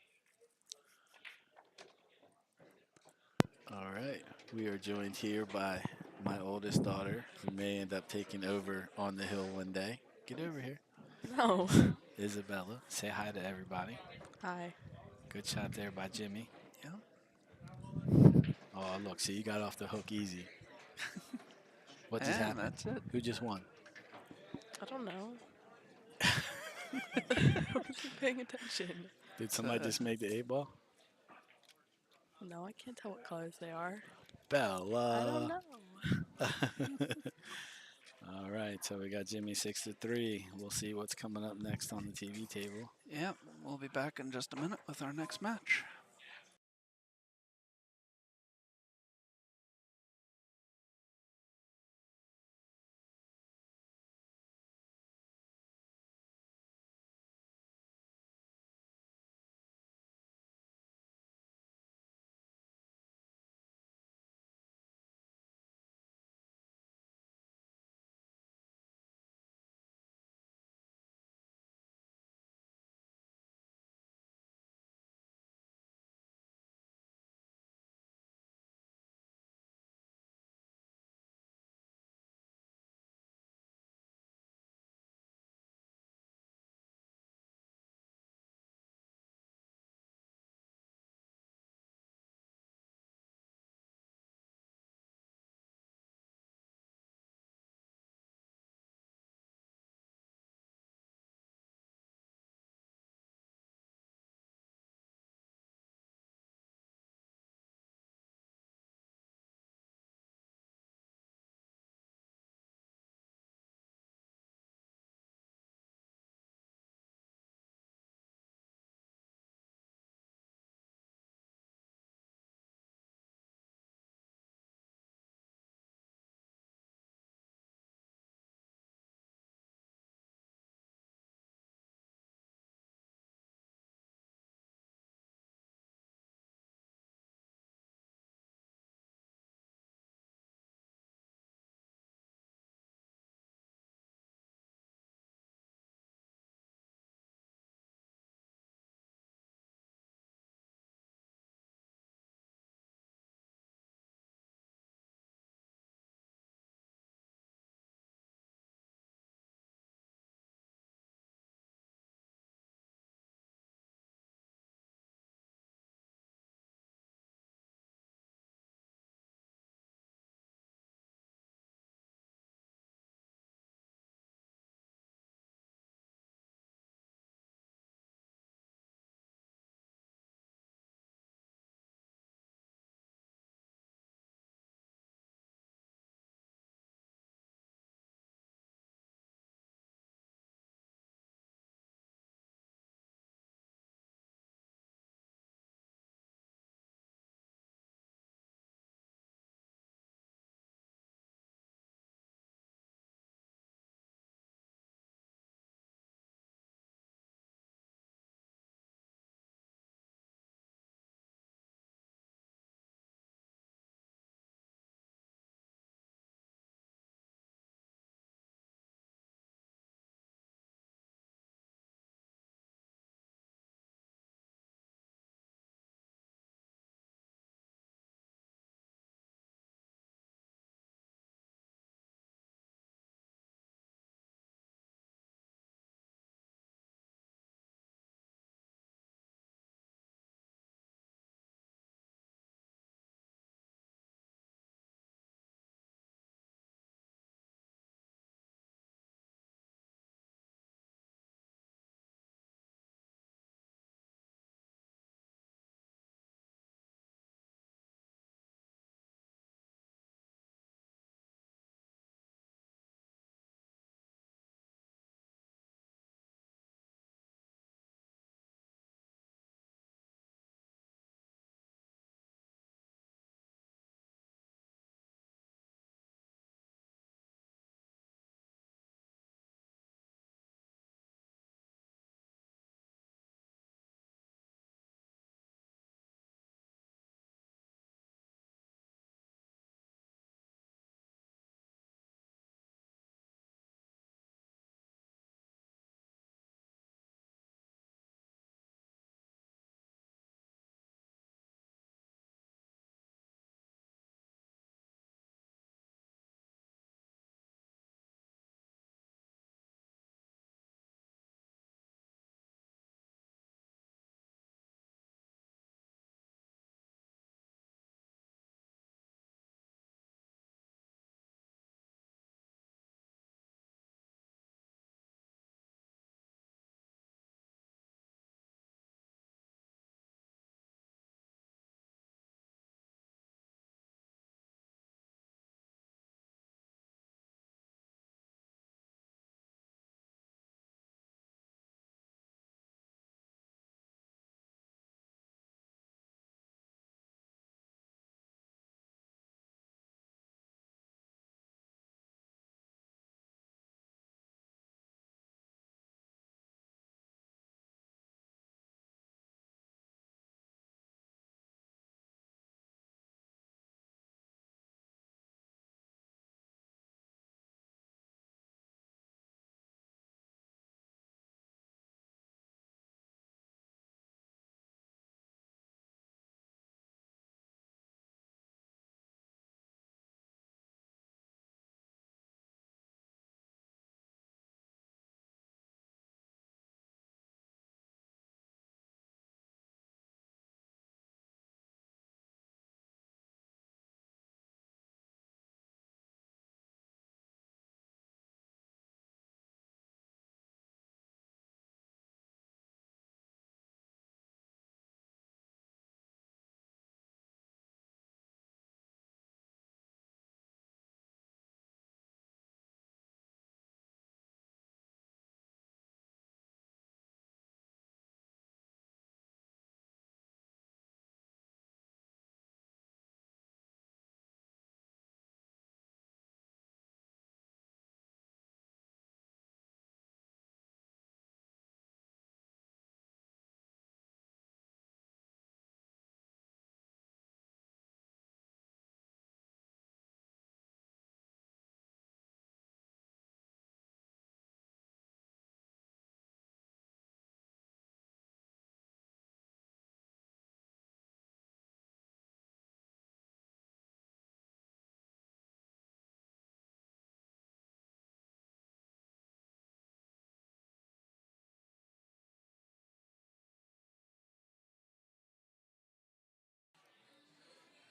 All right. We are joined here by my oldest daughter, who may end up taking over on the hill one day. Get over here. No. Isabella, say hi to everybody. Hi. Good shot there by Jimmy. Yeah. Oh, look, see, you got off the hook easy. What just And happened? that's it. Who just won? I don't know. I wasn't paying attention. Did somebody just make the 8 ball? No, I can't tell what colors they are. Bella. I don't know. All right, so we got Jimmy 6-3. We'll see what's coming up next on the TV table. Yep, we'll be back in just a minute with our next match.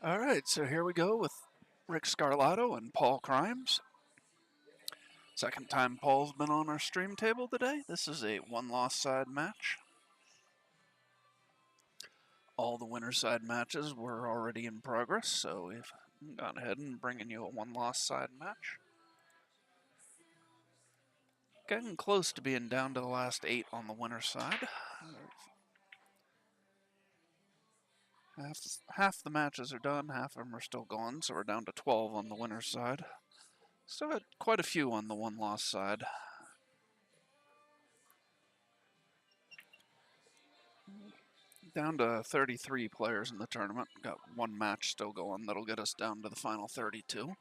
All right, so here we go with Rick Scarlato and Paul Crimes. Second time Paul's been on our stream table today. This is a one-loss side match. All the winner side matches were already in progress, so we've gone ahead and bringing you a one-loss side match. Getting close to being down to the last 8 on the winner side. Half the matches are done, half of them are still going, so we're down to 12 on the winner's side. Still got quite a few on the one-loss side. Down to 33 players in the tournament. Got one match still going that'll get us down to the final 32.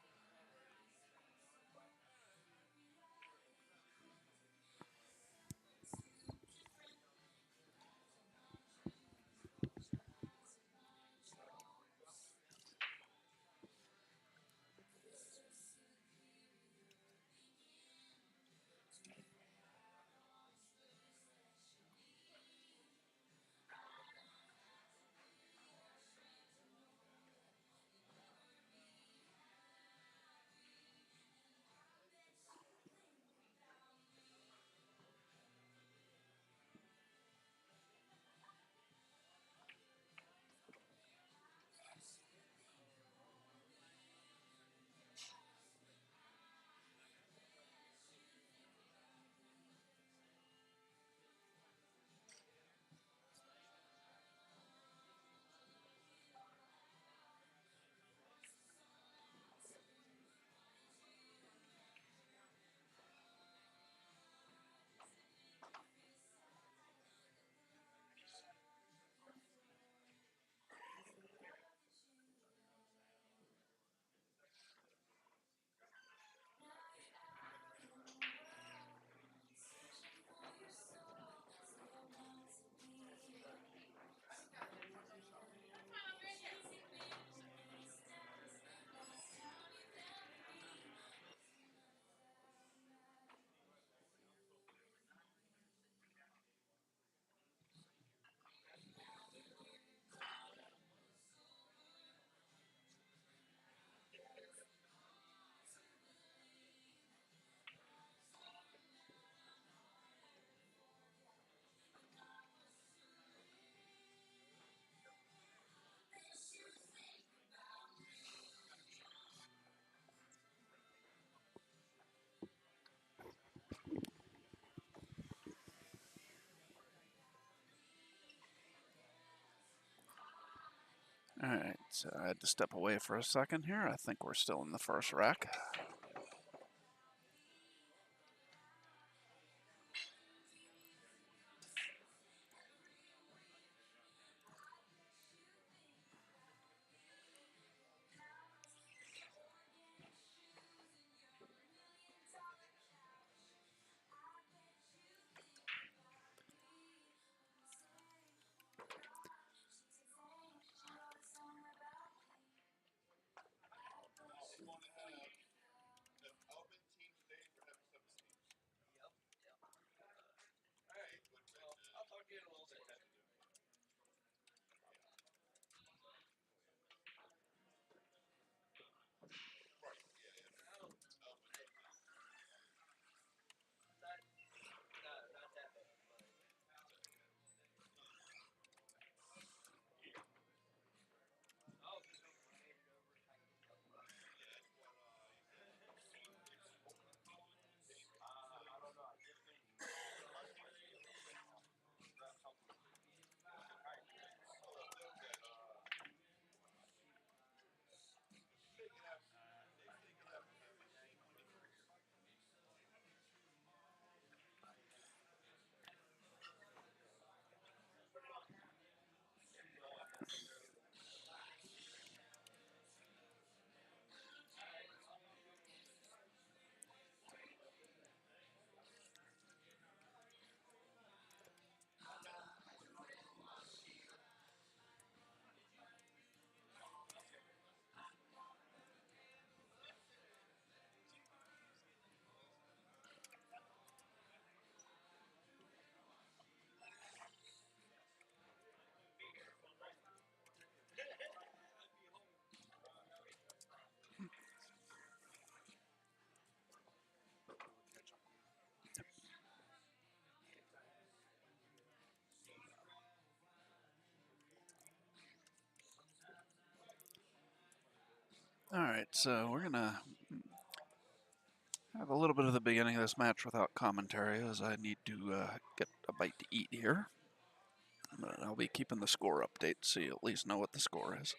Alright, so I had to step away for a second here. I think we're still in the first rack. right, so we're gonna have a little bit of the beginning of this match without commentary, as I need to get a bite to eat here. But I'll be keeping the score update, so you at least know what the score is.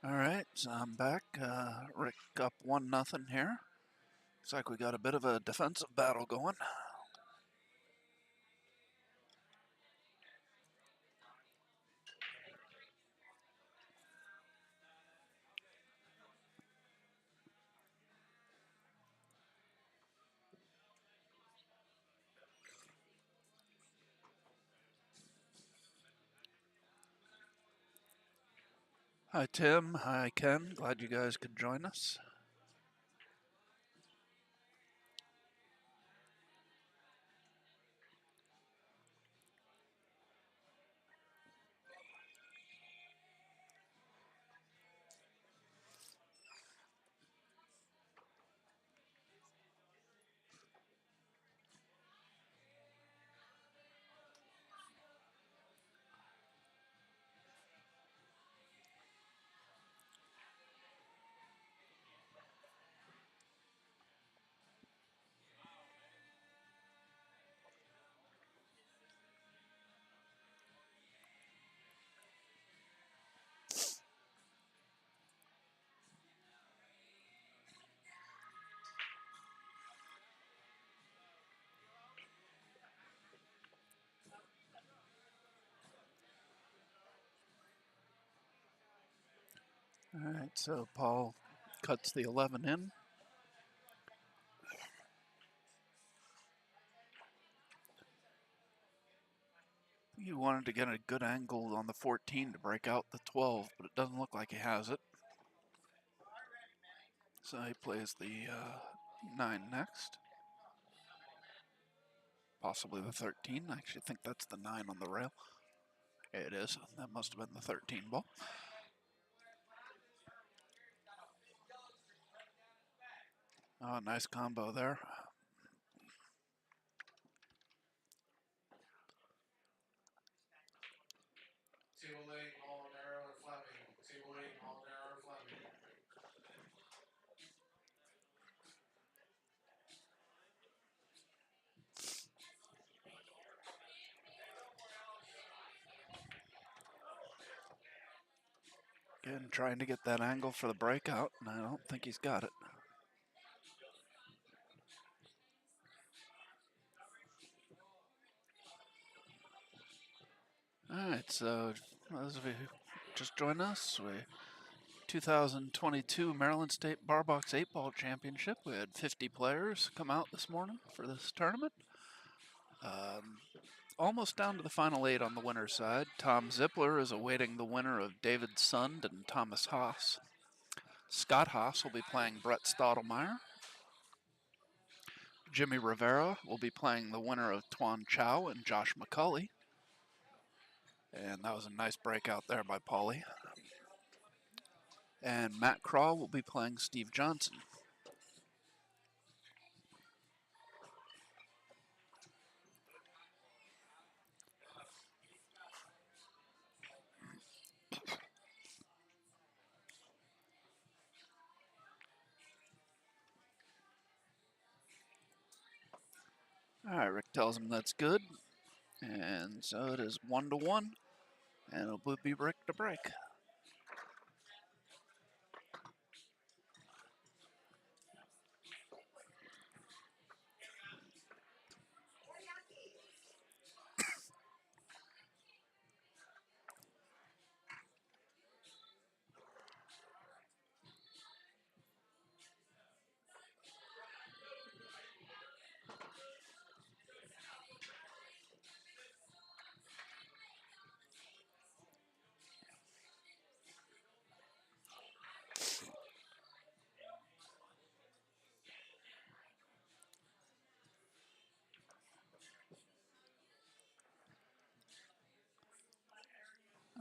All right, so I'm back. Rick up 1-0 here. Looks like we got a bit of a defensive battle going. Hi, Tim. Hi, Ken. Glad you guys could join us. All right, so Paul cuts the 11 in. He wanted to get a good angle on the 14 to break out the 12, but it doesn't look like he has it. So he plays the 9 next. Possibly the 13. I actually think that's the 9 on the rail. It is. That must have been the 13 ball. Oh, nice combo there. Table 8, Molinaro and Fleming. Table 8, Molinaro and Fleming. Again, trying to get that angle for the breakout, and I don't think he's got it. Alright, so those of you who just joined us, 2022 Maryland State Bar Box 8-Ball Championship. We had 50 players come out this morning for this tournament. Almost down to the final 8 on the winner's side. Tom Zippler is awaiting the winner of David Sund and Thomas Haas. Scott Haas will be playing Brett Stottlemyre. Jimmy Rivera will be playing the winner of Tuan Chow and Josh McCulley. And that was a nice breakout there by Paulie. And Matt Craw will be playing Steve Johnson. Alright, Rick tells him that's good. And so it is 1-1. And it'll be Rick to break.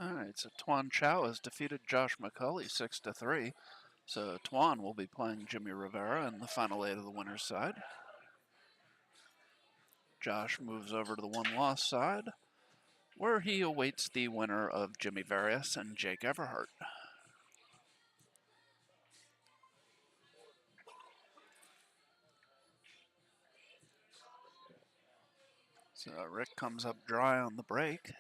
Alright, so Tuan Chow has defeated Josh McCulley 6-3. So Tuan will be playing Jimmy Rivera in the final 8 of the winner's side. Josh moves over to the one-loss side, where he awaits the winner of Jimmy Varias and Jake Everhart. So Rick comes up dry on the break.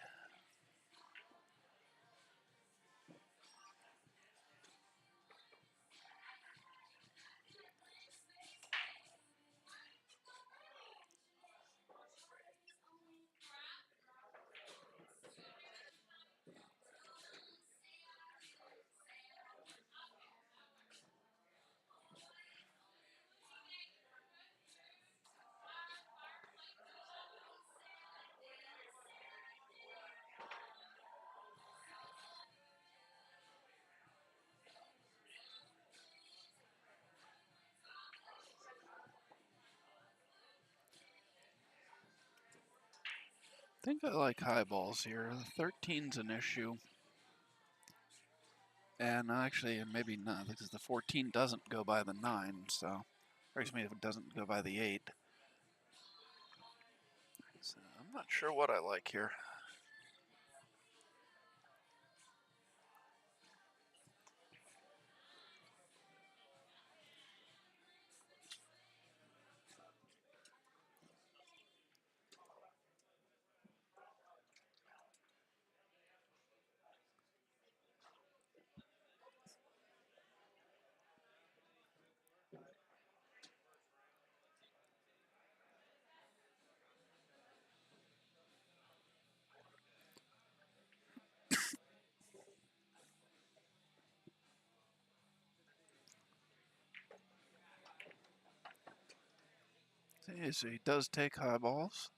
I think I like high balls here. 13's an issue. And actually, maybe not, because the 14 doesn't go by the 9, so. Or excuse me, if it doesn't go by the 8. So I'm not sure what I like here. See, so he does take high balls.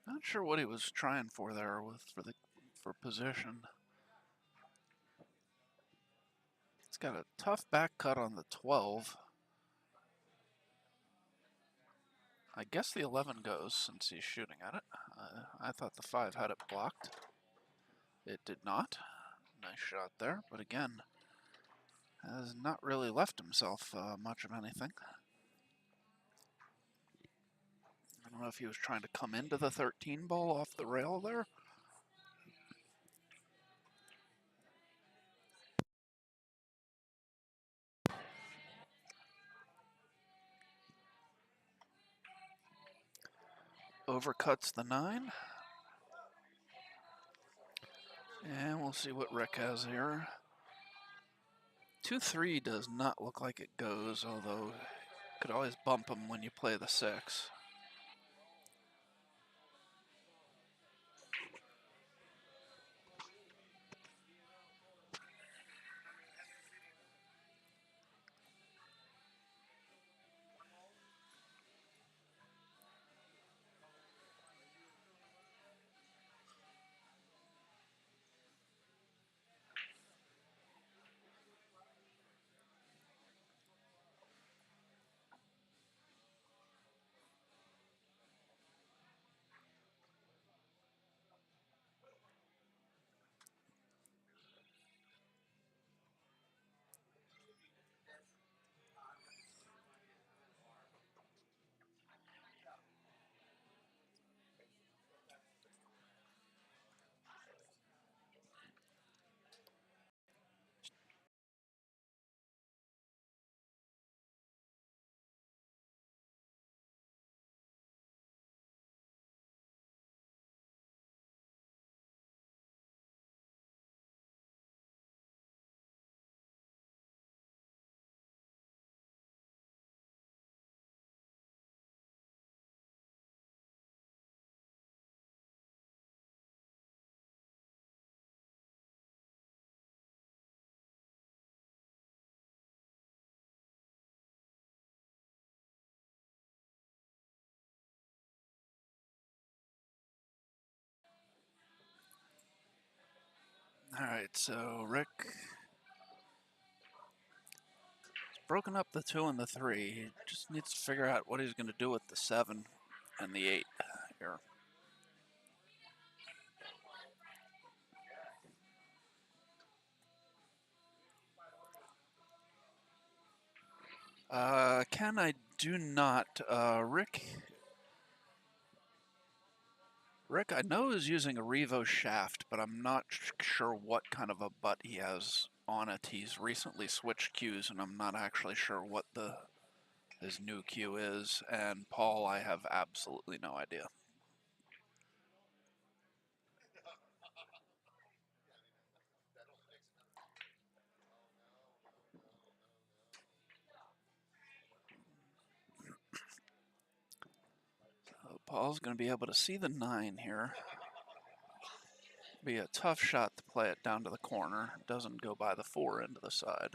Not sure what he was trying for there for position. It's got a tough back cut on the 12. I guess the 11 goes since he's shooting at it. I thought the 5 had it blocked. It did not. Nice shot there, but again, has not really left himself much of anything. I don't know if he was trying to come into the 13 ball off the rail there. Overcuts the 9. And we'll see what Rick has here. 2-3 does not look like it goes, although could always bump him when you play the 6. All right, so Rick broken up the 2 and the 3. He just needs to figure out what he's going to do with the 7 and the 8 here. Ken, I do not. Rick, I know is using a Revo shaft, but I'm not sure what kind of a butt he has on it. He's recently switched cues, and I'm not actually sure what his new cue is. And Paul, I have absolutely no idea. So Paul's going to be able to see the 9 here. Be a tough shot to play it down to the corner. Doesn't go by the 4 into the side.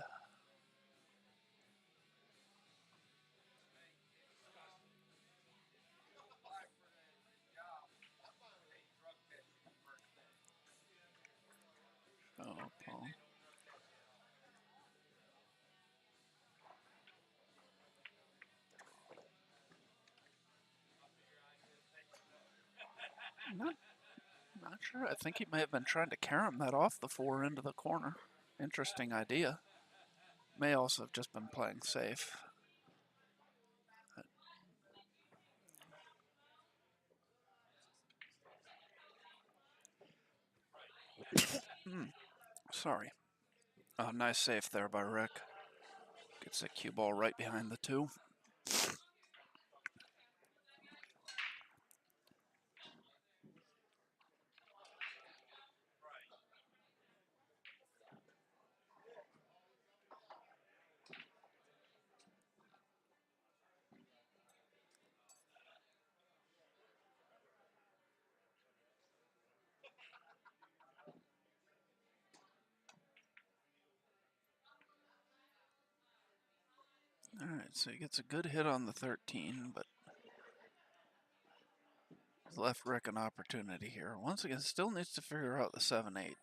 Not sure. I think he may have been trying to carom that off the 4 into the corner. Interesting idea. May also have just been playing safe. Sorry. Oh, nice save there by Rick. Gets the cue ball right behind the 2. All right, so he gets a good hit on the 13, but he's left Rick an opportunity here. Once again, still needs to figure out the 7-8.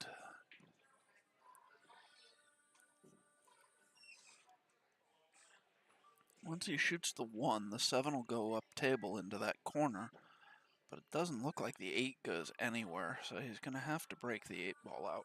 Once he shoots the 1, the 7 will go up table into that corner, but it doesn't look like the 8 goes anywhere, so he's going to have to break the 8 ball out.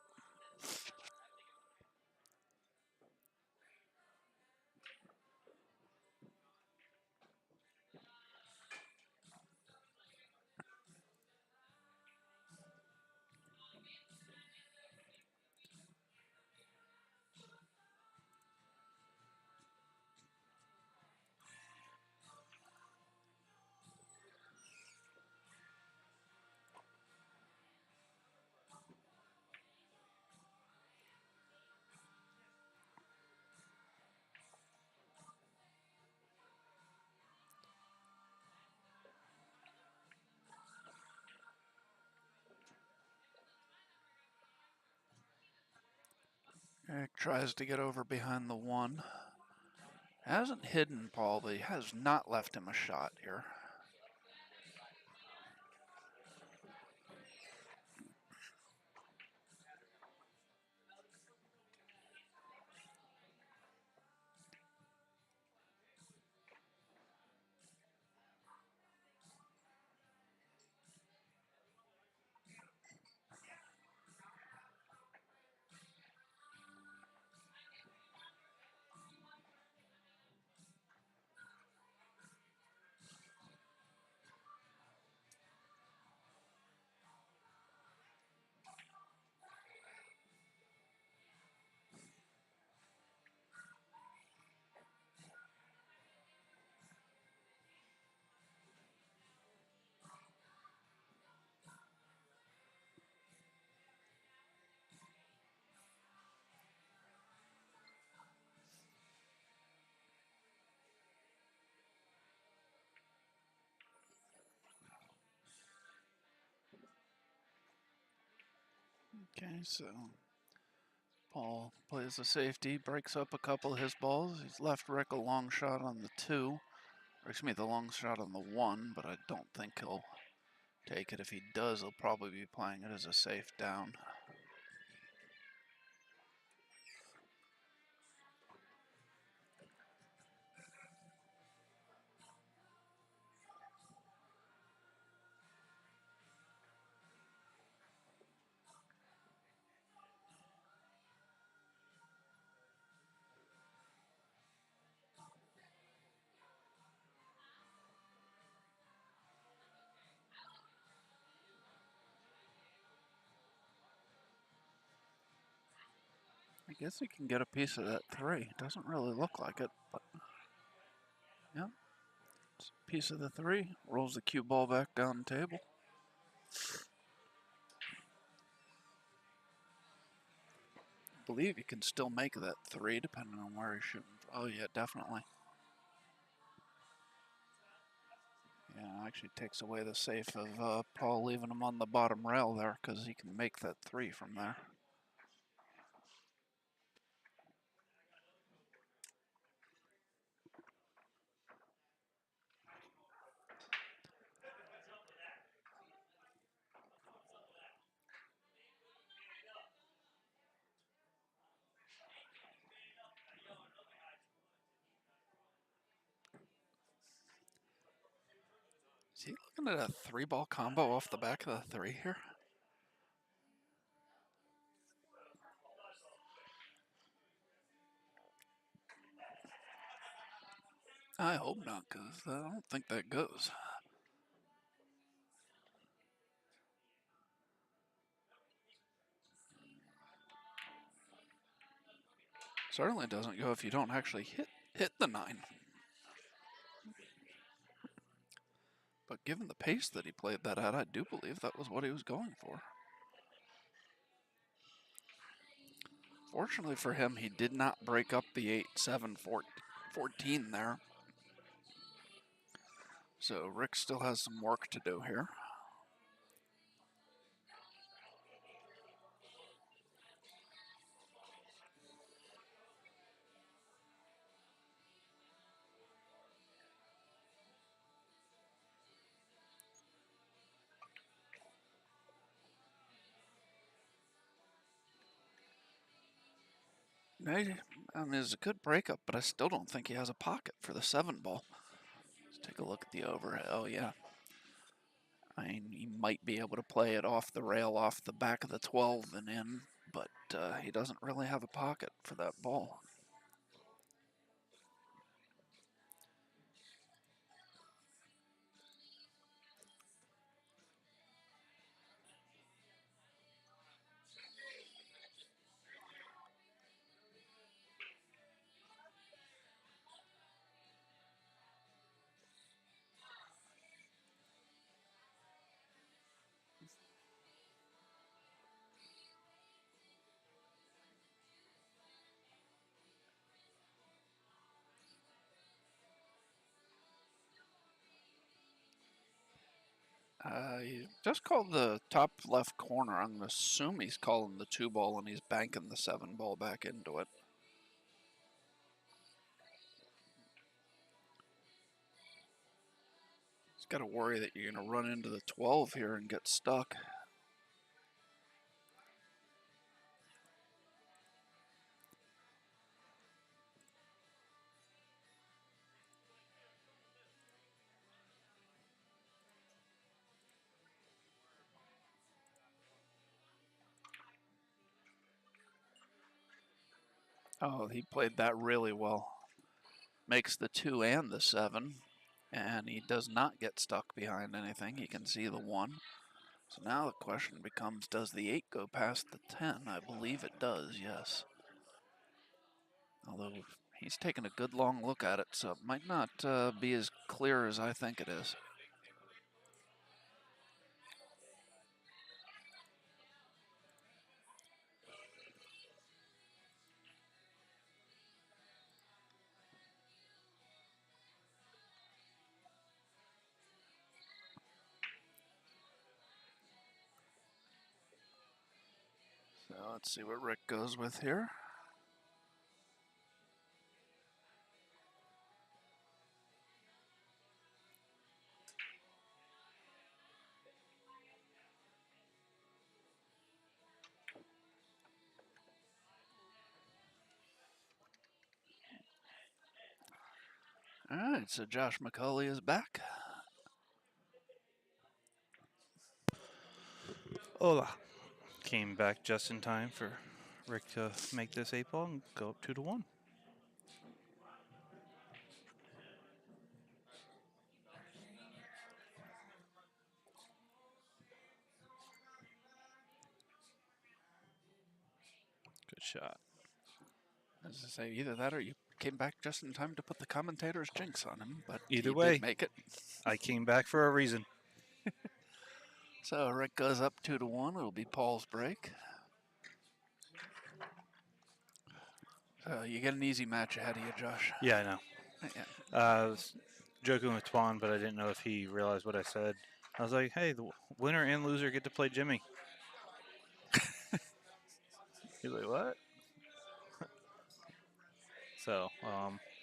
Eric tries to get over behind the 1. Hasn't hidden Paul, but he has not left him a shot here. Okay, so Paul plays the safety, breaks up a couple of his balls. He's left Rick a long shot on the 2, or excuse me, the long shot on the 1, but I don't think he'll take it. If he does, he'll probably be playing it as a safe down. I guess he can get a piece of that 3. Doesn't really look like it, but yeah. It's a piece of the 3. Rolls the cue ball back down the table. I believe he can still make that 3 depending on where he's shooting. Oh yeah, definitely. Yeah, actually takes away the safe of Paul leaving him on the bottom rail there because he can make that 3 from there. Is he looking at a 3-ball combo off the back of the 3 here? I hope not, because I don't think that goes. Certainly doesn't go if you don't actually hit the 9. But given the pace that he played that at, I do believe that was what he was going for. Fortunately for him, he did not break up the 8-7-14 there. So Rick still has some work to do here. I mean, it's a good breakup, but I still don't think he has a pocket for the 7-ball. Let's take a look at the overhead. Oh, yeah. I mean, he might be able to play it off the rail, off the back of the 12 and in, but he doesn't really have a pocket for that ball. He just called the top left corner. I'm going to assume he's calling the 2-ball and he's banking the 7-ball back into it. He's got to worry that you're going to run into the 12 here and get stuck. Oh, he played that really well. Makes the 2 and the 7, and he does not get stuck behind anything. He can see the 1. So now the question becomes, does the 8 go past the 10? I believe it does, yes. Although he's taken a good long look at it, so it might not be as clear as I think it is. So let's see what Rick goes with here. All right, so Josh McCauley is back. Hola. Came back just in time for Rick to make this 8-ball and go up 2-1. Good shot. As I say, either that or you came back just in time to put the commentator's jinx on him, but Either he way, did make it. I came back for a reason. So Rick goes up 2-1. It'll be Paul's break. So you get an easy match ahead of you, Josh. Yeah, I know. Yeah. I was joking with Twan, but I didn't know if he realized what I said. I was like, hey, the winner and loser get to play Jimmy. He's like, what? So,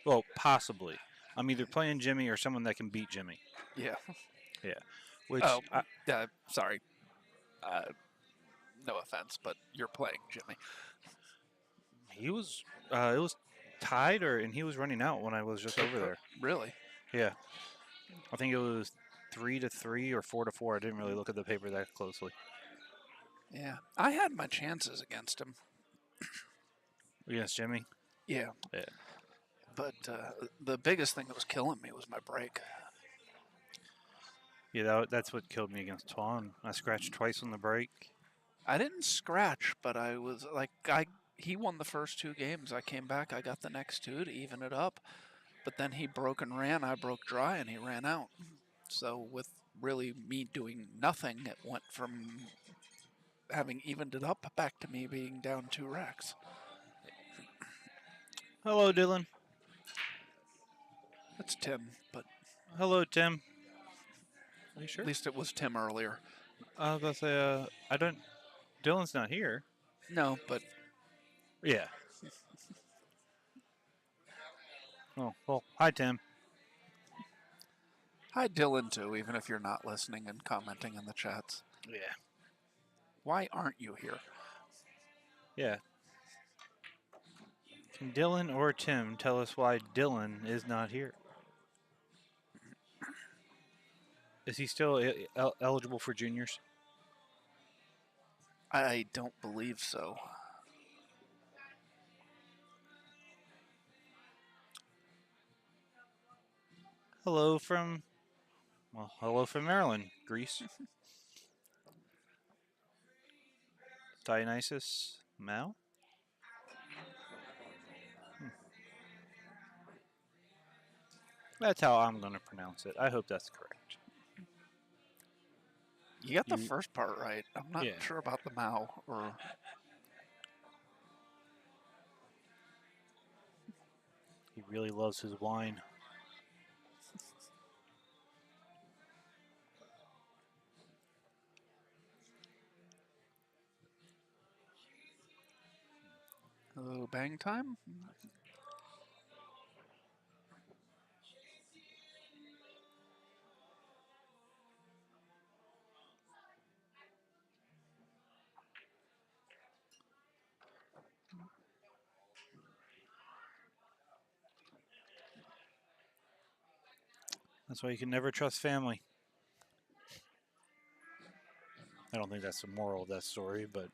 well, possibly. I'm either playing Jimmy or someone that can beat Jimmy. Yeah. Yeah. Which, Oh, sorry. No offense, but you're playing Jimmy. he was, it was tied, and he was running out when I was just over there. Really? Yeah. I think it was 3-3 or 4-4. I didn't really look at the paper that closely. Yeah, I had my chances against him. Against Jimmy? Yeah. Yeah. But the biggest thing that was killing me was my break. Yeah, that's what killed me against Twan. I scratched twice on the break. I didn't scratch, but I was like, he won the first 2 games. I came back, I got the next 2 to even it up. But then he broke and ran, I broke dry, and he ran out. So with really me doing nothing, it went from having evened it up back to me being down 2 racks. Hello, Dylan. That's Tim, but Hello, Tim. Are you sure? at least it was Tim earlier. I was about to say, I don't. Dylan's not here. No, but Yeah. Oh, well, hi, Tim. hi Dylan too, even if you're not listening and commenting in the chats. Yeah. Why aren't you here? Yeah. Can Dylan or Tim tell us why Dylan is not here? Is he still eligible for juniors? I don't believe so. Hello from Maryland, Greece. Dionysus Mao? That's how I'm going to pronounce it. I hope that's correct. You got the first part right. I'm not Yeah. sure about the Mao or He really loves his wine. hello bang time. That's why you can never trust family. I don't think that's the moral of that story, but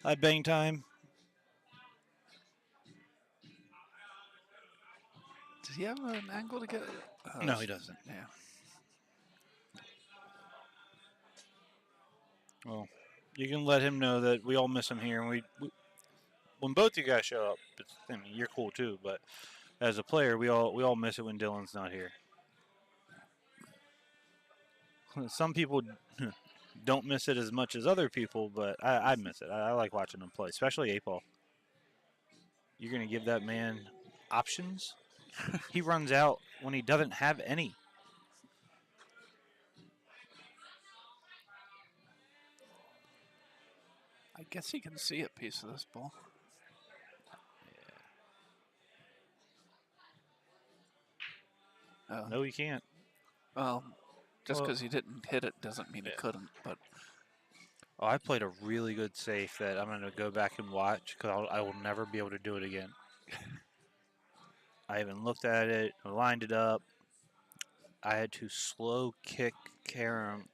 hi, bang time. Does he have an angle to get it? No, he doesn't. Yeah. Well, you can let him know that we all miss him here, and we when both you guys show up, I mean, you're cool too. But as a player, we all miss it when Dylan's not here. Some people don't miss it as much as other people, but I miss it. I like watching him play, especially 8-ball. You're gonna give that man options? He runs out when he doesn't have any. I guess he can see a piece of this ball. No, he can't. Well, just Well- because he didn't hit it doesn't mean he couldn't. But Oh, I played a really good safe that I'm going to go back and watch because I will never be able to do it again. I even looked at it, lined it up. I had to slow kick Karam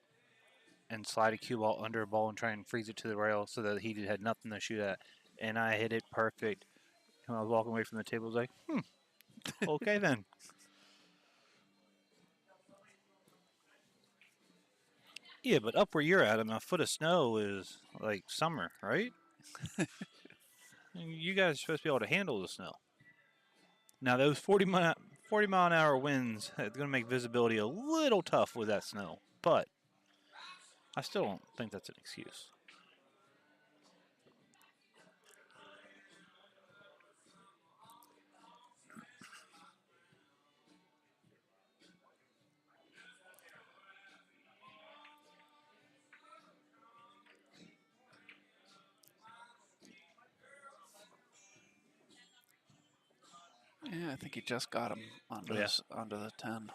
and slide a cue ball under a ball and try and freeze it to the rail so that he had nothing to shoot at. And I hit it perfect. When I was walking away from the table, I was like, okay then. Yeah, but up where you're at, I mean, a foot of snow is like summer, right? You guys are supposed to be able to handle the snow. Now, those 40-mile an hour winds, it's going to make visibility a little tough with that snow. But I still don't think that's an excuse. yeah, I think he just got him onto, Yeah. onto the 10.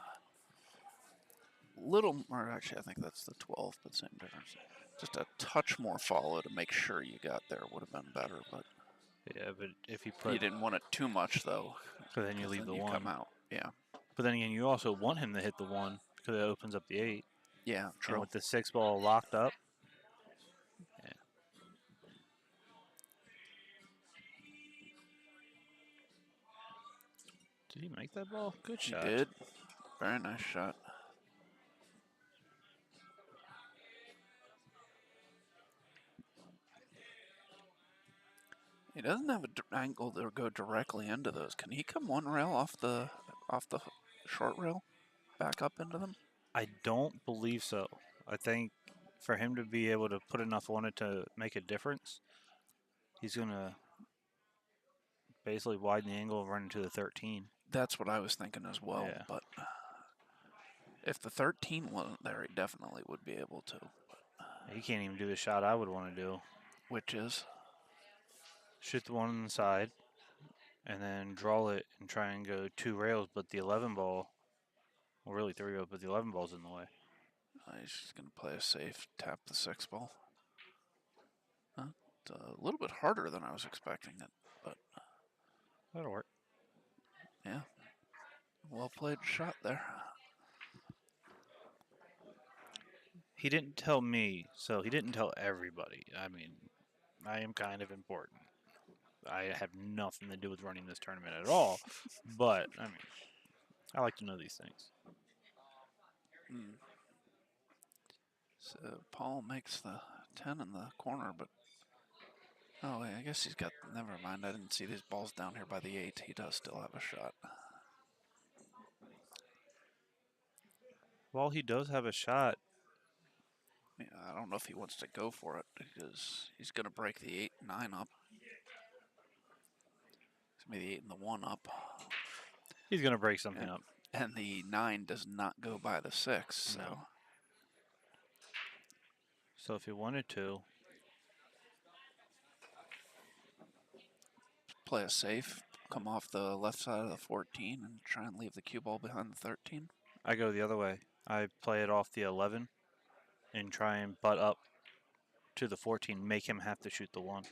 Little more, actually, I think that's the 12, but same difference. Just a touch more follow to make sure you got there would have been better, but Yeah, but if you you put, didn't want it too much though. so then you 'cause leave then the you one. come out. Yeah. But then again, you also want him to hit the one because it opens up the 8. Yeah, And true. with the 6 ball locked up, yeah. Did he make that ball? Good He shot. did. Very nice shot. He doesn't have an angle to go directly into those. Can he come one rail off the short rail, back up into them? I don't believe so. I think for him to be able to put enough on it to make a difference, he's going to basically widen the angle and run into the 13. That's what I was thinking as well. Yeah. But if the 13 wasn't there, he definitely would be able to. He can't even do the shot I would want to do. Which is? Shoot the one on the side and then draw it and try and go 2 rails, but the 11 ball, well, really 3 rails, but the 11 ball's in the way. He's just going to play a safe, tap the 6 ball. It's a little bit harder than I was expecting it, but That'll work. yeah. Well played shot there. He didn't tell me, so he didn't tell everybody. I mean, I am kind of important. I have nothing to do with running this tournament at all, but I mean, I like to know these things. So Paul makes the 10 in the corner, but oh, I guess he's got. Never mind. I didn't see these balls down here by the 8. He does still have a shot. While he does have a shot, Yeah, I don't know if he wants to go for it because he's going to break the 8-9 up. It's going to be the 8 and the 1 up. he's going to break something up. And the 9 does not go by the 6, so. No. So if he wanted to, play a safe, come off the left side of the 14 and try and leave the cue ball behind the 13. I go the other way. I play it off the 11 and try and butt up to the 14, make him have to shoot the 1.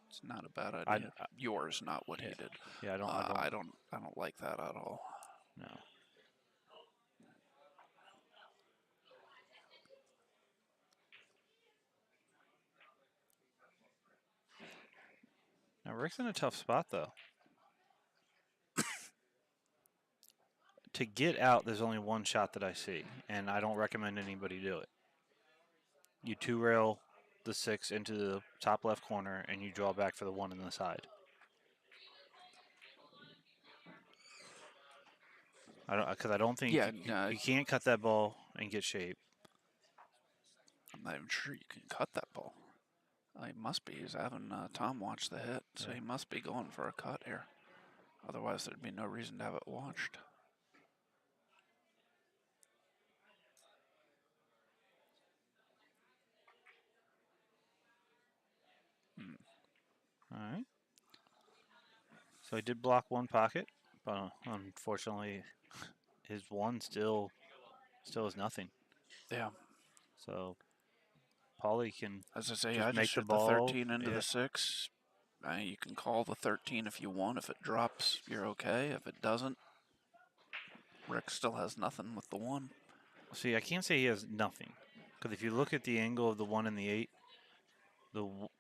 It's not a bad idea. Yours, not what he did. Yeah, I don't like that at all. No. Now Rick's in a tough spot though. To get out, there's only one shot that I see, and I don't recommend anybody do it. You 2 rail the 6 into the top left corner, and you draw back for the 1 in the side. Because I don't think you can't cut that ball and get shape. I'm not even sure you can cut that ball. He must be. He's having Tom watch the hit, so he must be going for a cut here. Otherwise, there'd be no reason to have it watched. All right. So he did block 1 pocket, but unfortunately, his 1 still is nothing. Yeah. So Paulie can, as I say, just I make just shoot the ball, 13 into the 6. You can call the 13 if you want. If it drops, you're okay. If it doesn't, Rick still has nothing with the 1. See, I can't say he has nothing, because if you look at the angle of the 1 and the 8,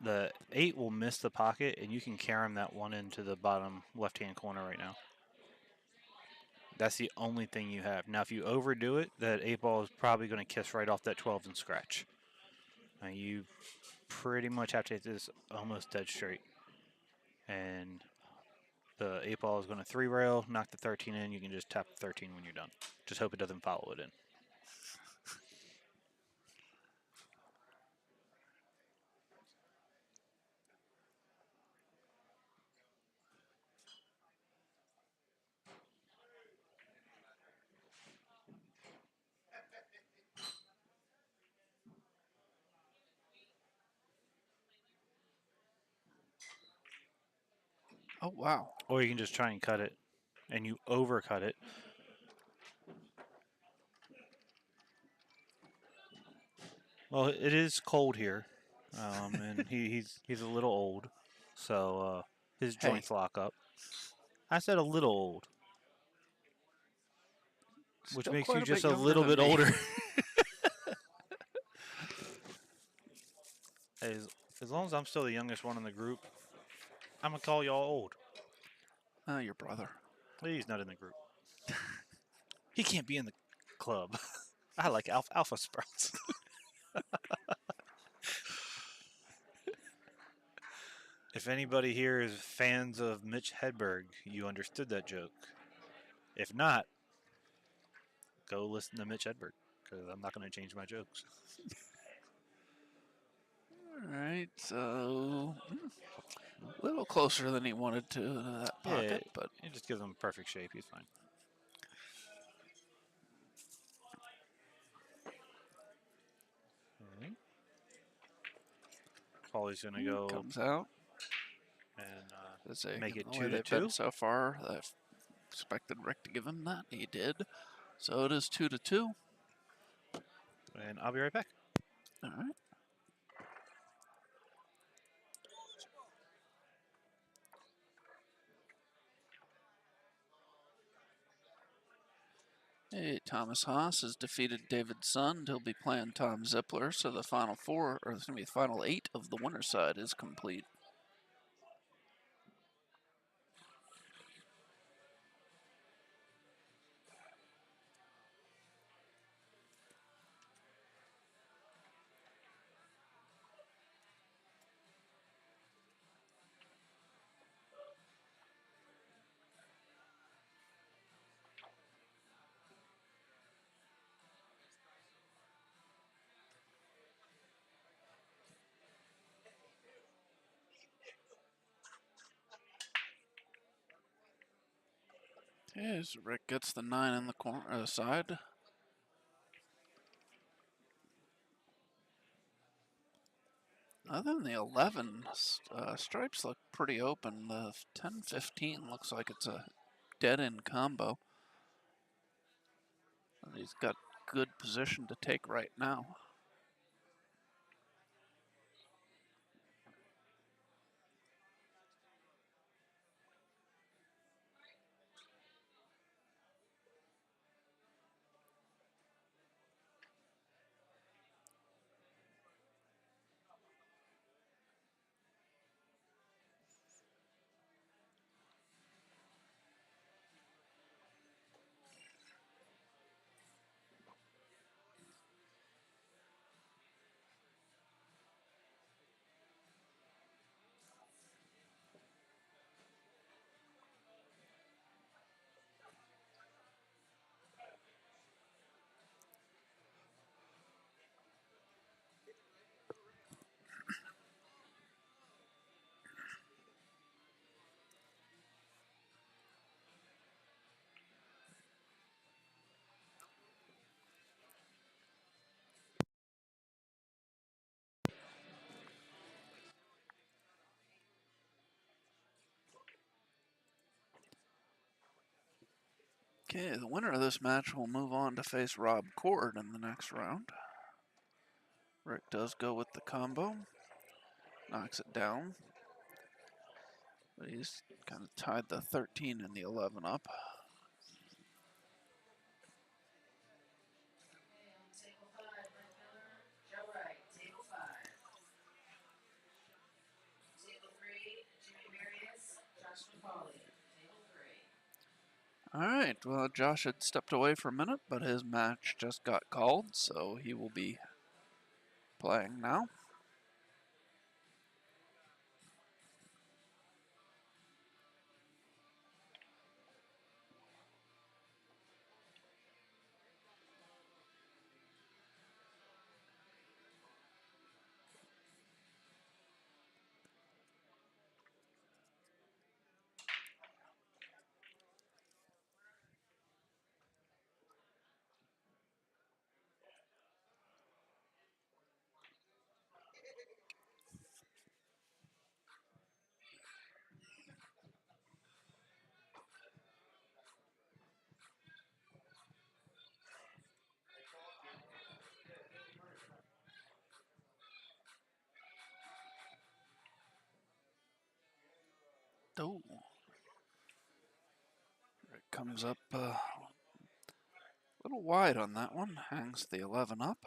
the 8 will miss the pocket, and you can carry him that 1 into the bottom left-hand corner right now. That's the only thing you have. Now, if you overdo it, that 8 ball is probably going to kiss right off that 12 and scratch. You pretty much have to hit this almost dead straight. And the 8 ball is going to 3 rail, knock the 13 in. You can just tap the 13 when you're done. Just hope it doesn't follow it in. Oh, wow. Or you can just try and cut it, and you overcut it. Well, it is cold here, and he's a little old, so his joints lock up. I said a little old. which Still makes quite you a just bit a younger little than bit me. older. As long as I'm still the youngest one in the group, I'm gonna call y'all old. Oh, your brother. He's not in the group. He can't be in the club. I like alpha sprouts. If anybody here is fans of Mitch Hedberg, you understood that joke. If not, go listen to Mitch Hedberg, because I'm not going to change my jokes. All right, so a little closer than he wanted to that pocket, but it just gives him perfect shape. He's fine. All right. Paulie's going to go comes out. and Let's say, make given it the way 2-2. they've been so far, I expected Rick to give him that. He did. So it is 2-2. And I'll be right back. All right. Hey, Thomas Haas has defeated David Sund. He'll be playing Tom Zippler, so the final four, or it's going to be the final 8 of the winner's side is complete. Okay, so Rick gets the 9 in the corner side. Other than the 11, stripes look pretty open. The 10-15 looks like it's a dead-end combo. And he's got good position to take right now. Okay, the winner of this match will move on to face Rob Cord in the next round. Rick does go with the combo, knocks it down, but he's kind of tied the 13 and the 11 up. Okay, on table 5, Rick Miller, Joe Wright, table 5. Table 3, Jimmy Marius, Josh Paulie, table 3. All right, well, Josh had stepped away for a minute, but his match just got called, so he will be playing now. Oh. Rick comes up little wide on that one. Hangs the 11 up.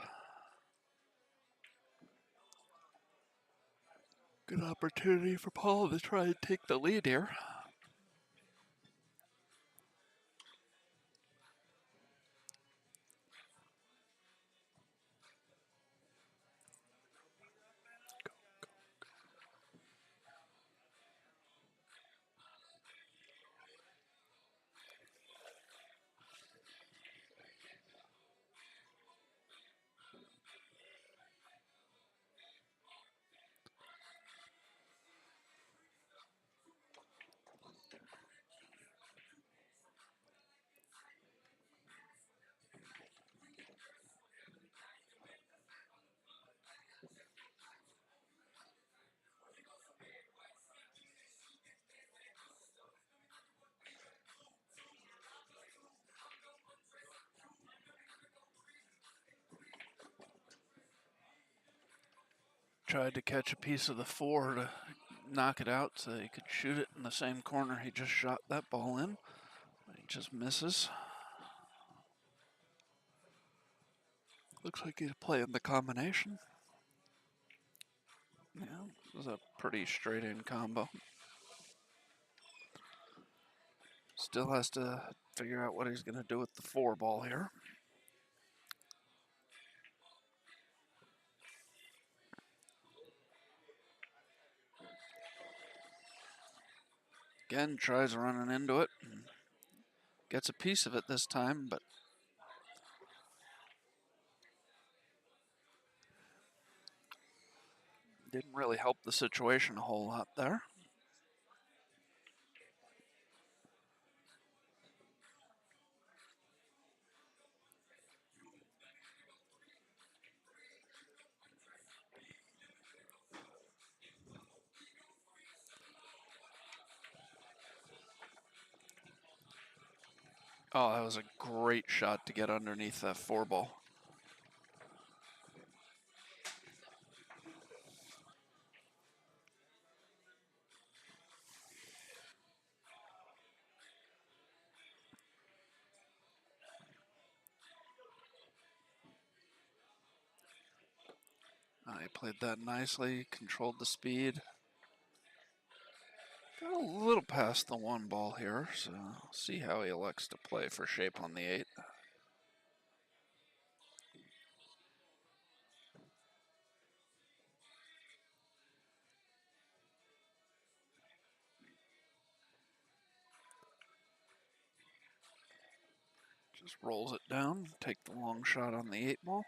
Good opportunity for Paul to try and take the lead here. Tried to catch a piece of the 4 to knock it out so he could shoot it in the same corner he just shot that ball in. But he just misses. Looks like he's playing the combination. Yeah, it was a pretty straight in combo. Still has to figure out what he's going to do with the 4 ball here. Again, tries running into it. And gets a piece of it this time, but didn't really help the situation a whole lot there. Oh, that was a great shot to get underneath that 4 ball. He played that nicely, controlled the speed. Got a little past the 1 ball here, so see how he elects to play for shape on the 8. Just rolls it down, take the long shot on the 8 ball.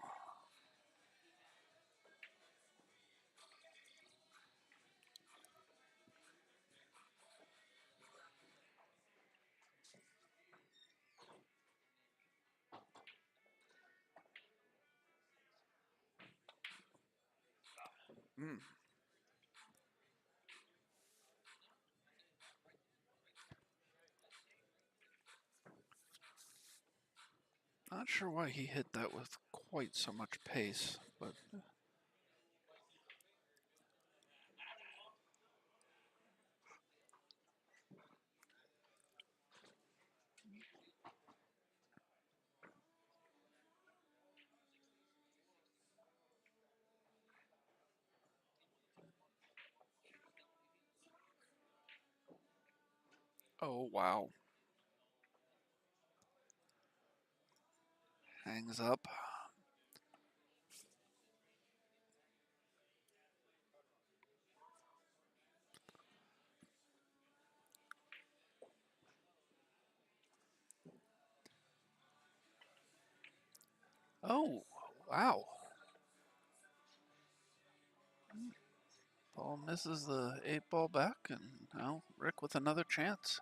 Not sure why he hit that with quite so much pace, but oh wow. Hangs up. Oh, wow. Paul misses the 8 ball back, and now Rick with another chance.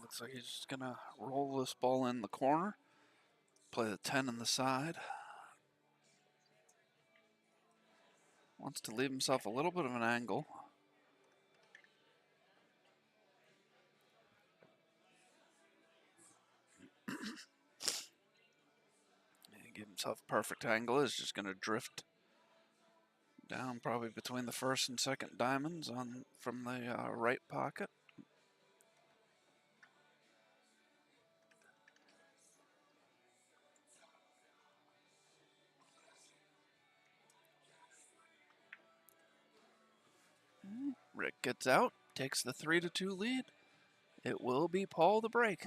Looks like he's just gonna roll this ball in the corner, play the 10 in the side. Wants to leave himself a little bit of an angle. And give himself a perfect angle. Is just gonna drift down probably between the first and second diamonds on from the right pocket. Rick gets out, takes the 3-2 lead. It will be Paul the break.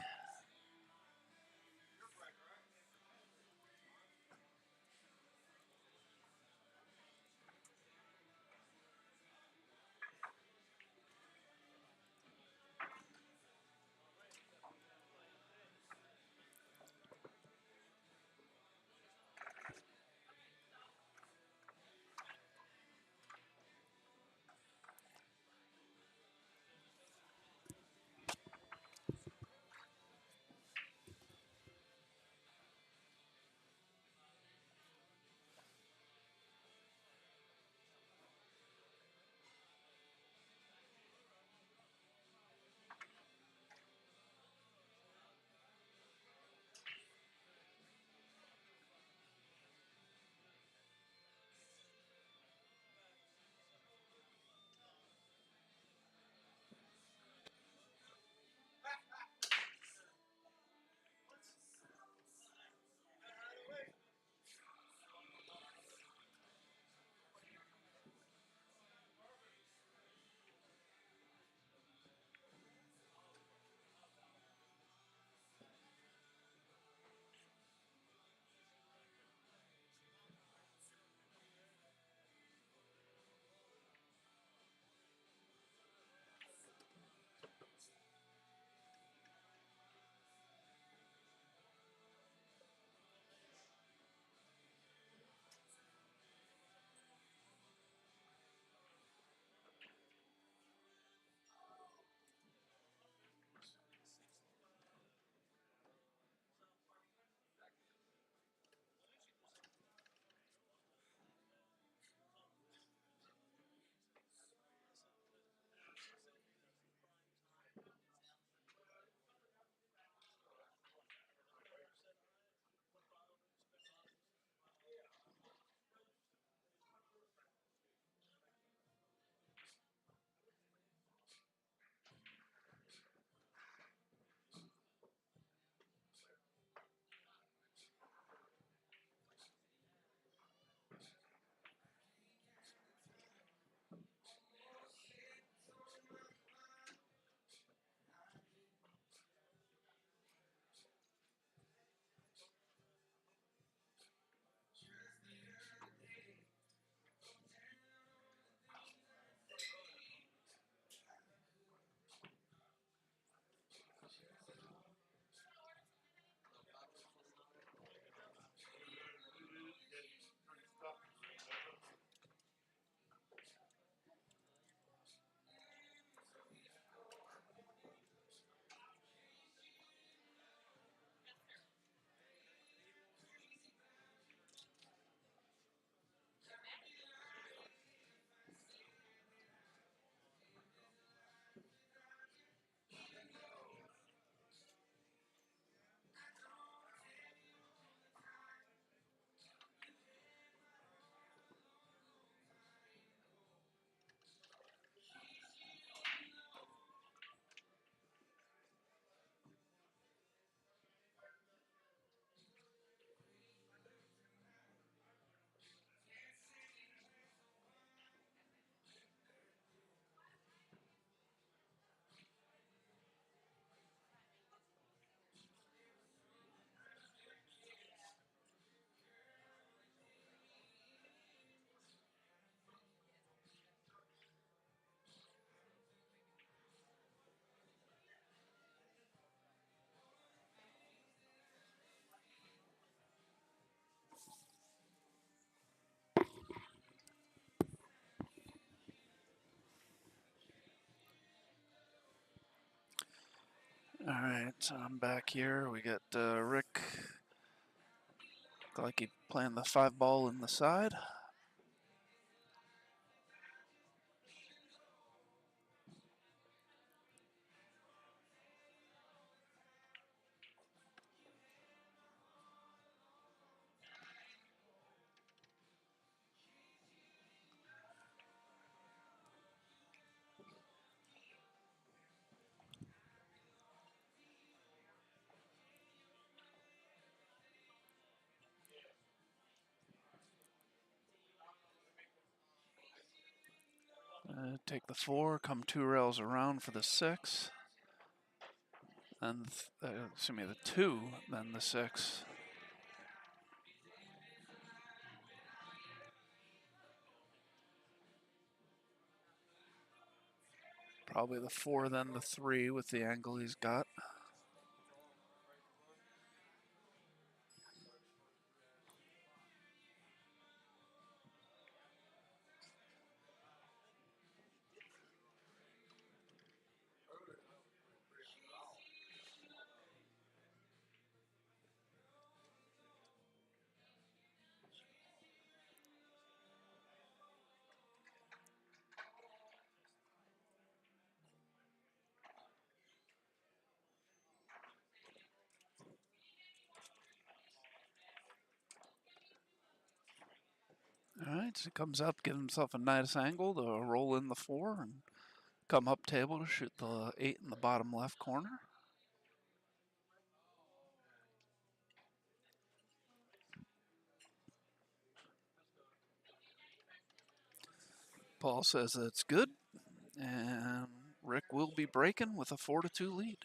All right, so I'm back here. We got Rick. Look like he playing the 5 ball in the side. Take the 4, come 2 rails around for the 6. Then, excuse me, the 2, then the 6. Probably the 4, then the 3 with the angle he's got. All right, so he comes up, gives himself a nice angle to roll in the 4 and come up table to shoot the 8 in the bottom left corner. Paul says it's good, and Rick will be breaking with a 4-2 lead.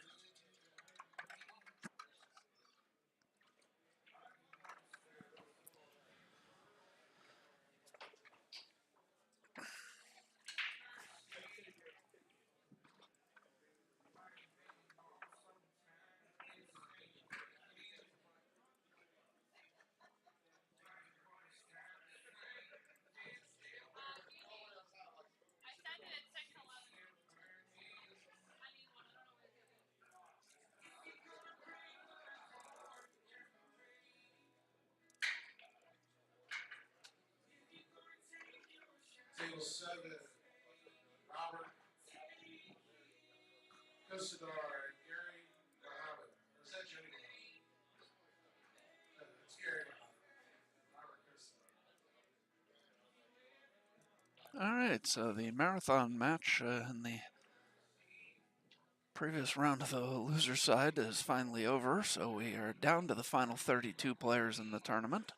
Table 7, Robert Cosidar and Gary Muhammad. Or is that Jenny Muhammad? No, it's Gary Muhammad. Robert Cosidar. All right, so the marathon match in the previous round of the loser side is finally over, so we are down to the final 32 players in the tournament.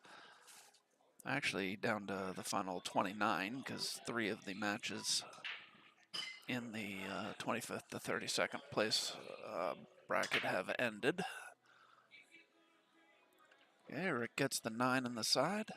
Actually, down to the final 29, because 3 of the matches in the 25th to 32nd place bracket have ended. Okay, Rick gets the 9 in the side.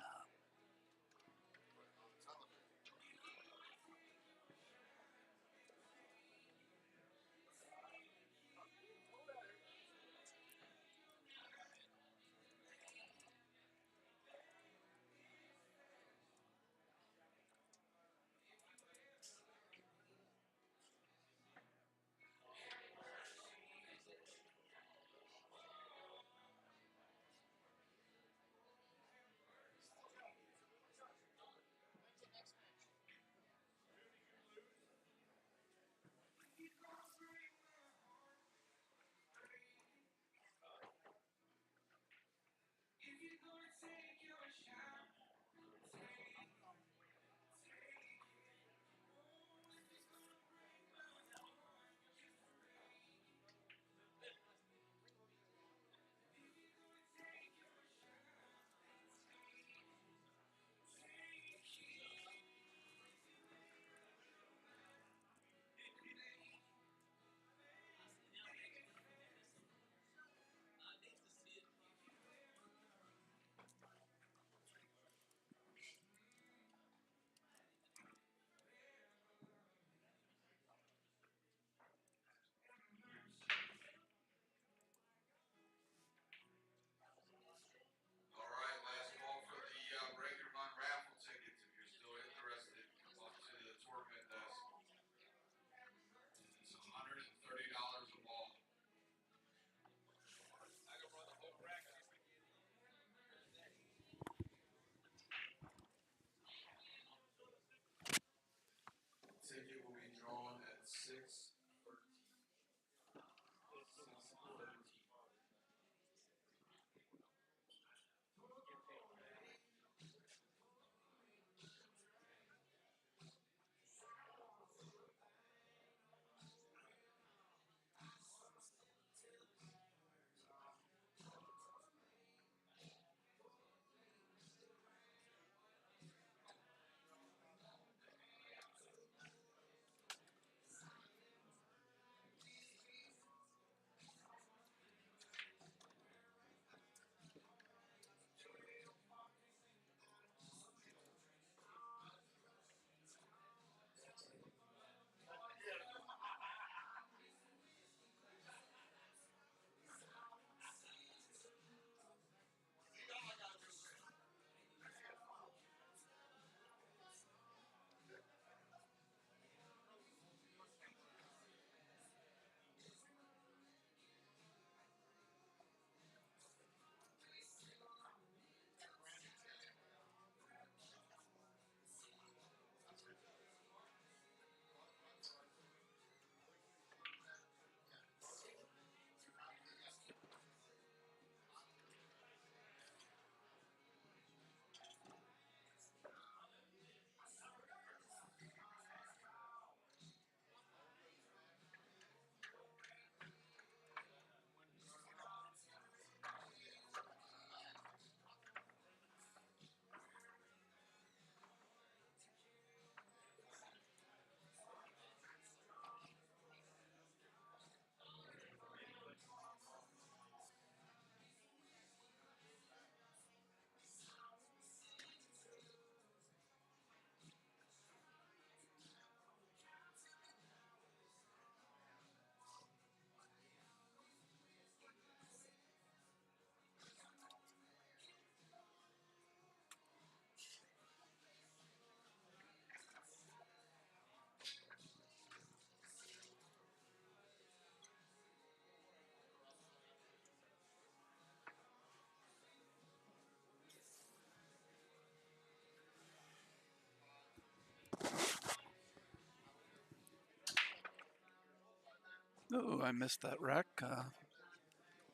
Ooh, I missed that wreck.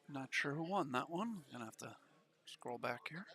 Not sure who won that one. Gonna have to scroll back here.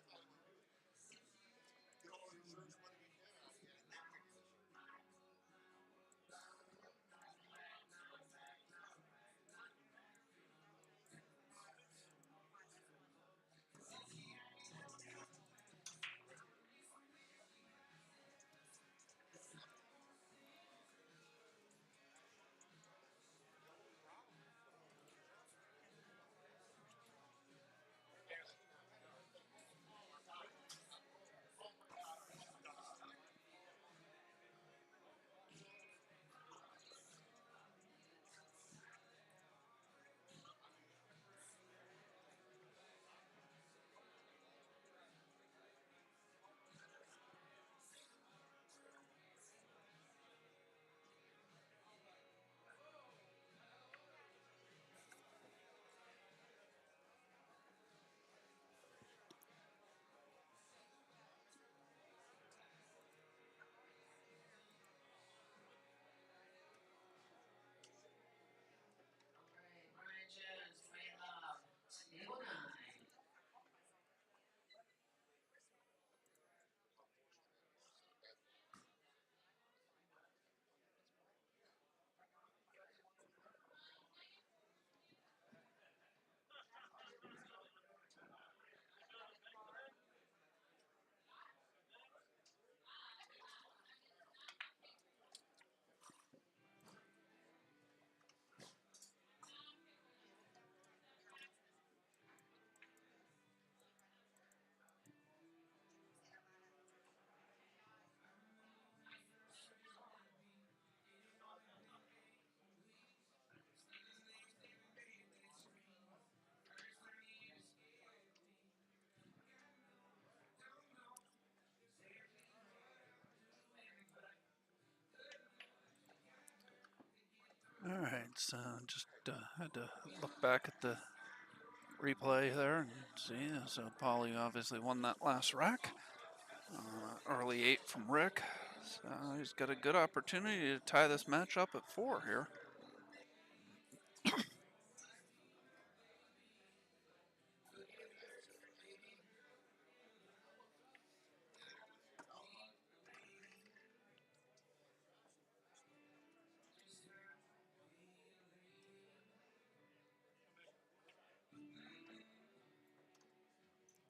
Alright, Ryan Jones, Dwayne Love, table 9. All right, so just had to look back at the replay there and see. So Paulie obviously won that last rack. Early 8 from Rick. So he's got a good opportunity to tie this match up at 4 here.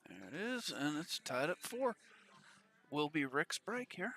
There it is, and it's tied at 4. Will be Rick's break here.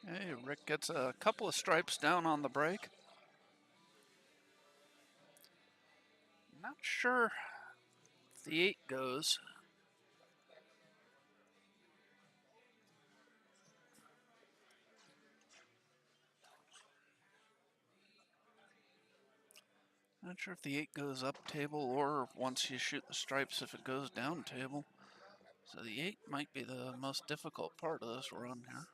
Hey, Rick gets a couple of stripes down on the break. Not sure if the 8 goes. Not sure if the 8 goes up table or once you shoot the stripes if it goes down table. So the 8 might be the most difficult part of this run here.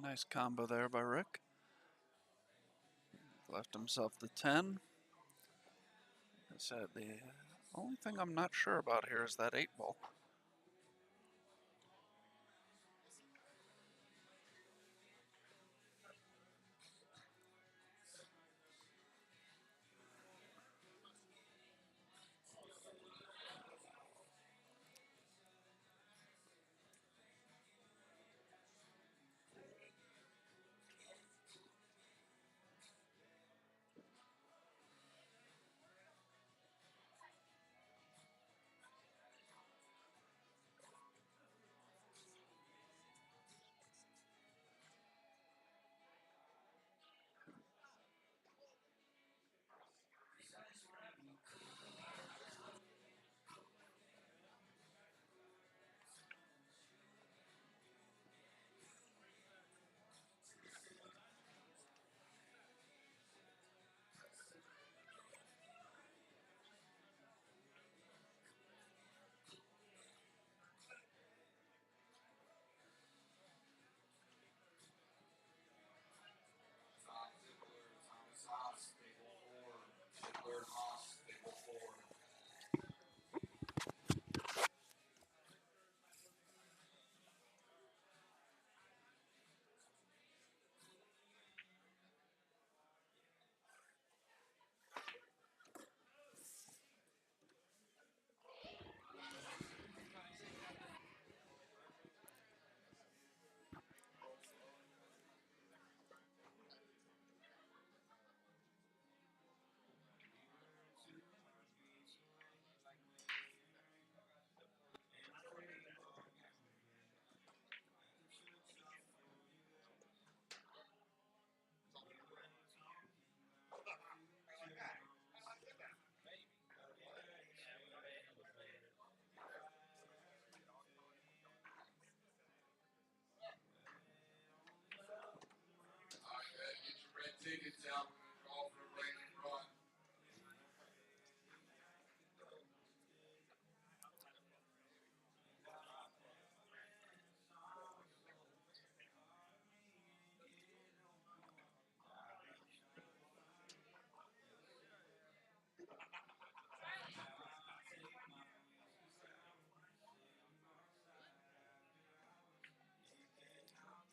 Nice combo there by Rick. Left himself the 10. I said the only thing I'm not sure about here is that 8 ball.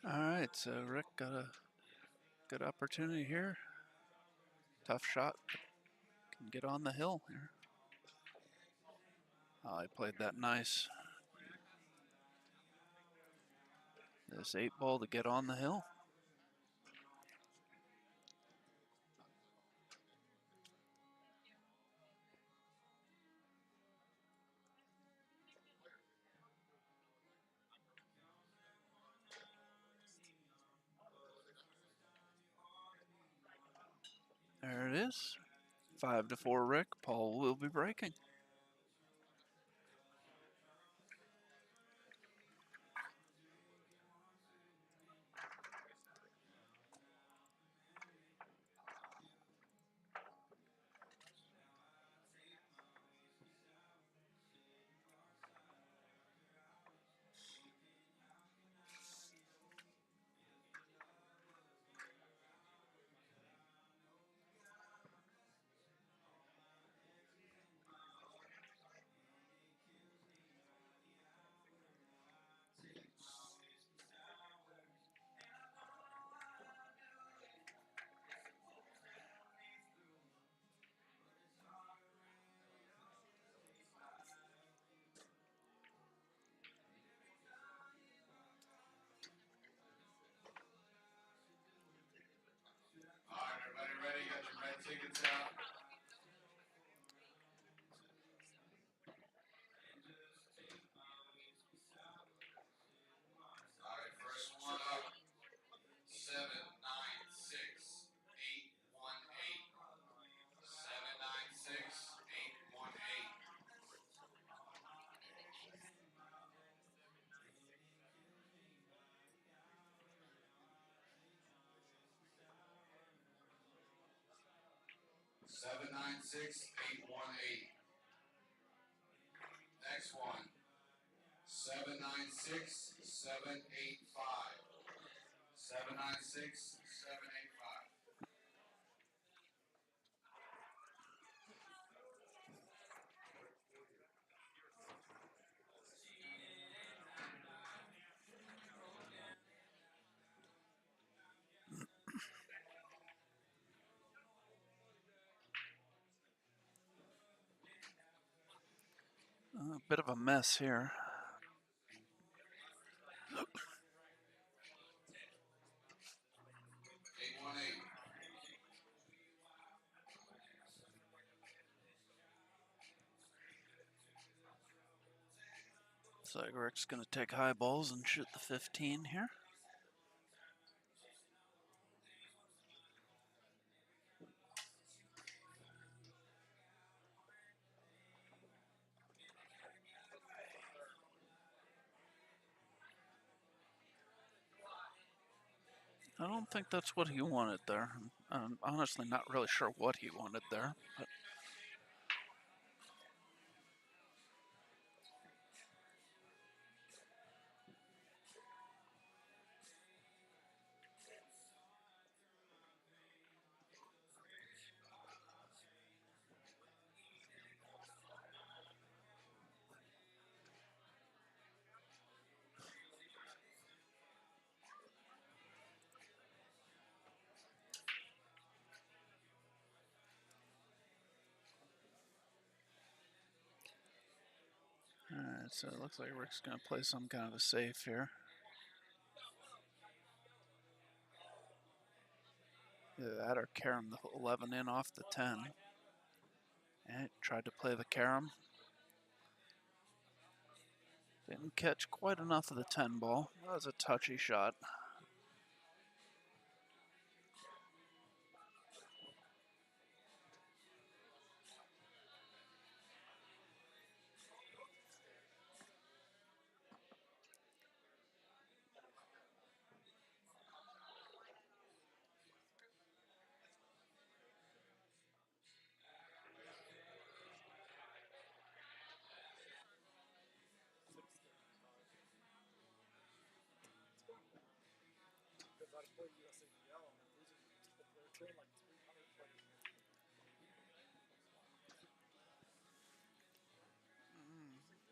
All right, so Rick got a good opportunity here. Tough shot. Can get on the hill here. Oh, he played that nice. This 8 ball to get on the hill. There it is. 5-4 Rick. Paul will be breaking. All right, everybody ready? Got your red tickets out? All right, first one up. 796-818. 796-818. Seven nine six 818. Next one. 796-785. 796, 785. A bit of a mess here. So Rick's going to take high balls and shoot the 15 here. I don't think that's what he wanted there. I'm honestly not really sure what he wanted there, but alright, so it looks like Rick's going to play some kind of a safe here. Either that or carom the 11 in off the 10. And tried to play the carom. Didn't catch quite enough of the 10 ball. That was a touchy shot.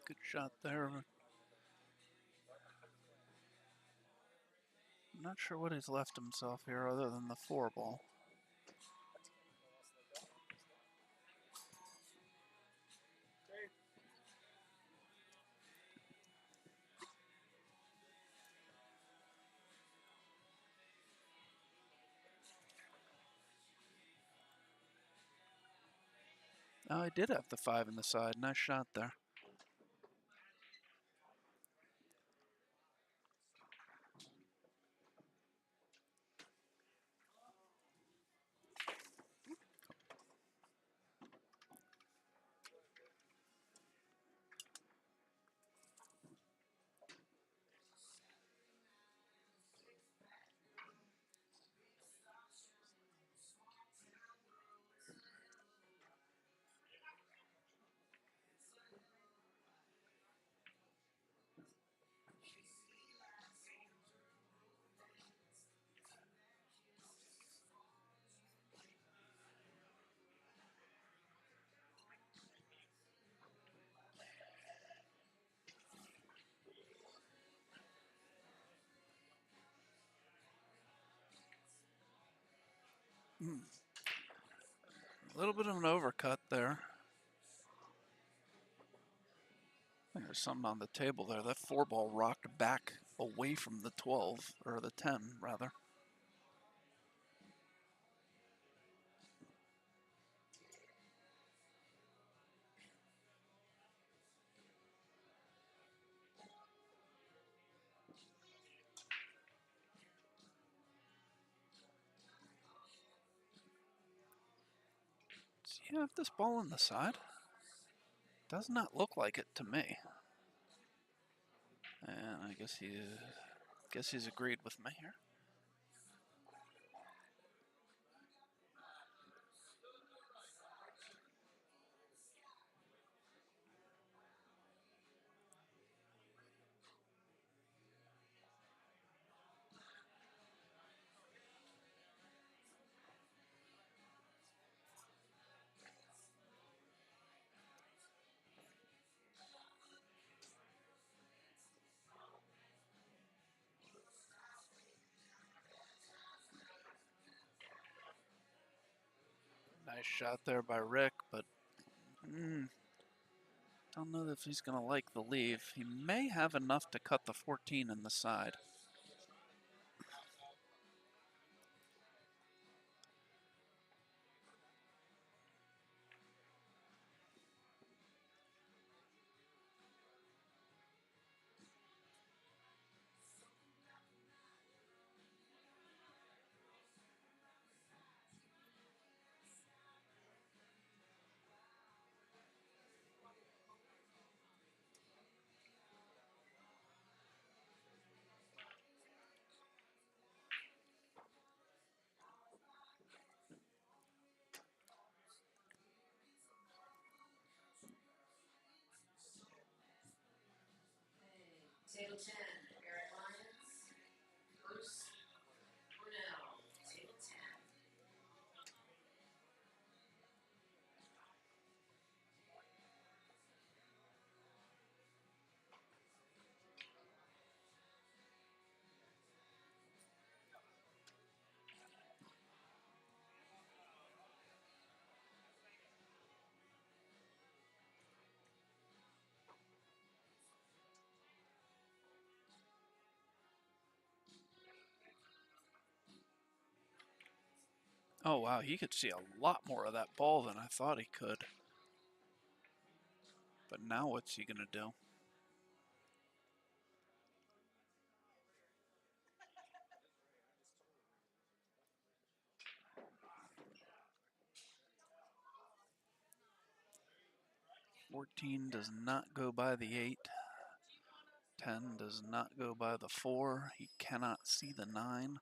Good shot there. I'm not sure what he's left himself here other than the 4 ball. Oh, he did have the 5 in the side. Nice shot there. A little bit of an overcut there. There's something on the table there. That 4 ball rocked back away from the 12, or the 10, rather. Does he have this ball on the side? Does not look like it to me. And I guess he's agreed with me here. Nice shot there by Rick, but don't know if he's going to like the leave. He may have enough to cut the 14 in the side. Table 10, Eric Lyons, Bruce Brunel, table 10. Oh, wow, he could see a lot more of that ball than I thought he could. But now what's he going to do? $14 does not go by the 8. $10 does not go by the 4. He cannot see the 9.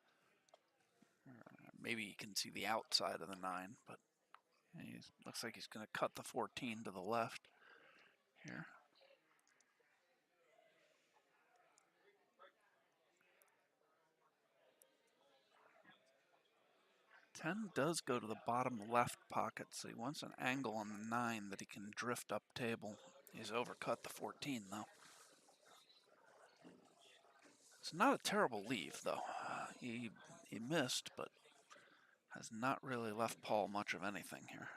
Maybe he can see the outside of the 9, but he looks like he's going to cut the 14 to the left here. 10 does go to the bottom left pocket, so he wants an angle on the 9 that he can drift up table. He's overcut the 14, though. It's not a terrible leave, though. He missed, but has not really left Paul much of anything here.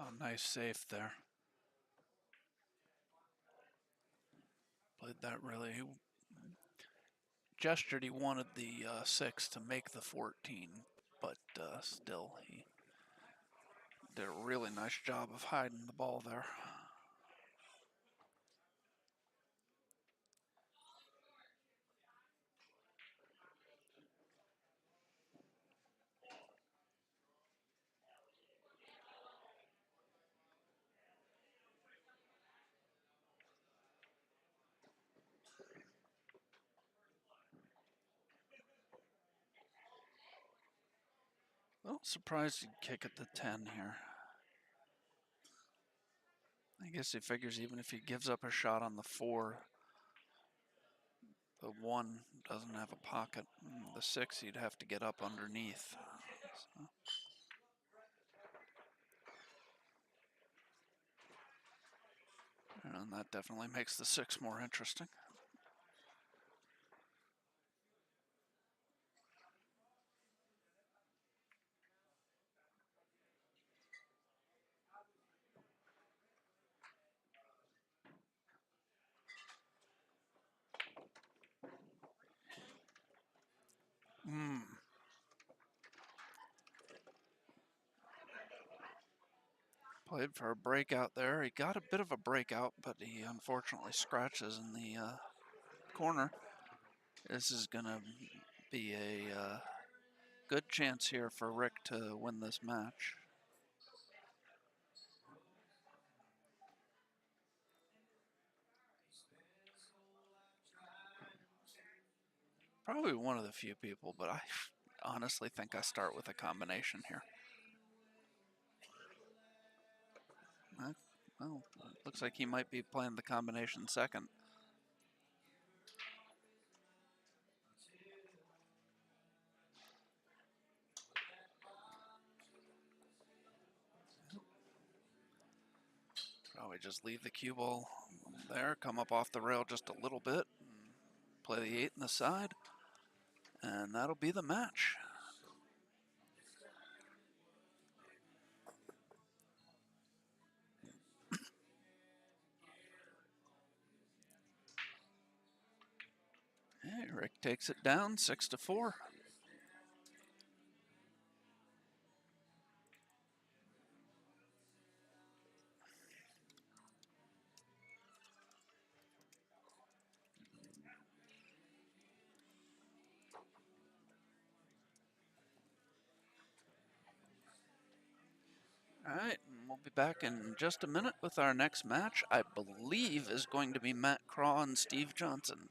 Oh, nice save there. Played that really. Gestured he wanted the 6 to make the 14, but still he did a really nice job of hiding the ball there. Well, surprised he'd kick at the 10 here. I guess he figures even if he gives up a shot on the 4, the 1 doesn't have a pocket. The 6 he'd have to get up underneath. So. And that definitely makes the 6 more interesting. Played for a breakout there. He got a bit of a breakout, but he unfortunately scratches in the corner. This is going to be a good chance here for Rick to win this match. Probably one of the few people, but I honestly think I start with a combination here. Well, looks like he might be playing the combination second. Probably just leave the cue ball there, come up off the rail just a little bit, and play the 8 in the side, and that'll be the match. Hey, Rick takes it down 6-4. All right, and we'll be back in just a minute with our next match. I believe is going to be Matt Craw and Steve Johnson.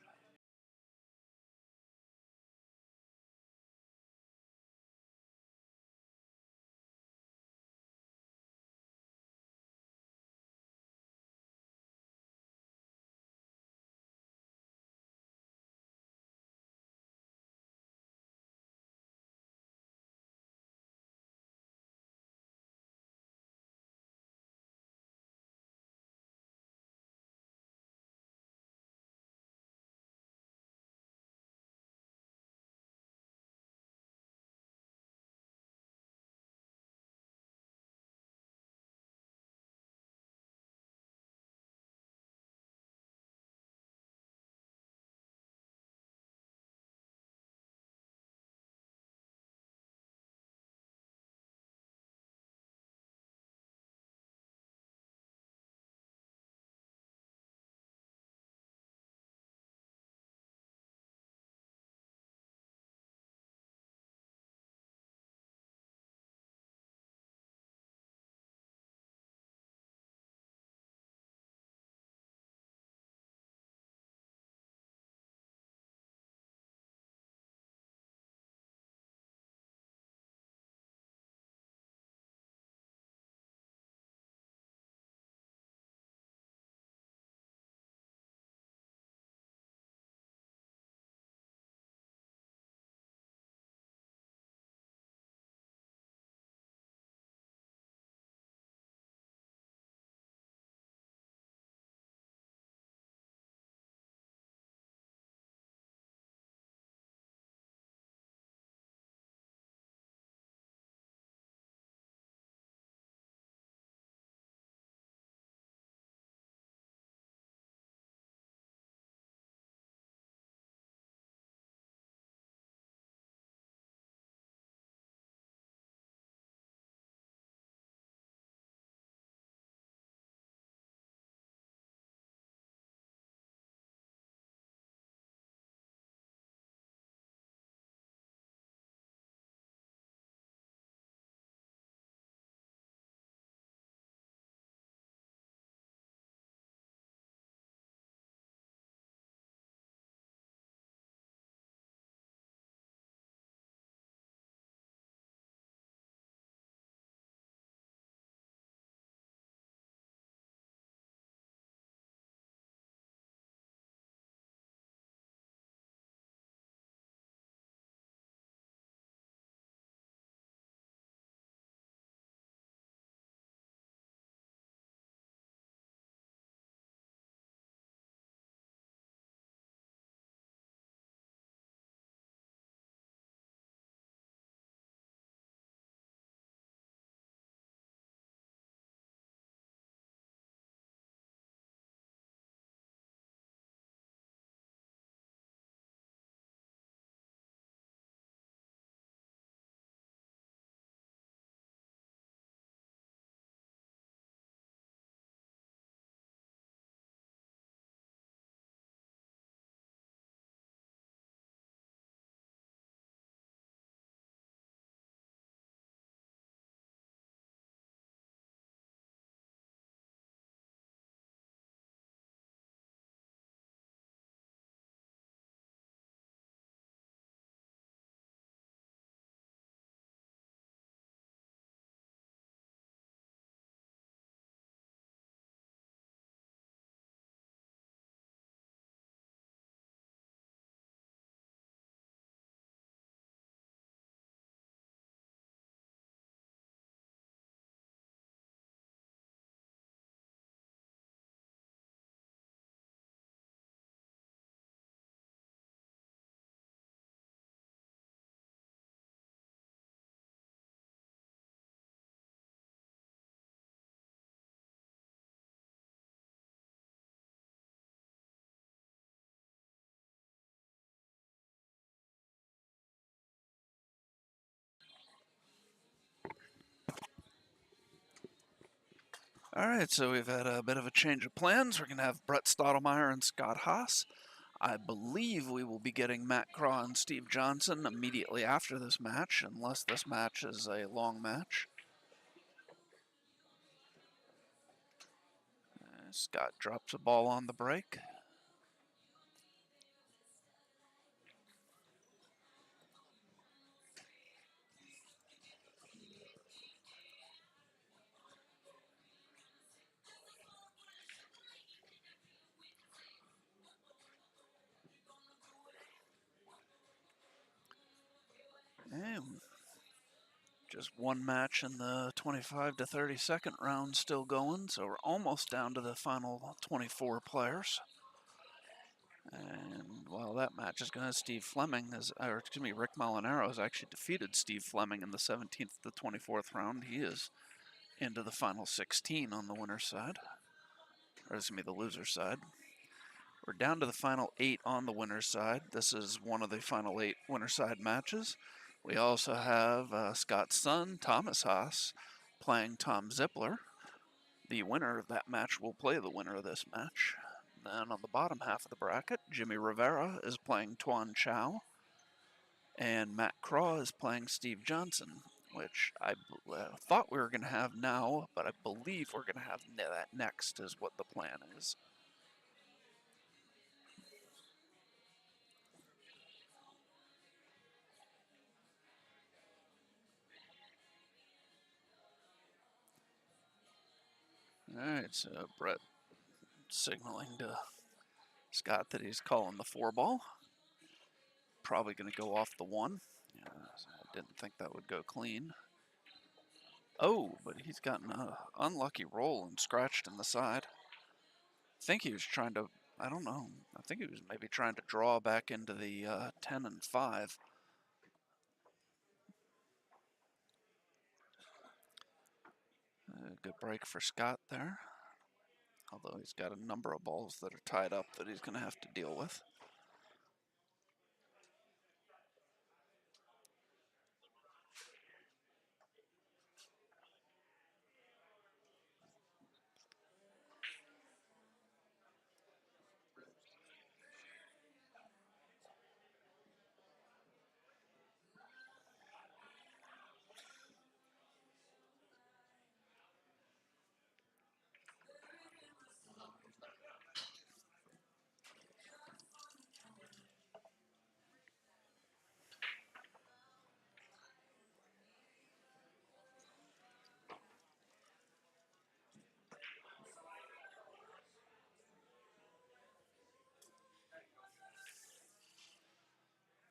All right, so we've had a bit of a change of plans. We're going to have Brett Stottlemyre and Scott Haas. I believe we will be getting Matt Craw and Steve Johnson immediately after this match, unless this match is a long match. Scott drops a ball on the break. And just one match in the 25 to 32nd round still going, so we're almost down to the final 24 players. And while that match is going, Steve Fleming has, or excuse me, Rick Molinaro has actually defeated Steve Fleming in the 17th to 24th round. He is into the final 16 on the winner's side, or excuse me, the loser's side. We're down to the final 8 on the winner's side. This is one of the final 8 winner's side matches. We also have Scott's son, Thomas Haas, playing Tom Zippler. The winner of that match will play the winner of this match. Then on the bottom half of the bracket, Jimmy Rivera is playing Tuan Chow, and Matt Craw is playing Steve Johnson, which I thought we were going to have now, but I believe we're going to have that next is what the plan is. All right, so Brett signaling to Scott that he's calling the 4 ball. Probably going to go off the 1. Yeah, I didn't think that would go clean. Oh, but he's gotten an unlucky roll and scratched in the side. I think he was trying to, I don't know, I think he was maybe trying to draw back into the 10 and 5. Good break for Scott there. Although he's got a number of balls that are tied up that he's going to have to deal with.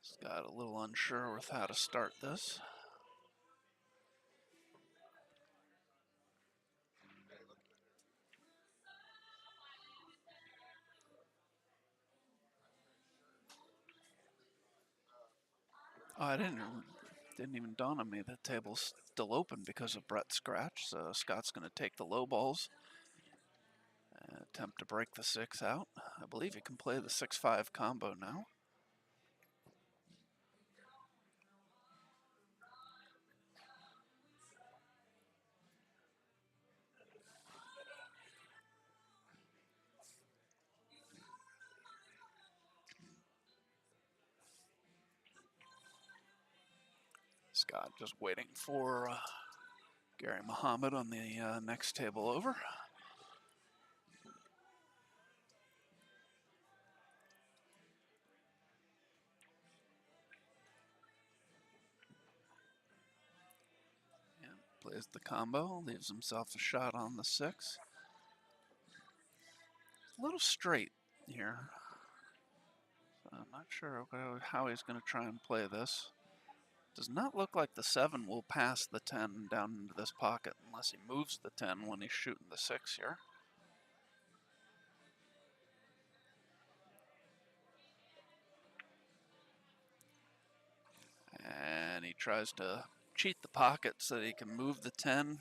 Scott a little unsure with how to start this. Oh, I didn't even dawn on me the table's still open because of Brett's scratch. So Scott's going to take the low balls and attempt to break the 6 out. I believe he can play the 6-5 combo now. Scott just waiting for Gary Muhammad on the next table over. And plays the combo, leaves himself a shot on the 6. A little straight here. So I'm not sure how he's going to try and play this. Does not look like the 7 will pass the 10 down into this pocket unless he moves the 10 when he's shooting the 6 here. And he tries to cheat the pocket so that he can move the 10,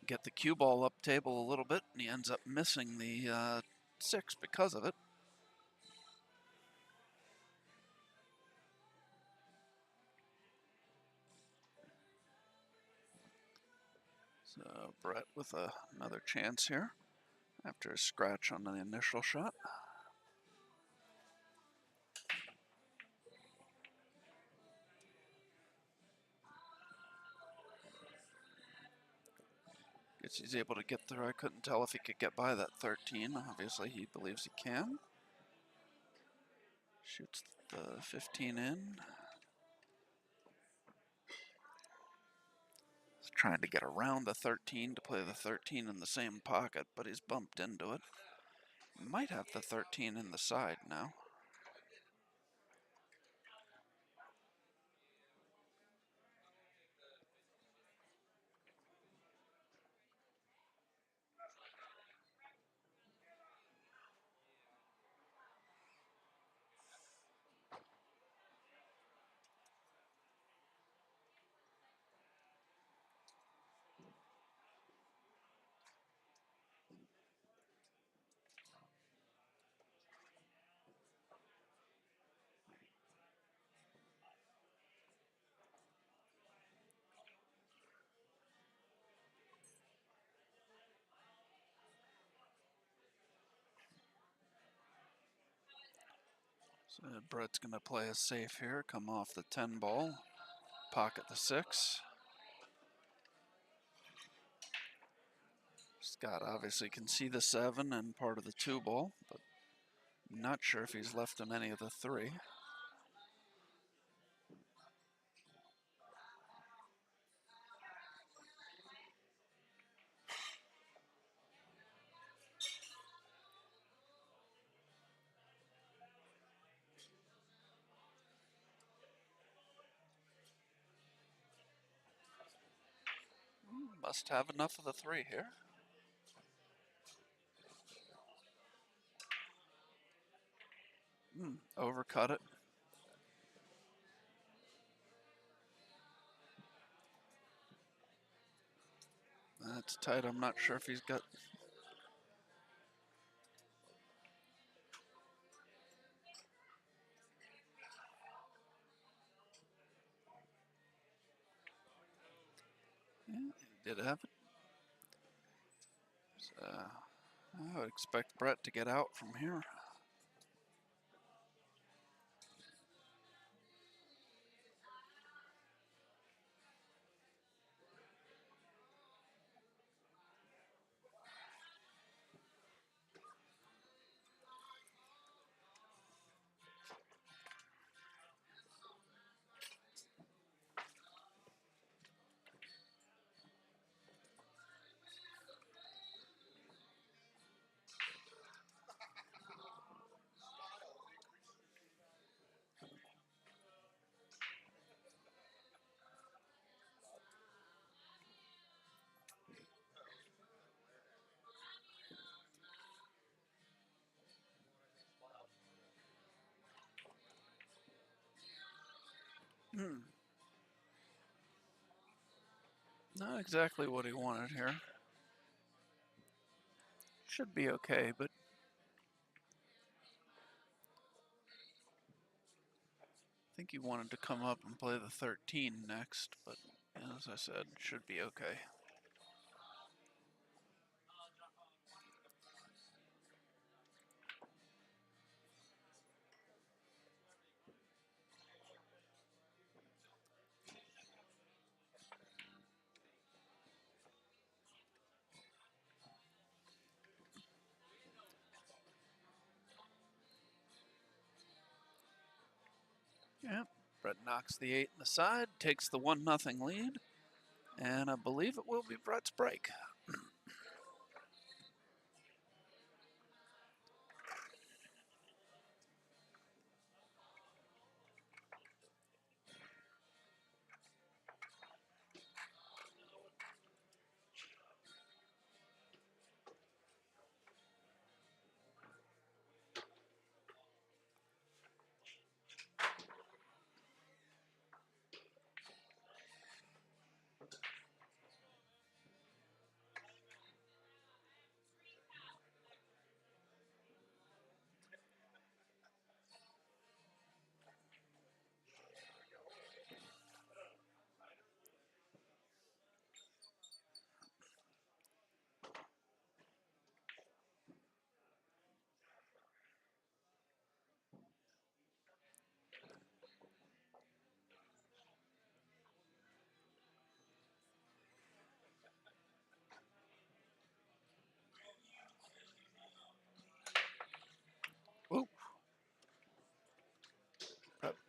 get the cue ball up table a little bit, and he ends up missing the 6 because of it. So Brett with another chance here after a scratch on the initial shot. Guess he's able to get through. I couldn't tell if he could get by that 13. Obviously, he believes he can. Shoots the 15 in. He's trying to get around the 13 to play the 13 in the same pocket, but he's bumped into it. Might have the 13 in the side now. So Brett's going to play a safe here, come off the 10 ball, pocket the 6. Scott obviously can see the 7 and part of the 2 ball, but not sure if he's left him any of the 3. Must have enough of the 3 here. Overcut it. That's tight. I'm not sure if he's got. Yeah, he did have it. So, I would expect Brett to get out from here. Not exactly what he wanted here. Should be okay, but I think he wanted to come up and play the 13 next, but as I said, should be okay. Yep. Brett knocks the 8 in the side, takes the 1-0 lead, and I believe it will be Brett's break.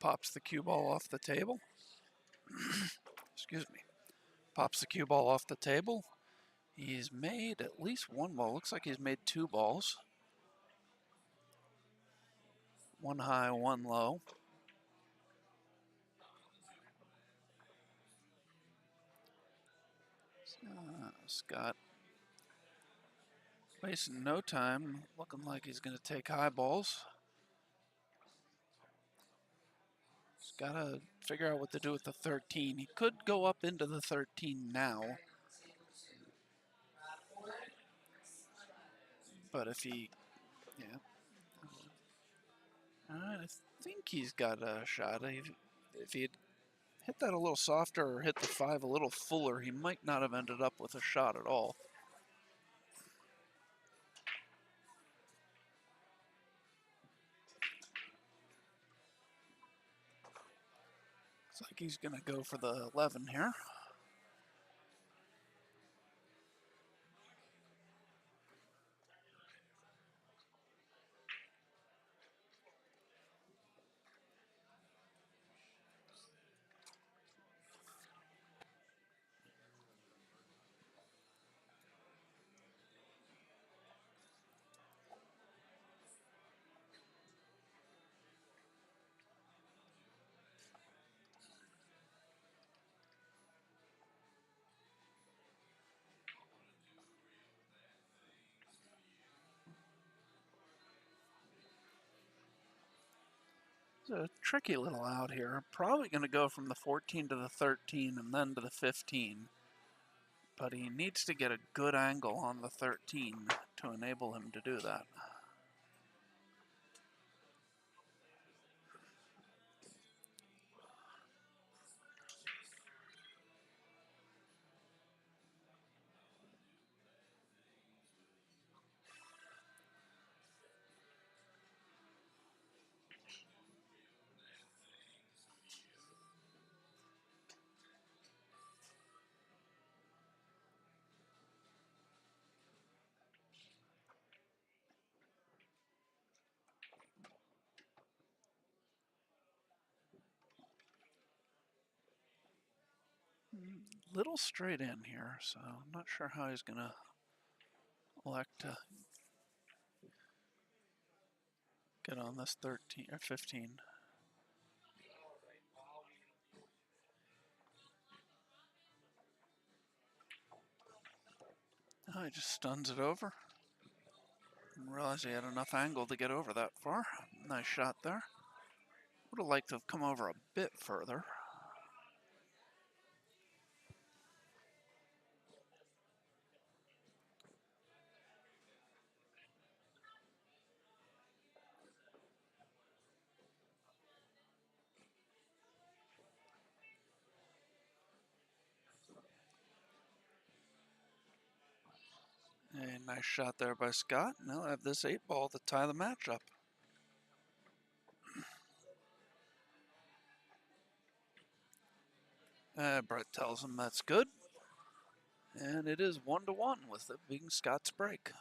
pops the cue ball off the table. Excuse me. Pops the cue ball off the table. He's made at least one ball. Looks like he's made two balls. One high, one low. Scott wasting no time, looking like he's going to take high balls. He's got to figure out what to do with the 13. He could go up into the 13 now. But if he, yeah. Alright, I think he's got a shot. If he had hit that a little softer or hit the 5 a little fuller, he might not have ended up with a shot at all. Looks like he's going to go for the 11 here. It's a tricky little out here. Probably going to go from the 14 to the 13 and then to the 15. But he needs to get a good angle on the 13 to enable him to do that. Little straight in here, so I'm not sure how he's going to elect to get on this 13 or 15. Oh, he just stuns it over. Didn't realize he had enough angle to get over that far. Nice shot there. Would have liked to have come over a bit further. A nice shot there by Scott. Now I have this 8 ball to tie the match up. Brett tells him that's good. And it is 1-1 with it being Scott's break.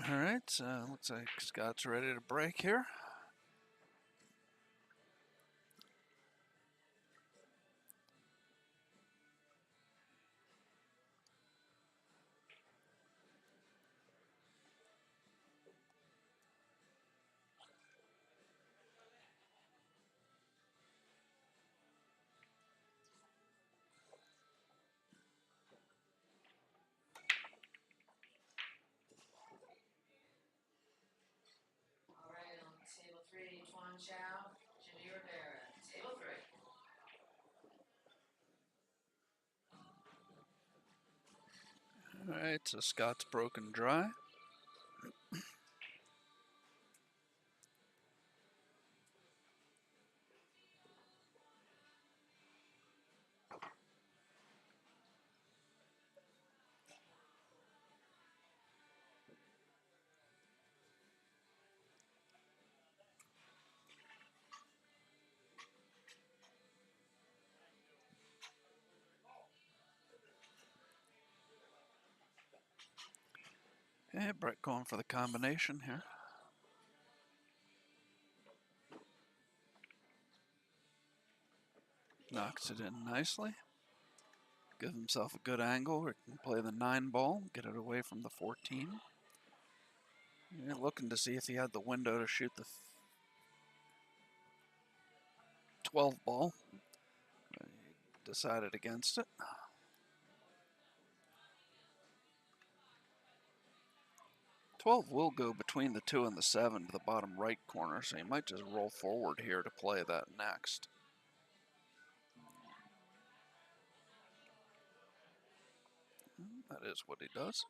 All right, so looks like Scott's ready to break here. Chow, Jimmy Rivera, table 3. All right, so Scott's broken dry. Okay, Brett going for the combination here. Knocks it in nicely. Gives himself a good angle where he can play the 9 ball, get it away from the 14. You're looking to see if he had the window to shoot the 12 ball. But he decided against it. 12 will go between the 2 and the 7 to the bottom right corner, so he might just roll forward here to play that next. That is what he does.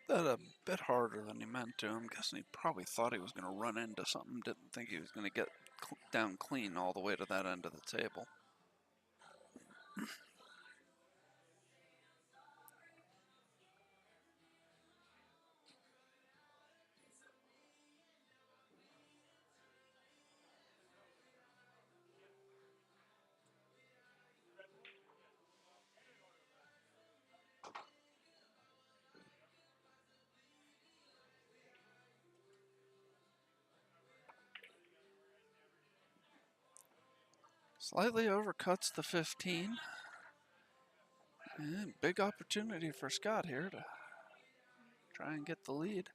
That a bit harder than he meant to. I'm guessing he probably thought he was going to run into something. Didn't think he was going to get down clean all the way to that end of the table. Slightly overcuts the 15. And big opportunity for Scott here to try and get the lead.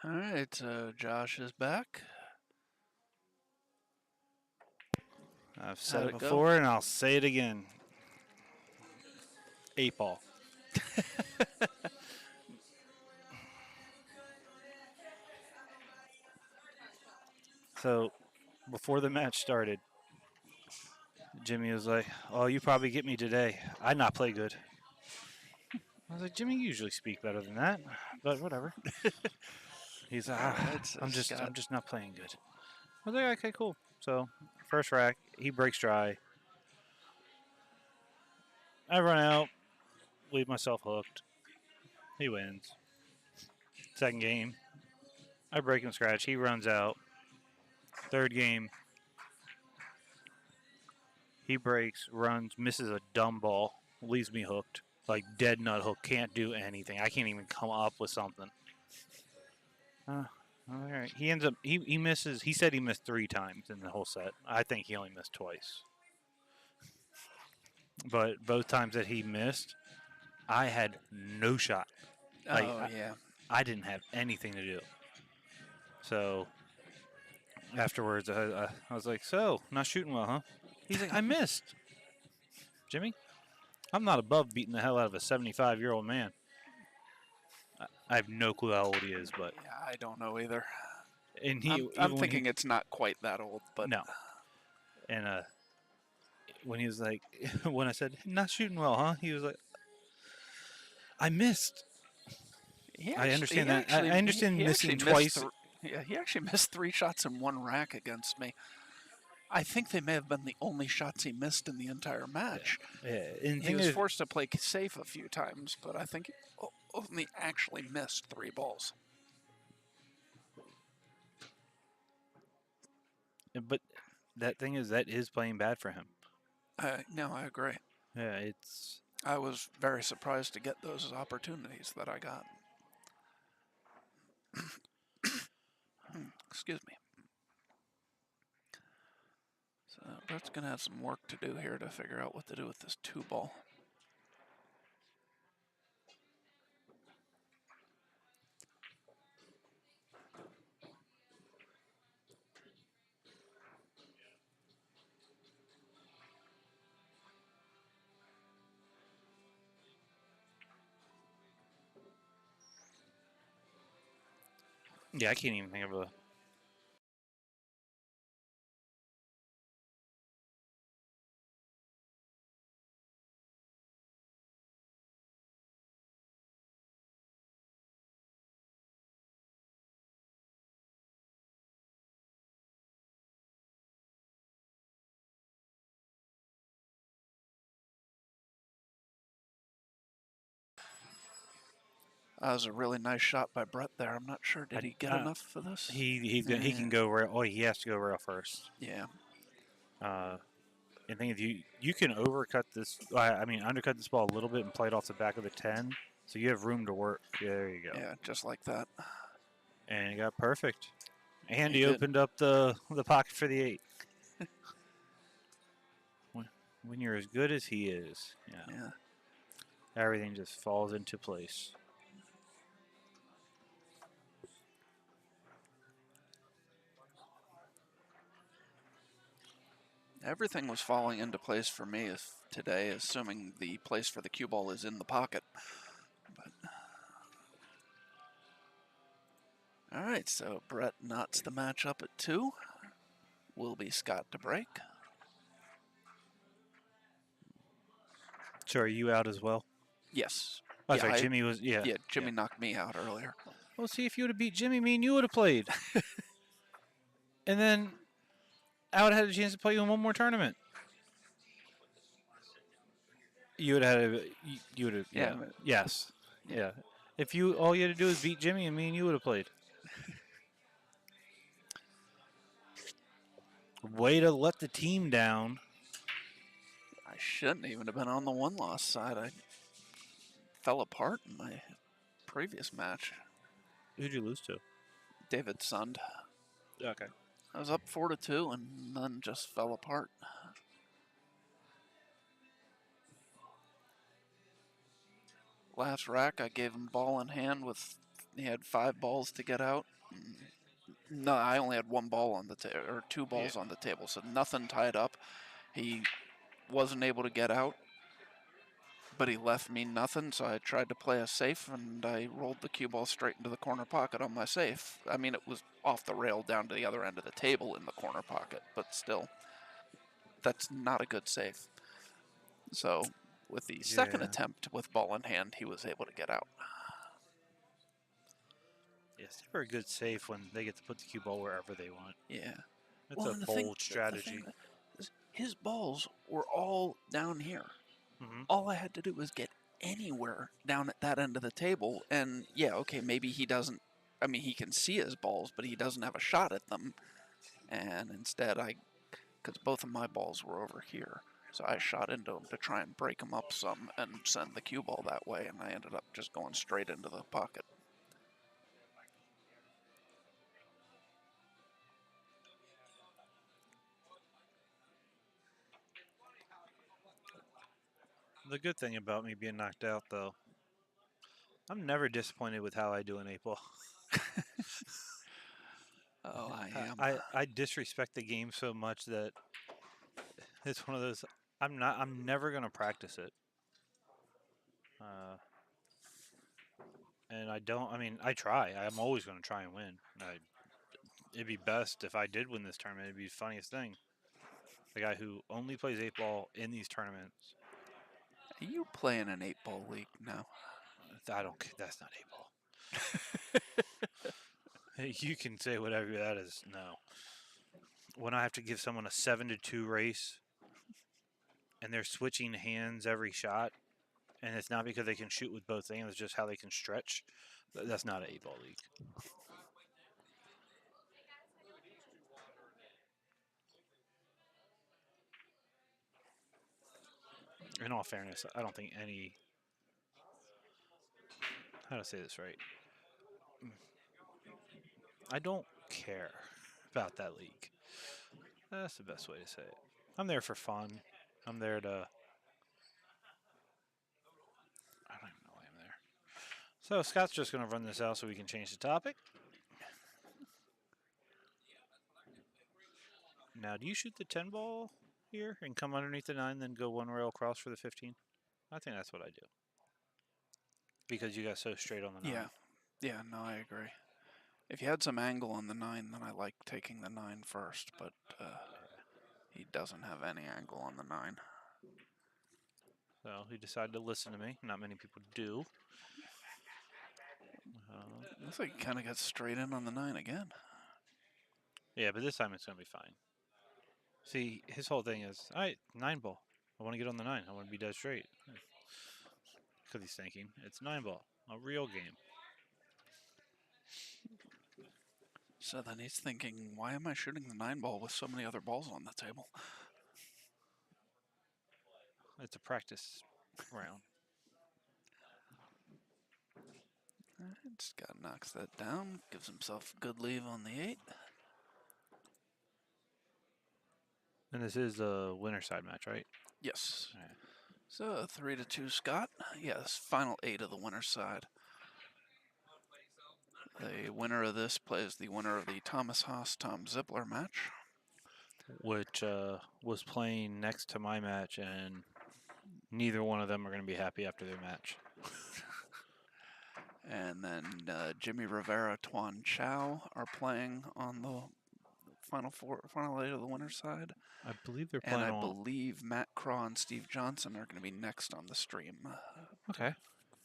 All right, so Josh is back. I've said How'd it it go? before, and I'll say it again. 8 ball. So, before the match started, Jimmy was like, "Oh, you probably get me today. I not play good." I was like, "Jimmy, you usually speak better than that, but whatever." He's like, All right, so I'm Scott. just not playing good." I was like, "Okay, cool." So, first rack, he breaks dry. I run out, leave myself hooked. He wins. Second game, I break him scratch. He runs out. Third game, he breaks, runs, misses a dumb ball, leaves me hooked. Like dead nut hook. Can't do anything. I can't even come up with something. All right. He ends up he misses. He said he missed 3 times in the whole set. I think he only missed twice. But both times that he missed, I had no shot. Like, Oh, yeah. I didn't have anything to do. So afterwards, I was like, "So, not shooting well, huh?" He's like, "I missed." Jimmy, I'm not above beating the hell out of a 75-year-old man. I have no clue how old he is, but Yeah, I don't know either. and he I'm even when thinking it's not quite that old, but no. And when he was like, when I said not shooting well, huh? He was like, "I missed." I understand that. I understand missing twice. Yeah, he actually missed 3 shots in 1 rack against me. I think they may have been the only shots he missed in the entire match. Yeah, and the He thing was is, forced to play safe a few times, but I think he only actually missed 3 balls. but that thing is that is playing bad for him. No, I agree. Yeah, it's I was very surprised to get those opportunities that I got. Excuse me. So Brett's going to have some work to do here to figure out what to do with this 2 ball. yeah. I can't even think of a. That was a really nice shot by Brett there. I'm not sure. Did he get enough for this? He can go rail. Oh, he has to go rail first. Yeah. And think if you can overcut this. I mean, undercut this ball a little bit and play it off the back of the 10, so you have room to work. Yeah, there you go. Yeah, just like that. And he got perfect. And He he did. opened up the pocket for the 8. When you're as good as he is, Yeah. everything just falls into place. Everything was falling into place for me today, assuming the place for the cue ball is in the pocket. But all right, so Brett knots the match up at 2. Will be Scott to break. So are you out as well? Yes. Oh, Yeah, sorry, Jimmy was. Yeah. Yeah, Jimmy knocked me out earlier. Well, see, if you would have beat Jimmy, me and you would have played. And then I would have had a chance to play you in one more tournament. You would have had you would have. Yeah. Yes. Yeah. If you all you had to do is beat Jimmy, and me and you would have played. Way to let the team down. I shouldn't even have been on the 1-loss side. I fell apart in my previous match. Who'd you lose to? David Sund. Okay. I was up 4-2 and then just fell apart. Last rack, I gave him ball in hand he had 5 balls to get out. No, I only had 1 ball on the table, or 2 balls on the table, so nothing tied up. He wasn't able to get out, but he left me nothing, so I tried to play a safe, and I rolled the cue ball straight into the corner pocket on my safe. I mean, it was off the rail down to the other end of the table in the corner pocket, but still, that's not a good safe. So with the second attempt with ball in hand, he was able to get out. Yes, they're a good safe when they get to put the cue ball wherever they want. Yeah. That's a bold strategy. His balls were all down here. All I had to do was get anywhere down at that end of the table, and yeah, okay, maybe he doesn't. I mean, he can see his balls, but he doesn't have a shot at them. And instead, because both of my balls were over here, so I shot into him to try and break him up some and send the cue ball that way, and I ended up just going straight into the pocket. The good thing about me being knocked out, though, I'm never disappointed with how I do in 8-ball. Oh, I am. I disrespect the game so much that it's one of those. I'm never gonna practice it. And I don't. I mean, I try. I'm always gonna try and win. It'd be best if I did win this tournament. It'd be the funniest thing. The guy who only plays 8-ball in these tournaments. Are you playing an 8-ball league now? I don't. That's not 8-ball. You can say whatever that is. No. When I have to give someone a 7-2 race, and they're switching hands every shot, and it's not because they can shoot with both hands, it's just how they can stretch. That's not an 8-ball league. In all fairness, I don't think any. How to say this right? I don't care about that league. That's the best way to say it. I'm there for fun. I'm there to. I don't even know why I'm there. So Scott's just going to run this out so we can change the topic. Now, do you shoot the 10 ball here and come underneath the 9, then go one rail across for the 15? I think that's what I do. Because you got so straight on the 9. Yeah, no, I agree. If you had some angle on the 9, then I like taking the 9 first, but he doesn't have any angle on the 9. So he decided to listen to me. Not many people do. Looks like he kind of got straight in on the 9 again. Yeah, but this time it's going to be fine. See, his whole thing is, all right, 9 ball. I want to get on the 9. I want to be dead straight. Because he's thinking, it's 9 ball. A real game. So then he's thinking, why am I shooting the 9 ball with so many other balls on the table? It's a practice round. Scott knocks that down, gives himself a good leave on the 8. And this is a winner side match, right? Yes. All right. So 3-2 Scott. Yes, final 8 of the winner's side. The winner of this plays the winner of the Thomas Haas-Tom Zippler match. Which was playing next to my match, and neither one of them are going to be happy after their match. And then Jimmy Rivera, Tuan Chow are playing on the final 8 of the winner's side. I believe they're playing and I on. believe Matt Craw and Steve Johnson are going to be next on the stream. Okay.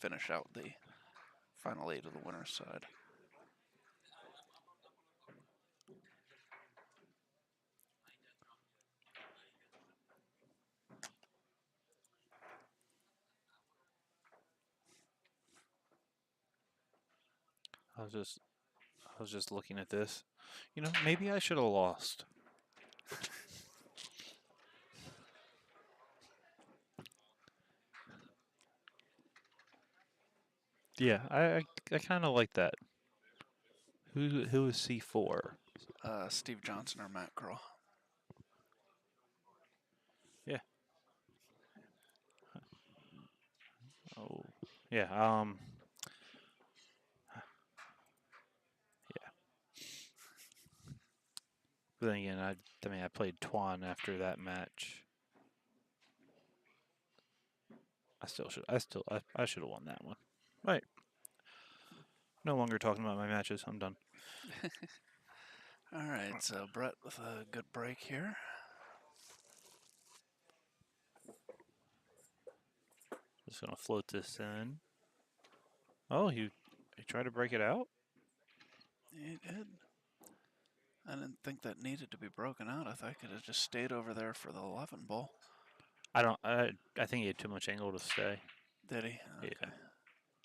Finish out the final 8 of the winner's side. I was just looking at this. You know, maybe I should have lost. Yeah, I kind of like that. Who is C4? Steve Johnson or Matt Craw. Yeah. Oh, yeah. Yeah. But then again, I mean, I played Tuan after that match. I should have won that one. Right. No longer talking about my matches. I'm done. All right, so Brett with a good break here. Just gonna float this in. Oh, he tried to break it out? He did. I didn't think that needed to be broken out. I thought I could have just stayed over there for the 11 ball. I think he had too much angle to stay. Did he? Yeah. Okay.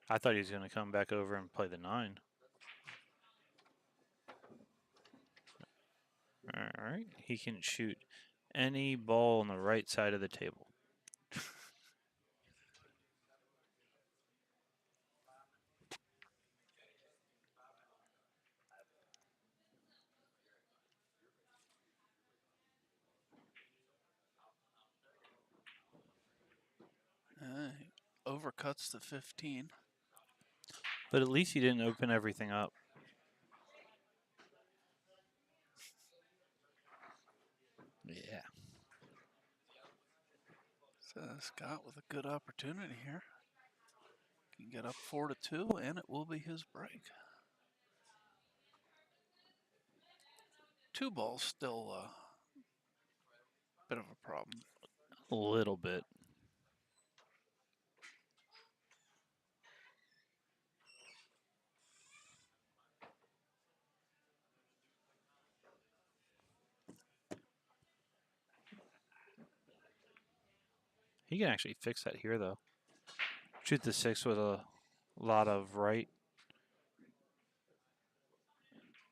I thought he was going to come back over and play the 9. All right. He can shoot any ball on the right side of the table. He overcuts the 15. But at least he didn't open everything up. Yeah. So Scott with a good opportunity here. Can get up 4-2, and it will be his break. 2 balls still a bit of a problem. A little bit. He can actually fix that here, though. Shoot the 6 with a lot of right.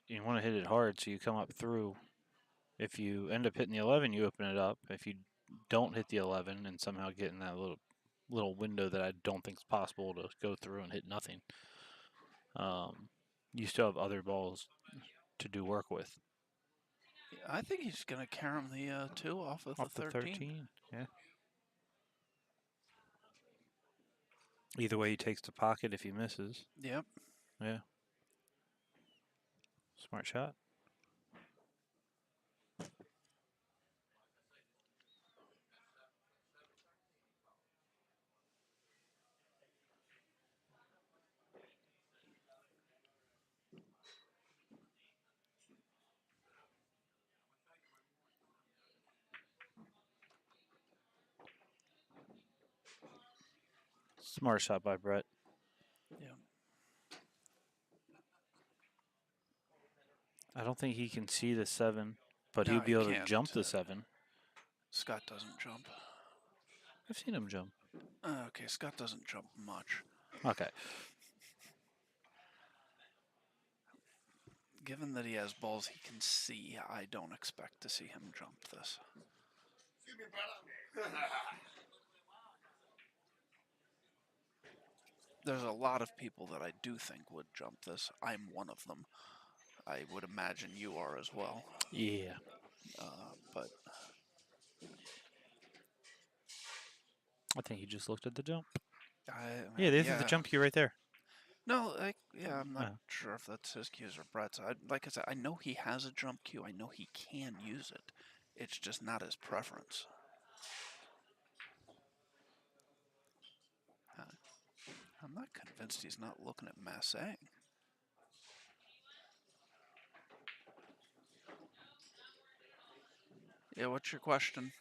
You want to hit it hard, so you come up through. If you end up hitting the 11, you open it up. If you don't hit the 11 and somehow get in that little window that I don't think is possible to go through and hit nothing, you still have other balls to do work with. I think he's going to carom the 2 off of the 13. Yeah. Either way, he takes the pocket if he misses. Yep. Yeah. Smart shot. Smart shot by Brett. Yeah. I don't think he can see the 7, but No, he'd be he able to can't. jump the 7. Scott doesn't jump. I've seen him jump. Okay, Scott doesn't jump much. Okay. Given that he has balls he can see, I don't expect to see him jump this. There's a lot of people that I do think would jump this. I'm one of them. I would imagine you are as well. Yeah. But I think he just looked at the jump. yeah, There's the jump cue right there. No, I'm not sure if that's his cues or Brett's. Like I said, I know he has a jump cue. I know he can use it. It's just not his preference. I'm not convinced he's not looking at Massang. Yeah, what's your question?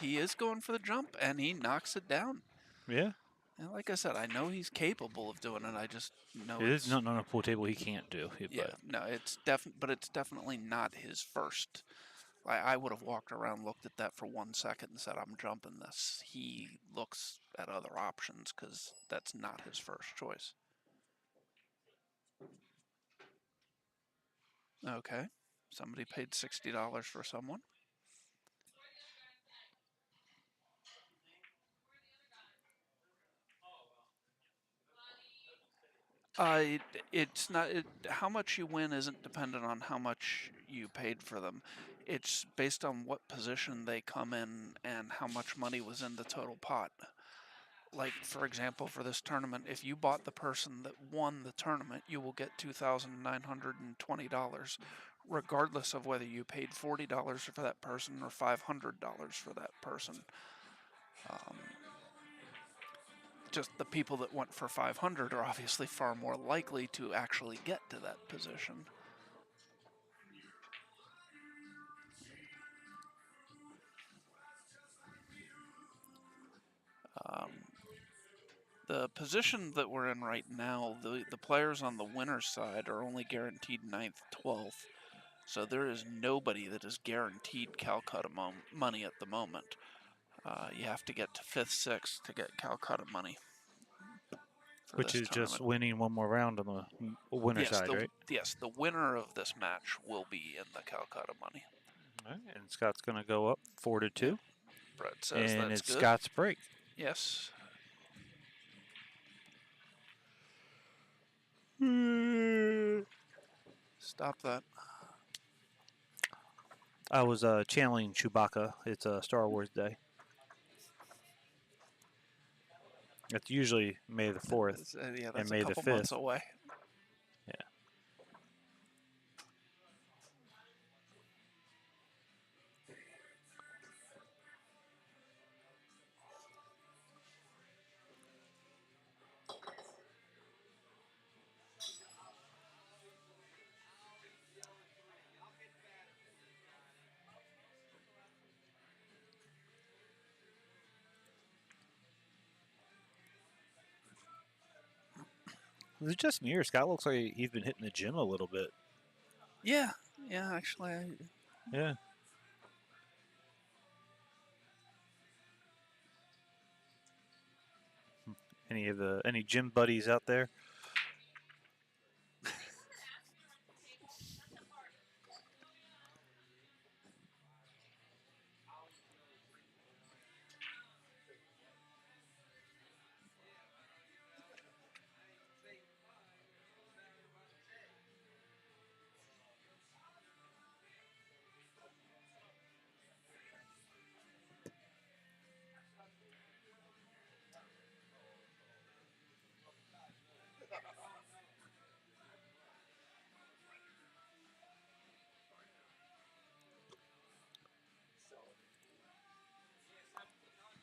He is going for the jump, and he knocks it down. Yeah. And like I said, I know he's capable of doing it. I just know It is not on a pool table he can't do. Yeah, no, it's definitely not his first. I would have walked around, looked at that for 1 second, and said, "I'm jumping this." He looks at other options because that's not his first choice. Okay, somebody paid $60 for someone. It's not. How much you win isn't dependent on how much you paid for them. It's based on what position they come in and how much money was in the total pot. Like, for example, for this tournament, if you bought the person that won the tournament, you will get $2,920, regardless of whether you paid $40 for that person or $500 for that person. just the people that went for 500 are obviously far more likely to actually get to that position. The position that we're in right now, the players on the winner's side are only guaranteed 9th, 12th. So there is nobody that is guaranteed Calcutta money at the moment. You have to get to 5th, 6th to get Calcutta money. Which is just winning one more round on the winner side, right? Yes, the winner of this match will be in the Calcutta money. All right, and Scott's going to go up 4-2. Yep. Brett says and that's it's good. Scott's break. Yes. Stop that. I was channeling Chewbacca. It's Star Wars Day. It's usually May the 4th Yeah, and that's May a the couple 5th. months away. Yeah. It's just near. Scott looks like he's been hitting the gym a little bit. Yeah, actually. Yeah. Any gym buddies out there?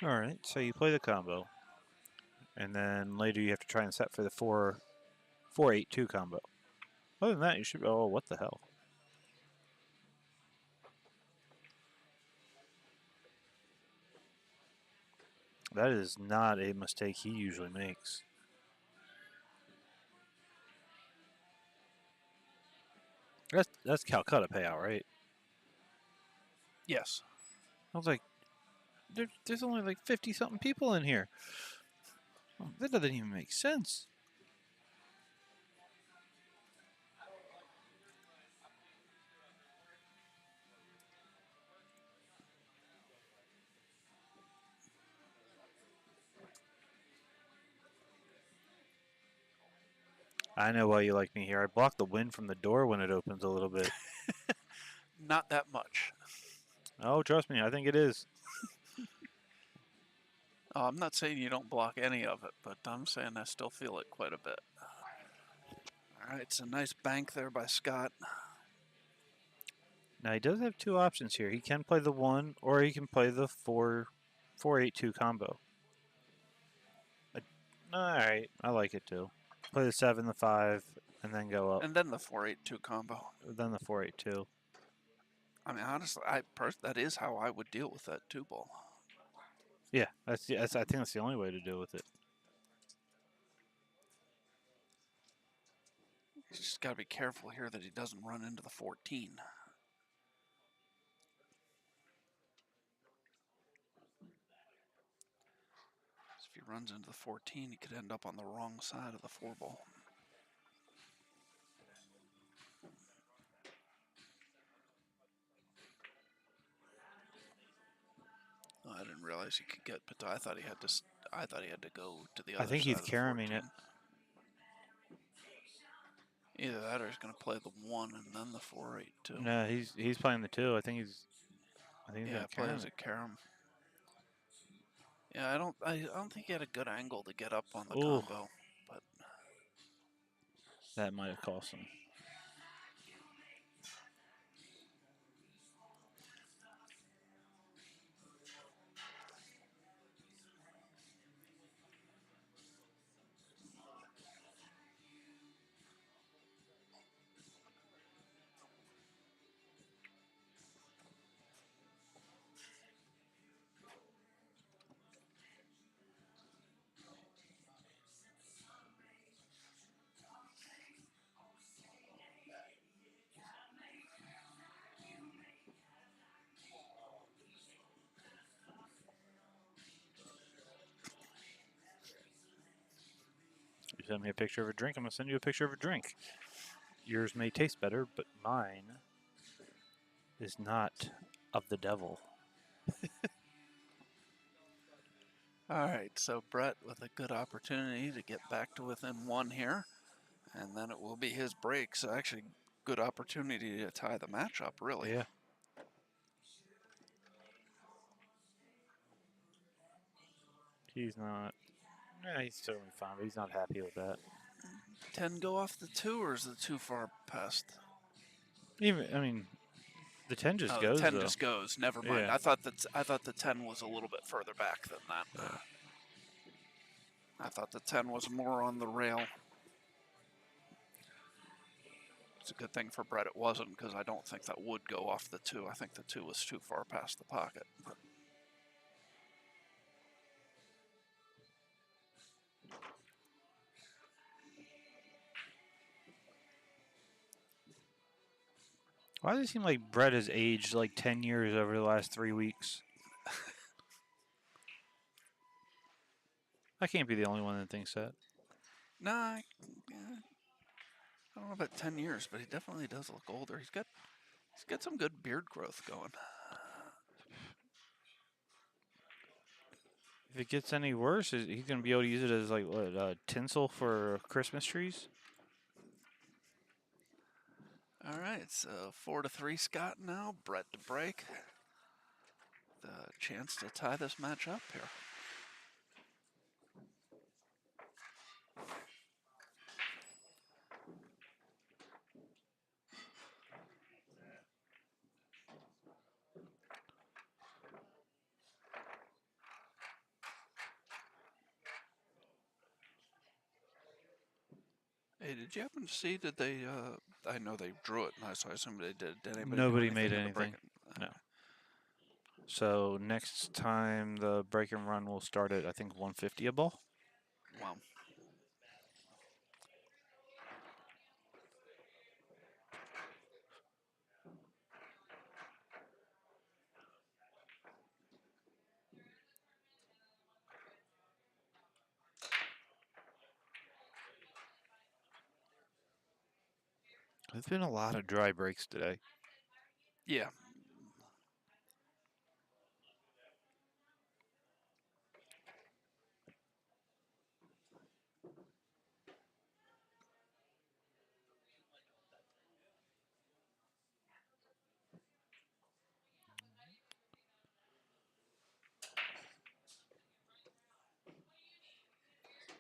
All right, so you play the combo, and then later you have to try and set for the 4-8-2 combo. Other than that, you should. Oh, what the hell? That is not a mistake he usually makes. That's Calcutta payout, right? Yes. I was like, there's only like 50-something people in here. That doesn't even make sense. I know why you like me here. I block the wind from the door when it opens a little bit. Not that much. Oh, trust me, I think it is. Oh, I'm not saying you don't block any of it, but I'm saying I still feel it quite a bit. All right, it's a nice bank there by Scott. Now, he does have two options here. He can play the 1, or he can play the 4-8-2 combo. All right, I like it too. Play the 7, the 5, and then go up. And then the 4-8-2 combo. Then the 4-8-2. I mean, honestly, that is how I would deal with that 2-ball. Yeah, I think that's the only way to deal with it. He's just got to be careful here that he doesn't run into the 14. If he runs into the 14, he could end up on the wrong side of the 4-ball. Oh, I didn't realize he could get, but I thought he had to. I thought he had to go to the other side. I think he's of the carrying 14. it. Either that or he's going to play the 1 and then the 4-8-2. No, he's playing the 2. I think he's Yeah, plays a carom. Yeah, I don't think he had a good angle to get up on the combo, but that might have cost him. send me a picture of a drink, I'm going to send you a picture of a drink. Yours may taste better, but mine is not of the devil. All right, so Brett with a good opportunity to get back to within one here, and then it will be his break. So actually, good opportunity to tie the match up, really. Yeah. He's not. Yeah, he's certainly fine, but he's not happy with that. 10 go off the 2, or is it too far past? Even, I mean, the 10 just Oh, goes, the 10 though. just goes. Never mind. Yeah. I thought the 10 was a little bit further back than that. Yeah. I thought the 10 was more on the rail. It's a good thing for Brett it wasn't, because I don't think that would go off the 2. I think the 2 was too far past the pocket. But Why does it seem like Brett has aged like 10 years over the last 3 weeks? I can't be the only one that thinks that. nah, I don't know about 10 years, but he definitely does look older. He's got some good beard growth going. If it gets any worse, is he going to be able to use it as like what, tinsel for Christmas trees? All right, so 4-3 Scott now. Brett to break. The chance to tie this match up here. Hey, did you happen to see, did they, I know they drew it, so I assume they did. Did anybody Nobody do made anything to break anything. it? No. So next time the break and run will start at, I think, 150 a ball. Wow. There's been a lot of dry breaks today. Yeah.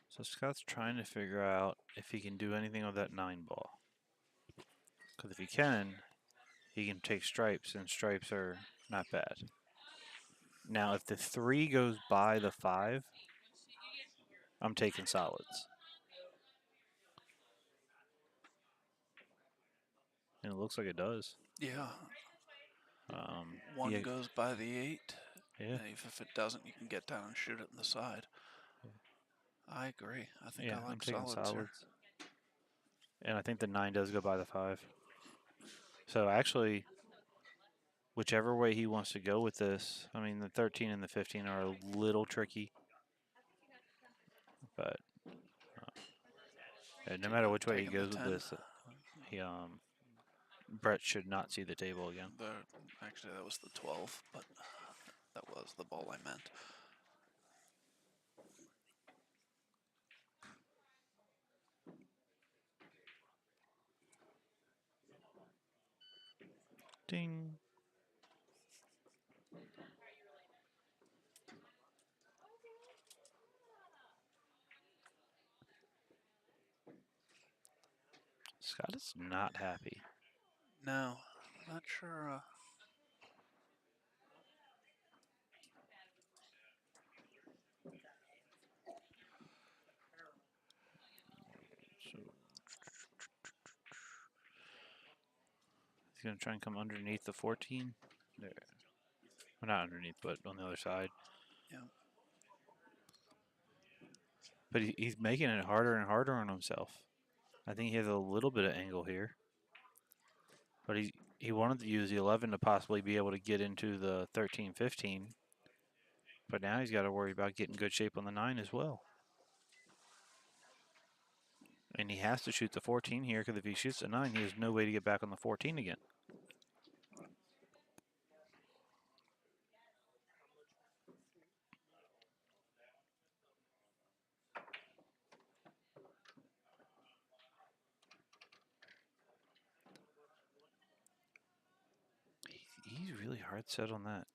So Scott's trying to figure out if he can do anything with that 9 ball. Because if he can take stripes, and stripes are not bad. Now, if the 3 goes by the 5, I'm taking solids. And it looks like it does. Yeah. Um, 1 yeah, goes by the 8. yeah. And if it doesn't, you can get down and shoot it in the side. I agree. I think Yeah, I like I'm taking solids here. And I think the 9 does go by the 5. So actually, whichever way he wants to go with this, I mean, the 13 and the 15 are a little tricky. But no matter which way he Taking the goes with 10. this, Brett should not see the table again. Actually, that was the 12, but that was the ball I meant. Ding. Scott is not happy. No, not sure. So he's going to try and come underneath the 14. There. Well, not underneath, but on the other side. Yeah. But he's making it harder and harder on himself. I think he has a little bit of angle here. But he wanted to use the 11 to possibly be able to get into the 13, 15. But now he's got to worry about getting good shape on the 9 as well. And he has to shoot the 14 here because if he shoots the 9, he has no way to get back on the 14 again. He's really hard set on that.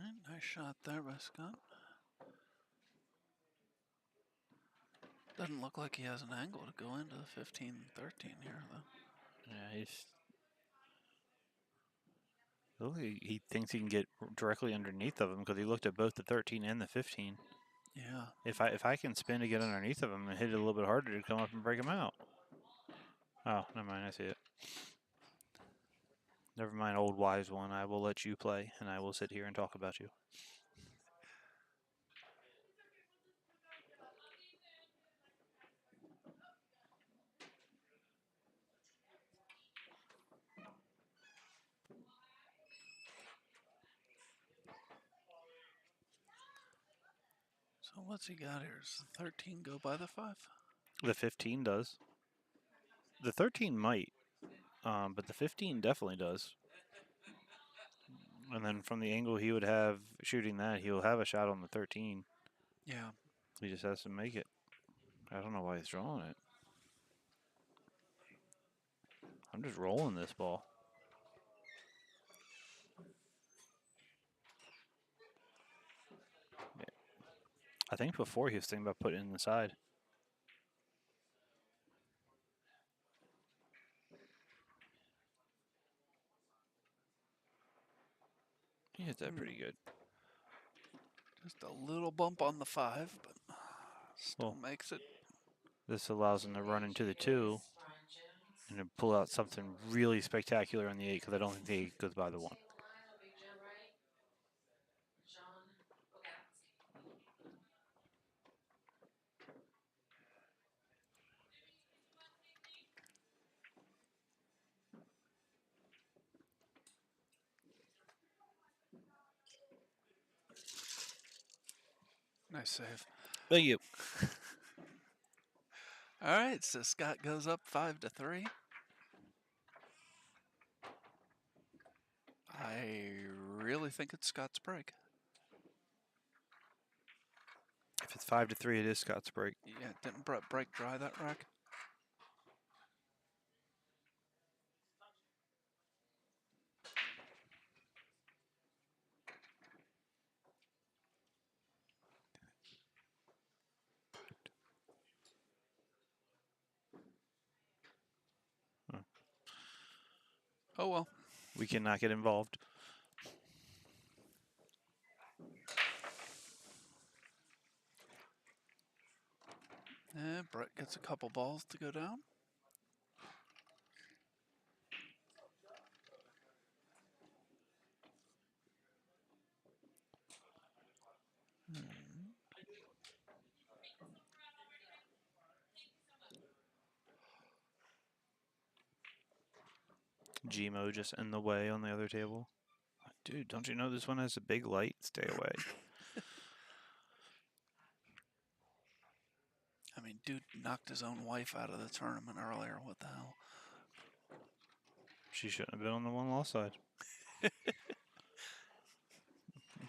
Alright, nice shot there by Scott. Doesn't look like he has an angle to go into the 15-13 here, though. Yeah, he thinks he can get directly underneath of him because he looked at both the 13 and the 15. Yeah. If I can spin to get underneath of him and hit it a little bit harder to come up and break him out. Oh, never mind. I see it. Never mind, old wise one. I will let you play, and I will sit here and talk about you. So what's he got here? Does the 13 go by the 5? The 15 does. The 13 might, but the 15 definitely does. And then from the angle he would have shooting that, he'll have a shot on the 13. Yeah. He just has to make it. I don't know why he's drawing it. I'm just rolling this ball. Yeah. I think before he was thinking about putting it in the side. He hit that pretty good. Just a little bump on the 5, but still makes it. This allows him to run into the 2 and to pull out something really spectacular on the 8 because I don't think the 8 goes by the 1. Nice save. Thank you. All right, so Scott goes up 5-3. I really think it's Scott's break. If it's 5-3, it is Scott's break. Yeah, didn't Brett break dry that rack? Oh well. We cannot get involved. And Brett gets a couple balls to go down. Gmo just in the way on the other table. Dude, don't you know this one has a big light? Stay away. I mean, dude knocked his own wife out of the tournament earlier. What the hell? She shouldn't have been on the one-loss side.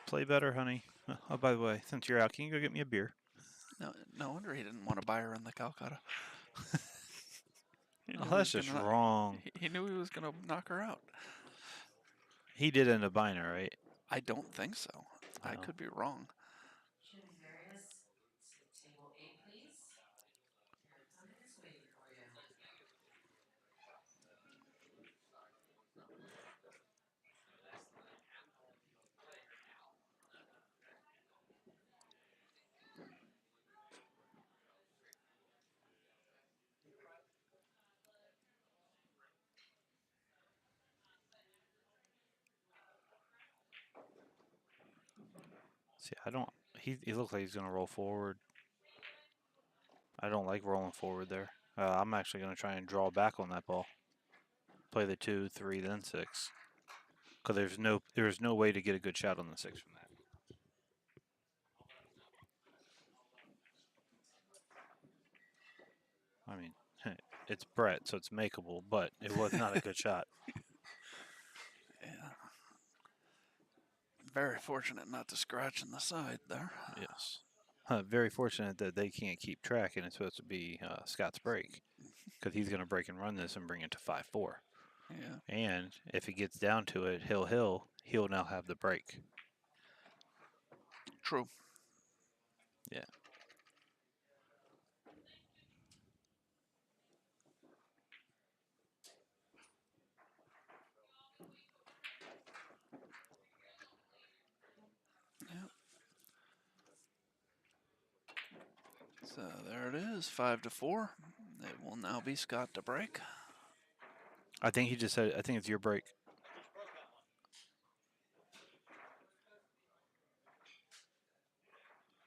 Play better, honey. Oh, by the way, since you're out, can you go get me a beer? No wonder he didn't want to buy her in the Calcutta. Oh, that's just wrong. He knew he was going to knock her out. He did end up buying her, right? I don't think so. I could be wrong. See, I don't. He looks like he's gonna roll forward. I don't like rolling forward there. I'm actually going to try and draw back on that ball. Play the 2, 3, then 6. Because there's no way to get a good shot on the 6 from that. I mean, it's Brett, so it's makeable, but it was not a good shot. Yeah. Very fortunate not to scratch in the side there. Yes. Very fortunate that they can't keep track, and it's supposed to be Scott's break. Because he's going to break and run this and bring it to 5-4. Yeah. And if it gets down to it, he'll now have the break. True. Yeah. Yep. So there it is, 5-4. It will now be Scott to break. I think he just said, I think it's your break.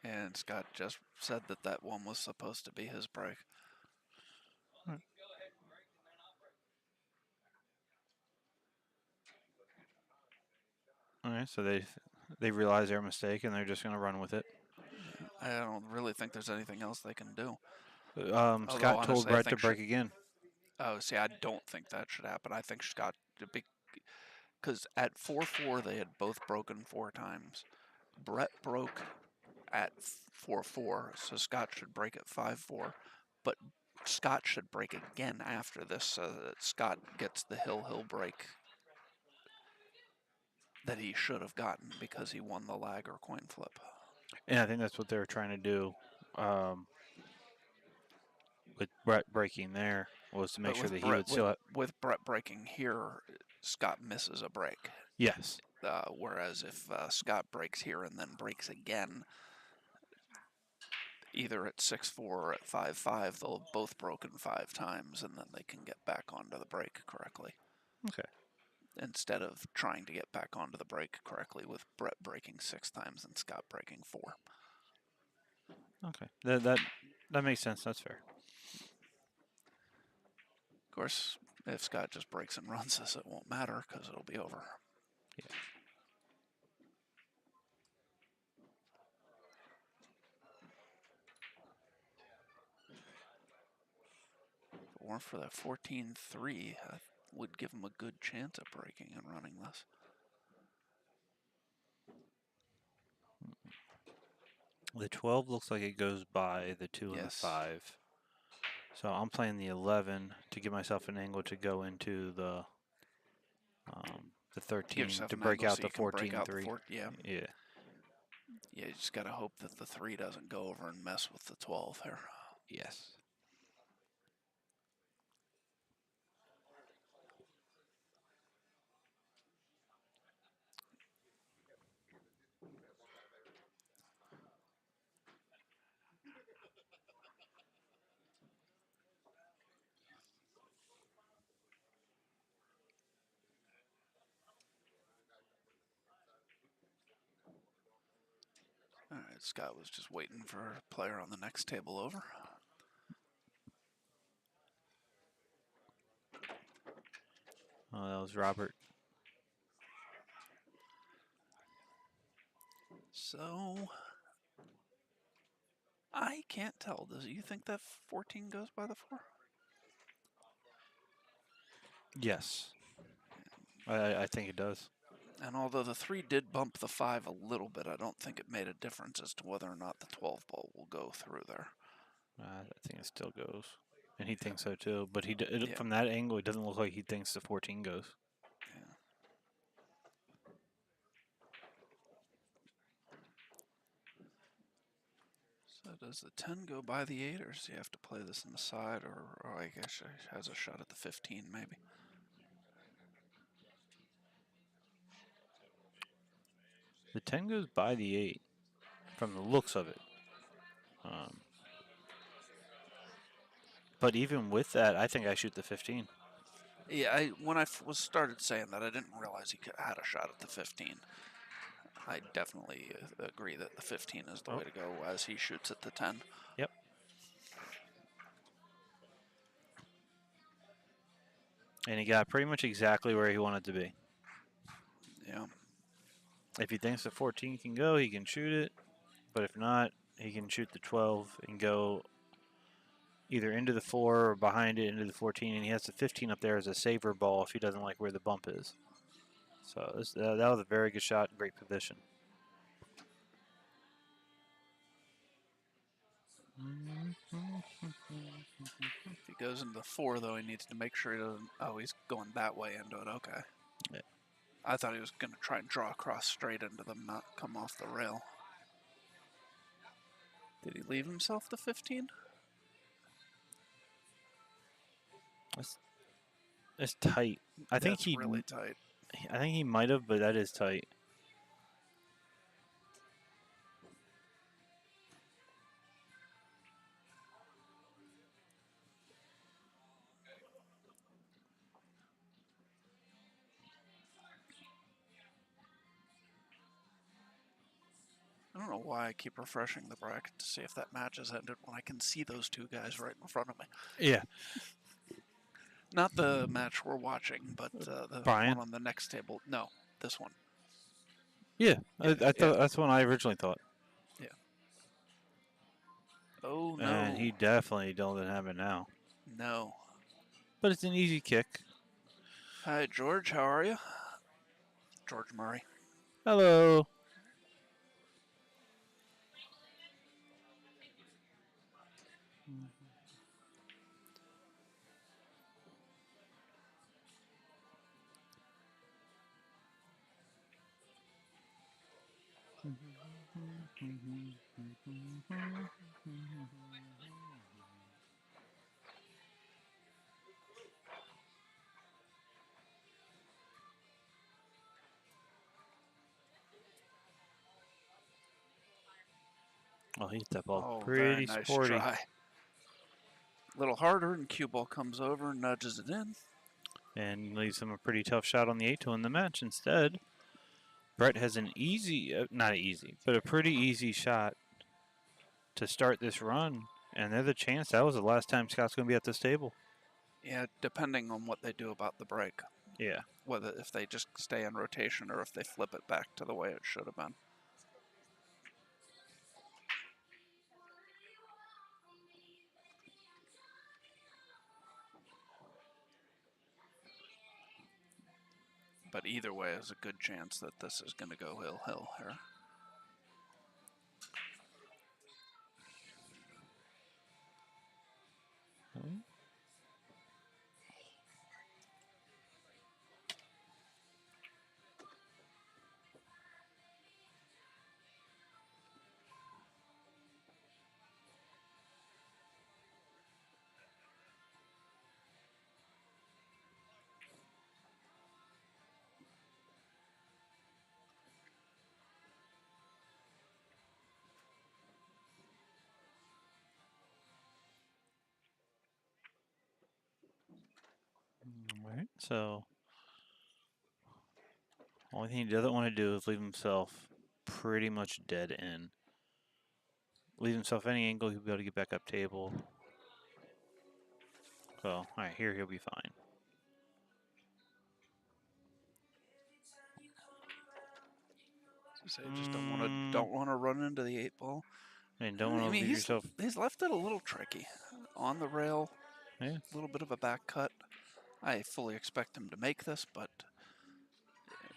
And Scott just said that that one was supposed to be his break. All right, so they realize their mistake and they're just going to run with it. I don't really think there's anything else they can do. Scott told honestly, Brett to break again. Oh, see, I don't think that should happen. I think Scott, because at 4-4 they had both broken 4 times. Brett broke at 4-4, so Scott should break at 5-4. But Scott should break again after this so that Scott gets the Hill break that he should have gotten because he won the lag or coin flip. And I think that's what they were trying to do with Brett breaking there, was to make sure that he would still have... With Brett breaking here, Scott misses a break. Yes. Whereas if Scott breaks here and then breaks again, either at 6-4 or at 5-5, they'll have both broken 5 times, and then they can get back onto the break correctly. Okay. Instead of trying to get back onto the break correctly with Brett breaking 6 times and Scott breaking 4. Okay. That makes sense. That's fair. Of course, if Scott just breaks and runs this, it won't matter because it'll be over. Yeah. If it weren't for that 14-3, I would give him a good chance at breaking and running this. The 12 looks like it goes by the 2 and the 5. So I'm playing the 11 to give myself an angle to go into the 13 to break out the 14-3. Yeah. Yeah. Yeah, you just got to hope that the 3 doesn't go over and mess with the 12 here. Yes. All right, Scott was just waiting for a player on the next table over. Oh, that was Robert. So, I can't tell. Do you think that 14 goes by the 4? Yes. I think it does. And although the 3 did bump the 5 a little bit, I don't think it made a difference as to whether or not the 12 ball will go through there. I think it still goes. And he thinks so too. But from that angle, it doesn't look like he thinks the 14 goes. Yeah. So does the 10 go by the 8, or does he have to play this on the side, or I guess he has a shot at the 15 maybe? The 10 goes by the 8 from the looks of it. But even with that, I think I shoot the 15. Yeah, when I started saying that, I didn't realize he had a shot at the 15. I definitely agree that the 15 is the way to go as he shoots at the 10. Yep. And he got pretty much exactly where he wanted to be. Yeah. If he thinks the 14 can go, he can shoot it. But if not, he can shoot the 12 and go either into the 4 or behind it into the 14. And he has the 15 up there as a saver ball if he doesn't like where the bump is. So that was a very good shot and great position. If he goes into the 4, though, he needs to make sure he doesn't. Oh, he's going that way into it. Okay. Yeah. I thought he was going to try and draw across straight into them, not come off the rail. Did he leave himself the 15? It's tight. I think That's he really tight. I think he might have, but that is tight. I don't know why I keep refreshing the bracket to see if that match has ended when I can see those two guys right in front of me. Yeah. Not the match we're watching, but the Brian? one on the next table. No, this one. Yeah, Yeah, I thought yeah. that's what I originally thought. Yeah. Oh, no. And he definitely doesn't have it now. No. But it's an easy kick. Hi, George. How are you? George Murray. Hello. Oh, he hit that ball Oh, pretty very nice sporty. try. A little harder, and cue ball comes over and nudges it in. And leaves him a pretty tough shot on the 8 to win the match. Instead, Brett has an easy, not easy, but a pretty easy shot to start this run. And there's a chance that was the last time Scott's going to be at this table. Yeah, depending on what they do about the break. Yeah. Whether if they just stay in rotation or if they flip it back to the way it should have been. But either way, there's a good chance that this is going to go hill here. Alright, so only thing he doesn't want to do is leave himself pretty much dead end. Leave himself any angle, he'll be able to get back up table. So, alright, here he'll be fine. So just don't want to run into the 8-ball. And don't want to leave yourself. He's left it a little tricky. On the rail, Yeah. a little bit of a back cut. I fully expect him to make this, but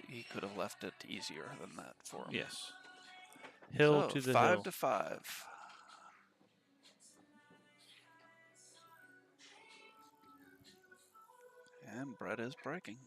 he could have left it easier than that for him. Yes. Hill So, to the 5 hill. to 5. And Brett is breaking.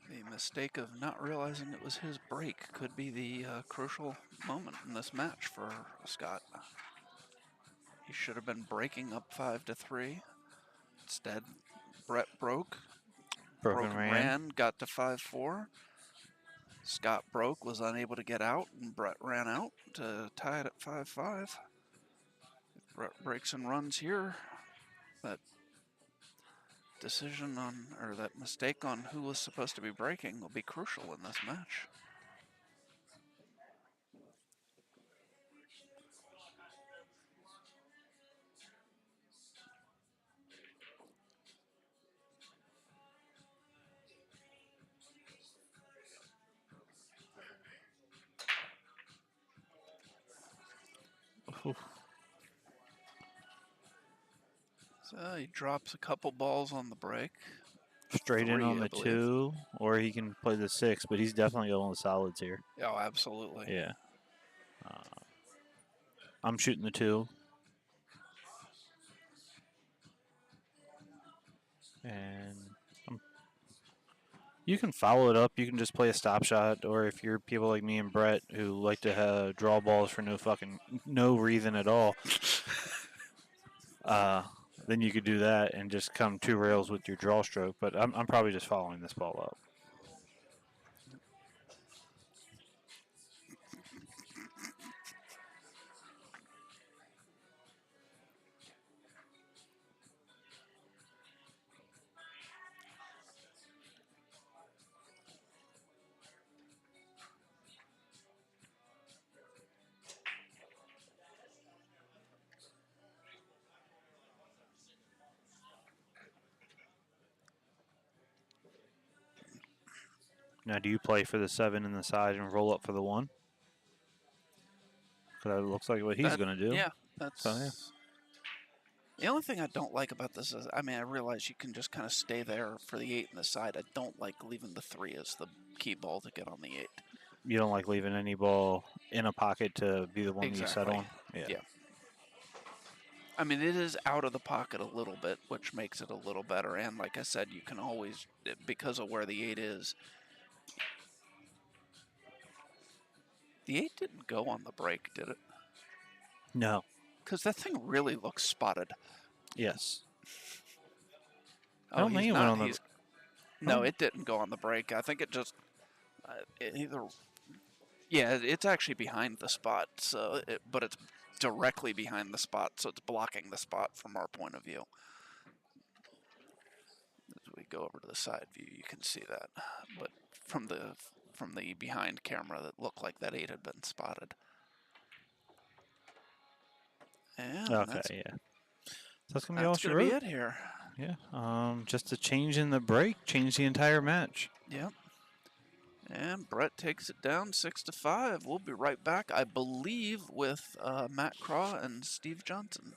The mistake of not realizing it was his break could be the crucial moment in this match for Scott. He should have been breaking up 5 to 3. Instead, Brett broke. Broken ran. Got to 5-4. Scott broke, was unable to get out, and Brett ran out to tie it at 5-5. If Brett breaks and runs here, but decision on, or that mistake on who was supposed to be breaking will be crucial in this match. So he drops a couple balls on the break. Straight in 3, on I the believe. 2, or he can play the 6, but he's definitely going with solids here. Oh, absolutely. Yeah. I'm shooting the 2. And you can follow it up. You can just play a stop shot, or if you're people like me and Brett who like to draw balls for no reason at all, then you could do that and just come 2 rails with your draw stroke. But I'm probably just following this ball up. Now, do you play for the 7 in the side and roll up for the 1? Because that looks like what he's going to do. Yeah, that's. So, yeah. The only thing I don't like about this is, I mean, I realize you can just kind of stay there for the 8 in the side. I don't like leaving the 3 as the key ball to get on the 8. You don't like leaving any ball in a pocket to be the one that you set on? Yeah. I mean, it is out of the pocket a little bit, which makes it a little better. And like I said, you can always, because of where the 8 is, the 8 didn't go on the break, did it? No. Because that thing really looks spotted. Yes. Oh, I don't think he's it went not. on the. He's, no, it didn't go on the break. I think it just either. Yeah, it's actually behind the spot, so but it's directly behind the spot, so it's blocking the spot from our point of view. As we go over to the side view, you can see that, but from the behind camera, that looked like that 8 had been spotted. And Okay, yeah. So that's gonna be all she gonna be wrote. it here. Yeah. Just a change in the break, change the entire match. Yep. And Brett takes it down 6-5. We'll be right back, I believe, with Matt Craw and Steve Johnson.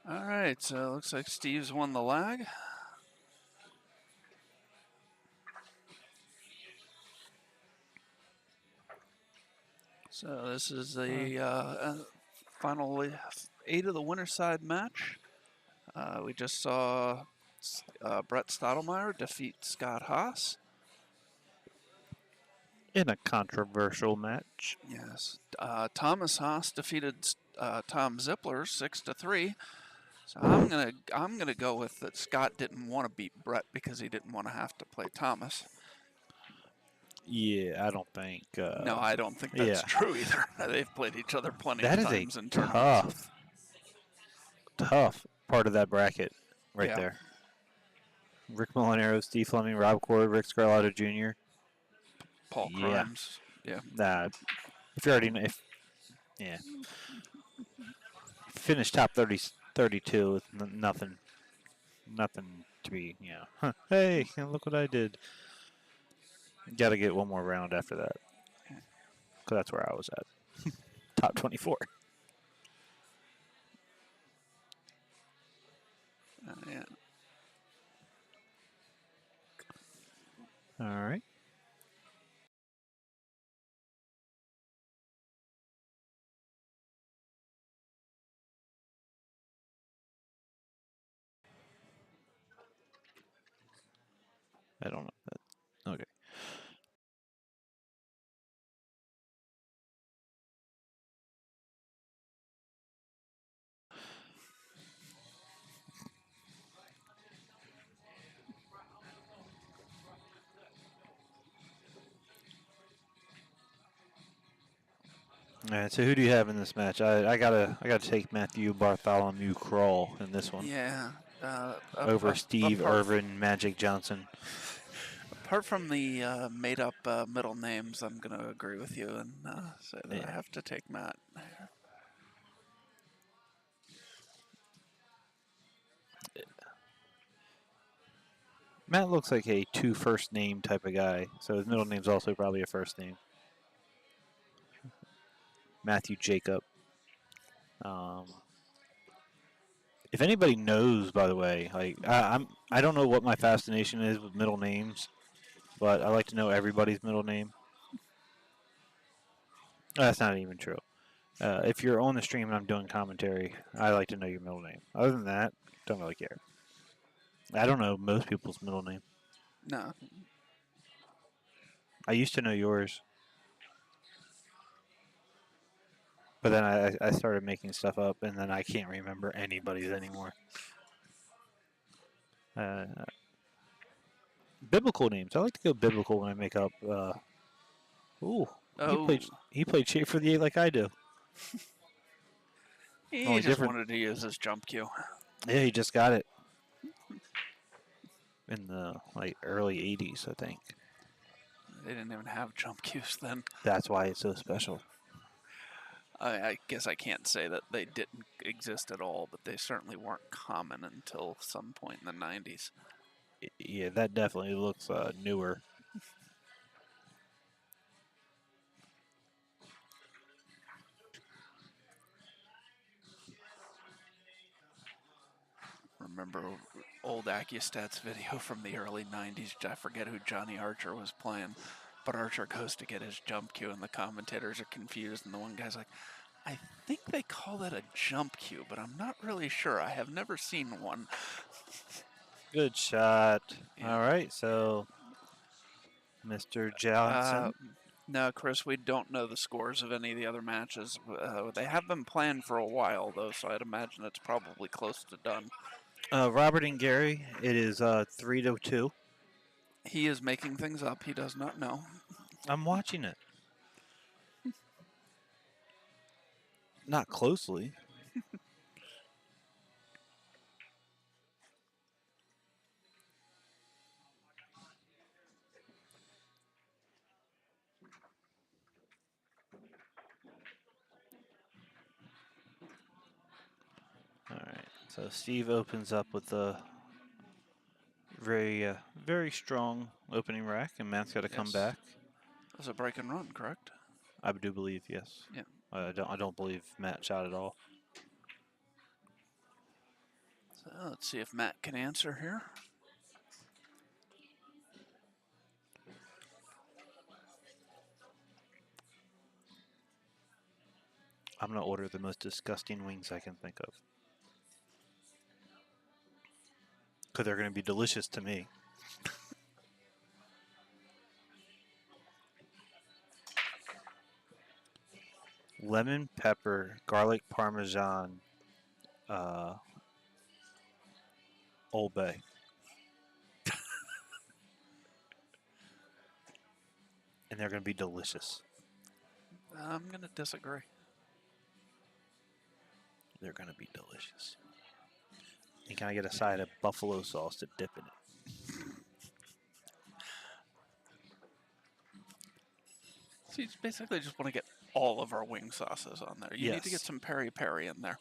All right, so looks like Steve's won the lag. So this is the final 8 of the winner side match. We just saw Brett Stottlemyre defeat Scott Haas. In a controversial match. Yes, Thomas Haas defeated Tom Zippler 6-3. So I'm gonna go with that. Scott didn't want to beat Brett because he didn't want to have to play Thomas. Yeah, I don't think. No, I don't think that's yeah. true either. They've played each other plenty That of is times a in tournaments. tough part of that bracket right Yeah. there. Rick Molinaro, Steve Fleming, Rob Cord, Rick Scarlato Jr. Paul Yeah. Crimes. Yeah. If you already know, finished top 32 with nothing to be, hey, look what I did. Got to get one more round after that. Because that's where I was at. Top 24. Yeah. All right. I don't know. Okay. All right, so who do you have in this match? I gotta take Matthew Bartholomew Kroll in this one. Yeah. Over Steve Irvin, Magic Johnson. Apart from the made-up middle names, I'm gonna agree with you and say that I have to take Matt. Matt looks like a 2 first name type of guy, so his middle name's also probably a first name. Matthew Jacob. If anybody knows, by the way, like I don't know what my fascination is with middle names, but I like to know everybody's middle name. That's not even true. If you're on the stream and I'm doing commentary, I like to know your middle name. Other than that, don't really care. I don't know most people's middle name. No. I used to know yours. But then I started making stuff up, and then I can't remember anybody's anymore. Biblical names. I like to go biblical when I make up. He played shape for the 8 like I do. He just wanted to use his jump cue. Yeah, he just got it in the early '80s, I think. They didn't even have jump cues then. That's why it's so special. I guess I can't say that they didn't exist at all, but they certainly weren't common until some point in the 90s. Yeah, that definitely looks newer. Remember old AccuStats video from the early 90s. I forget who Johnny Archer was playing, but Archer goes to get his jump cue, and the commentators are confused, and the one guy's like, I think they call that a jump cue, but I'm not really sure. I have never seen one. Good shot. Yeah. All right, so Mr. Johnson. No, Chris, we don't know the scores of any of the other matches. They have been planned for a while, though, so I'd imagine it's probably close to done. Robert and Gary, it is 3-2. He is making things up. He does not know. I'm watching it. Not closely. All right. So Steve opens up with a very strong opening rack, and Matt's got to come back. It was a break and run, correct? I do believe, yes. Yeah. I don't believe Matt shot at all. So let's see if Matt can answer here. I'm going to order the most disgusting wings I can think of. Because they're going to be delicious to me. Lemon, pepper, garlic, parmesan, Old Bay. And they're going to be delicious. I'm going to disagree. They're going to be delicious. And can I get a side of buffalo sauce to dip in it? So you basically just want to get all of our wing sauces on there. You need to get Yes. some peri-peri in there.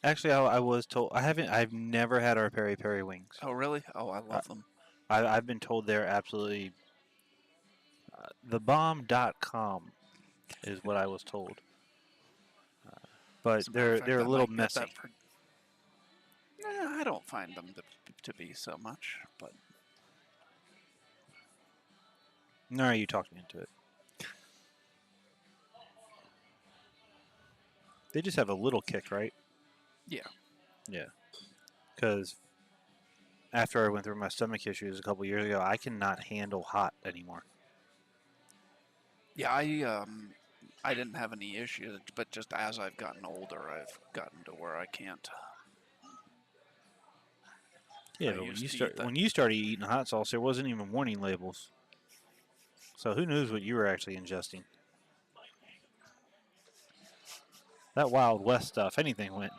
Actually, I was told I've never had our peri peri wings. Oh, really? Oh, I love them. I've been told they're absolutely thebomb.com is what I was told. But As a matter of fact, they're a I little might get that messy. for- I don't find them to be so much, but No, you talked me into it. They just have a little kick, right? yeah. Yeah. Because after I went through my stomach issues a couple years ago, I cannot handle hot anymore. Yeah, I didn't have any issues, but just as I've gotten older, I've gotten to where I can't. Yeah, I but used to eat that. when you started eating hot sauce, there wasn't even warning labels. So who knows what you were actually ingesting? That Wild West stuff, anything went.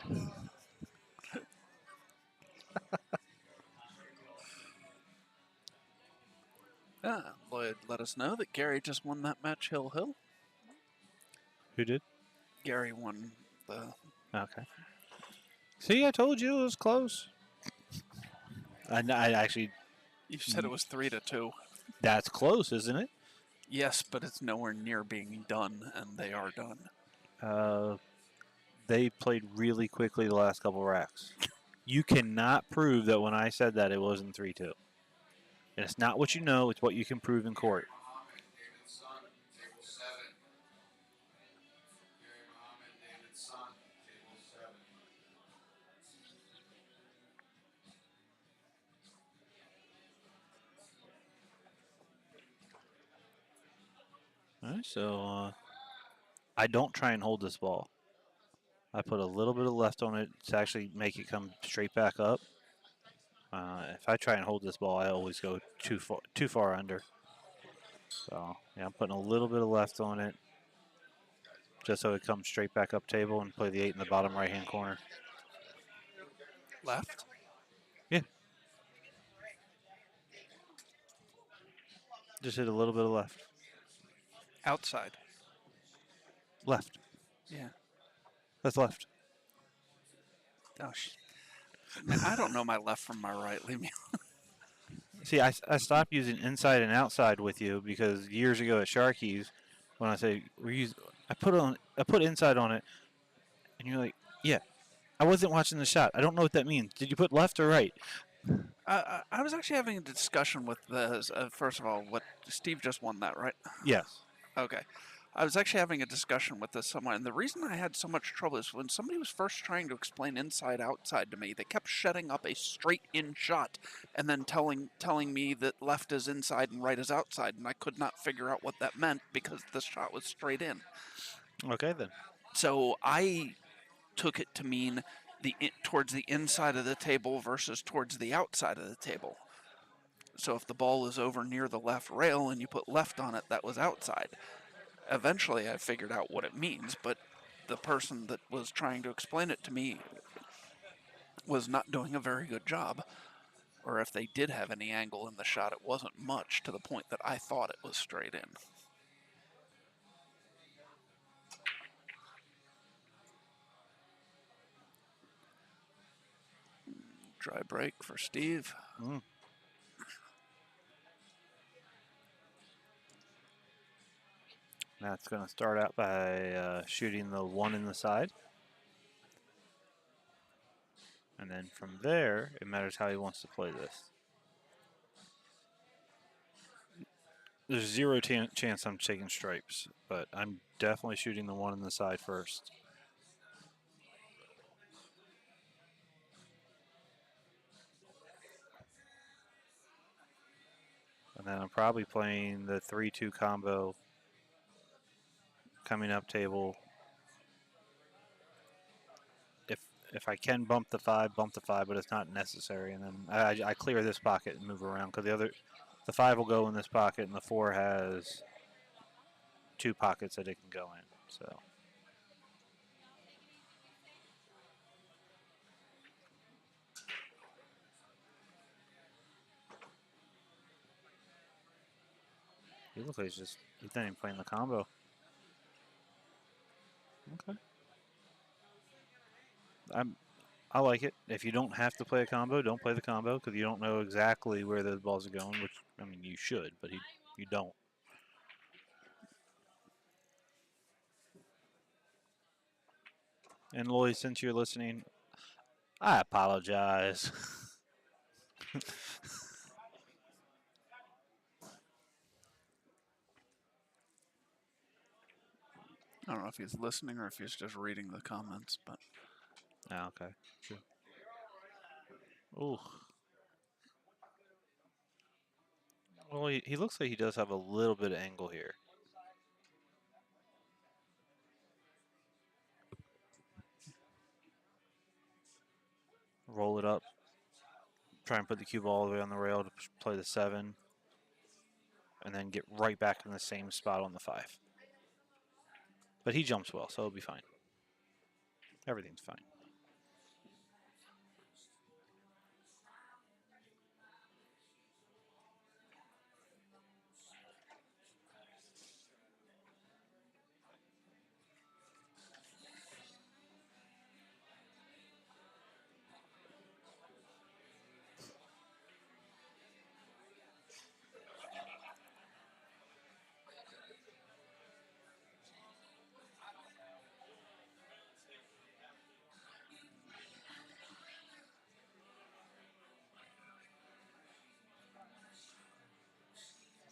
Lloyd let us know that Gary just won that match, Hill. Who did? Gary won the. Okay. See, I told you it was close. I actually. You said it was 3-2. That's close, isn't it? Yes, but it's nowhere near being done, and they are done. They played really quickly the last couple racks. You cannot prove that when I said that it wasn't 3-2. And it's not what you know, it's what you can prove in court. All right, so I don't try and hold this ball. I put a little bit of left on it to actually make it come straight back up. If I try and hold this ball, I always go too far under. So yeah, I'm putting a little bit of left on it, just so it comes straight back up table and play the 8 in the bottom right hand corner. Left? Yeah. Just hit a little bit of left. Outside. Left. Yeah. That's left. Oh, man, I don't know my left from my right. Leave me. See, I stopped using inside and outside with you because years ago at Sharky's, when I say I put inside on it, and you're like, yeah, I wasn't watching the shot. I don't know what that means. Did you put left or right? I was actually having a discussion with first of all, what Steve just won that, right? Yes. Okay. I was actually having a discussion with someone, and the reason I had so much trouble is when somebody was first trying to explain inside outside to me, they kept shutting up a straight in shot and then telling me that left is inside and right is outside, and I could not figure out what that meant because the shot was straight in. Okay then. So I took it to mean towards the inside of the table versus towards the outside of the table. So if the ball is over near the left rail and you put left on it, that was outside. Eventually I figured out what it means, but the person that was trying to explain it to me was not doing a very good job. Or if they did have any angle in the shot, it wasn't much, to the point that I thought it was straight in. Dry break for Steve. That's going to start out by shooting the 1 in the side. And then from there, it matters how he wants to play this. There's zero chance I'm taking stripes, but I'm definitely shooting the one on the side first. And then I'm probably playing the 3-2 combo coming up table. If I can bump the 5, but it's not necessary. And then I clear this pocket and move around because the 5 will go in this pocket and the 4 has 2 pockets that it can go in. So. He looks like he's not even playing the combo. Okay. I like it. If you don't have to play a combo, don't play the combo because you don't know exactly where those balls are going, which, I mean, you should, but you don't. And Lloyd, since you're listening, I apologize. I don't know if he's listening or if he's just reading the comments, but. Oh, okay. Sure. Ooh. Well, he looks like he does have a little bit of angle here. Roll it up. Try and put the cue ball all the way on the rail to play the 7. And then get right back in the same spot on the 5. But he jumps well, so it'll be fine. Everything's fine.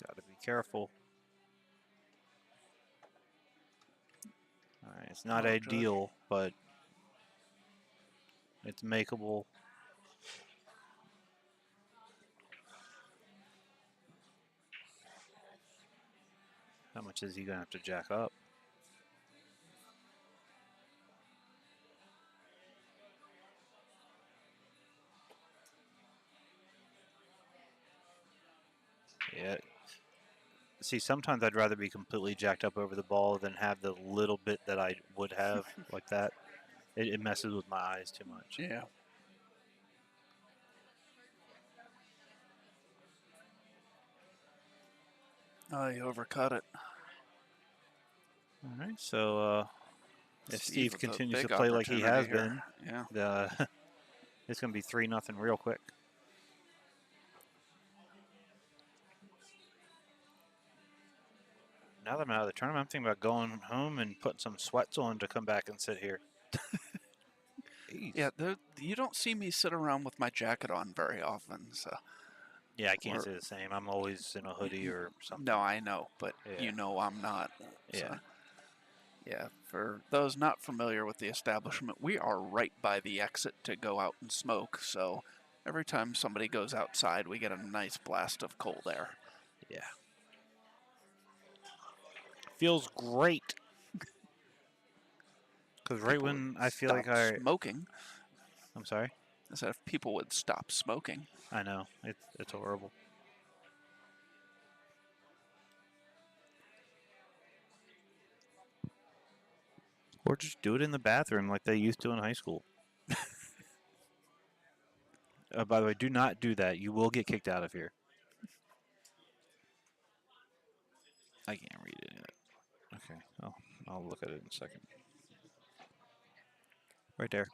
Got to be careful. All right, it's not ideal, but it's makeable. How much is he going to have to jack up? Yeah. See, sometimes I'd rather be completely jacked up over the ball than have the little bit that I would have like that. It messes with my eyes too much. Yeah. Oh, he overcut it. All right, so if Steve with a continues to big play like he has opportunity been, here. Yeah. it's going to be 3-0 real quick. Now that I'm out of the tournament, I'm thinking about going home and putting some sweats on to come back and sit here. Yeah, you don't see me sit around with my jacket on very often, so. Yeah, I can't say the same. I'm always in a hoodie or something. No, I know, but Yeah. you know I'm not. So. Yeah. Yeah, for those not familiar with the establishment, we are right by the exit to go out and smoke, so every time somebody goes outside, we get a nice blast of cold air. Yeah. Feels great. Because right when I feel like smoking. I'm sorry? I said if people would stop smoking. I know. It's horrible. Or just do it in the bathroom like they used to in high school. By the way, do not do that. You will get kicked out of here. I can't read any of that. Okay. I'll look at it in a second. Right there.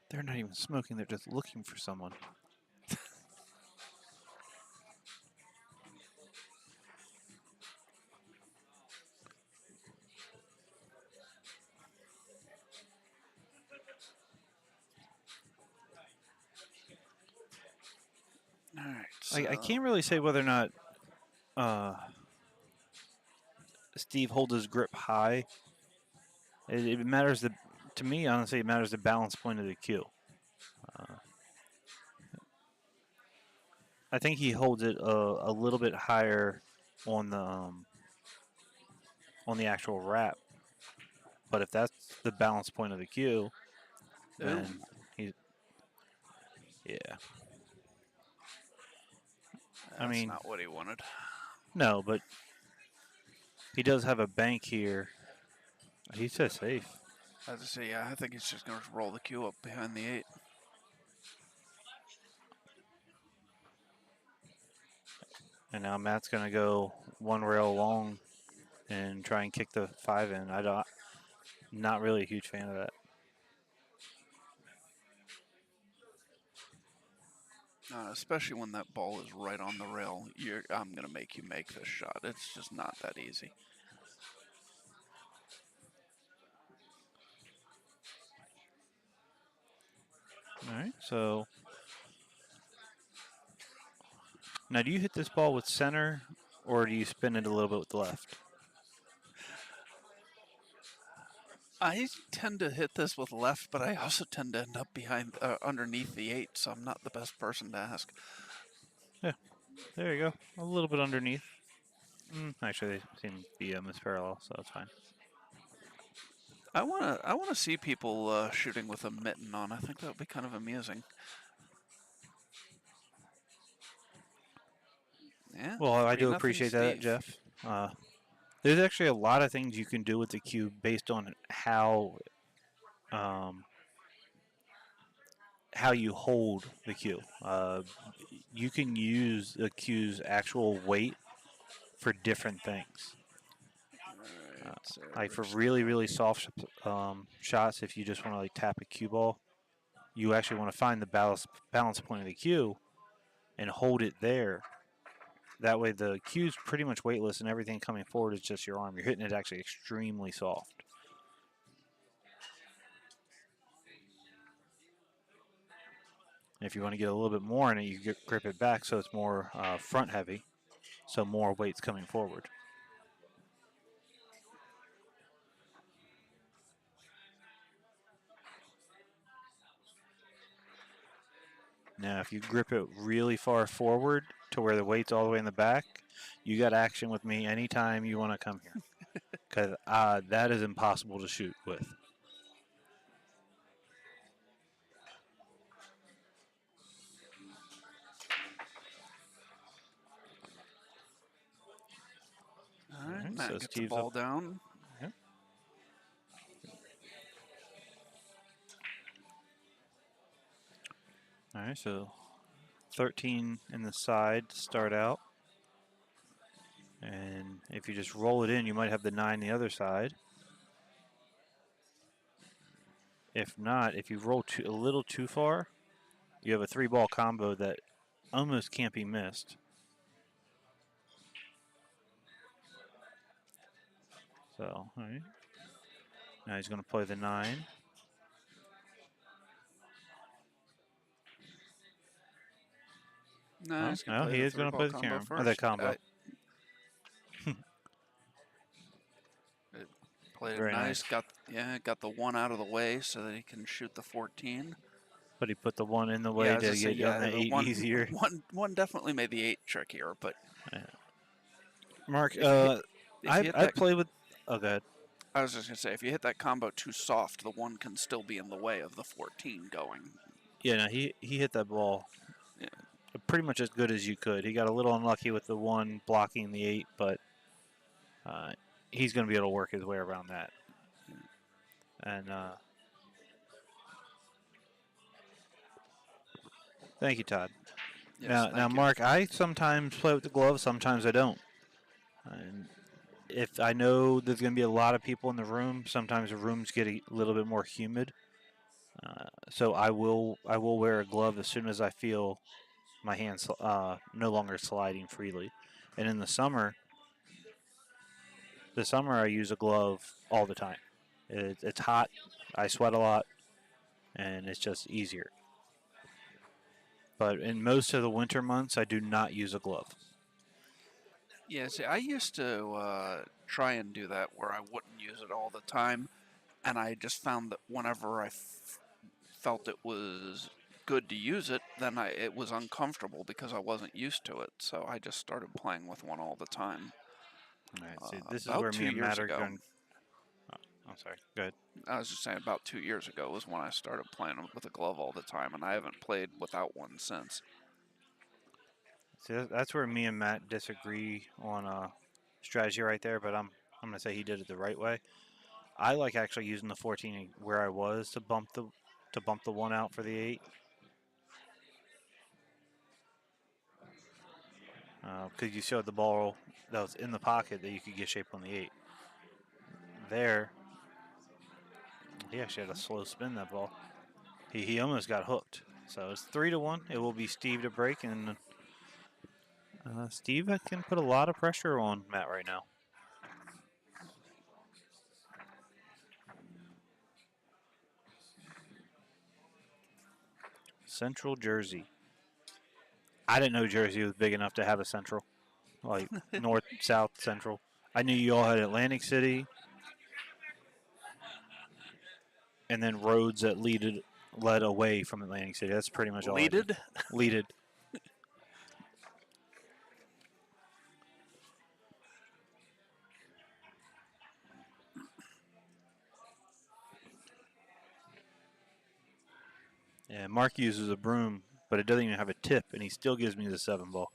They're not even smoking. They're just looking for someone. I can't really say whether or not Steve holds his grip high. It matters to me, honestly, it matters the balance point of the cue. I think he holds it a little bit higher on the actual wrap. But if that's the balance point of the cue, then Ooh, yeah. that's I mean, not what he wanted. no, but he does have a bank here. He says safe. As I say, yeah, I think he's just going to roll the cue up behind the 8. And now Matt's going to go one rail long and try and kick the 5 in. Not really a huge fan of that. Especially when that ball is right on the rail. I'm going to make you make this shot. It's just not that easy. All right, so now do you hit this ball with center or do you spin it a little bit with the left? I tend to hit this with left, but I also tend to end up underneath the 8, so I'm not the best person to ask. Yeah, there you go. A little bit underneath. Actually, they seem to be almost parallel, so that's fine. I wanna see people shooting with a mitten on. I think that would be kind of amusing. Yeah. Well, I do 3-0 appreciate that, Steve. Jeff. There's actually a lot of things you can do with the cue based on how you hold the cue. You can use the cue's actual weight for different things. Like for really, really soft shots, if you just want to like tap a cue ball, you actually want to find the balance point of the cue and hold it there. That way the cue's pretty much weightless and everything coming forward is just your arm. You're hitting it actually extremely soft. And if you want to get a little bit more in it, you grip it back so it's more front heavy, so more weight's coming forward. Now, if you grip it really far forward to where the weight's all the way in the back, you got action with me anytime you want to come here. Because that is impossible to shoot with. All right, All right, Matt so gets the Steve's ball up. down. Yep. All right, so 13 in the side to start out. And if you just roll it in, you might have the 9 the other side. If not, if you roll a little too far, you have a 3-ball combo that almost can't be missed. So, all right. Now he's going to play the 9. No, he's gonna No, play he the is going to 3-ball play the combo carom, first. or the combo. Played Very it nice. nice. Got the 1 out of the way so that he can shoot the 14. But he put the 1 in the way Yeah, as I to say, get on the 8 one, easier. one definitely made the 8 trickier, but Mark, if you hit I that, play with. Oh, go ahead. I was just gonna say, if you hit that combo too soft, the 1 can still be in the way of the 14 going. Yeah, no, he hit that ball pretty much as good as you could. He got a little unlucky with the 1 blocking the 8, but he's going to be able to work his way around that. And thank you, Todd. Yes, Now, Mark, I sometimes play with the glove, sometimes I don't. And if I know there's going to be a lot of people in the room, sometimes the rooms get a little bit more humid. So I will wear a glove as soon as I feel my hands no longer sliding freely. And in the summer I use a glove all the time. It's hot, I sweat a lot, and it's just easier. But in most of the winter months, I do not use a glove. Yeah, see, I used to try and do that where I wouldn't use it all the time, and I just found that whenever I felt it was good to use it, then it was uncomfortable because I wasn't used to it. So I just started playing with one all the time. All right, see, this is About where 2 me and years Matt are ago, going. Oh, I'm sorry. Go ahead. I was just saying about 2 years ago was when I started playing with a glove all the time, and I haven't played without one since. See, that's where me and Matt disagree on strategy right there. But I'm gonna say he did it the right way. I like actually using the 14 where I was to bump the one out for the 8. Because you showed the ball that was in the pocket that you could get shape on the 8. There, he actually had a slow spin that ball. He almost got hooked. So it's 3-1. It will be Steve to break, and Steve can put a lot of pressure on Matt right now. Central Jersey. I didn't know Jersey was big enough to have a central, like north, south, central. I knew you all had Atlantic City, and then roads that led away from Atlantic City. That's pretty much all I knew. Leaded. Yeah, Mark uses a broom, but it doesn't even have a tip, and he still gives me the 7 ball.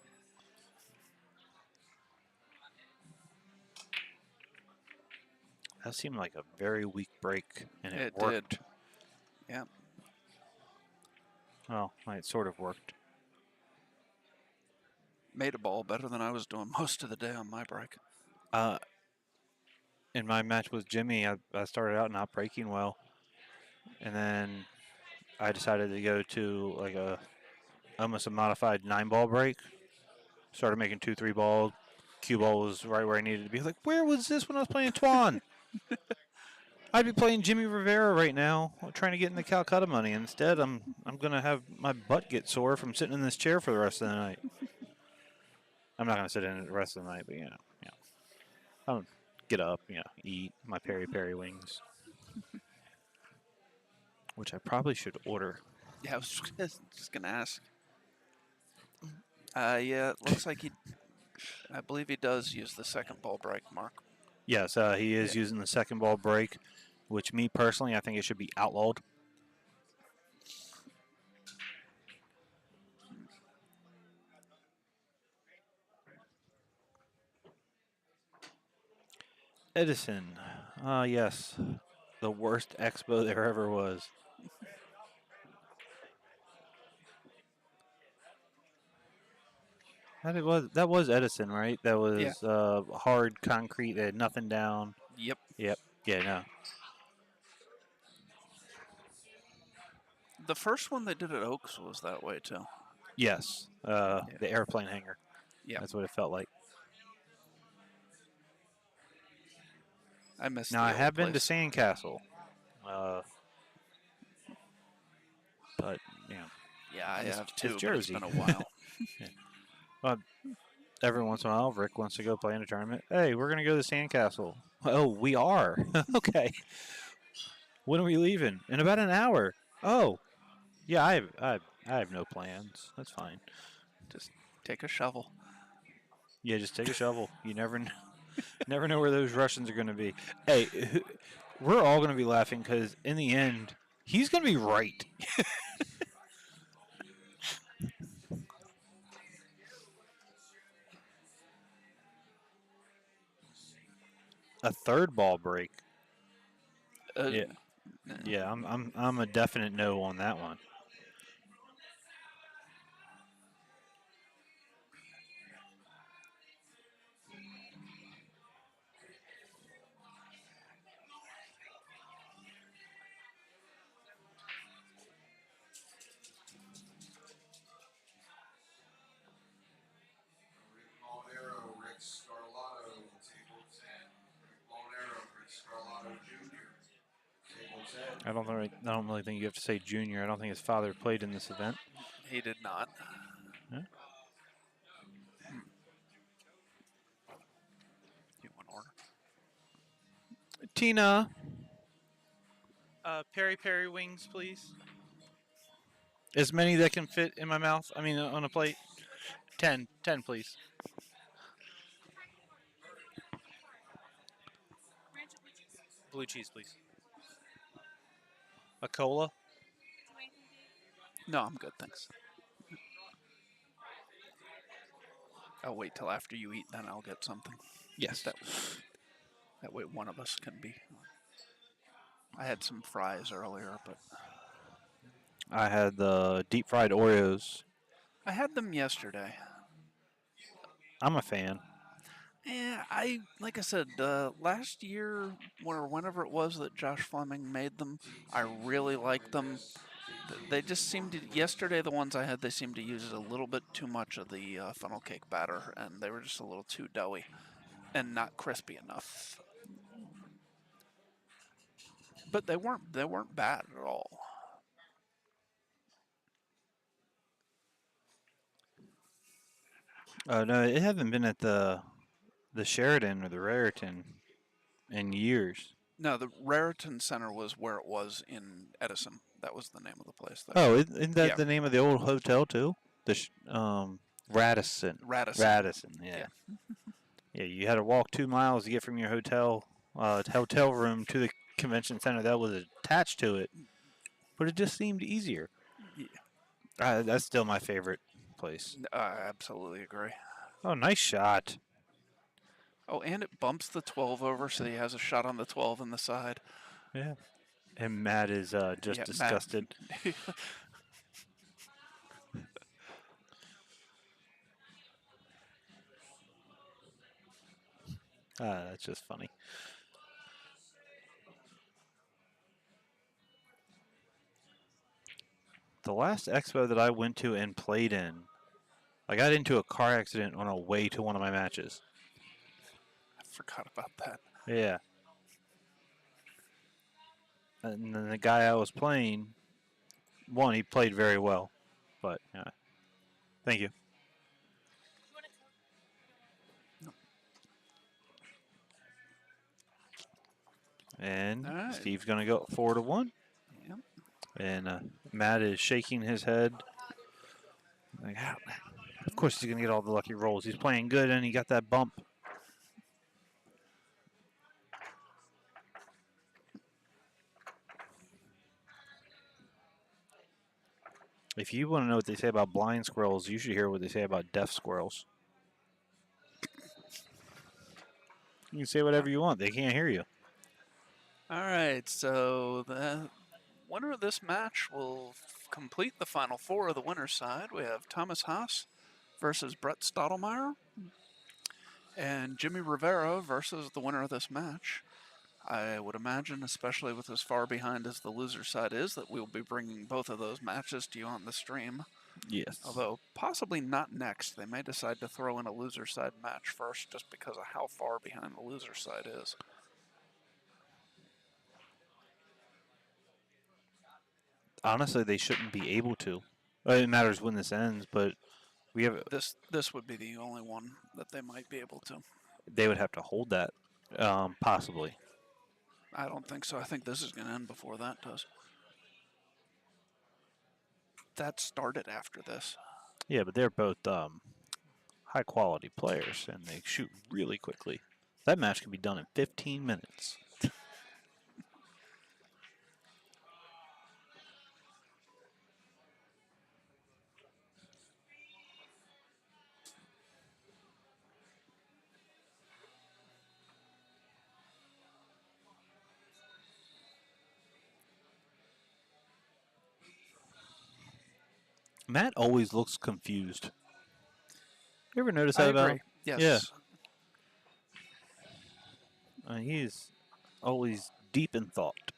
That seemed like a very weak break, and it worked. Did. Yeah. Well, it sort of worked. Made a ball better than I was doing most of the day on my break. In my match with Jimmy, I started out not breaking well, and then I decided to go to like almost a modified 9 ball break. Started making 2-3 balls. Cue ball was right where I needed to be. Like, where was this when I was playing Twan? I'd be playing Jimmy Rivera right now, trying to get in the Calcutta money. Instead, I'm gonna have my butt get sore from sitting in this chair for the rest of the night. I'm not gonna sit in it the rest of the night, but I'll get up, eat my peri peri wings, which I probably should order. Yeah, I was just gonna ask. Yeah, it looks like I believe he does use the second ball break, Mark. Yes, he is using the second ball break, which me personally, I think it should be outlawed. Edison, yes, the worst expo there ever was. That was Edison, right? That was hard concrete. They had nothing down. Yep. Yeah, no. The first one they did at Oaks was that way too. Yes, the airplane hangar. Yeah. That's what it felt like. I missed. Now the I old have been to place. Sandcastle, but Yeah, I have it's too. But it's Jersey. been a while. Well, every once in a while, Rick wants to go play in a tournament. Hey, we're gonna go to Sandcastle. Oh, we are. Okay. When are we leaving? In about an hour. Oh, yeah. I have no plans. That's fine. Just take a shovel. Yeah, just take a shovel. You never know where those Russians are gonna be. Hey, we're all gonna be laughing because in the end, he's gonna be right. A third ball break. Yeah. I'm a definite no on that one. I don't really think you have to say junior. I don't think his father played in this event. He did not. Yeah. You want order? Tina, peri peri wings, please. As many that can fit in my mouth. I mean, on a plate. 10, please. Blue cheese, please. A cola. No, I'm good, thanks. I'll wait till after you eat, then I'll get something. Yes. That way one of us can be. I had some fries earlier, but I had the deep fried Oreos. I had them yesterday. I'm a fan. Yeah, like I said, last year or whenever it was that Josh Fleming made them, I really liked them. They just seemed to. Yesterday, the ones I had, they seemed to use a little bit too much of the funnel cake batter, and they were just a little too doughy and not crispy enough. But they weren't bad at all. No, it haven't been at the Sheridan or the Raritan in years. No, the Raritan Center was where it was in Edison. That was the name of the place. Oh, isn't that yeah. the name of the old hotel too? Radisson. Radisson. Yeah. Yeah, you had to walk 2 miles to get from your hotel room to the convention center that was attached to it, but it just seemed easier. Yeah. That's still my favorite place. I absolutely agree. Oh, nice shot. Oh, and it bumps the 12 over, so he has a shot on the 12 in the side. Yeah. And Matt is just disgusted. That's just funny. The last expo that I went to and played in, I got into a car accident on a way to one of my matches. I forgot about that. Yeah. And then the guy I was playing, he played very well. But, yeah. Thank you. And right. Steve's going to go 4-1. Yep. And Matt is shaking his head. Like, of course he's going to get all the lucky rolls. He's playing good, and he got that bump. If you want to know what they say about blind squirrels, you should hear what they say about deaf squirrels. You can say whatever you want. They can't hear you. All right, so the winner of this match will complete the final four of the winner's side. We have Thomas Haas versus Brett Stottlemyre and Jimmy Rivera versus the winner of this match. I would imagine, especially with as far behind as the loser side is, that we'll be bringing both of those matches to you on the stream. Yes. Although possibly not next. They may decide to throw in a loser side match first just because of how far behind the loser side is. Honestly, they shouldn't be able to. It matters when this ends, but we have. This would be the only one that they might be able to. They would have to hold that, possibly. I don't think so. I think this is going to end before that does. That started after this. Yeah, but they're both high quality players, and they shoot really quickly. That match can be done in 15 minutes. Matt always looks confused. You ever notice that about him? Yes. Yeah. He's always deep in thought.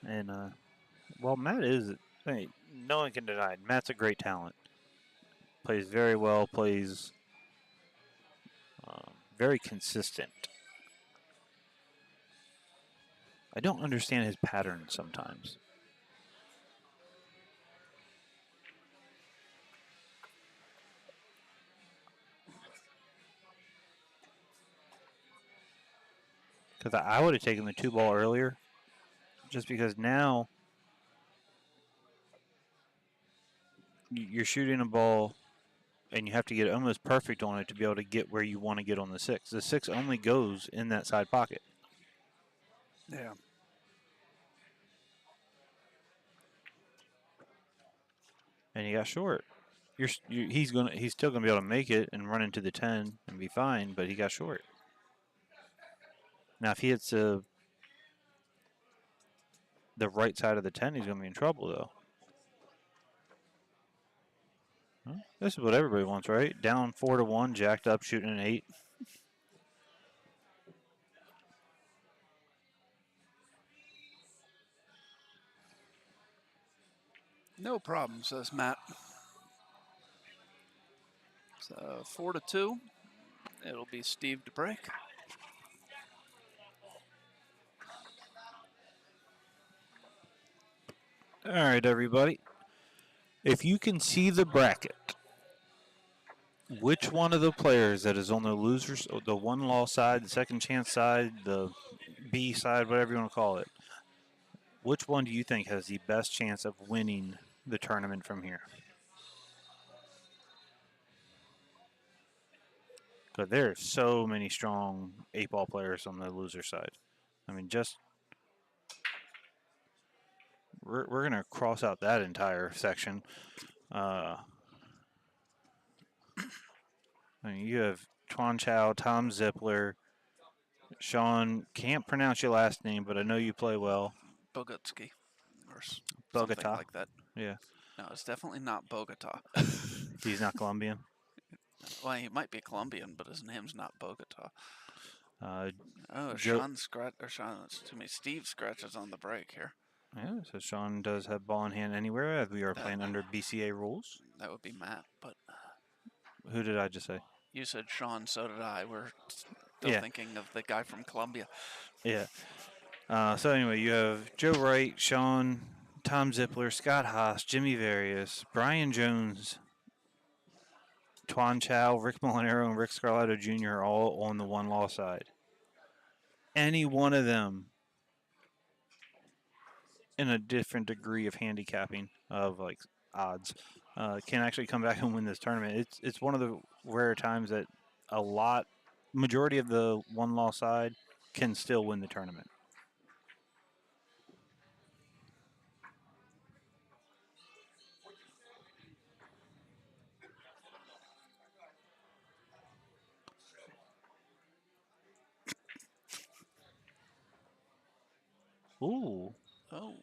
And Well, Matt is. Hey, no one can deny it. Matt's a great talent. Plays very well. Plays very consistent. I don't understand his patterns sometimes. Because I would have taken the 2 ball earlier, just because now you're shooting a ball and you have to get almost perfect on it to be able to get where you want to get on the 6. The 6 only goes in that side pocket. Yeah. And he got short. He's still gonna be able to make it and run into the 10 and be fine, but he got short. Now if he hits the right side of the 10, he's gonna be in trouble though. Well, this is what everybody wants, right? Down 4-1, jacked up, shooting an 8. No problem, says Matt. So 4-2. It'll be Steve to break. All right, everybody. If you can see the bracket, which one of the players that is on the losers, the one loss side, the second chance side, the B side, whatever you want to call it, which one do you think has the best chance of winning the tournament from here? Because there are so many strong 8-ball players on the loser side. I mean, we're going to cross out that entire section. I mean, you have Tuan Chow, Tom Zippler, Sean, can't pronounce your last name, but I know you play well. Bogutsky. Or Bogota. something like that. Yeah. No, it's definitely not Bogota. He's not Colombian. Well, he might be Colombian, but his name's not Bogota. Joe- Steve scratches on the break here. Yeah, so Sean does have ball in hand anywhere as we are playing under BCA rules. That would be Matt, but Who did I just say? you said Sean, so did I. We're still thinking of the guy from Colombia. Yeah. So anyway, you have Joe Wright, Sean, Tom Zippler, Scott Haas, Jimmy Various, Brian Jones, Tuan Chow, Rick Molinaro, and Rick Scarletto Jr. are all on the one loss side. Any one of them in a different degree of handicapping of like odds can actually come back and win this tournament. It's one of the rare times that majority of the one loss side can still win the tournament. Ooh. Oh.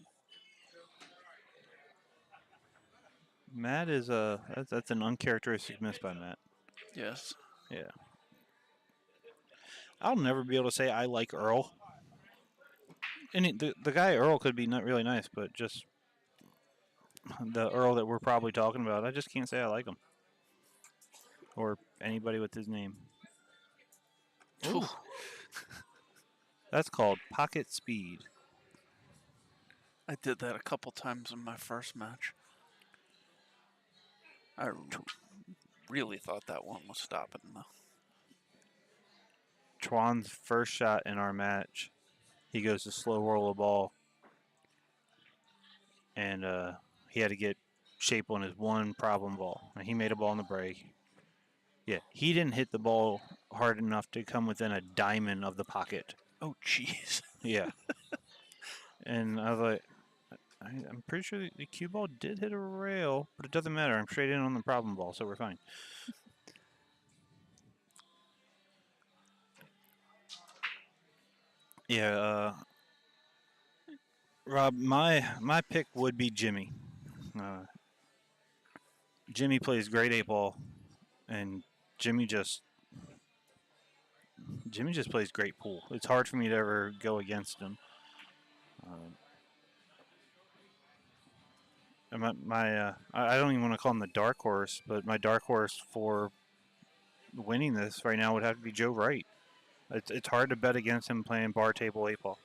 Matt is that's an uncharacteristic miss by Matt. Yes. Yeah. I'll never be able to say I like Earl. And the guy Earl could be not really nice, but just the Earl that we're probably talking about, I just can't say I like him. Or anybody with his name. Ooh. That's called pocket speed. I did that a couple times in my first match. I really thought that one was stopping, though. Twan's first shot in our match, he goes to slow roll a ball. And he had to get shape on his one problem ball. And he made a ball in the break. Yeah, he didn't hit the ball hard enough to come within a diamond of the pocket. Oh, jeez. Yeah. And I was like, I'm pretty sure the cue ball did hit a rail, but it doesn't matter. I'm straight in on the problem ball, so we're fine. Yeah, Rob, my pick would be Jimmy. Jimmy plays great 8-ball, and Jimmy just plays great pool. It's hard for me to ever go against him. And I don't even want to call him the dark horse, but my dark horse for winning this right now would have to be Joe Wright. It's hard to bet against him playing bar table 8-ball.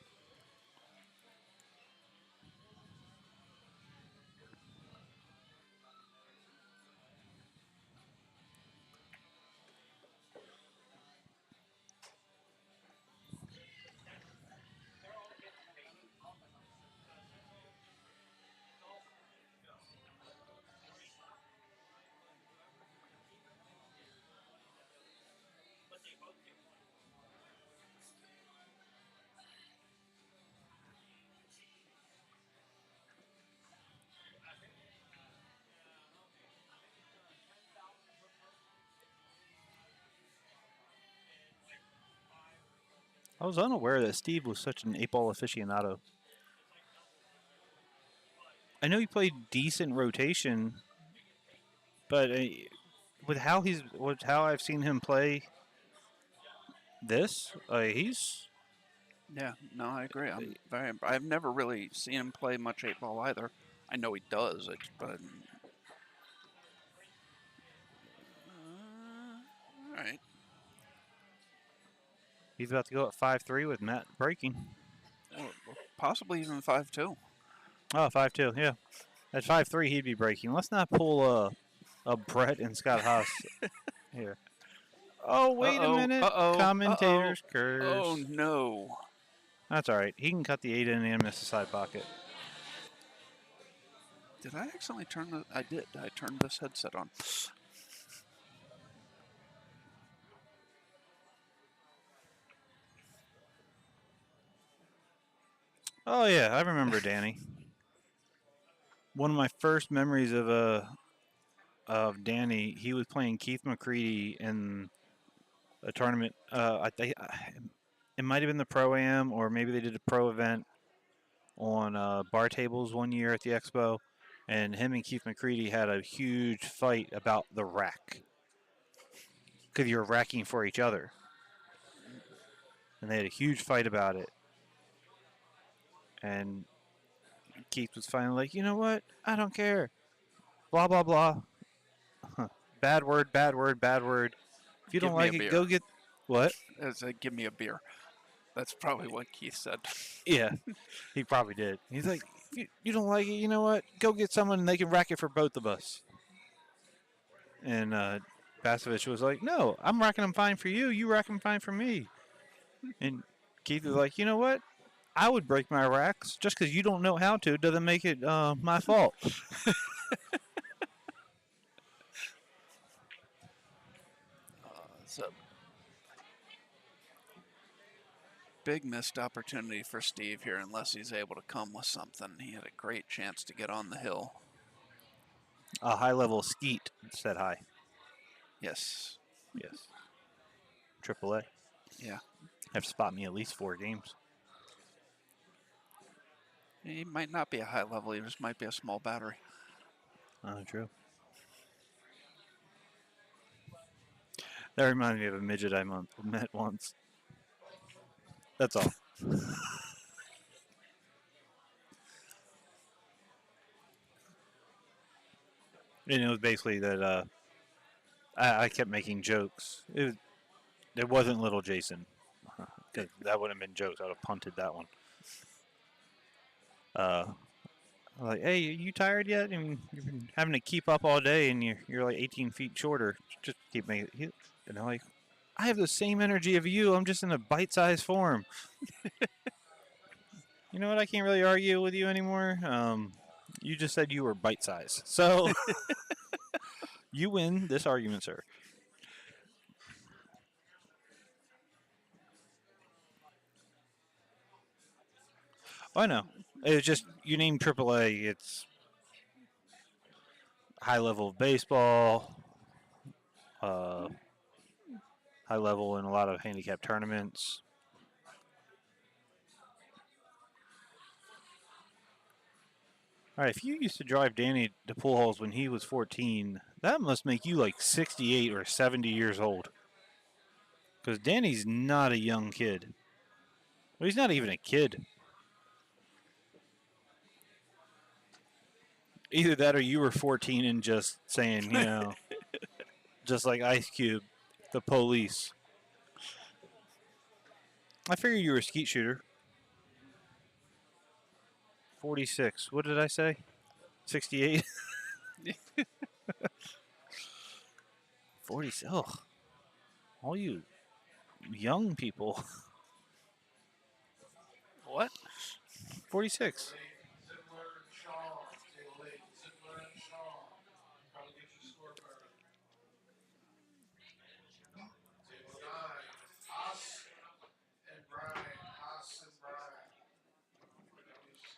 I was unaware that Steve was such an 8-ball aficionado. I know he played decent rotation, but with how I've seen him play this, he's Yeah, no, I agree. I've never really seen him play much 8-ball either. I know he does, but all right. he's about to go at 5-3 with Matt breaking. Or possibly even 5-2. Oh, 5-2, yeah. At 5-3, he'd be breaking. Let's not pull a Brett and Scott Haas here. Oh, wait a minute. Commentators curse. Oh, no. That's all right. He can cut the 8 in and miss the side pocket. Did I accidentally turn the... I did. I turned this headset on. Oh, yeah. I remember Danny. One of my first memories of Danny, he was playing Keith McCready in a tournament. I think it might have been the Pro-Am, or maybe they did a pro event on bar tables one year at the Expo, and him and Keith McCready had a huge fight about the rack because you were racking for each other, and they had a huge fight about it. And Keith was finally like, you know what? I don't care. Blah blah blah. Bad word, bad word, bad word. If you Give don't me like a it, beer. go get what? It's like, give me a beer. That's probably what Keith said. Yeah, he probably did. He's like, if you don't like it, you know what? Go get someone and they can rack it for both of us. And Basovich was like, no, I'm racking them fine for you. You rack them fine for me. And Keith was like, you know what? I would break my racks just because you don't know how to. Doesn't make it my fault. So big missed opportunity for Steve here unless he's able to come with something. He had a great chance to get on the hill. A high-level skeet said hi. Yes. Yes. AAA. Yeah. Have to spot me at least 4 games. He might not be a high level. He just might be a small battery. True. That reminded me of a midget I met once. That's all. And it was basically that I kept making jokes. It wasn't little Jason. That would have been jokes. I would have punted that one. Like, hey, are you tired yet? I mean, you've been having to keep up all day, and you're like 18 feet shorter. Just keep making it. And they're like, I have the same energy of you. I'm just in a bite-sized form. You know what? I can't really argue with you anymore. You just said you were bite-sized. So you win this argument, sir. Oh, I know. It's just, you name AAA, it's high level of baseball, high level in a lot of handicap tournaments. All right, if you used to drive Danny to pool halls when he was 14, that must make you like 68 or 70 years old. Because Danny's not a young kid. Well, he's not even a kid. Either that or you were 14 and just saying, just like Ice Cube, the police. I figure you were a skeet shooter. 46. What did I say? 68? 46. Oh, all you young people. What? 46. Zippler and Shaw, table 8. Zippler and Shaw. Probably get your scorecard. Table 9. Haas and Brian. Haas and Brian. That'll get your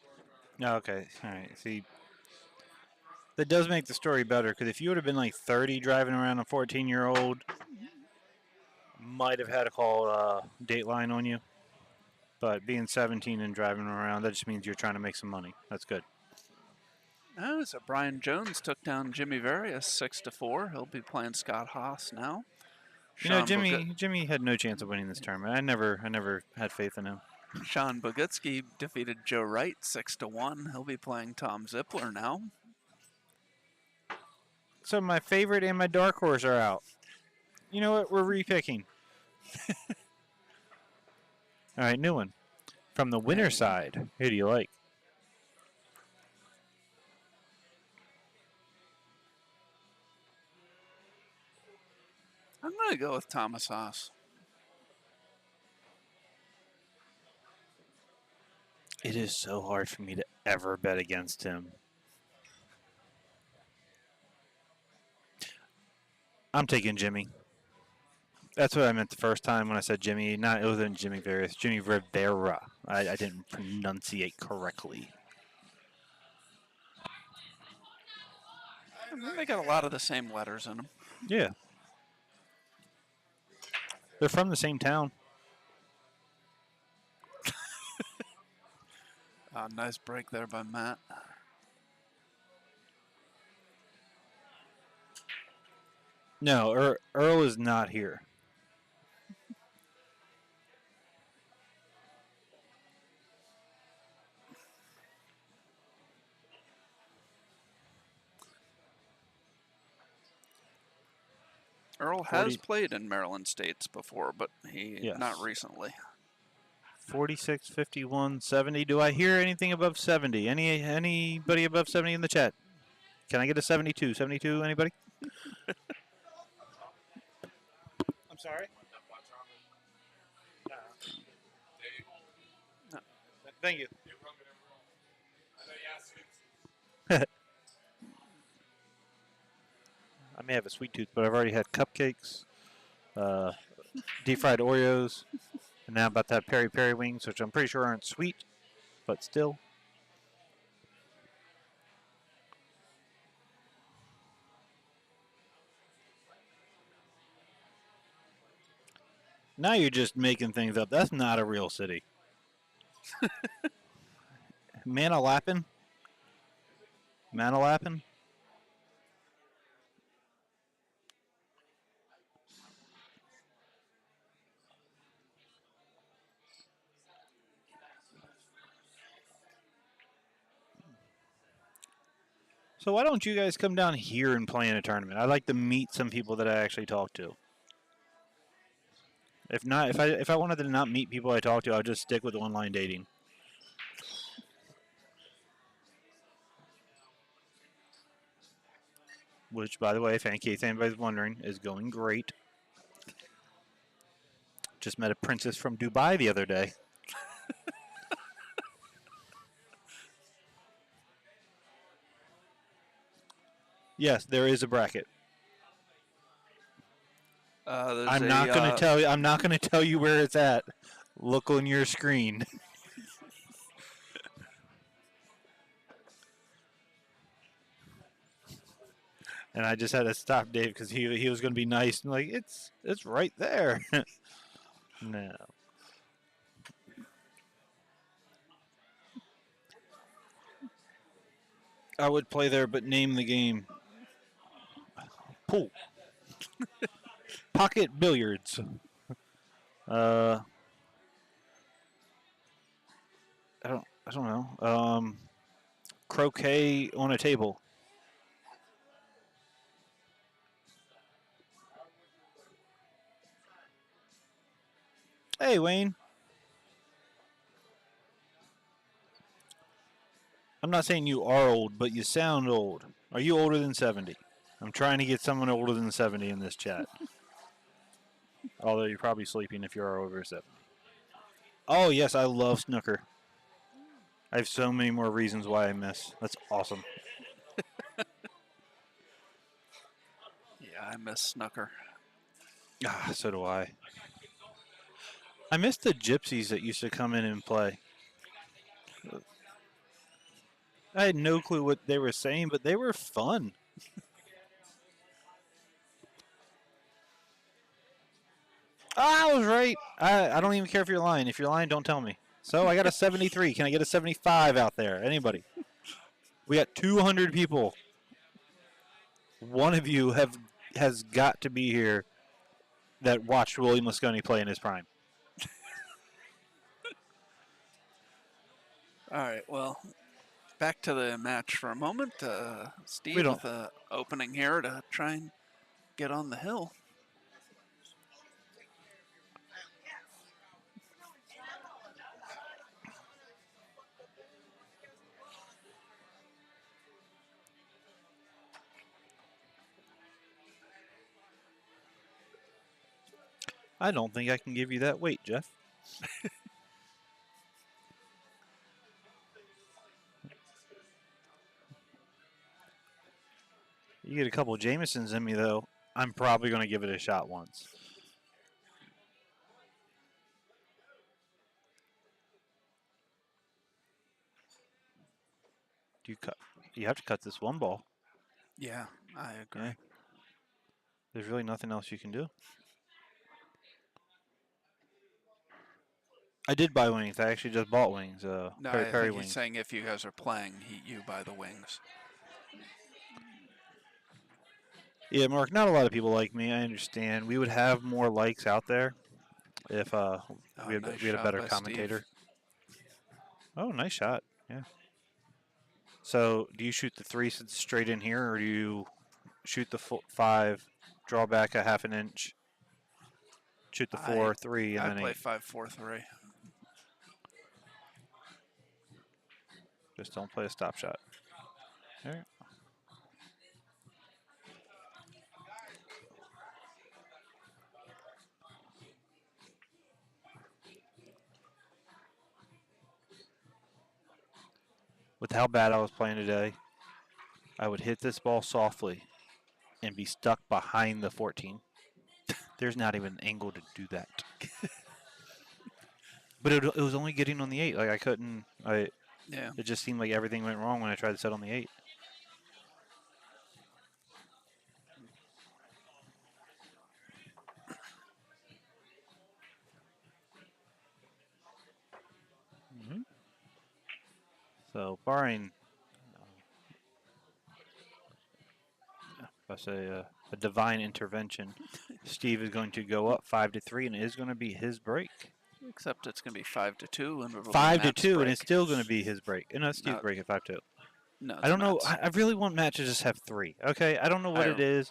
scorecard. Okay. All right. See, that does make the story better because if you would have been like 30 driving around a 14-year-old, might have had a call Dateline on you. But being 17 and driving around, that just means you're trying to make some money. That's good. Oh, so Brian Jones took down Jimmy Various 6-4. He'll be playing Scott Haas now. Jimmy had no chance of winning this tournament. I never had faith in him. Sean Bogutski defeated Joe Wright 6-1. He'll be playing Tom Zippler now. So my favorite and my dark horse are out. You know what? We're repicking. All right, new one. From the winner side, who do you like? I'm going to go with Thomas Haas. It is so hard for me to ever bet against him. I'm taking Jimmy. That's what I meant the first time when I said Jimmy. Not it wasn't Jimmy Various, Jimmy Rivera. I didn't pronunciate correctly. They got a lot of the same letters in them. Yeah. They're from the same town. Nice break there by Matt. No, Earl is not here. Earl has played in Maryland States before, but not recently. 46, 51, 70. Do I hear anything above 70? Anybody above 70 in the chat? Can I get a 72? 72, anybody? I'm sorry? No. Thank you. I may have a sweet tooth, but I've already had cupcakes, deep fried Oreos, and now I'm about to have peri peri wings, which I'm pretty sure aren't sweet, but still. Now you're just making things up. That's not a real city. Manalapan? Manalapan? So why don't you guys come down here and play in a tournament? I'd like to meet some people that I actually talk to. If not, if I wanted to not meet people I talk to, I'll just stick with online dating. Which, by the way, in case anybody's wondering, is going great. Just met a princess from Dubai the other day. Yes, there is a bracket. I'm not going to tell you. I'm not going to tell you where it's at. Look on your screen. And I just had to stop Dave because he was going to be nice and like it's right there. No. I would play there, but name the game. Pool. Pocket billiards. I don't know. Croquet on a table. Hey, Wayne. I'm not saying you are old, but you sound old. Are you older than 70? I'm trying to get someone older than 70 in this chat. Although you're probably sleeping if you're over 70. Oh, yes, I love snooker. I have so many more reasons why I miss. That's awesome. Yeah, I miss snooker. Ah, so do I. I miss the gypsies that used to come in and play. I had no clue what they were saying, but they were fun. I was right. I don't even care if you're lying. If you're lying, don't tell me. So I got a 73. Can I get a 75 out there? Anybody? We got 200 people. One of you has got to be here that watched William Mosconi play in his prime. All right, well, back to the match for a moment. Steve don't- with an opening here to try and get on the hill. I don't think I can give you that weight, Jeff. You get a couple Jamesons in me, though, I'm probably going to give it a shot once. You have to cut this one ball. Yeah, I agree. Yeah. There's really nothing else you can do. I did buy wings. I actually just bought wings. No, Peri I Peri think wings. he's saying if you guys are playing, you buy the wings. Yeah, Mark, not a lot of people like me. I understand. We would have more likes out there if we had Nice a shot better by commentator. Steve. Oh, nice shot. Yeah. So, do you shoot the 3 since it's straight in here, or do you shoot the 5, draw back a half an inch, shoot the 4, 3, and I then play 8? 5-4-3. Just don't play a stop shot. All right. With how bad I was playing today, I would hit this ball softly and be stuck behind the 14. There's not even an angle to do that. But it was only getting on the 8. Like, I couldn't. Yeah. It just seemed like everything went wrong when I tried to set on the 8. So, barring, I say a divine intervention, Steve is going to go up 5-3, and it is going to be his break. Except it's going to be 5-2, and it'll 5-2, be Matt's and break. it's still going to be his break. And no, Steve's No. break at 5-2. No, I don't know. Matt's. I really want Matt to just have 3. Okay, I don't know what I it is.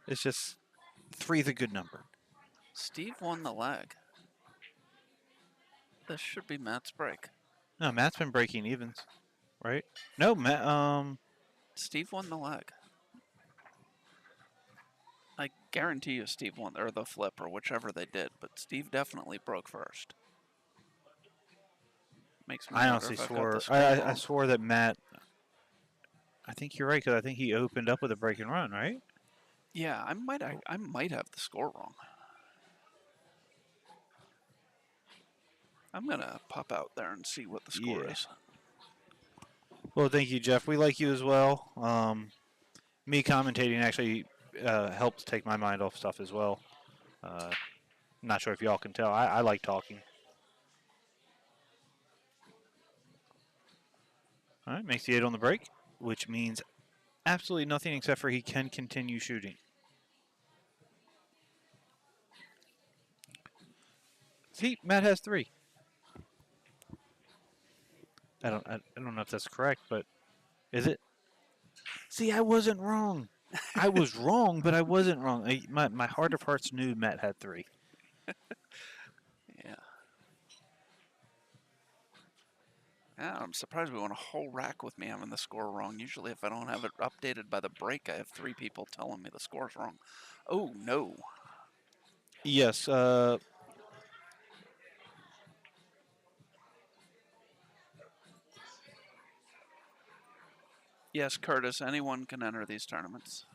It's just 3 is a good number. Steve won the leg. This should be Matt's break. No, Matt's been breaking evens, right? No, Matt. Steve won the leg. I guarantee you Steve won, or the flip, or whichever they did, but Steve definitely broke first. Makes me I wonder honestly if I've got swore. the score I wrong. swore that Matt. I think you're right because I think he opened up with a break and run, right? Yeah, I might have the score wrong. I'm gonna pop out there and see what the score is. Well, thank you, Jeff. We like you as well. Me commentating actually helps take my mind off stuff as well. Not sure if y'all can tell. I like talking. All right, makes the 8 on the break, which means absolutely nothing except for he can continue shooting. See, Matt has 3. I don't know if that's correct, but is it? See, I wasn't wrong. I was wrong, but I wasn't wrong. My heart of hearts knew Matt had 3. Yeah, Yeah, I'm surprised we won a whole rack with me having the score wrong. Usually, if I don't have it updated by the break, I have 3 people telling me the score's wrong. Oh, no. Yes. Yes, Curtis, anyone can enter these tournaments.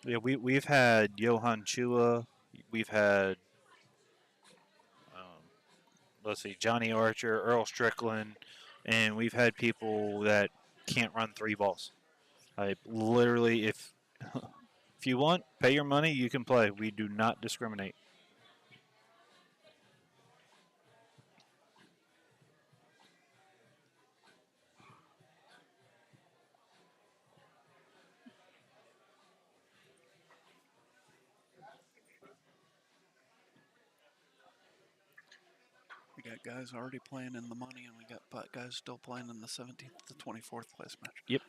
Yeah, we've had Johan Chua. We've had let's see, Johnny Archer, Earl Strickland, and we've had people that can't run 3 balls. I literally, if if you want, pay your money, you can play. We do not discriminate. We got guys already playing in the money, and we got guys still playing in the 17th to 24th place match. Yep.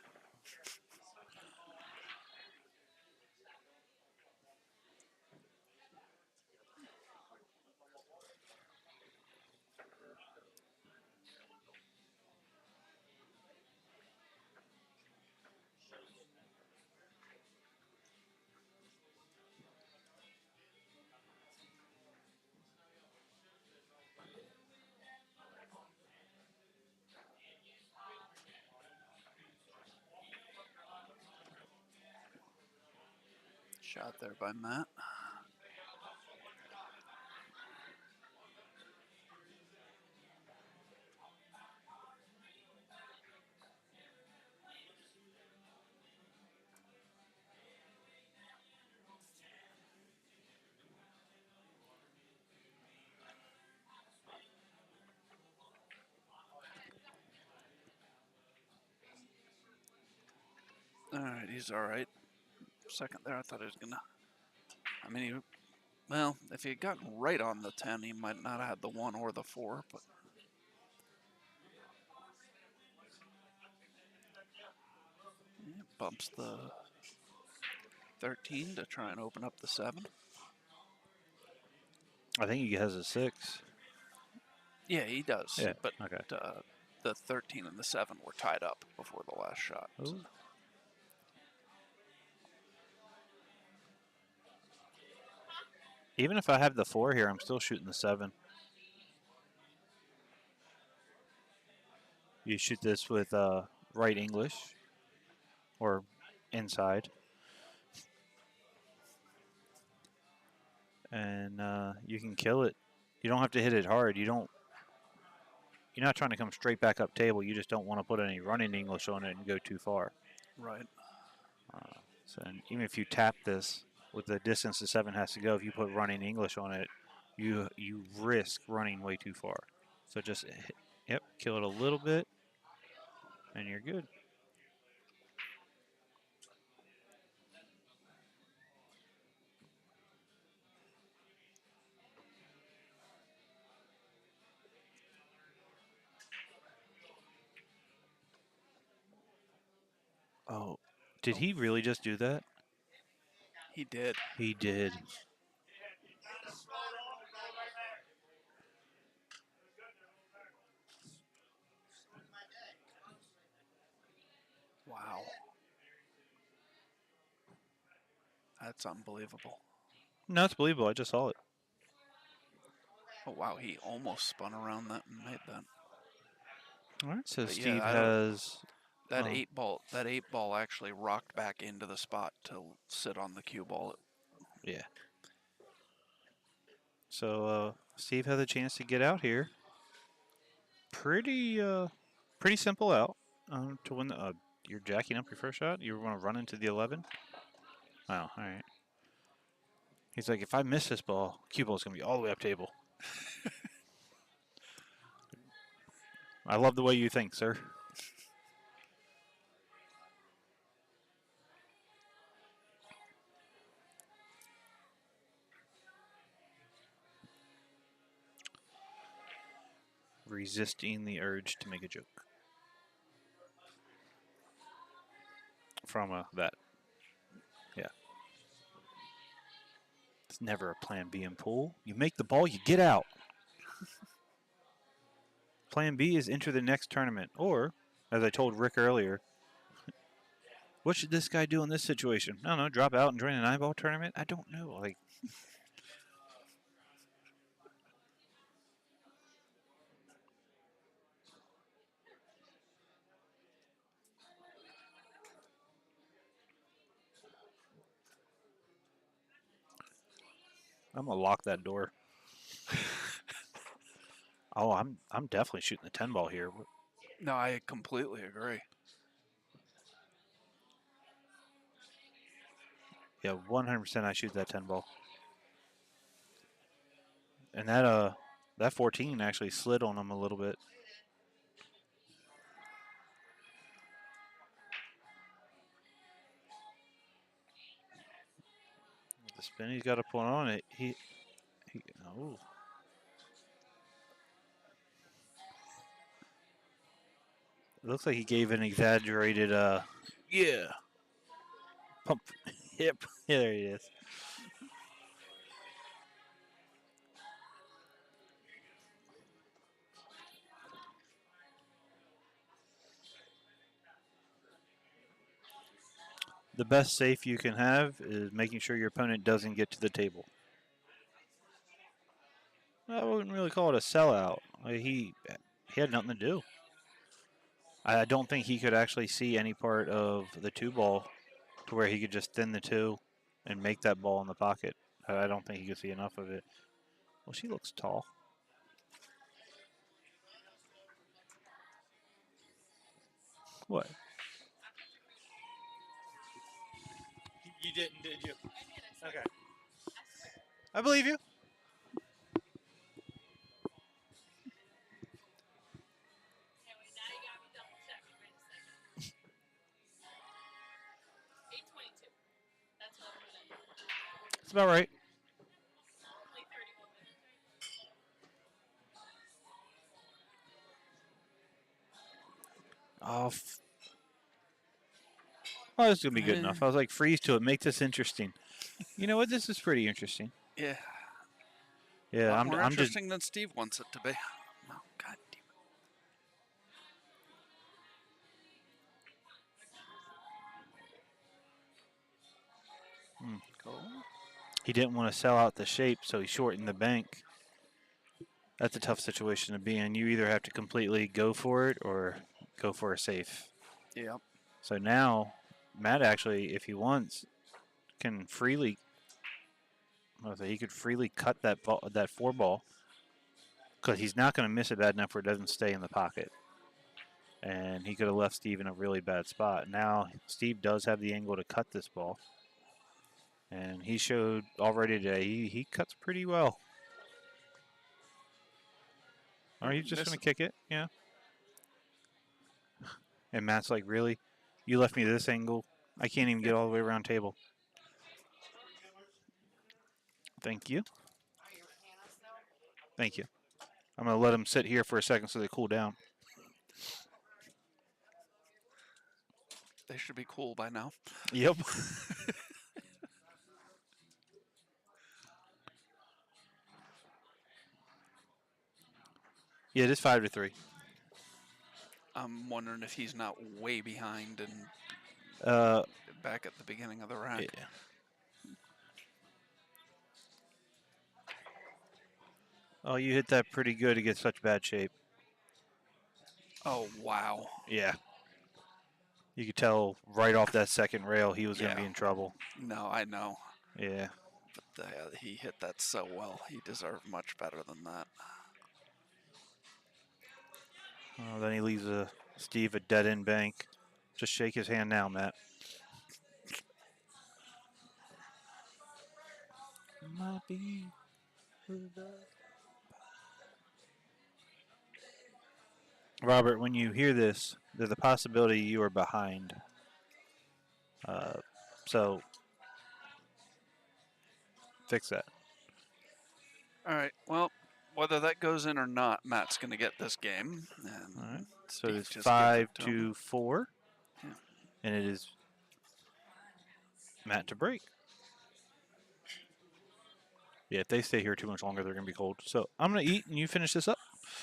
Shot there by Matt. All right, he's all right. Second there, I thought he was going to. I mean, well, if he had gotten right on the 10, he might not have had the 1 or the 4, but. Yeah, bumps the 13 to try and open up the 7. I think he has a 6. Yeah, he does. Yeah, But okay. the 13 and the 7 were tied up before the last shot. So. Even if I have the 4 here, I'm still shooting the 7. You shoot this with right English or inside. And you can kill it. You don't have to hit it hard. You're not trying to come straight back up table. You just don't want to put any running English on it and go too far. Right. So even if you tap this with the distance the 7 has to go, if you put running English on it, you risk running way too far. So just kill it a little bit, and you're good. Oh, did he really just do that? He did. He did. Wow. That's unbelievable. No, it's believable. I just saw it. Oh, wow, he almost spun around that and made that. All right, so But Steve yeah, has that 8-ball actually rocked back into the spot to sit on the cue ball. Yeah. So Steve has a chance to get out here. Pretty simple out to win. You're jacking up your first shot. You want to run into the 11. Oh, all right. He's like, if I miss this ball, cue ball's gonna be all the way up table. I love the way you think, sir. Resisting the urge to make a joke from that. Yeah. It's never a plan B in pool. You make the ball, you get out. Plan B is enter the next tournament. Or, as I told Rick earlier, what should this guy do in this situation? I don't know, drop out and join an eyeball tournament? I don't know. Like, I'm gonna lock that door. Oh, I'm definitely shooting the 10 ball here. No, I completely agree. Yeah, 100% I shoot that 10 ball. And that 14 actually slid on him a little bit. The spin he's got to put on it. Oh. It looks like he gave an exaggerated yeah. Pump hip. Yeah, there he is. The best safe you can have is making sure your opponent doesn't get to the table. I wouldn't really call it a sellout. He had nothing to do. I don't think he could actually see any part of the 2 ball to where he could just thin the 2 and make that ball in the pocket. I don't think he could see enough of it. Well, she looks tall. What? You didn't, did you? Okay. I believe you. It's about right. Oh, oh, this is going to be good enough. I was like, freeze to it. Make this interesting. You know what? This is pretty interesting. Yeah. Yeah, A lot I'm more just. interesting than Steve wants it to be. Oh, God damn it. Cool. He didn't want to sell out the shape, so he shortened the bank. That's a tough situation to be in. You either have to completely go for it or go for a safe. Yep. So now, Matt actually, if he wants, can freely. He could freely cut that ball, that 4 ball, because he's not going to miss it bad enough where it doesn't stay in the pocket. And he could have left Steve in a really bad spot. Now Steve does have the angle to cut this ball, and he showed already today he cuts pretty well. Are you just going to kick it? Yeah. And Matt's like, really? You left me this angle? I can't even get all the way around table. Thank you. Thank you. I'm going to let them sit here for a second so they cool down. They should be cool by now. Yep. Yeah, it is 5-3. I'm wondering if he's not way behind and back at the beginning of the rack. Yeah. Oh, you hit that pretty good to get such bad shape. Oh, wow. Yeah. You could tell right off that second rail he was going to be in trouble. No, I know. Yeah. But he hit that so well. He deserved much better than that. Oh, then he leaves Steve a dead-end bank. Just shake his hand now, Matt. Robert, when you hear this, there's a possibility you are behind. So fix that. All right. Well, whether that goes in or not, Matt's going to get this game. And All right. So Steve it's just gave it to him. 5-4. Yeah. And it is Matt to break. Yeah, if they stay here too much longer, they're going to be cold. So I'm going to eat and you finish this up.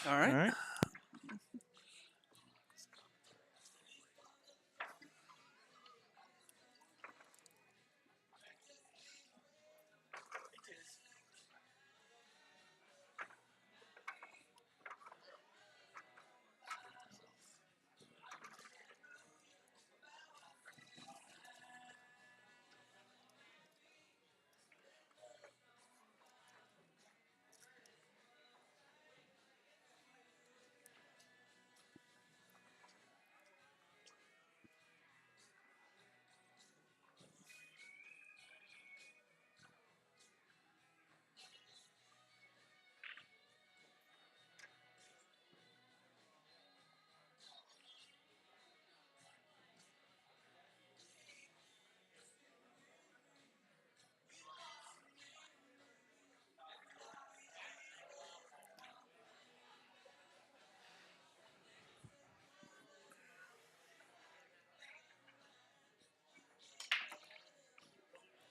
All right. All right.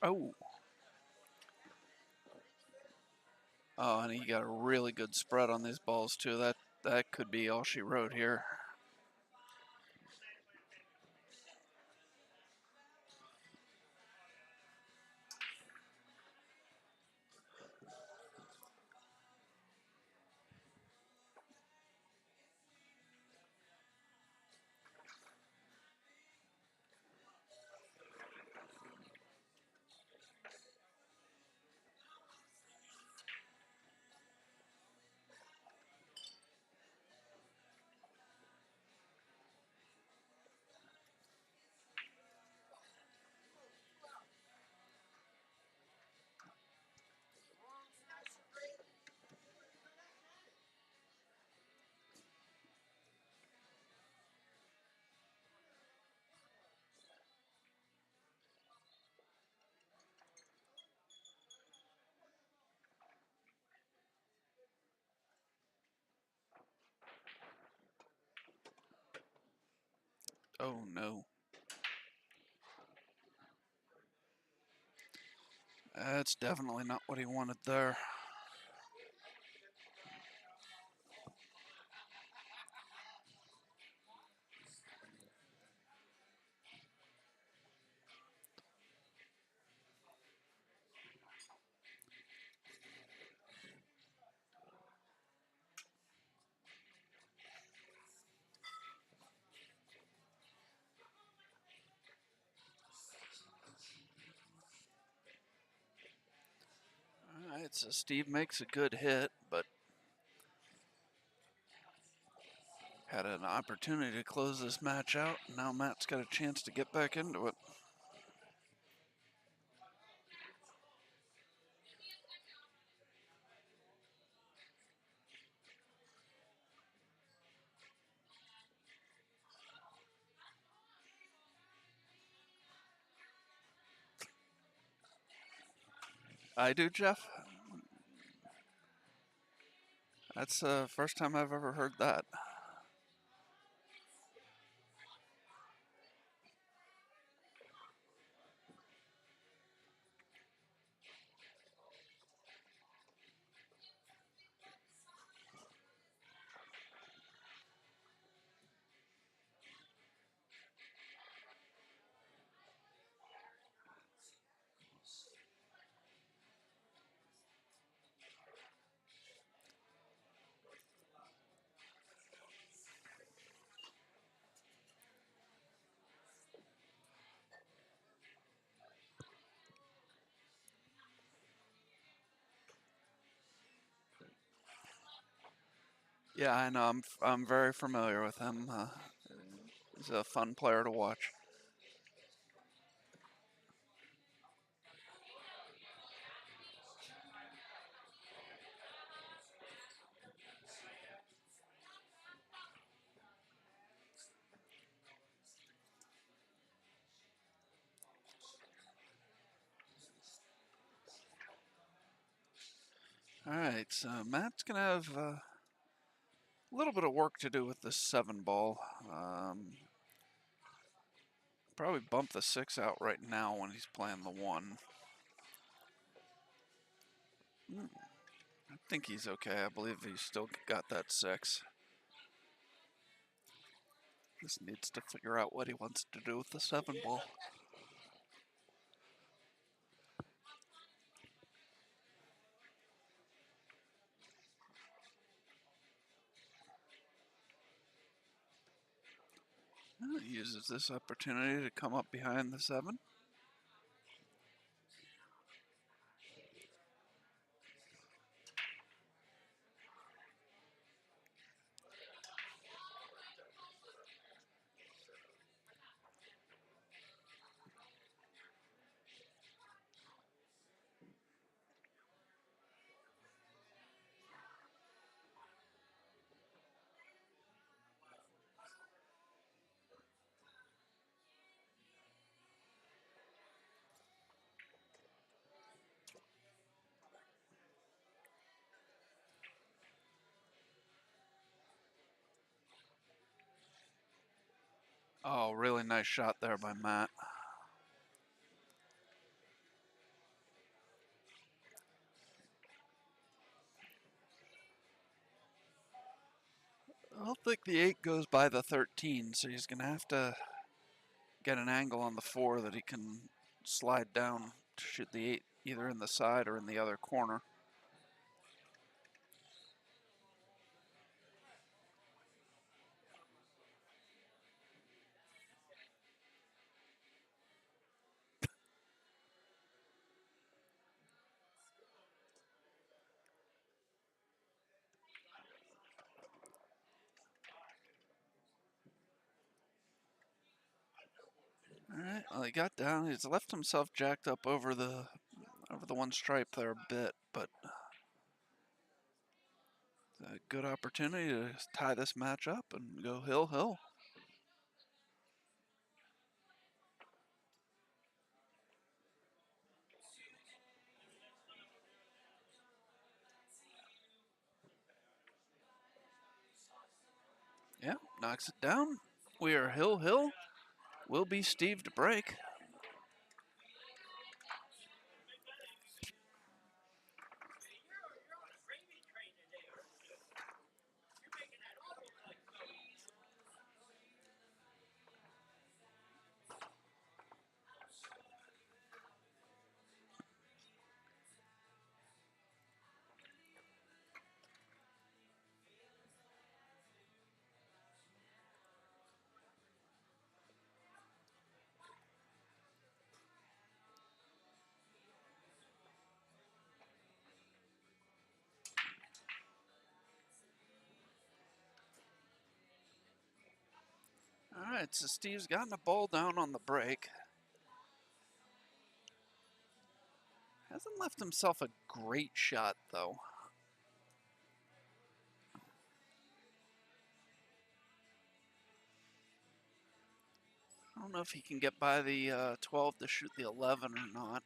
Oh. Oh, and he got a really good spread on these balls too. That could be all she wrote here. Oh no. That's definitely not what he wanted there. Alright, so Steve makes a good hit, but had an opportunity to close this match out. Now Matt's got a chance to get back into it. I do, Jeff? That's the first time I've ever heard that. Yeah, I know. I'm very familiar with him. He's a fun player to watch. All right, so Matt's gonna have a little bit of work to do with this 7 ball. Probably bump the 6 out right now when he's playing the 1. I think he's okay. I believe he's still got that 6. Just needs to figure out what he wants to do with the 7 ball. He uses this opportunity to come up behind the 7. Oh, really nice shot there by Matt. I don't think the 8 goes by the 13, so he's going to have to get an angle on the 4 that he can slide down to shoot the 8 either in the side or in the other corner. All right, well, he got down. He's left himself jacked up over the one stripe there a bit, but a good opportunity to tie this match up and go hill. Yeah, knocks it down. We are hill. Will be Steve to break. All right, so Steve's gotten a ball down on the break. Hasn't left himself a great shot, though. I don't know if he can get by the 12 to shoot the 11 or not.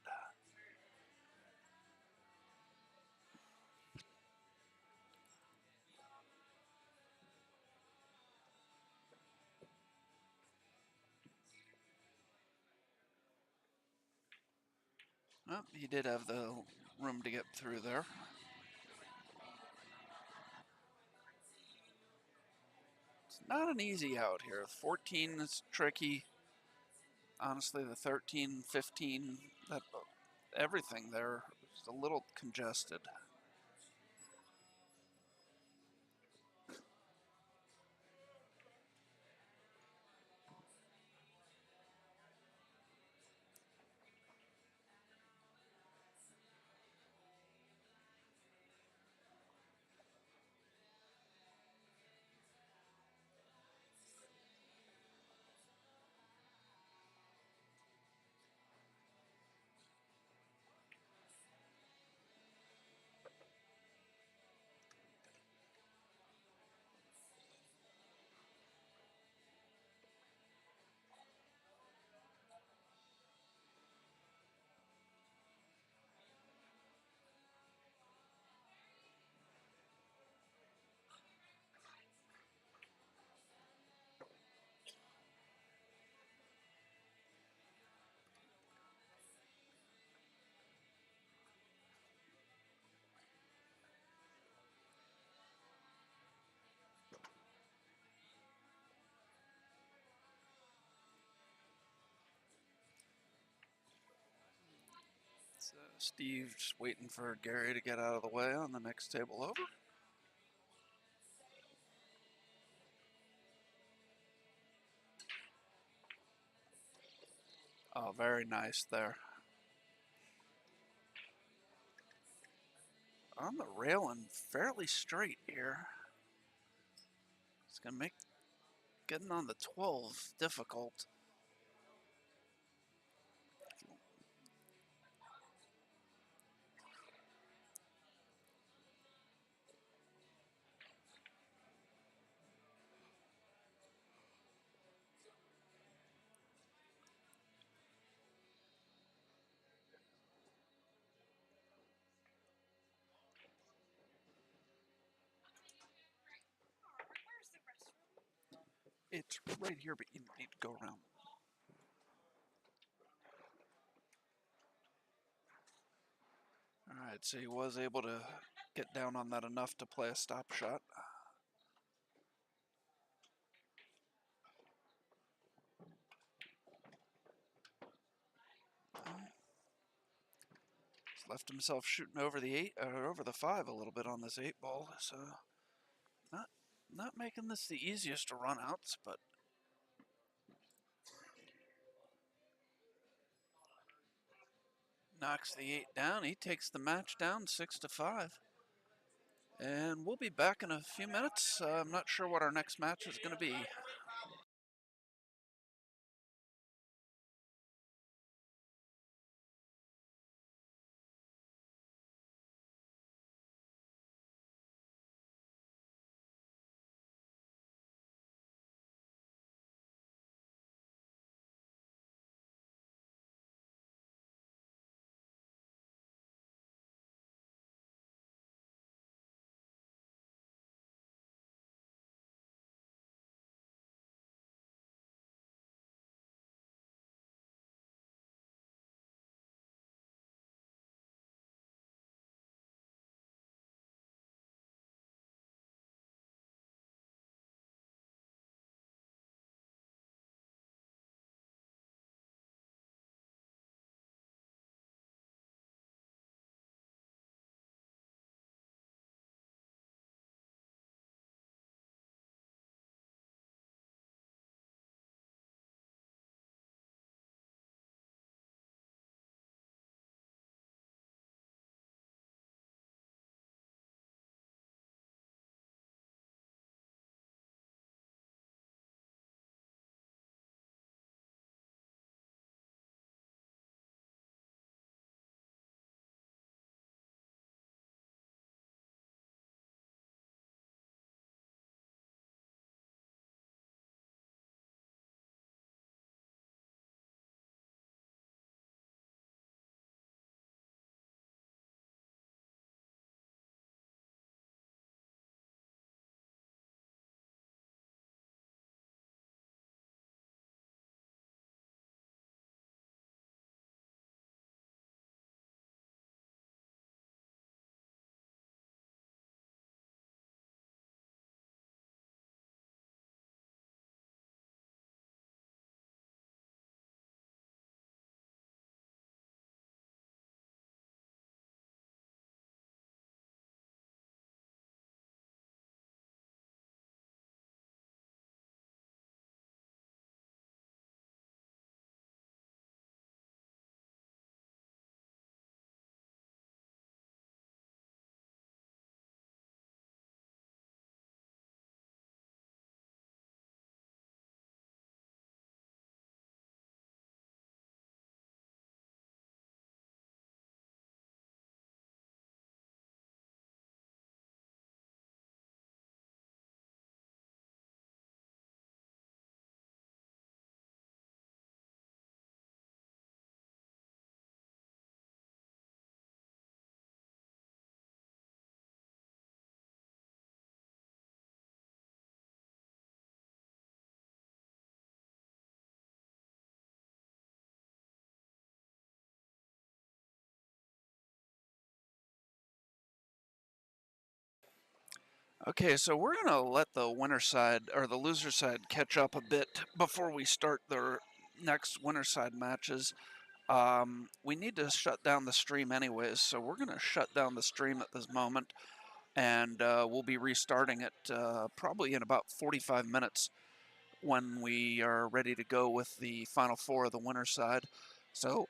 Well, he did have the room to get through there. It's not an easy out here. 14 is tricky. Honestly, the 13, 15, that everything there is a little congested. So Steve just waiting for Gary to get out of the way on the next table over. Oh, very nice there. On the railing, fairly straight here. It's going to make getting on the 12 difficult. It's right here, but you need to go around. All right, so he was able to get down on that enough to play a stop shot. left himself shooting over the 8 or over the 5 a little bit on this 8 ball. So not making this the easiest to run outs, but knocks the 8 down. He takes the match down 6-5. And we'll be back in a few minutes. I'm not sure what our next match is going to be. Okay, so we're gonna let the winner side or the loser side catch up a bit before we start the next winner side matches. We need to shut down the stream anyways, so we're gonna shut down the stream at this moment, and we'll be restarting it probably in about 45 minutes when we are ready to go with the final four of the winner side. So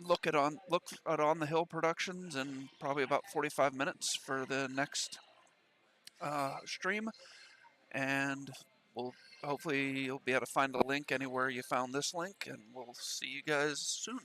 look at On the Hill Productions in probably about 45 minutes for the next stream, and we'll hopefully you'll be able to find a link anywhere you found this link, and we'll see you guys soon.